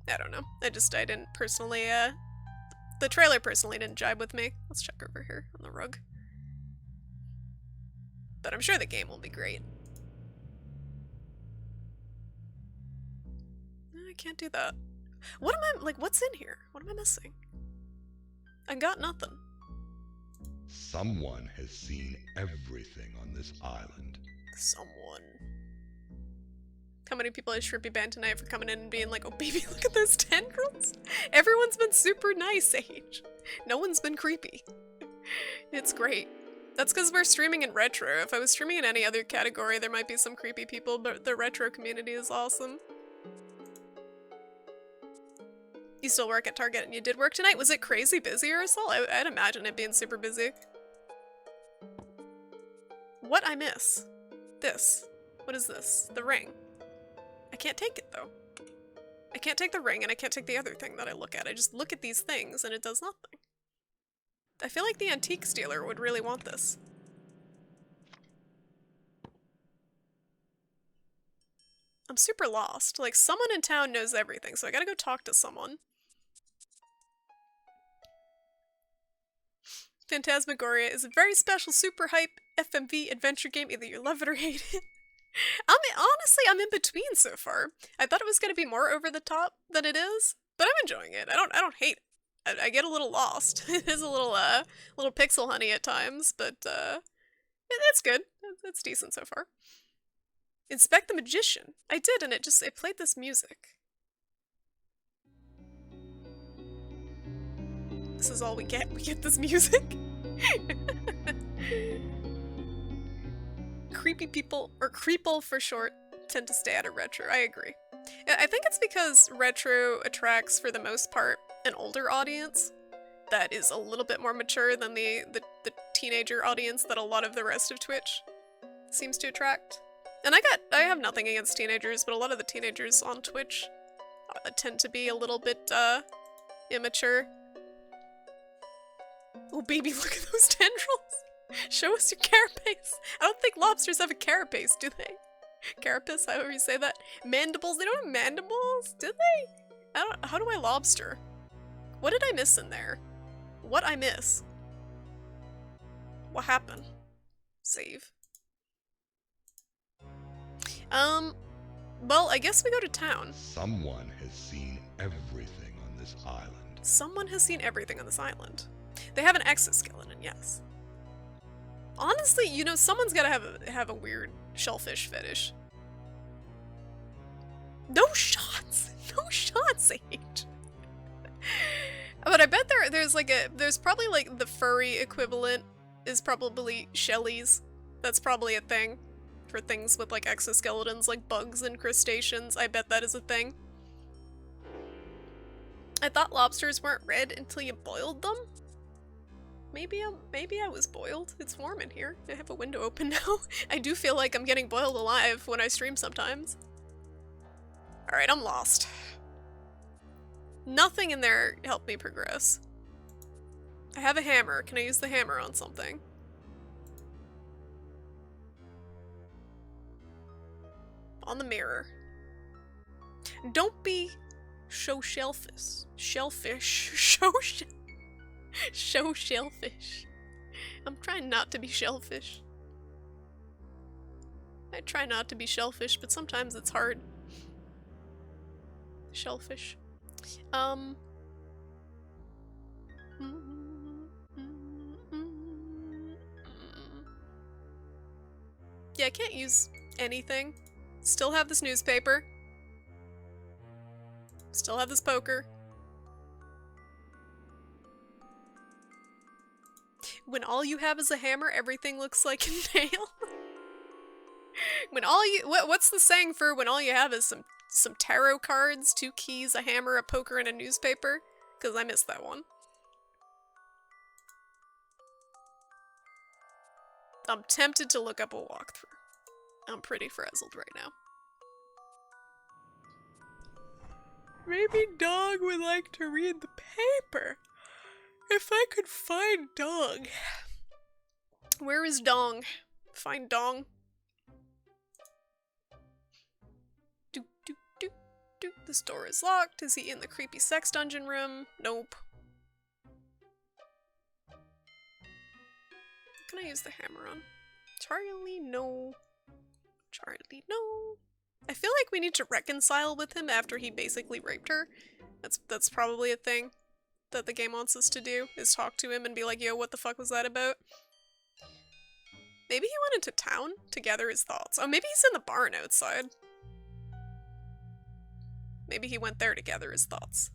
I don't know. I didn't personally, the trailer personally didn't jibe with me. Let's check over here on the rug. But I'm sure the game will be great. I can't do that. What am I, like, what's in here? What am I missing? I got nothing. Someone has seen everything on this island. Someone. How many people has Shrimpy banned tonight for coming in and being like, oh baby, look at those tendrils? Everyone's been super nice, Sage. No one's been creepy. It's great. That's because we're streaming in retro. If I was streaming in any other category, there might be some creepy people, but the retro community is awesome. You still work at Target and you did work tonight? Was it crazy busy, Ursula? I'd imagine it being super busy. What I miss? This. What is this? The ring. I can't take it, though. I can't take the ring, and I can't take the other thing that I look at. I just look at these things, and it does nothing. I feel like the antiques dealer would really want this. I'm super lost. Like, someone in town knows everything, so I gotta go talk to someone. Phantasmagoria is a very special, super hype FMV adventure game. Either you love it or hate it. Honestly, I'm in between so far. I thought it was going to be more over the top than it is, but I'm enjoying it. I don't hate it. I get a little lost. It is a little pixel honey at times, but it's good. It's decent so far. Inspect the Magician. I did, and it played this music. This is all we get. We get this music. Creepy people, or creeple for short, tend to stay out of retro. I agree. I think it's because retro attracts, for the most part, an older audience that is a little bit more mature than the teenager audience that a lot of the rest of Twitch seems to attract. And I have nothing against teenagers, but a lot of the teenagers on Twitch tend to be a little bit immature. Oh baby, look at those tendrils! Show us your carapace! I don't think lobsters have a carapace, do they? Carapace, however you say that. Mandibles, they don't have mandibles, do they? How do I lobster? What did I miss in there? What I miss? What happened? Save. Well, I guess we go to town. Someone has seen everything on this island. Someone has seen everything on this island. They have an exoskeleton, yes. Honestly, you know, someone's gotta have a weird shellfish fetish. No shots! No shots, H! But I bet there's probably like the furry equivalent is probably shellies. That's probably a thing for things with like exoskeletons, like bugs and crustaceans. I bet that is a thing. I thought lobsters weren't red until you boiled them. Maybe I was boiled. It's warm in here. I have a window open now. I do feel like I'm getting boiled alive when I stream sometimes. Alright, I'm lost. Nothing in there helped me progress. I have a hammer. Can I use the hammer on something? On the mirror. Don't be show shellfish. Show shellfish. I'm trying not to be shellfish. I try not to be shellfish, but sometimes it's hard. Shellfish. Yeah, I can't use anything. Still have this newspaper. Still have this poker. When all you have is a hammer, everything looks like a nail. When all you what's the saying for when all you have is some tarot cards, 2 keys, a hammer, a poker, and a newspaper? Because I missed that one. I'm tempted to look up a walkthrough. I'm pretty frazzled right now. Maybe Dog would like to read the paper. If I could find Dong. Where is Dong? Find Dong. This door is locked. Is he in the creepy sex dungeon room? Nope. Can I use the hammer on? Charlie, no. Charlie, no. I feel like we need to reconcile with him after he basically raped her. That's probably a thing that the game wants us to do, is talk to him and be like, yo, what the fuck was that about? Maybe he went into town to gather his thoughts. Oh, maybe he's in the barn outside. Maybe he went there to gather his thoughts.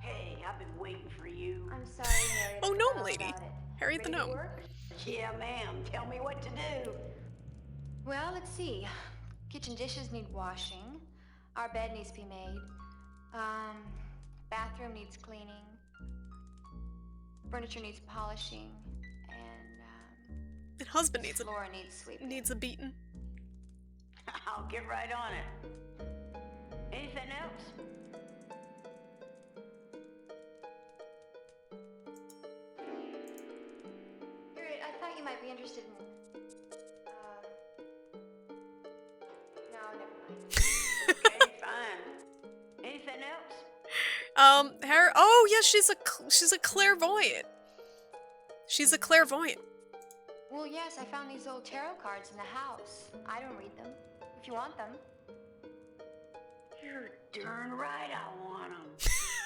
Hey, I've been waiting for you. I'm sorry, Harriet. Oh, gnome lady. Harriet the gnome. Yeah, ma'am. Tell me what to do. Well, let's see. Kitchen dishes need washing. Our bed needs to be made. Bathroom needs cleaning. Furniture needs polishing. And husband needs floor needs sweeping. Needs a beating. I'll get right on it. Anything else? Harriet, I thought you might be interested in... No, never mind. Okay, fine. Anything else? Her. Oh yeah, she's a clairvoyant. She's a clairvoyant. Well, yes, I found these old tarot cards in the house. I don't read them. If you want them. You're darn right I want them.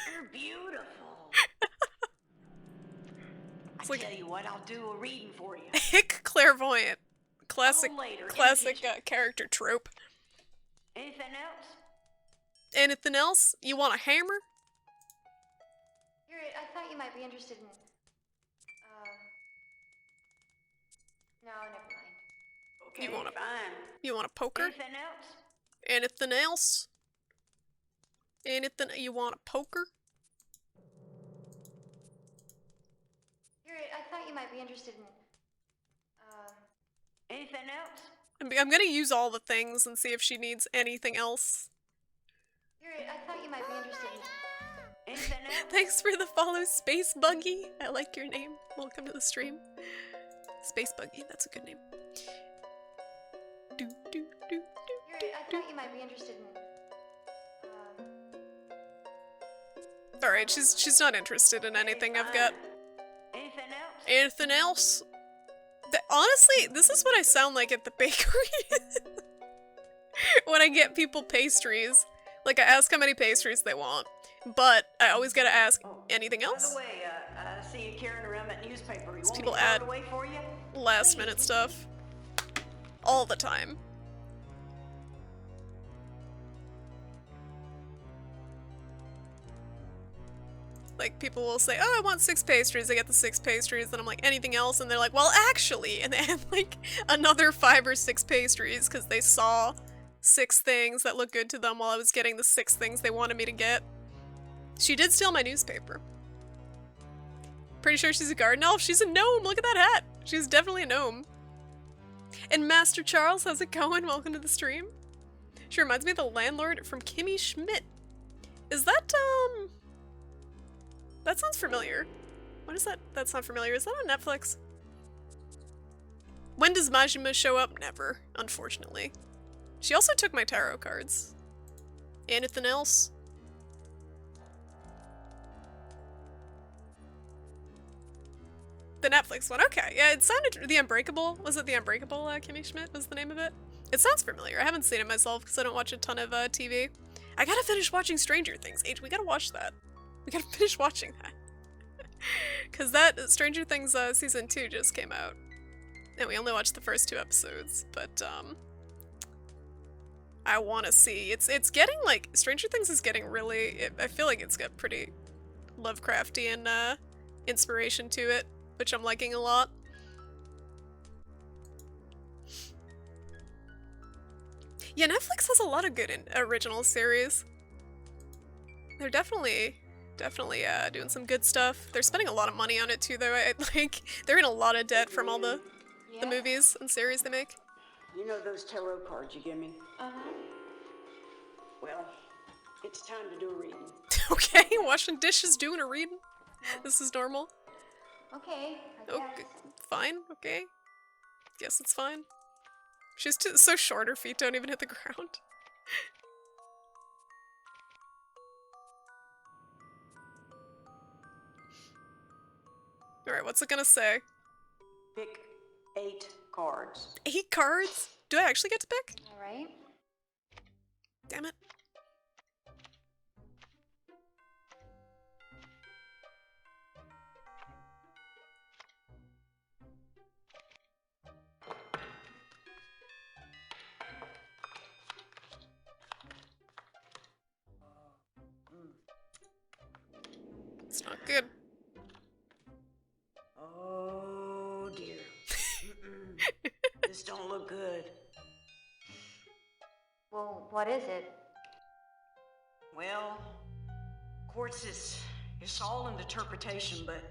They're beautiful. I tell you what, I'll do a reading for you. Hick clairvoyant. Classic, Later, character trope. Anything else? Anything else? You want a hammer? I thought you might be interested in... No, never mind. Okay, you fine. You want a poker? Anything else? Anything else? Anything? You want a poker? I thought you might be interested in... Anything else? I'm gonna use all the things and see if she needs anything else. I thought you might be interested in... Anything else? Thanks for the follow, Space Buggy. I like your name. Welcome to the stream. Space Buggy, that's a good name. I thought you might be interested in... Alright, she's not interested in anything I've got. Anything else? Anything else? Honestly, this is what I sound like at the bakery. When I get people pastries. Like, I ask how many pastries they want. But I always gotta ask, anything else? By the way, I see you carrying around that newspaper. You want People me to throw add it away for you? last minute stuff. All the time. Like, people will say, oh, I want 6 pastries. I get the 6 pastries. And I'm like, anything else? And they're like, well, actually. And they add, like, another 5 or 6 pastries because they saw 6 things that looked good to them while I was getting the 6 things they wanted me to get. She did steal my newspaper. Pretty sure she's a garden elf. She's a gnome. Look at that hat. She's definitely a gnome. And Master Charles, how's it going? Welcome to the stream. She reminds me of the landlord from Kimmy Schmidt. Is that, that sounds familiar. What is that? That's not familiar. Is that on Netflix? When does Majima show up? Never, unfortunately. She also took my tarot cards. Anything else? The Netflix one. Okay, yeah, it sounded... The Unbreakable? Was it The Unbreakable, Kimmy Schmidt was the name of it? It sounds familiar. I haven't seen it myself because I don't watch a ton of TV. I gotta finish watching Stranger Things. H, we gotta watch that. We gotta finish watching that. Because that Stranger Things season 2 just came out. And we only watched the first 2 episodes. But, I want to see. It's getting, like... Stranger Things is getting really... I feel like it's got pretty Lovecraftian inspiration to it, which I'm liking a lot. Yeah, Netflix has a lot of good original series. They're definitely doing some good stuff. They're spending a lot of money on it too, though. They're in a lot of debt from all the movies and series they make. You know those tarot cards you give me? Uh-huh. Well, it's time to do a reading. Okay, washing dishes, doing a reading. This is normal. Okay, I guess. Okay, fine, okay. Guess it's fine. She's so short, her feet don't even hit the ground. Alright, what's it gonna say? Pick 8 cards. 8 cards? Do I actually get to pick? Alright. Damn it. It's not good. Oh dear. This don't look good. Well, what is it? Well, of course it's all in interpretation, but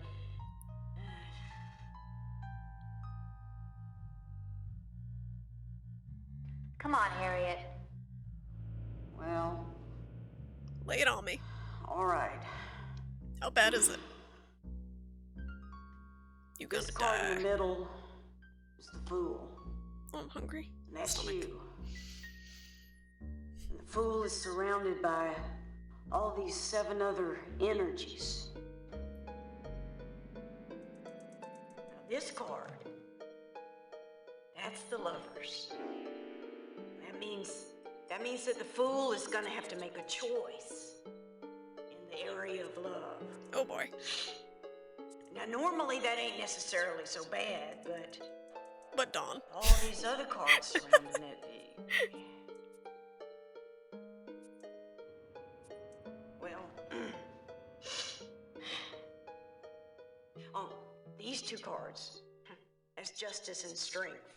Come on, Harriet. well, Lay it on me. all right. How bad is it? You gonna This card die. in the middle is the Fool. Oh, I'm hungry. And that's you. And the Fool is surrounded by all these 7 other energies. Now this card, that's the lovers. That means that the fool is gonna have to make a choice in the area of love. Oh boy. Now normally that ain't necessarily so bad, but Dawn. All these other cards surrounding it. Well, these 2 cards. That's justice and strength.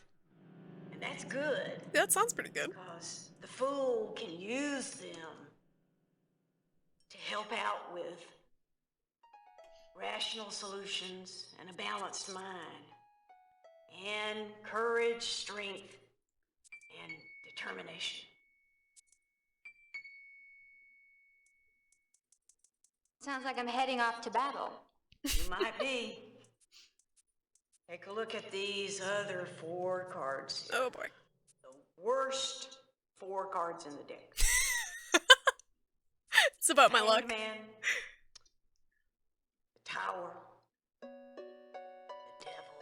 And that's good. That sounds pretty good. Because the fool can use them to help out with rational solutions and a balanced mind, and courage, strength, and determination. Sounds like I'm heading off to battle. You might be. Take a look at these other 4 cards. Oh boy. The worst 4 cards in the deck. It's about my luck. Man, the Tower, the Devil,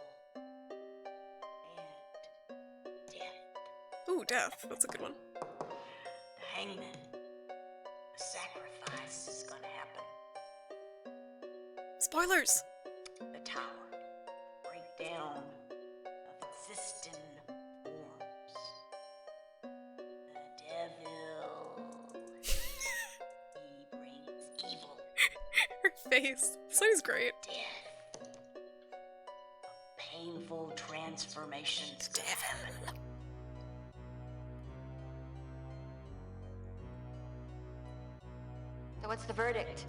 and Death. Ooh, Death. That's a good one. The Hangman. A sacrifice is gonna happen. Spoilers! The Tower. Breakdown of existing forms. The Devil. He brings evil. Her face. This one is great. Death. Painful transformations to happen. So what's the verdict?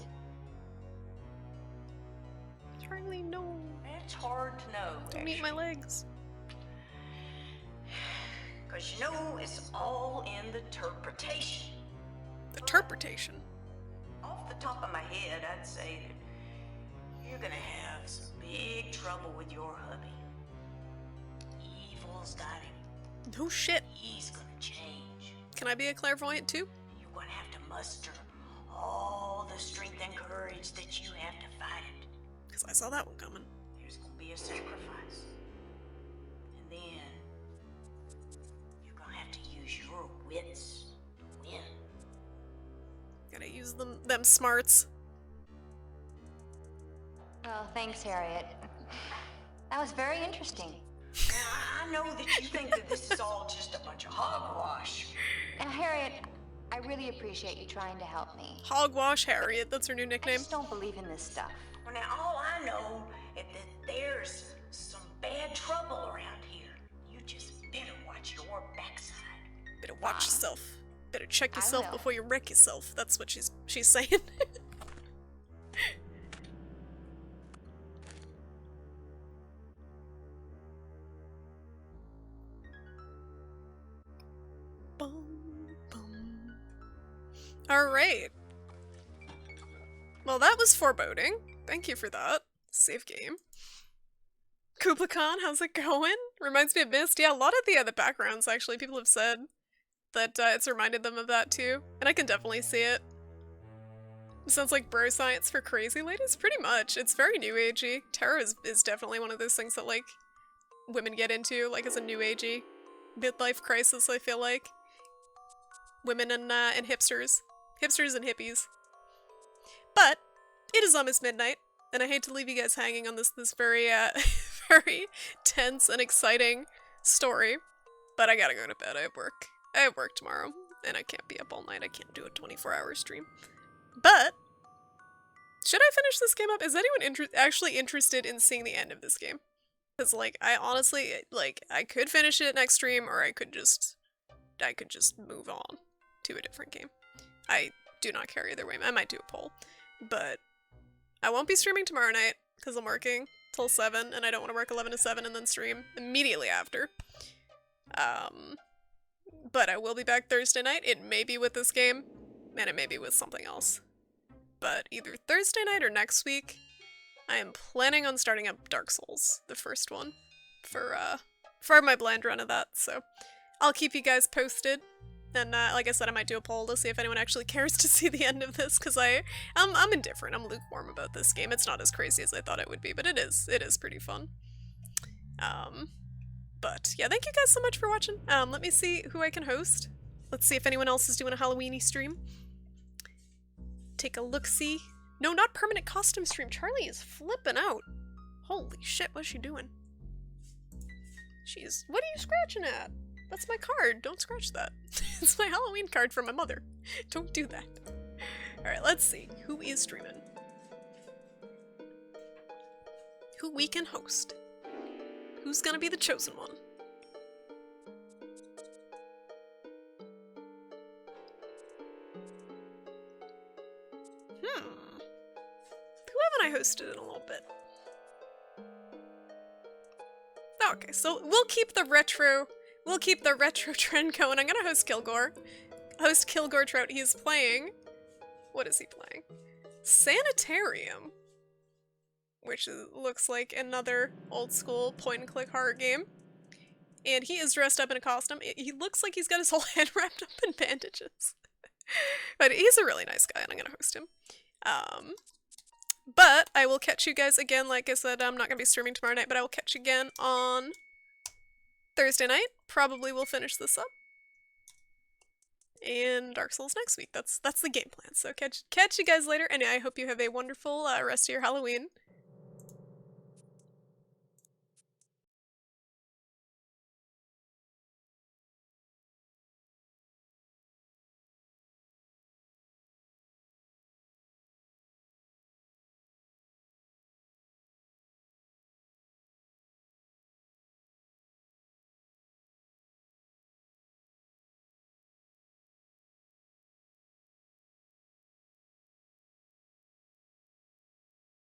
Charlie, no. It's hard to know. Don't eat my legs. Because you know, it's all in the interpretation. The interpretation? Off the top of my head, I'd say that you're gonna have some big trouble with your hubby. Evil's got him. No shit. He's gonna change. Can I be a clairvoyant too? You're gonna have to muster all the strength and courage that you have to fight it. Because I saw that one coming. There's gonna be a sacrifice. And then you're gonna have to use your wits to win. Gotta use them smarts. Well, thanks, Harriet. That was very interesting. Now, I know that you think that this is all just a bunch of hogwash. Now, Harriet, I really appreciate you trying to help me. Hogwash Harriet, that's her new nickname. I just don't believe in this stuff. Well, now, all I know is that there's some bad trouble around here. You just better watch your backside. Better watch yourself. Better check yourself will. before you wreck yourself. That's what she's saying. Alright. Well, that was foreboding. Thank you for that. Save game. Kublai, how's it going? Reminds me of Mist. Yeah, a lot of the other backgrounds, actually, people have said that it's reminded them of that too. And I can definitely see it. It sounds like bro science for crazy ladies? Pretty much. It's very new agey. Tarot is definitely one of those things that, like, women get into, like, as a new agey midlife crisis, I feel like. Women and hipsters. Hipsters and hippies. But it is almost midnight, and I hate to leave you guys hanging on this very, very tense and exciting story. But I gotta go to bed. I have work. I have work tomorrow, and I can't be up all night. I can't do a 24-hour stream. But should I finish this game up? Is anyone actually interested in seeing the end of this game? Because, like, I honestly, like, I could finish it next stream, or I could just move on to a different game. I do not care either way. I might do a poll. But I won't be streaming tomorrow night, because I'm working till 7, and I don't want to work 11 to 7 and then stream immediately after. But I will be back Thursday night. It may be with this game, and it may be with something else. But either Thursday night or next week, I am planning on starting up Dark Souls, the first one, for my blind run of that, so I'll keep you guys posted. And like I said, I might do a poll to see if anyone actually cares to see the end of this, because I'm indifferent. I'm lukewarm about this game. It's not as crazy as I thought it would be, but it is pretty fun. But yeah, thank you guys so much for watching. Let me see who I can host. Let's see if anyone else is doing a Halloweeny stream. Take a look-see. No, not permanent costume stream. Charlie is flipping out. Holy shit, what's she doing? Jeez, what are you scratching at? That's my card. Don't scratch that. It's my Halloween card from my mother. Don't do that. Alright, let's see. Who is streaming? Who we can host? Who's gonna be the chosen one? Who haven't I hosted in a little bit? Okay, so we'll keep the retro trend going. I'm gonna host Kilgore. Host Kilgore Trout. He's playing... What is he playing? Sanitarium. Which looks like another old school point-and-click horror game. And he is dressed up in a costume. He looks like he's got his whole head wrapped up in bandages. But he's a really nice guy, and I'm gonna host him. But I will catch you guys again. Like I said, I'm not gonna be streaming tomorrow night, but I will catch you again on Thursday night. Probably will finish this up. And Dark Souls next week. That's the game plan. So catch you guys later, and I hope you have a wonderful rest of your Halloween.